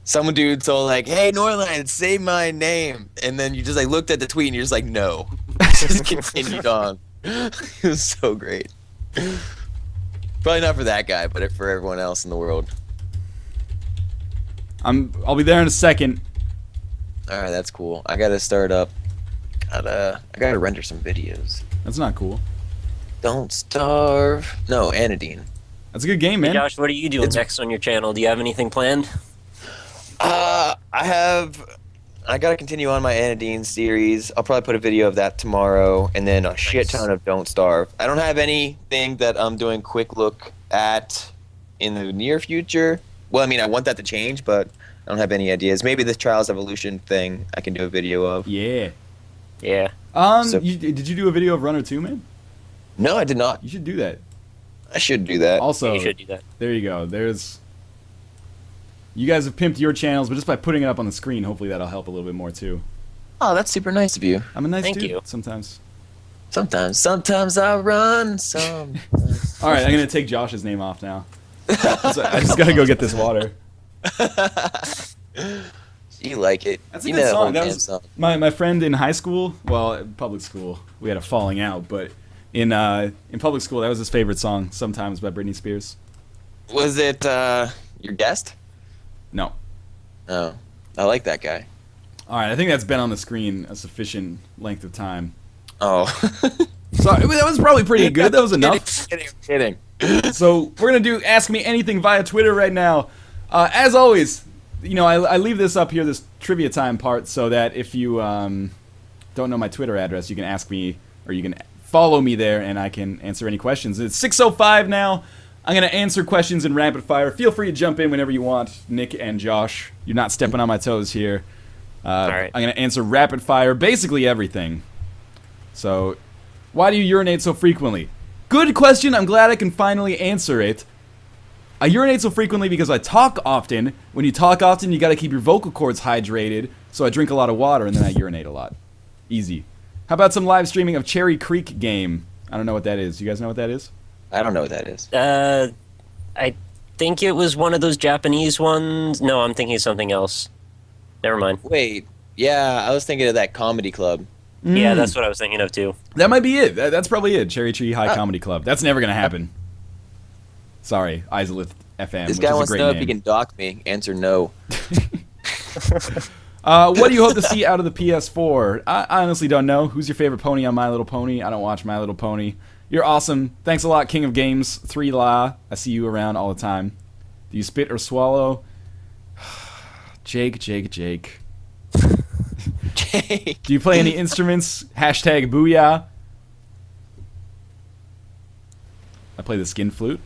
Speaker 3: Some dude told like, "Hey Norland, say my name," and then you just like looked at the tweet and you're just like, "No," just continued on. It was so great. Probably not for that guy, but for everyone else in the world.
Speaker 1: I'll be there in a second.
Speaker 3: All right, that's cool. I gotta start up. I gotta render some videos.
Speaker 1: That's not cool.
Speaker 3: Don't starve. No, Anodine.
Speaker 1: That's a good game, man.
Speaker 2: Hey, Josh, what are you doing next on your channel? Do you have anything planned?
Speaker 3: I gotta continue on my Anodine series. I'll probably put a video of that tomorrow, and then a shit ton of Don't Starve. I don't have anything that I'm doing quick look at in the near future. Well, I mean, I want that to change, but I don't have any ideas. Maybe the Trials Evolution thing I can do a video of.
Speaker 1: Yeah.
Speaker 2: Yeah.
Speaker 3: So-
Speaker 1: Did you do a video of Runner 2, man?
Speaker 3: No, I did not.
Speaker 1: You should do that.
Speaker 3: I should do that.
Speaker 1: Also,
Speaker 2: You should do that.
Speaker 1: there you go. You guys have pimped your channels, but just by putting it up on the screen, hopefully that'll help a little bit more too.
Speaker 3: Oh, that's super nice of you.
Speaker 1: I'm a nice
Speaker 2: Thank
Speaker 1: dude
Speaker 2: you.
Speaker 1: sometimes.
Speaker 3: Sometimes I run. Some.
Speaker 1: All right, I'm gonna take Josh's name off now. So I just gotta go get this water.
Speaker 3: You like it.
Speaker 1: That's a
Speaker 3: You
Speaker 1: good
Speaker 3: know
Speaker 1: song. That
Speaker 3: damn
Speaker 1: was
Speaker 3: song.
Speaker 1: my friend in high school. Well, public school, we had a falling out, but in public school, that was his favorite song. Sometimes by Britney Spears.
Speaker 3: Was it your guest?
Speaker 1: No.
Speaker 3: Oh, I like that guy.
Speaker 1: All right, I think that's been on the screen a sufficient length of time.
Speaker 3: Oh.
Speaker 1: So that was probably pretty good. That was enough.
Speaker 3: Kidding.
Speaker 1: So we're gonna do Ask Me Anything via Twitter right now. As always, you know, I leave this up here, this trivia time part, so that if you don't know my Twitter address, you can ask me, or you can follow me there, and I can answer any questions. It's 6:05 now. I'm gonna answer questions in rapid fire. Feel free to jump in whenever you want, Nick and Josh. You're not stepping on my toes here.
Speaker 2: All right.
Speaker 1: I'm gonna answer rapid fire, basically everything. So, why do you urinate so frequently? Good question. I'm glad I can finally answer it. I urinate so frequently because I talk often. When you talk often, you got to keep your vocal cords hydrated. So I drink a lot of water and then I urinate a lot. Easy. How about some live streaming of Cherry Creek game? I don't know what that is. You guys know what that is?
Speaker 3: I don't know what that is.
Speaker 2: I think it was one of those Japanese ones. No, I'm thinking of something else. Never mind.
Speaker 3: Wait. Yeah, I was thinking of that comedy club.
Speaker 2: Yeah, that's what I was thinking of too.
Speaker 1: That might be it. That's probably it. Cherry Tree High Comedy Club. That's never going to happen. Sorry, Isolith FM,
Speaker 3: This
Speaker 1: which
Speaker 3: guy
Speaker 1: is a
Speaker 3: wants to
Speaker 1: great
Speaker 3: know if
Speaker 1: name.
Speaker 3: he can dock me. Answer no.
Speaker 1: What do you hope to see out of the PS4? I honestly don't know. Who's your favorite pony on My Little Pony? I don't watch My Little Pony. You're awesome. Thanks a lot, King of Games. 3La. I see you around all the time. Do you spit or swallow? Jake. Do you play any instruments? Hashtag Boo-Yaah. I play the skin flute.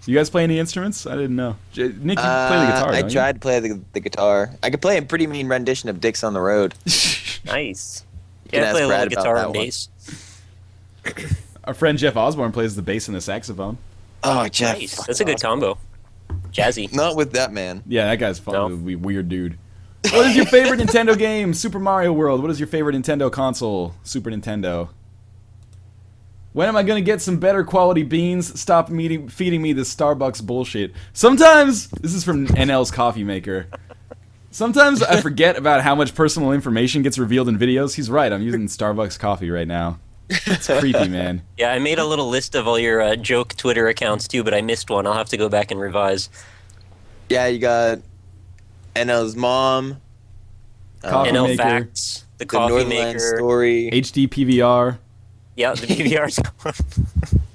Speaker 1: You guys play any instruments? I didn't know. Nick, you play the guitar,
Speaker 3: I
Speaker 1: don't
Speaker 3: tried to play the guitar. I could play a pretty mean rendition of Dicks on the Road.
Speaker 2: Nice.
Speaker 3: can
Speaker 2: Yeah, I
Speaker 3: ask
Speaker 2: play a little
Speaker 3: Brad about
Speaker 2: guitar
Speaker 3: that
Speaker 2: and
Speaker 3: one.
Speaker 2: bass.
Speaker 1: Our friend Jeff Osborne plays the bass and the saxophone.
Speaker 3: Oh, Jeff.
Speaker 2: Nice. That's a good combo. Jazzy.
Speaker 3: Not with that man.
Speaker 1: Yeah, that guy's fun.
Speaker 2: No.
Speaker 1: Weird dude. What is your favorite Nintendo game? Super Mario World. What is your favorite Nintendo console? Super Nintendo. When am I going to get some better quality beans? Stop feeding me this Starbucks bullshit. Sometimes, this is from NL's Coffee Maker. Sometimes I forget about how much personal information gets revealed in videos. He's right, I'm using Starbucks coffee right now. It's creepy, man.
Speaker 2: Yeah, I made a little list of all your joke Twitter accounts too, but I missed one. I'll have to go back and revise.
Speaker 3: Yeah, you got NL's mom.
Speaker 1: Coffee
Speaker 2: NL
Speaker 1: Maker.
Speaker 2: Facts, the
Speaker 3: The
Speaker 2: Coffee
Speaker 3: Northland
Speaker 2: Maker.
Speaker 3: story.
Speaker 1: HD PVR.
Speaker 2: Yeah, the PBR's gone.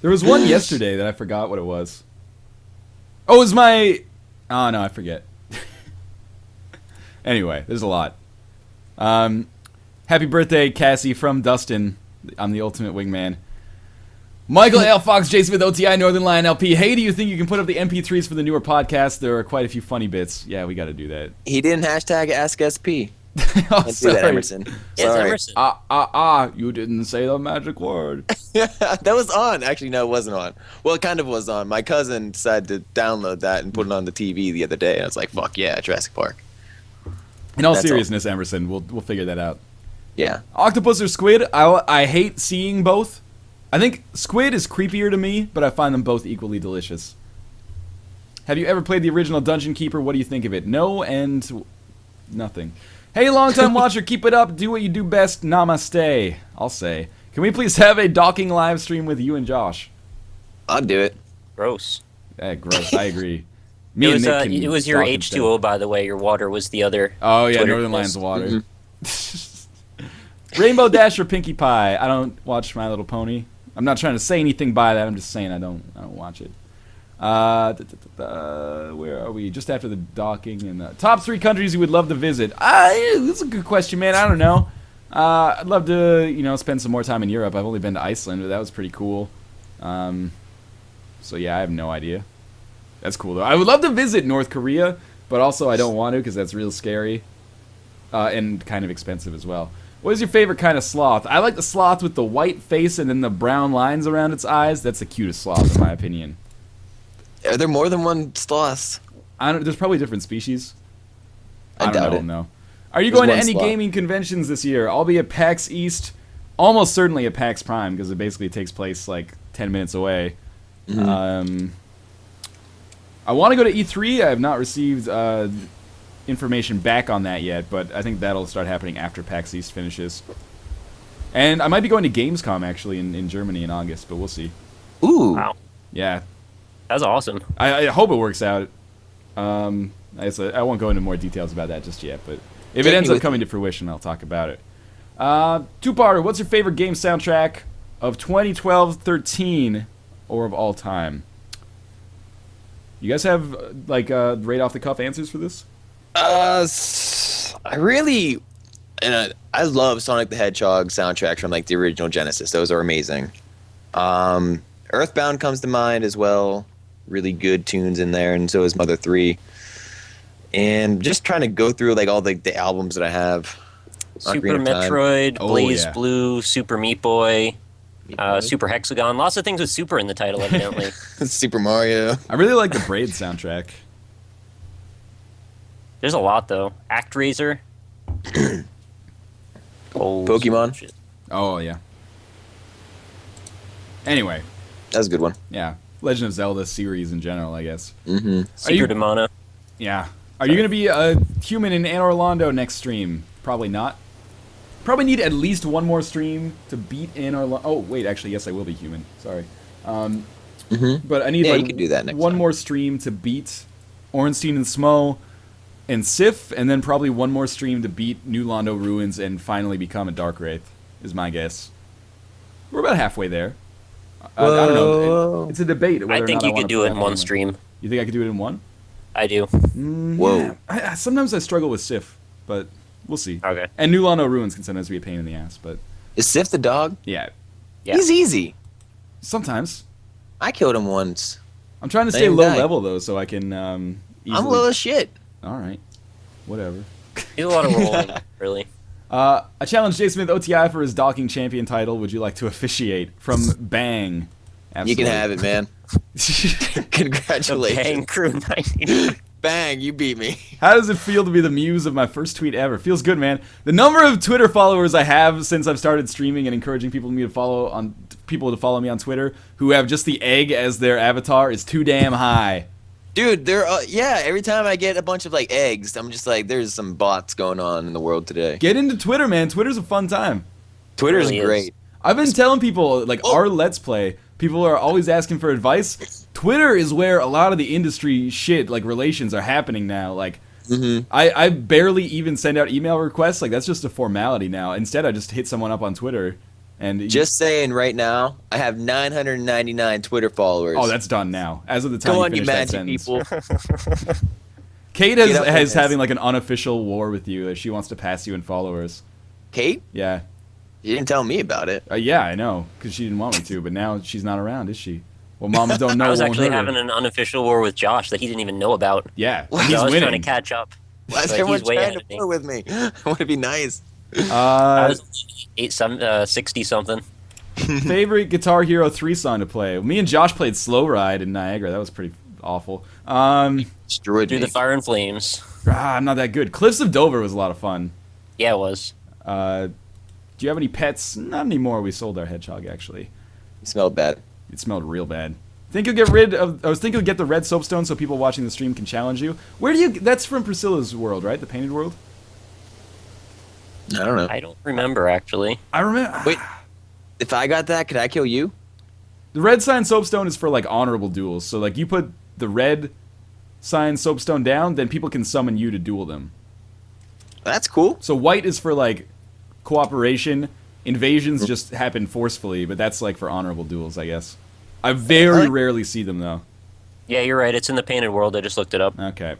Speaker 1: There was one yesterday that I forgot what it was. Oh, it was my... Oh, no, I forget. Anyway, there's a lot. Happy birthday, Cassie, from Dustin. I'm the ultimate wingman. Michael L. Fox, J. Smith, OTI, Northern Lion LP. Hey, do you think you can put up the MP3s for the newer podcast? There are quite a few funny bits. Yeah, we got to do that.
Speaker 3: He didn't hashtag AskSP.
Speaker 1: Oh,
Speaker 3: Can't do that, Emerson.
Speaker 2: It's
Speaker 3: Sorry.
Speaker 2: Emerson.
Speaker 1: You didn't say the magic word.
Speaker 3: That was on. Actually, no, it wasn't on. Well, it kind of was on. My cousin decided to download that and put it on the TV the other day. And I was like, fuck yeah, Jurassic Park.
Speaker 1: In all
Speaker 3: That's
Speaker 1: seriousness, Emerson, we'll figure that out.
Speaker 3: Yeah.
Speaker 1: Octopus or squid? I hate seeing both. I think squid is creepier to me, but I find them both equally delicious. Have you ever played the original Dungeon Keeper? What do you think of it? No and nothing. Hey, long-time watcher, keep it up. Do what you do best. Namaste, I'll say. Can we please have a docking live stream with you and Josh?
Speaker 3: I'll do it.
Speaker 2: Gross.
Speaker 1: Gross, I agree.
Speaker 2: It was your H2O, by the way. Your water was the other.
Speaker 1: Oh, yeah,
Speaker 2: Twitter
Speaker 1: Northern
Speaker 2: post.
Speaker 1: Lion's water. Rainbow Dash or Pinkie Pie? I don't watch My Little Pony. I'm not trying to say anything by that. I'm just saying I don't watch it. Where are we? Just after the docking. And top 3 countries you would love to visit. That's a good question, man. I don't know. I'd love to, spend some more time in Europe. I've only been to Iceland, but that was pretty cool. So yeah, I have no idea. That's cool though. I would love to visit North Korea, but also I don't want to because that's real scary, and kind of expensive as well. What is your favorite kind of sloth? I like the sloth with the white face and then the brown lines around its eyes. That's the cutest sloth, in my opinion.
Speaker 3: Are there more than one sloths?
Speaker 1: There's probably different species.
Speaker 3: I doubt it.
Speaker 1: No. Are you
Speaker 3: There's
Speaker 1: going to
Speaker 3: one
Speaker 1: any
Speaker 3: sloth.
Speaker 1: gaming conventions this year? I'll be at PAX East, almost certainly at PAX Prime because it basically takes place like 10 minutes away.
Speaker 3: Mm-hmm.
Speaker 1: I want to go to E3. I have not received information back on that yet, but I think that'll start happening after PAX East finishes. And I might be going to Gamescom actually in Germany in August, but we'll see.
Speaker 3: Ooh.
Speaker 2: Wow.
Speaker 1: Yeah,
Speaker 2: That's awesome.
Speaker 1: I hope it works out. I won't go into more details about that just yet, but if it ends up coming to fruition, I'll talk about it. Two-parter, what's your favorite game soundtrack of 2012-13 or of all time? You guys have, right off-the-cuff answers for this?
Speaker 3: I love Sonic the Hedgehog soundtracks from, the original Genesis. Those are amazing. Earthbound comes to mind as well. Really good tunes in there, and so is Mother 3. And just trying to go through all the albums that I have.
Speaker 2: Super
Speaker 3: Ocarina of Time.
Speaker 2: Metroid,
Speaker 1: Oh,
Speaker 2: Blaze
Speaker 1: yeah.
Speaker 2: Blue, Super Meat Boy, Super Hexagon. Lots of things with Super in the title, evidently.
Speaker 3: Super Mario.
Speaker 1: I really like the Braid soundtrack.
Speaker 2: There's a lot, though. ActRaiser.
Speaker 3: Pokemon.
Speaker 2: Shit.
Speaker 1: Oh, yeah. Anyway,
Speaker 3: That was a good one.
Speaker 1: yeah. Legend of Zelda series in general, I guess.
Speaker 3: Mm-hmm.
Speaker 2: Secret of Mana.
Speaker 1: Yeah. Are you going to be a human in Anne Orlando next stream? Probably not. Probably need at least one more stream to beat Anne Orlando. Oh, wait, actually, yes, I will be human. Sorry. But I need
Speaker 3: Yeah, you could do that next
Speaker 1: one
Speaker 3: time.
Speaker 1: more stream to beat Ornstein and Smo and Sif, and then probably one more stream to beat New Londo Ruins and finally become a Dark Wraith, is my guess. We're about halfway there. I don't know. It's a debate. Whether
Speaker 2: I
Speaker 1: or
Speaker 2: think
Speaker 1: not
Speaker 2: you
Speaker 1: wanna
Speaker 2: could do
Speaker 1: put
Speaker 2: it
Speaker 1: that
Speaker 2: in one
Speaker 1: on.
Speaker 2: stream.
Speaker 1: You think I could do it in one?
Speaker 2: I do.
Speaker 3: Whoa.
Speaker 1: Sometimes I struggle with Sif, but we'll see.
Speaker 2: Okay.
Speaker 1: And New Londo Ruins can sometimes be a pain in the ass, but
Speaker 3: Is Sif the dog?
Speaker 1: yeah,
Speaker 2: Yeah.
Speaker 3: He's easy.
Speaker 1: sometimes.
Speaker 3: I killed him once.
Speaker 1: I'm trying to stay
Speaker 3: Same
Speaker 1: low
Speaker 3: guy.
Speaker 1: level though, so I can easily.
Speaker 3: I'm low as shit.
Speaker 1: All right, whatever.
Speaker 2: Do a lot of rolling, really.
Speaker 1: I challenged Jay Smith OTI for his docking champion title. Would you like to officiate? From Bang.
Speaker 3: You can have it, man.
Speaker 2: The
Speaker 3: Congratulations.
Speaker 2: Bang Crew 99.
Speaker 3: Bang, you beat me.
Speaker 1: How does it feel to be the muse of my first tweet ever? Feels good, man. The number of Twitter followers I have since I've started streaming and encouraging people to follow me on Twitter who have just the egg as their avatar is too damn high.
Speaker 3: Dude, every time I get a bunch of eggs, I'm just there's some bots going on in the world today.
Speaker 1: Get into Twitter, man. Twitter's a fun time.
Speaker 3: Twitter's
Speaker 2: Really is.
Speaker 3: great.
Speaker 1: I've been telling people, our Let's Play, people are always asking for advice. Twitter is where a lot of the industry shit, relations are happening now. I barely even send out email requests. That's just a formality now. Instead, I just hit someone up on Twitter. And
Speaker 3: Just saying right now, I have 999 Twitter followers.
Speaker 1: oh, that's done now. As of the time
Speaker 3: Go
Speaker 1: you
Speaker 3: on, you
Speaker 1: finish that
Speaker 3: magic
Speaker 1: sentence.
Speaker 3: people.
Speaker 1: Kate
Speaker 3: Get up
Speaker 1: is
Speaker 3: with
Speaker 1: having
Speaker 3: this.
Speaker 1: like an unofficial war with you. She wants to pass you in followers.
Speaker 3: Kate?
Speaker 1: Yeah.
Speaker 3: You didn't tell me about it.
Speaker 1: Yeah, I know, because she didn't want me to, but now she's not around, is she? Well, moms don't know.
Speaker 2: I was
Speaker 1: won't
Speaker 2: actually
Speaker 1: hurt her.
Speaker 2: having an unofficial war with Josh that he didn't even know about.
Speaker 1: Yeah,
Speaker 3: Well,
Speaker 1: he's
Speaker 2: I was trying to
Speaker 1: winning.
Speaker 2: catch up.
Speaker 3: Why is
Speaker 2: but
Speaker 3: everyone
Speaker 2: he's way
Speaker 3: trying
Speaker 2: ahead
Speaker 3: to
Speaker 2: of me.
Speaker 3: war with me? I want to be nice.
Speaker 2: I was 60 something.
Speaker 1: Favorite Guitar Hero 3 song to play? Me and Josh played Slow Ride in Niagara. That was pretty awful.
Speaker 3: Destroyed
Speaker 2: Through
Speaker 3: me.
Speaker 2: the fire and flames.
Speaker 1: I'm not that good. Cliffs of Dover was a lot of fun.
Speaker 2: Yeah, it was.
Speaker 1: Do you have any pets? Not anymore. We sold our hedgehog, actually.
Speaker 3: It smelled bad.
Speaker 1: It smelled real bad. Think you'll get rid of... I was thinking you'll get the red soapstone so people watching the stream can challenge you. Where do you... That's from Priscilla's world, right? The painted world?
Speaker 3: I don't know.
Speaker 2: I don't remember, actually.
Speaker 1: I remember...
Speaker 3: Wait, if I got that, could I kill you?
Speaker 1: The red sign soapstone is for, like, honorable duels. So, like, you put the red sign soapstone down, then people can summon you to duel them.
Speaker 3: That's cool.
Speaker 1: So white is for, like, cooperation. Invasions just happen forcefully, but that's, like, for honorable duels, I guess. I very rarely see them, though.
Speaker 2: Yeah, you're right. It's in the painted world. I just looked it up.
Speaker 1: Okay.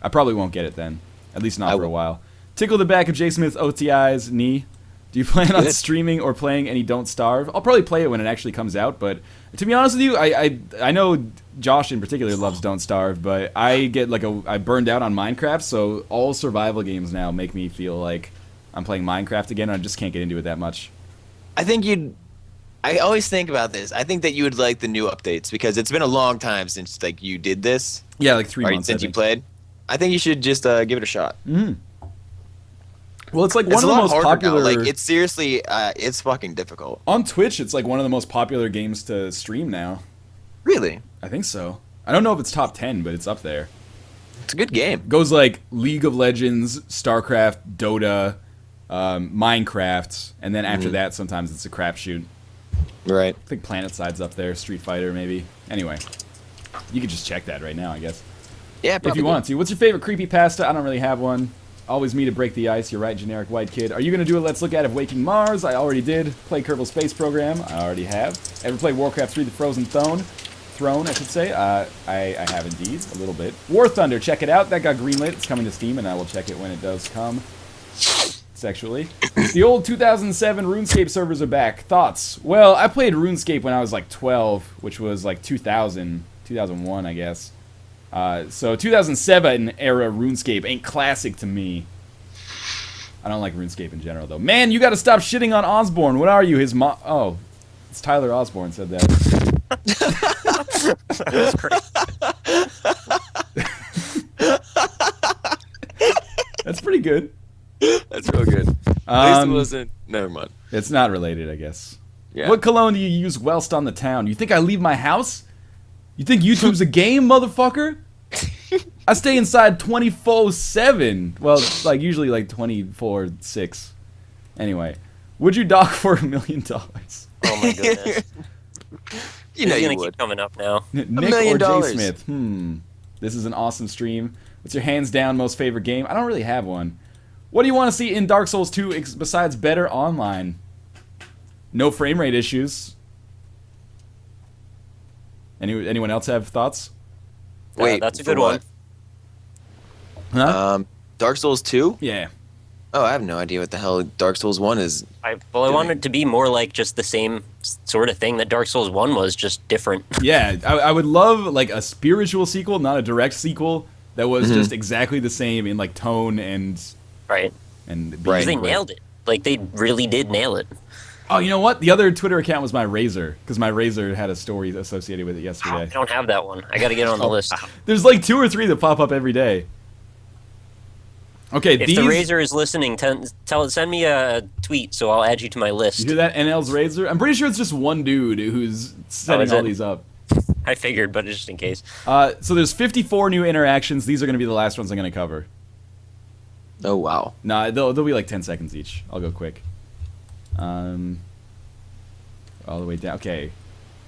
Speaker 1: I probably won't get it then. At least not
Speaker 3: I
Speaker 1: for a
Speaker 3: will.
Speaker 1: while. Tickle the back of J. Smith's OTI's knee. Do you plan on
Speaker 3: Good.
Speaker 1: streaming or playing any Don't Starve? I'll probably play it when it actually comes out, but to be honest with you, I know Josh in particular loves Don't Starve, but I get like I burned out on Minecraft, so all survival games now make me feel like I'm playing Minecraft again, and I just can't get into it that much.
Speaker 3: I think you'd. I always think about this. I think that you would like the new updates because it's been a long time since like you did this.
Speaker 1: Yeah, like 3
Speaker 3: Or
Speaker 1: months.
Speaker 3: since
Speaker 1: I
Speaker 3: you
Speaker 1: think.
Speaker 3: played. I think you should just give it a shot.
Speaker 1: Well, it's like
Speaker 3: It's
Speaker 1: one
Speaker 3: a
Speaker 1: of the
Speaker 3: lot
Speaker 1: most
Speaker 3: harder
Speaker 1: popular.
Speaker 3: now. Like it's seriously, it's fucking difficult.
Speaker 1: On Twitch, it's like one of the most popular games to stream now.
Speaker 3: Really,
Speaker 1: I think so. I don't know if it's top 10, but it's up there.
Speaker 3: it's a good game.
Speaker 1: Goes like League of Legends, StarCraft, Dota, Minecraft, and then after that, sometimes it's a crapshoot.
Speaker 3: Right.
Speaker 1: I think PlanetSide's up there, Street Fighter maybe. Anyway, you could just check that right now, I guess,
Speaker 3: Yeah,
Speaker 1: if
Speaker 3: probably.
Speaker 1: you want to. What's your favorite creepypasta? I don't really have one. Always me to break the ice. You're right, generic white kid. Are you gonna do a Let's Look at of Waking Mars? I already did. Play Kerbal Space Program. I already have. Ever play Warcraft 3: The Frozen Throne, I should say. I have indeed, a little bit. War Thunder, check it out. That got greenlit. It's coming to Steam, and I will check it when it does come. Sexually. The old 2007 RuneScape servers are back. Thoughts? Well, I played RuneScape when I was like 12, which was like 2001, I guess. So 2007 era RuneScape ain't classic to me. I don't like RuneScape in general, though. Man, you gotta stop shitting on Osborne. What are you, his mom? Oh, it's Tyler Osborne said that.
Speaker 2: That's great.
Speaker 1: That's pretty good.
Speaker 3: That's real good. At least it wasn't. Never mind.
Speaker 1: It's not related, I guess.
Speaker 3: Yeah.
Speaker 1: What cologne do you use whilst on the town? You think I leave my house? You think YouTube's a game, motherfucker? I stay inside 24/7. Well, like usually like 24/6. Anyway, would you dock for $1 million?
Speaker 2: Oh my goodness.
Speaker 3: You know
Speaker 2: He's
Speaker 3: you
Speaker 2: gonna
Speaker 3: would.
Speaker 2: keep coming up now.
Speaker 1: Nick
Speaker 3: million
Speaker 1: or Jay
Speaker 3: dollars.
Speaker 1: Smith? This is an awesome stream. What's your hands down most favorite game? I don't really have one. What do you want to see in Dark Souls 2 besides better online? No frame rate issues. Anyone else have thoughts?
Speaker 3: Wait,
Speaker 2: that's a
Speaker 3: for
Speaker 2: good
Speaker 3: what?
Speaker 2: one.
Speaker 1: Huh?
Speaker 3: Dark Souls 2?
Speaker 1: Yeah.
Speaker 3: Oh, I have no idea what the hell Dark Souls 1 is.
Speaker 2: I wanted it to be more like just the same sort of thing that Dark Souls 1 was, just different.
Speaker 1: Yeah, I would love like a spiritual sequel, not a direct sequel that was just exactly the same in like tone and
Speaker 2: Right.
Speaker 1: being
Speaker 2: Because they
Speaker 1: great.
Speaker 2: nailed it. Like, they really did nail it.
Speaker 1: Oh, you know what? The other Twitter account was my Razor, because my Razor had a story associated with it
Speaker 2: I
Speaker 1: yesterday.
Speaker 2: don't have that one. I gotta get it on the list.
Speaker 1: There's like 2 or 3 that pop up every day. Okay,
Speaker 2: If
Speaker 1: these...
Speaker 2: the Razor is listening, send me a tweet so I'll add you to my list.
Speaker 1: You hear that? NL's Razor? I'm pretty sure it's just one dude who's setting
Speaker 2: is
Speaker 1: all
Speaker 2: it?
Speaker 1: these up.
Speaker 2: I figured, but just in case.
Speaker 1: So there's 54 new interactions. These are going to be the last ones I'm going to cover.
Speaker 3: Oh, wow.
Speaker 1: Nah, they'll be like 10 seconds each. I'll go quick. All the way down. Okay.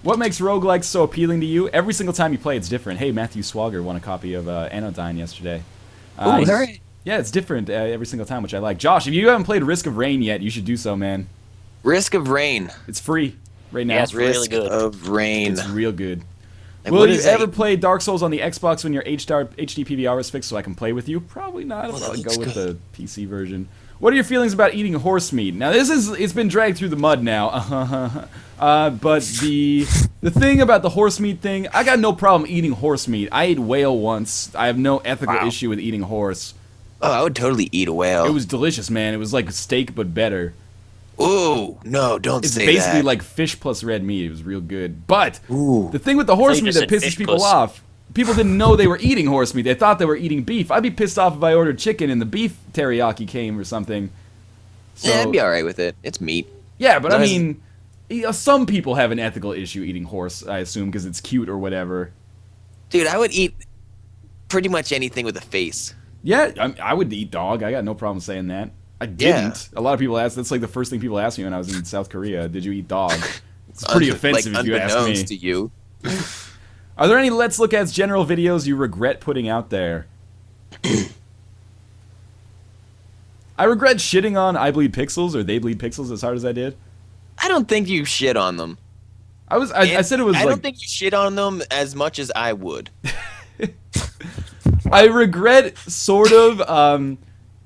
Speaker 1: What makes roguelikes so appealing to you? Every single time you play, it's different. Hey, Matthew Swagger won a copy of Anodyne yesterday.
Speaker 3: Oh, is that right?
Speaker 1: Yeah, it's different every single time, which I like. Josh, if you haven't played Risk of Rain yet, you should do so, man.
Speaker 3: Risk of Rain.
Speaker 1: It's free right now.
Speaker 2: Yeah, it's really
Speaker 3: Risk
Speaker 2: good.
Speaker 3: of Rain.
Speaker 1: It's real good.
Speaker 3: Like,
Speaker 1: Will
Speaker 3: what
Speaker 1: you
Speaker 3: is that?
Speaker 1: ever play Dark Souls on the Xbox when your HD PVR is fixed so I can play with you? Probably not. I'll
Speaker 3: Oh, that
Speaker 1: probably
Speaker 3: looks
Speaker 1: go with
Speaker 3: good.
Speaker 1: the PC version. What are your feelings about eating horse meat? Now it's been dragged through the mud now. But the thing about the horse meat thing, I got no problem eating horse meat. I ate whale once. I have no ethical
Speaker 3: Wow.
Speaker 1: issue with eating horse.
Speaker 3: Oh, I would totally eat a whale.
Speaker 1: It was delicious, man. It was like steak but better.
Speaker 3: Ooh, no, don't
Speaker 1: It's
Speaker 3: say
Speaker 1: basically
Speaker 3: that.
Speaker 1: like fish plus red meat. It was real good. But
Speaker 3: Ooh.
Speaker 1: the thing with the horse
Speaker 2: you
Speaker 1: meat
Speaker 2: just
Speaker 1: that
Speaker 2: said
Speaker 1: pisses
Speaker 2: fish
Speaker 1: people
Speaker 2: puss.
Speaker 1: off, people didn't know they were eating horse meat. They thought they were eating beef. I'd be pissed off if I ordered chicken and the beef teriyaki came or something. So,
Speaker 3: Yeah, I'd be alright with it. It's meat.
Speaker 1: yeah, but I
Speaker 3: Nice.
Speaker 1: mean, some people have an ethical issue eating horse, I assume, because it's cute or whatever.
Speaker 3: Dude, I would eat pretty much anything with a face.
Speaker 1: Yeah, I would eat dog. I got no problem saying that. I
Speaker 3: Yeah.
Speaker 1: didn't. A lot of people ask. That's like the first thing people ask me when I was in South Korea. Did you eat dog? It's pretty offensive if you ask me.
Speaker 3: Unbeknownst to you.
Speaker 1: Are there any Let's Look At's general videos you regret putting out there? I regret shitting on I Bleed Pixels or They Bleed Pixels as hard as I did.
Speaker 3: I don't think you shit on them.
Speaker 1: I said it was
Speaker 3: I
Speaker 1: like
Speaker 3: don't think you shit on them as much as I would.
Speaker 1: I regret sort of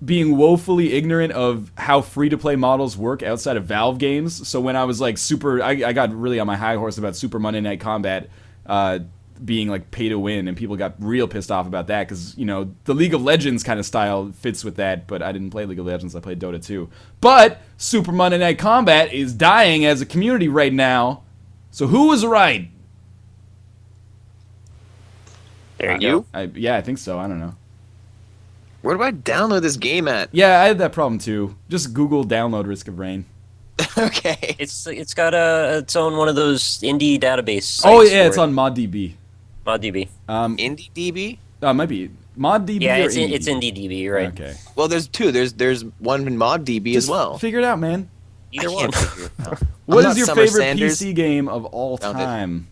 Speaker 1: being woefully ignorant of how free-to-play models work outside of Valve games. So when I was like I got really on my high horse about Super Monday Night Combat being like pay to win, and people got real pissed off about that because, you know, the League of Legends kind of style fits with that, but I didn't play League of Legends, I played Dota 2. But Super Monday Night Combat is dying as a community right now. So who was right?
Speaker 2: There you go.
Speaker 1: Yeah, I think so. I don't know.
Speaker 3: Where do I download this game at?
Speaker 1: Yeah, I had that problem too. Just Google download Risk of Rain.
Speaker 3: Okay.
Speaker 2: It's got its own one of those indie database sites.
Speaker 1: Oh yeah, it's
Speaker 2: for
Speaker 1: on ModDB.
Speaker 2: ModDB.
Speaker 3: IndieDB?
Speaker 1: It might be ModDB
Speaker 2: Yeah,
Speaker 1: or
Speaker 2: it's
Speaker 1: IndieDB?
Speaker 2: IndieDB, you're right.
Speaker 1: Okay.
Speaker 3: Well, there's two. There's one in ModDB as
Speaker 1: Just
Speaker 3: well.
Speaker 1: figure it out, man.
Speaker 2: Either
Speaker 3: I
Speaker 2: one.
Speaker 3: can't figure it out.
Speaker 1: What
Speaker 3: I'm
Speaker 1: is
Speaker 3: not
Speaker 1: your
Speaker 3: Summer
Speaker 1: favorite
Speaker 3: Sanders.
Speaker 1: PC game of all
Speaker 3: Found it.
Speaker 1: time?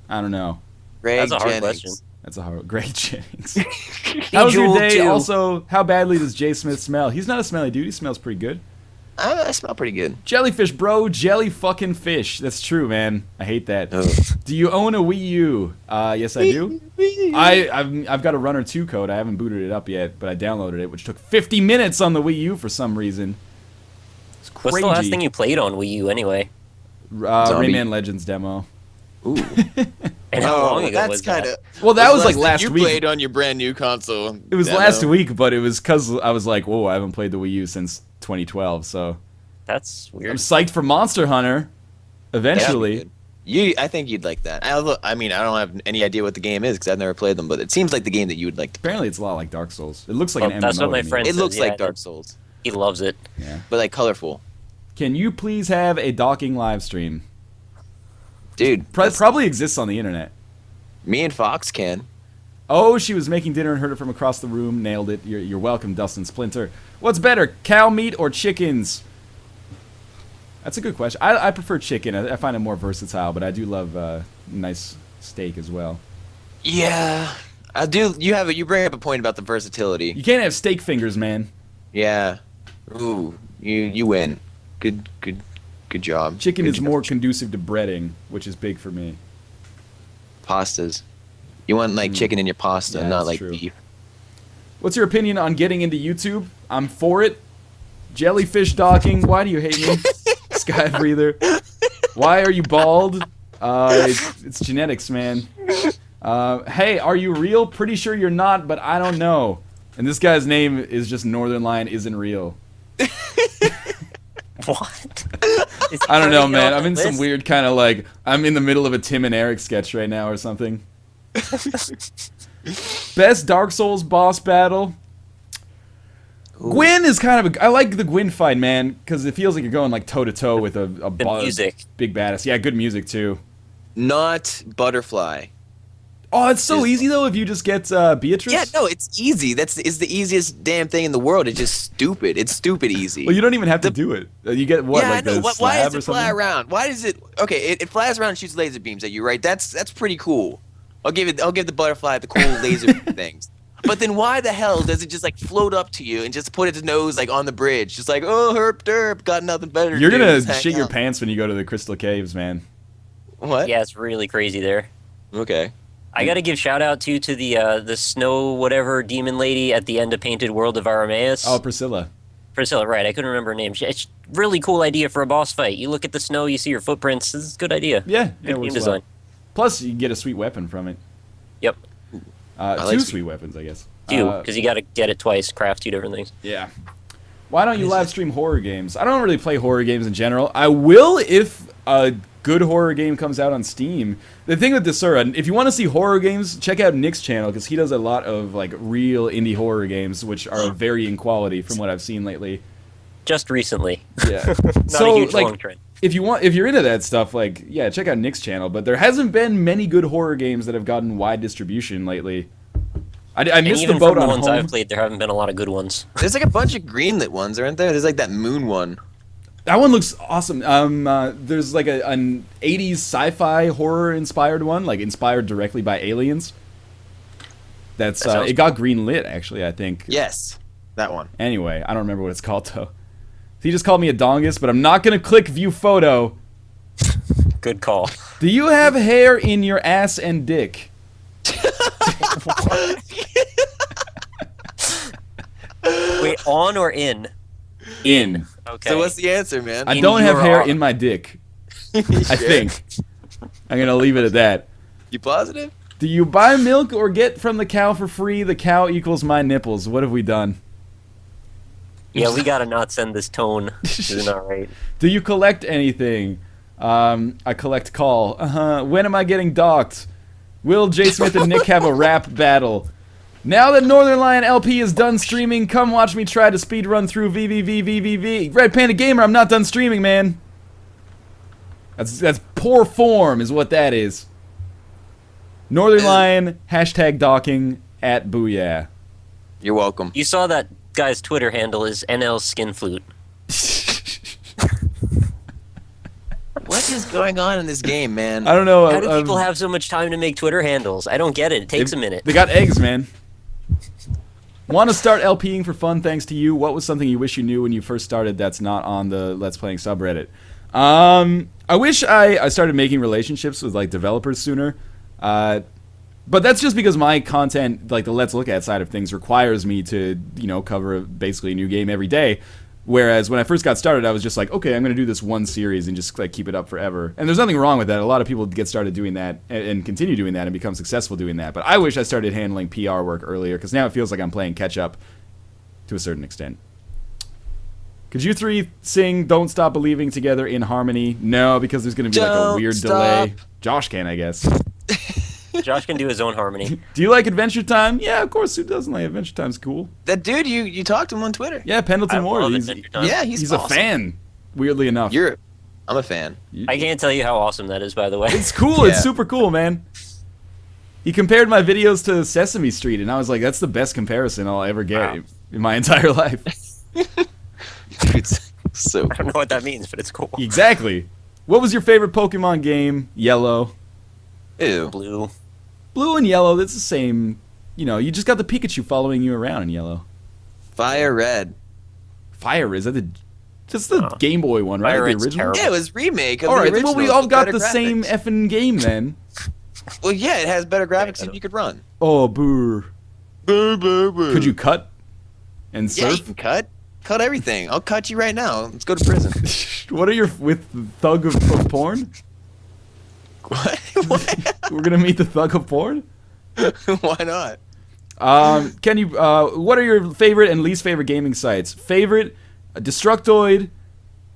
Speaker 1: I don't know.
Speaker 3: Greg
Speaker 2: That's a hard
Speaker 3: Jennings.
Speaker 2: question.
Speaker 1: That's a hard. Great Jennings. How was your
Speaker 3: Jewel
Speaker 1: day?
Speaker 3: too.
Speaker 1: Also, how badly does Jay Smith smell? He's not a smelly dude. He smells pretty good.
Speaker 3: I smell pretty good.
Speaker 1: Jellyfish, bro. Jelly fucking fish. That's true, man. I hate that.
Speaker 3: Ugh.
Speaker 1: Do you own a Wii U? Yes, I do. I've got a Runner 2 code. I haven't booted it up yet, but I downloaded it, which took 50 minutes on the Wii U for some reason. It's crazy.
Speaker 2: What's the last thing you played on Wii U anyway?
Speaker 3: Zombie.
Speaker 1: Rayman Legends demo.
Speaker 3: Ooh.
Speaker 2: And how long ago
Speaker 3: that's
Speaker 2: was that?
Speaker 3: kind of.
Speaker 1: Well, that was like last
Speaker 3: you
Speaker 1: week.
Speaker 3: played on your brand new console.
Speaker 1: It was
Speaker 3: demo.
Speaker 1: last week, but it was because I was like, whoa, I haven't played the Wii U since 2012, so
Speaker 2: That's
Speaker 1: I'm
Speaker 2: weird.
Speaker 1: psyched for Monster Hunter. Eventually.
Speaker 3: That'd be good. I think you'd like that. I mean, I don't have any idea what the game is because I've never played them, but it seems like the game that you would like to.
Speaker 1: Apparently, it's a lot like Dark Souls. It looks like
Speaker 2: Well,
Speaker 1: an MMO.
Speaker 2: that's what my
Speaker 1: to me.
Speaker 2: friend
Speaker 3: It
Speaker 2: says,
Speaker 3: looks
Speaker 2: yeah,
Speaker 3: like Dark Souls,
Speaker 2: He loves it.
Speaker 1: Yeah.
Speaker 3: but like colorful.
Speaker 1: Can you please have a docking live stream?
Speaker 3: Dude,
Speaker 1: Probably exists on the internet.
Speaker 3: me and Fox can.
Speaker 1: Oh, she was making dinner and heard it from across the room. Nailed it. You're welcome, Dustin Splinter. What's better, cow meat or chickens? That's a good question. I prefer chicken. I find it more versatile, but I do love nice steak as well.
Speaker 3: Yeah, I do. You bring up a point about the versatility.
Speaker 1: You can't have steak fingers, man.
Speaker 3: Yeah. Ooh, you win. Good job.
Speaker 1: Chicken
Speaker 3: Good
Speaker 1: is
Speaker 3: job.
Speaker 1: more conducive to breading, which is big for me.
Speaker 3: pastas. You want like chicken in your pasta,
Speaker 1: Yeah,
Speaker 3: not
Speaker 1: that's
Speaker 3: like
Speaker 1: true.
Speaker 3: beef.
Speaker 1: What's your opinion on getting into YouTube? I'm for it. Jellyfish docking. Why do you hate me? Sky breather. Why are you bald? It's genetics, man. Hey, are you real? Pretty sure you're not, but I don't know. And this guy's name is just Northern Lion isn't real.
Speaker 2: What?
Speaker 1: I don't know,
Speaker 2: Is he
Speaker 1: man.
Speaker 2: on
Speaker 1: I'm
Speaker 2: the
Speaker 1: in some
Speaker 2: list?
Speaker 1: weird kind of like, I'm in the middle of a Tim and Eric sketch right now or something. Best Dark Souls boss battle. Gwyn is kind of I like the Gwyn fight, man, because it feels like you're going like toe to toe with a
Speaker 2: music.
Speaker 1: big badass. Yeah, good music too.
Speaker 3: Not butterfly.
Speaker 1: Oh, it's so
Speaker 3: Is-
Speaker 1: easy though if you just get Beatrice.
Speaker 3: Yeah, no, it's easy. It's the easiest damn thing in the world. It's just stupid. It's stupid easy.
Speaker 1: Well, you don't even have to do it. You get what,
Speaker 3: yeah,
Speaker 1: like
Speaker 3: I know.
Speaker 1: the
Speaker 3: Why
Speaker 1: slab
Speaker 3: does
Speaker 1: or
Speaker 3: it fly
Speaker 1: something?
Speaker 3: around? Why does it? Okay, it flies around and shoots laser beams at you, right? That's pretty cool. I'll give the butterfly the cool laser things. But then why the hell does it just like float up to you and just put its nose like on the bridge, just like oh herp derp, got nothing better to
Speaker 1: You're
Speaker 3: do,
Speaker 1: gonna
Speaker 3: just hang
Speaker 1: shit your
Speaker 3: out.
Speaker 1: pants when you go to the Crystal Caves, man.
Speaker 3: What?
Speaker 2: Yeah, it's really crazy there.
Speaker 3: Okay.
Speaker 2: I gotta give shout out to the snow whatever demon lady at the end of Painted World of Arameus.
Speaker 1: Oh, Priscilla.
Speaker 2: Priscilla, right? I couldn't remember her name. It's really cool idea for a boss fight. You look at the snow, you see your footprints. This is a good idea.
Speaker 1: Yeah,
Speaker 2: Good
Speaker 1: it
Speaker 2: game
Speaker 1: works
Speaker 2: design.
Speaker 1: well. Plus, you get a sweet weapon from it.
Speaker 2: Yep.
Speaker 3: like
Speaker 1: Two
Speaker 3: sweet-
Speaker 1: sweet weapons, I guess.
Speaker 2: Because you gotta get it twice, craft 2 different things.
Speaker 1: Yeah. Why don't you live stream horror games? I don't really play horror games in general. I will if a good horror game comes out on Steam. The thing with Desura, if you want to see horror games, check out Nick's channel because he does a lot of like real indie horror games, which are varying quality from what I've seen lately.
Speaker 2: Just recently.
Speaker 1: Yeah.
Speaker 2: Not a huge long trend.
Speaker 1: If you're into that stuff, like yeah, check out Nick's channel. But there hasn't been many good horror games that have gotten wide distribution lately. I
Speaker 2: And
Speaker 1: missed
Speaker 2: even
Speaker 1: the boat
Speaker 2: from the
Speaker 1: on
Speaker 2: ones
Speaker 1: Home.
Speaker 2: I've played, there haven't been a lot of good ones.
Speaker 3: There's like a bunch of greenlit ones, aren't there? There's like that moon one.
Speaker 1: That one looks awesome. There's like an 80s sci-fi horror inspired one, like inspired directly by aliens. That's
Speaker 2: That sounds
Speaker 1: it got green lit actually, I think.
Speaker 3: Yes, that one.
Speaker 1: Anyway, I don't remember what it's called though. He just called me a dongus, but I'm not gonna click view photo.
Speaker 2: Good call.
Speaker 1: Do you have hair in your ass and dick?
Speaker 2: Wait, on or in?
Speaker 1: In.
Speaker 2: Okay.
Speaker 3: So what's the answer, man?
Speaker 1: I
Speaker 2: In
Speaker 1: don't have
Speaker 2: your
Speaker 1: hair
Speaker 2: arm.
Speaker 1: in my dick. I think. I'm gonna leave it at that.
Speaker 3: You positive?
Speaker 1: Do you buy milk or get from the cow for free? The cow equals my nipples. What have we done?
Speaker 2: Yeah, we gotta not send this tone. This is not right.
Speaker 1: Do you collect anything? I collect call. When am I getting docked? Will J. Smith and Nick have a rap battle? Now that Northern Lion LP is done streaming, come watch me try to speedrun through VVVVVV. Red Panda Gamer, I'm not done streaming, man. That's poor form is what that is. Northern Lion, hashtag docking, at Boo-Yaah.
Speaker 3: You're welcome.
Speaker 2: You saw that guy's Twitter handle is NL Skinflute.
Speaker 3: What is going on in this game, man?
Speaker 1: I don't know.
Speaker 2: How do people have so much time to make Twitter handles? I don't get it. It takes a minute.
Speaker 1: They got eggs, man. Want to start LPing for fun thanks to you. What was something you wish you knew when you first started that's not on the Let's Playing subreddit? I wish I started making relationships with like developers sooner. But that's just because my content, like the Let's Look At side of things, requires me to, cover basically a new game every day. Whereas when I first got started, I was just like, okay, I'm going to do this one series and just like keep it up forever. And there's nothing wrong with that. A lot of people get started doing that and continue doing that and become successful doing that. But I wish I started handling PR work earlier because now it feels like I'm playing catch up to a certain extent. Could you three sing Don't Stop Believing together in harmony? No, because there's going to be like a
Speaker 3: Don't
Speaker 1: weird
Speaker 3: stop.
Speaker 1: delay. Josh can, I guess.
Speaker 2: Josh can do his own harmony.
Speaker 1: Do you like Adventure Time? Yeah, of course. Who doesn't like Adventure Time's cool.
Speaker 3: That dude, you talked to him on Twitter.
Speaker 1: Yeah, Pendleton
Speaker 2: I
Speaker 1: Ward.
Speaker 2: love
Speaker 1: He's,
Speaker 2: Adventure Time.
Speaker 3: Yeah, he's
Speaker 1: a
Speaker 3: awesome.
Speaker 1: fan, weirdly enough.
Speaker 3: I'm a fan.
Speaker 2: I can't tell you how awesome that is, by the way.
Speaker 1: It's cool. It's
Speaker 3: Yeah.
Speaker 1: super cool, man. He compared my videos to Sesame Street, and I was like, that's the best comparison I'll ever get
Speaker 2: Wow.
Speaker 1: in my entire life.
Speaker 3: Dude's so
Speaker 2: I don't know what that means, but it's cool.
Speaker 1: Exactly. What was your favorite Pokemon game? Yellow.
Speaker 3: ew.
Speaker 2: Blue.
Speaker 1: Blue and yellow, that's the same. You just got the Pikachu following you around in yellow.
Speaker 3: Fire red.
Speaker 1: Fire, is that just the Game Boy one, right?
Speaker 2: Fire
Speaker 1: The
Speaker 2: Red's
Speaker 1: original?
Speaker 2: terrible.
Speaker 3: Yeah, it was remake of
Speaker 1: Alright,
Speaker 3: the original.
Speaker 1: well, we all
Speaker 3: with
Speaker 1: got
Speaker 3: better
Speaker 1: the same
Speaker 3: graphics.
Speaker 1: effing game then.
Speaker 3: Well, yeah, it has better graphics than you could run.
Speaker 1: Oh, boo.
Speaker 3: Boo, boo, boo.
Speaker 1: Could you cut and
Speaker 3: Yeah, you
Speaker 1: surf?
Speaker 3: can cut. Cut everything. I'll cut you right now. Let's go to prison.
Speaker 1: What are your with thug of porn?
Speaker 3: What? What?
Speaker 1: We're gonna meet the thug of porn.
Speaker 3: Why not?
Speaker 1: Can you? What are your favorite and least favorite gaming sites? Favorite, Destructoid,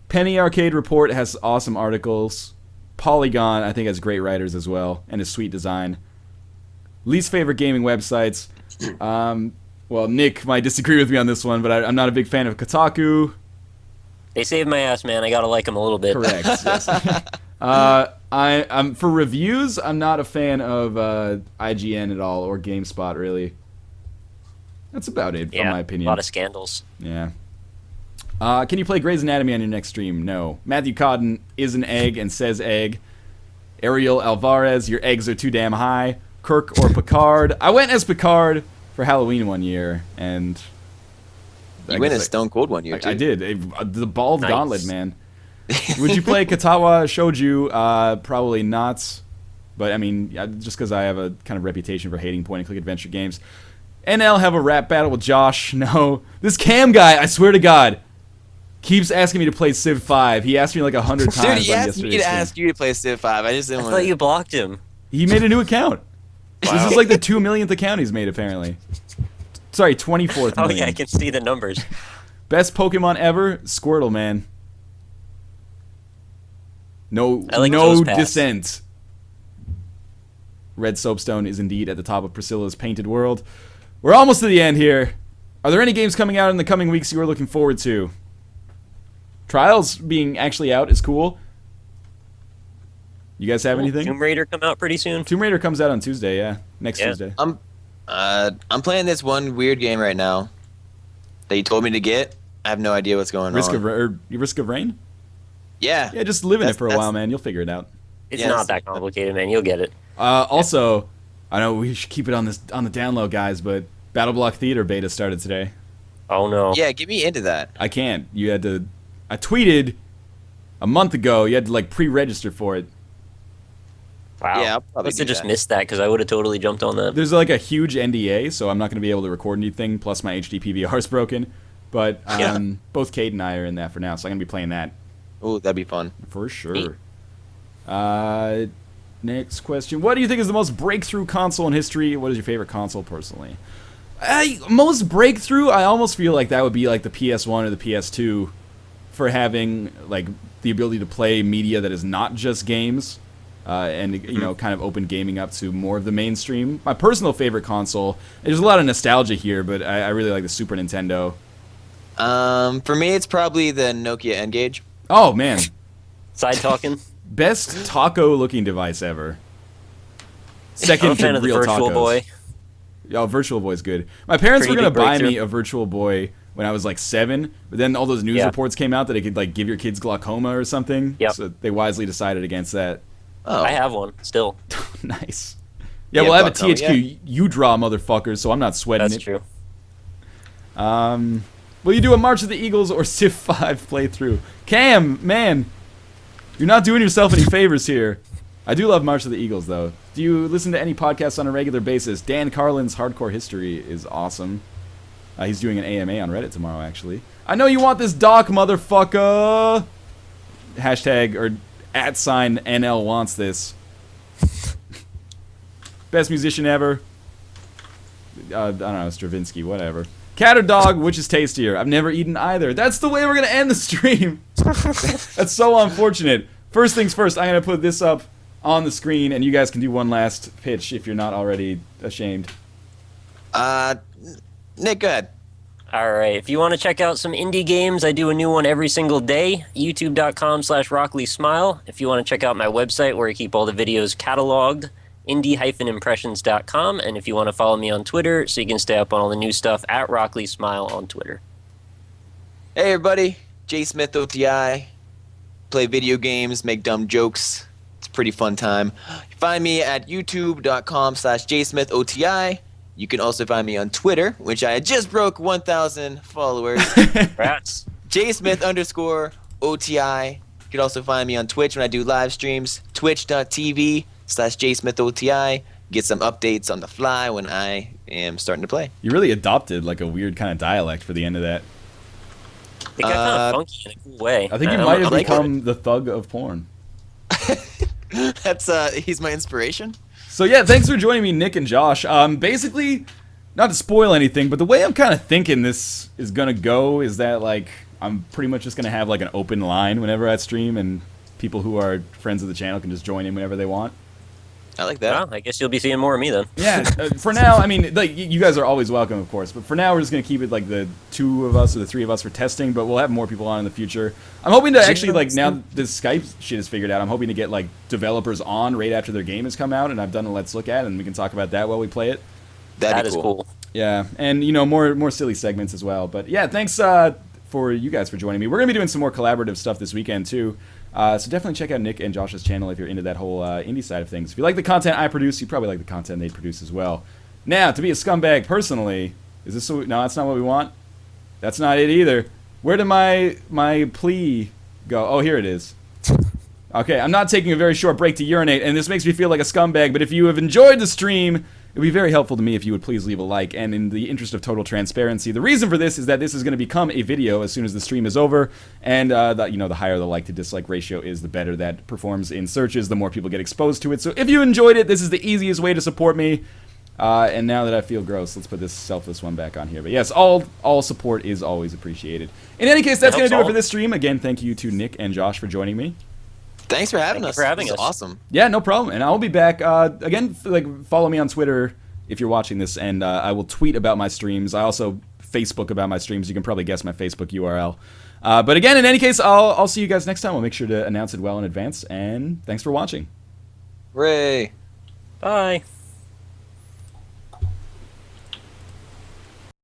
Speaker 1: Penny Arcade Report has awesome articles. Polygon, I think, has great writers as well and a sweet design. Least favorite gaming websites. Well, Nick might disagree with me on this one, but I'm not a big fan of Kotaku.
Speaker 2: They saved my ass, man. I gotta like them a little bit.
Speaker 1: Correct. Yes. I'm for reviews. I'm not a fan of IGN at all or GameSpot really. That's about it,
Speaker 2: Yeah,
Speaker 1: in my opinion.
Speaker 2: a lot of scandals.
Speaker 1: Yeah. Can you play Grey's Anatomy on your next stream? No. Matthew Codden is an egg and says egg. Ariel Alvarez, your eggs are too damn high. Kirk or Picard. I went as Picard for Halloween one year, and
Speaker 3: You went as Stone Cold one year, too.
Speaker 1: I did. The bald
Speaker 2: Nice.
Speaker 1: gauntlet, man. Would you play Katawa Shoju? Probably not. But I mean, just because I have a kind of reputation for hating point-and-click adventure games. NL have a rap battle with Josh. No, this Cam guy, I swear to God, keeps asking me to play Civ 5. He asked me like 100 times.
Speaker 3: Dude, he
Speaker 1: on
Speaker 3: asked
Speaker 1: yesterday's
Speaker 3: me to
Speaker 1: stream.
Speaker 3: ask you to play Civ 5. I just didn't
Speaker 2: I
Speaker 3: want
Speaker 2: thought you blocked him.
Speaker 1: He made a new account.
Speaker 2: Wow.
Speaker 1: This is like the 2 millionth account he's made, apparently. Sorry, 24th
Speaker 2: Oh
Speaker 1: million.
Speaker 2: yeah, I can see the numbers.
Speaker 1: Best Pokemon ever? Squirtle, man. No,
Speaker 2: I like
Speaker 1: no
Speaker 2: those paths.
Speaker 1: dissent. Red Soapstone is indeed at the top of Priscilla's painted world. We're almost to the end here. Are there any games coming out in the coming weeks you are looking forward to? Trials being actually out is cool. You guys have anything?
Speaker 2: Tomb Raider come out pretty soon.
Speaker 1: Tomb Raider comes out on Tuesday, yeah. Next Tuesday.
Speaker 3: I'm playing this one weird game right now that you told me to get. I have no idea what's going
Speaker 1: Risk
Speaker 3: on.
Speaker 1: Risk of Rain?
Speaker 3: Yeah.
Speaker 1: Yeah, just live in it for a
Speaker 3: That's-
Speaker 1: while, man. You'll figure it out.
Speaker 2: It's
Speaker 3: Yes.
Speaker 2: not that complicated, man. You'll get it.
Speaker 1: Also, I know we should keep it on the down low, guys, but Battle Block Theater beta started today.
Speaker 2: Oh no.
Speaker 3: Yeah, get me into that.
Speaker 1: I can't. You had to. I tweeted a month ago. You had to like pre-register for it.
Speaker 2: Wow.
Speaker 3: Yeah, I'll probably
Speaker 2: Must have
Speaker 3: do
Speaker 2: just
Speaker 3: that.
Speaker 2: missed that because I would have totally jumped on that.
Speaker 1: There's like a huge NDA, so I'm not going to be able to record anything. Plus, my HD PVR is broken. But both Cade and I are in that for now, so I'm gonna be playing that
Speaker 3: Ooh, that'd be fun.
Speaker 1: for sure. Next question: what do you think is the most breakthrough console in history? What is your favorite console, personally? Most breakthrough, I almost feel like that would be like the PS1 or the PS2 for having like the ability to play media that is not just games, and you know, kind of open gaming up to more of the mainstream. My personal favorite console. There's a lot of nostalgia here, but I really like the Super Nintendo.
Speaker 3: For me, it's probably the Nokia N-Gage.
Speaker 1: Oh man,
Speaker 2: Side talking.
Speaker 1: best taco-looking device ever.
Speaker 2: I'm
Speaker 1: Second
Speaker 2: a fan
Speaker 1: to
Speaker 2: of the
Speaker 1: real
Speaker 2: Virtual
Speaker 1: tacos.
Speaker 2: Boy.
Speaker 1: Oh, Virtual Boy's good. My parents
Speaker 2: Pretty
Speaker 1: were gonna
Speaker 2: big
Speaker 1: buy me
Speaker 2: breakthrough.
Speaker 1: a Virtual Boy when I was like 7, but then all those news
Speaker 2: Yeah.
Speaker 1: reports came out that it could like give your kids glaucoma or something.
Speaker 2: Yep.
Speaker 1: So they wisely decided against that.
Speaker 3: Oh,
Speaker 2: I have one still.
Speaker 1: Nice. Yeah,
Speaker 3: Yeah,
Speaker 1: well, I have a
Speaker 3: glaucoma,
Speaker 1: THQ. You draw, motherfuckers, so I'm not sweating
Speaker 2: That's
Speaker 1: it.
Speaker 2: true.
Speaker 1: Will you do a March of the Eagles or Civ 5 playthrough? Cam, man, you're not doing yourself any favors here. I do love March of the Eagles, though. Do you listen to any podcasts on a regular basis? Dan Carlin's Hardcore History is awesome. He's doing an AMA on Reddit tomorrow, actually. I know you want this doc, motherfucker! Hashtag or @ NL wants this. Best musician ever. I don't know, Stravinsky, whatever. Cat or dog, which is tastier? I've never eaten either. That's the way we're going to end the stream. That's so unfortunate. First things first, I'm going to put this up on the screen, and you guys can do one last pitch if you're not already ashamed.
Speaker 3: Nick, go ahead.
Speaker 2: All right. If you want to check out some indie games, I do a new one every single day. YouTube.com/RockleySmile. If you want to check out my website where I keep all the videos cataloged, indie-impressions.com. And if you want to follow me on Twitter, so you can stay up on all the new stuff, @RockleySmile on Twitter.
Speaker 3: Hey, everybody. J Smith OTI. Play video games, make dumb jokes. It's a pretty fun time. You find me at youtube.com/JSmithOTI. You can also find me on Twitter, which I just broke 1,000 followers.
Speaker 2: Rats.
Speaker 3: JSmith_OTI. You can also find me on Twitch when I do live streams. Twitch.tv/JSmithOTI. Get some updates on the fly when I am starting to play.
Speaker 1: You really adopted like a weird kind of dialect for the end of that.
Speaker 2: It got kind of funky in a cool way.
Speaker 1: I think you
Speaker 2: I'm-
Speaker 1: might have
Speaker 3: I like
Speaker 1: become the thug of porn.
Speaker 3: That's he's my inspiration.
Speaker 1: So yeah, thanks for joining me, Nick and Josh. Basically, not to spoil anything, but the way I'm kind of thinking this is gonna go is that like I'm pretty much just gonna have like an open line whenever I stream, and people who are friends of the channel can just join in whenever they want.
Speaker 3: I like that.
Speaker 2: Well, I guess you'll be seeing more of me then.
Speaker 1: Yeah, for now, I mean, like you guys are always welcome, of course, but for now we're just gonna keep it like the 2 of us or the 3 of us for testing, but we'll have more people on in the future. I'm hoping to actually like now that this Skype shit is figured out, I'm hoping to get like developers on right after their game has come out, and I've done a Let's Look At, and we can talk about that while we play it.
Speaker 3: That'd
Speaker 2: That
Speaker 3: be
Speaker 2: is
Speaker 3: cool.
Speaker 2: cool.
Speaker 1: Yeah, and you know, more silly segments as well. But yeah, thanks for you guys for joining me. We're gonna be doing some more collaborative stuff this weekend too. So definitely check out Nick and Josh's channel if you're into that whole indie side of things. If you like the content I produce, you probably like the content they produce as well. Now, to be a scumbag personally, is this no? That's not what we want. That's not it either. Where did my plea go? Oh, here it is. Okay, I'm not taking a very short break to urinate, and this makes me feel like a scumbag, but if you have enjoyed the stream, it would be very helpful to me if you would please leave a like, and in the interest of total transparency, the reason for this is that this is going to become a video as soon as the stream is over, and the higher the like to dislike ratio is, the better that performs in searches, the more people get exposed to it. So if you enjoyed it, this is the easiest way to support me. And now that I feel gross, let's put this selfless one back on here. But yes, all support is always appreciated. In any case, that's going to do it for this stream. Again, thank you to Nick and Josh for joining me.
Speaker 3: Thanks for having us.
Speaker 2: Thank you for having
Speaker 3: this
Speaker 2: us.
Speaker 3: is awesome.
Speaker 1: Yeah, no problem. And I'll be back. Again, follow me on Twitter if you're watching this, and I will tweet about my streams. I also Facebook about my streams. You can probably guess my Facebook URL. But again, in any case, I'll see you guys next time. I'll make sure to announce it well in advance. And thanks for watching.
Speaker 3: Hooray.
Speaker 2: Bye.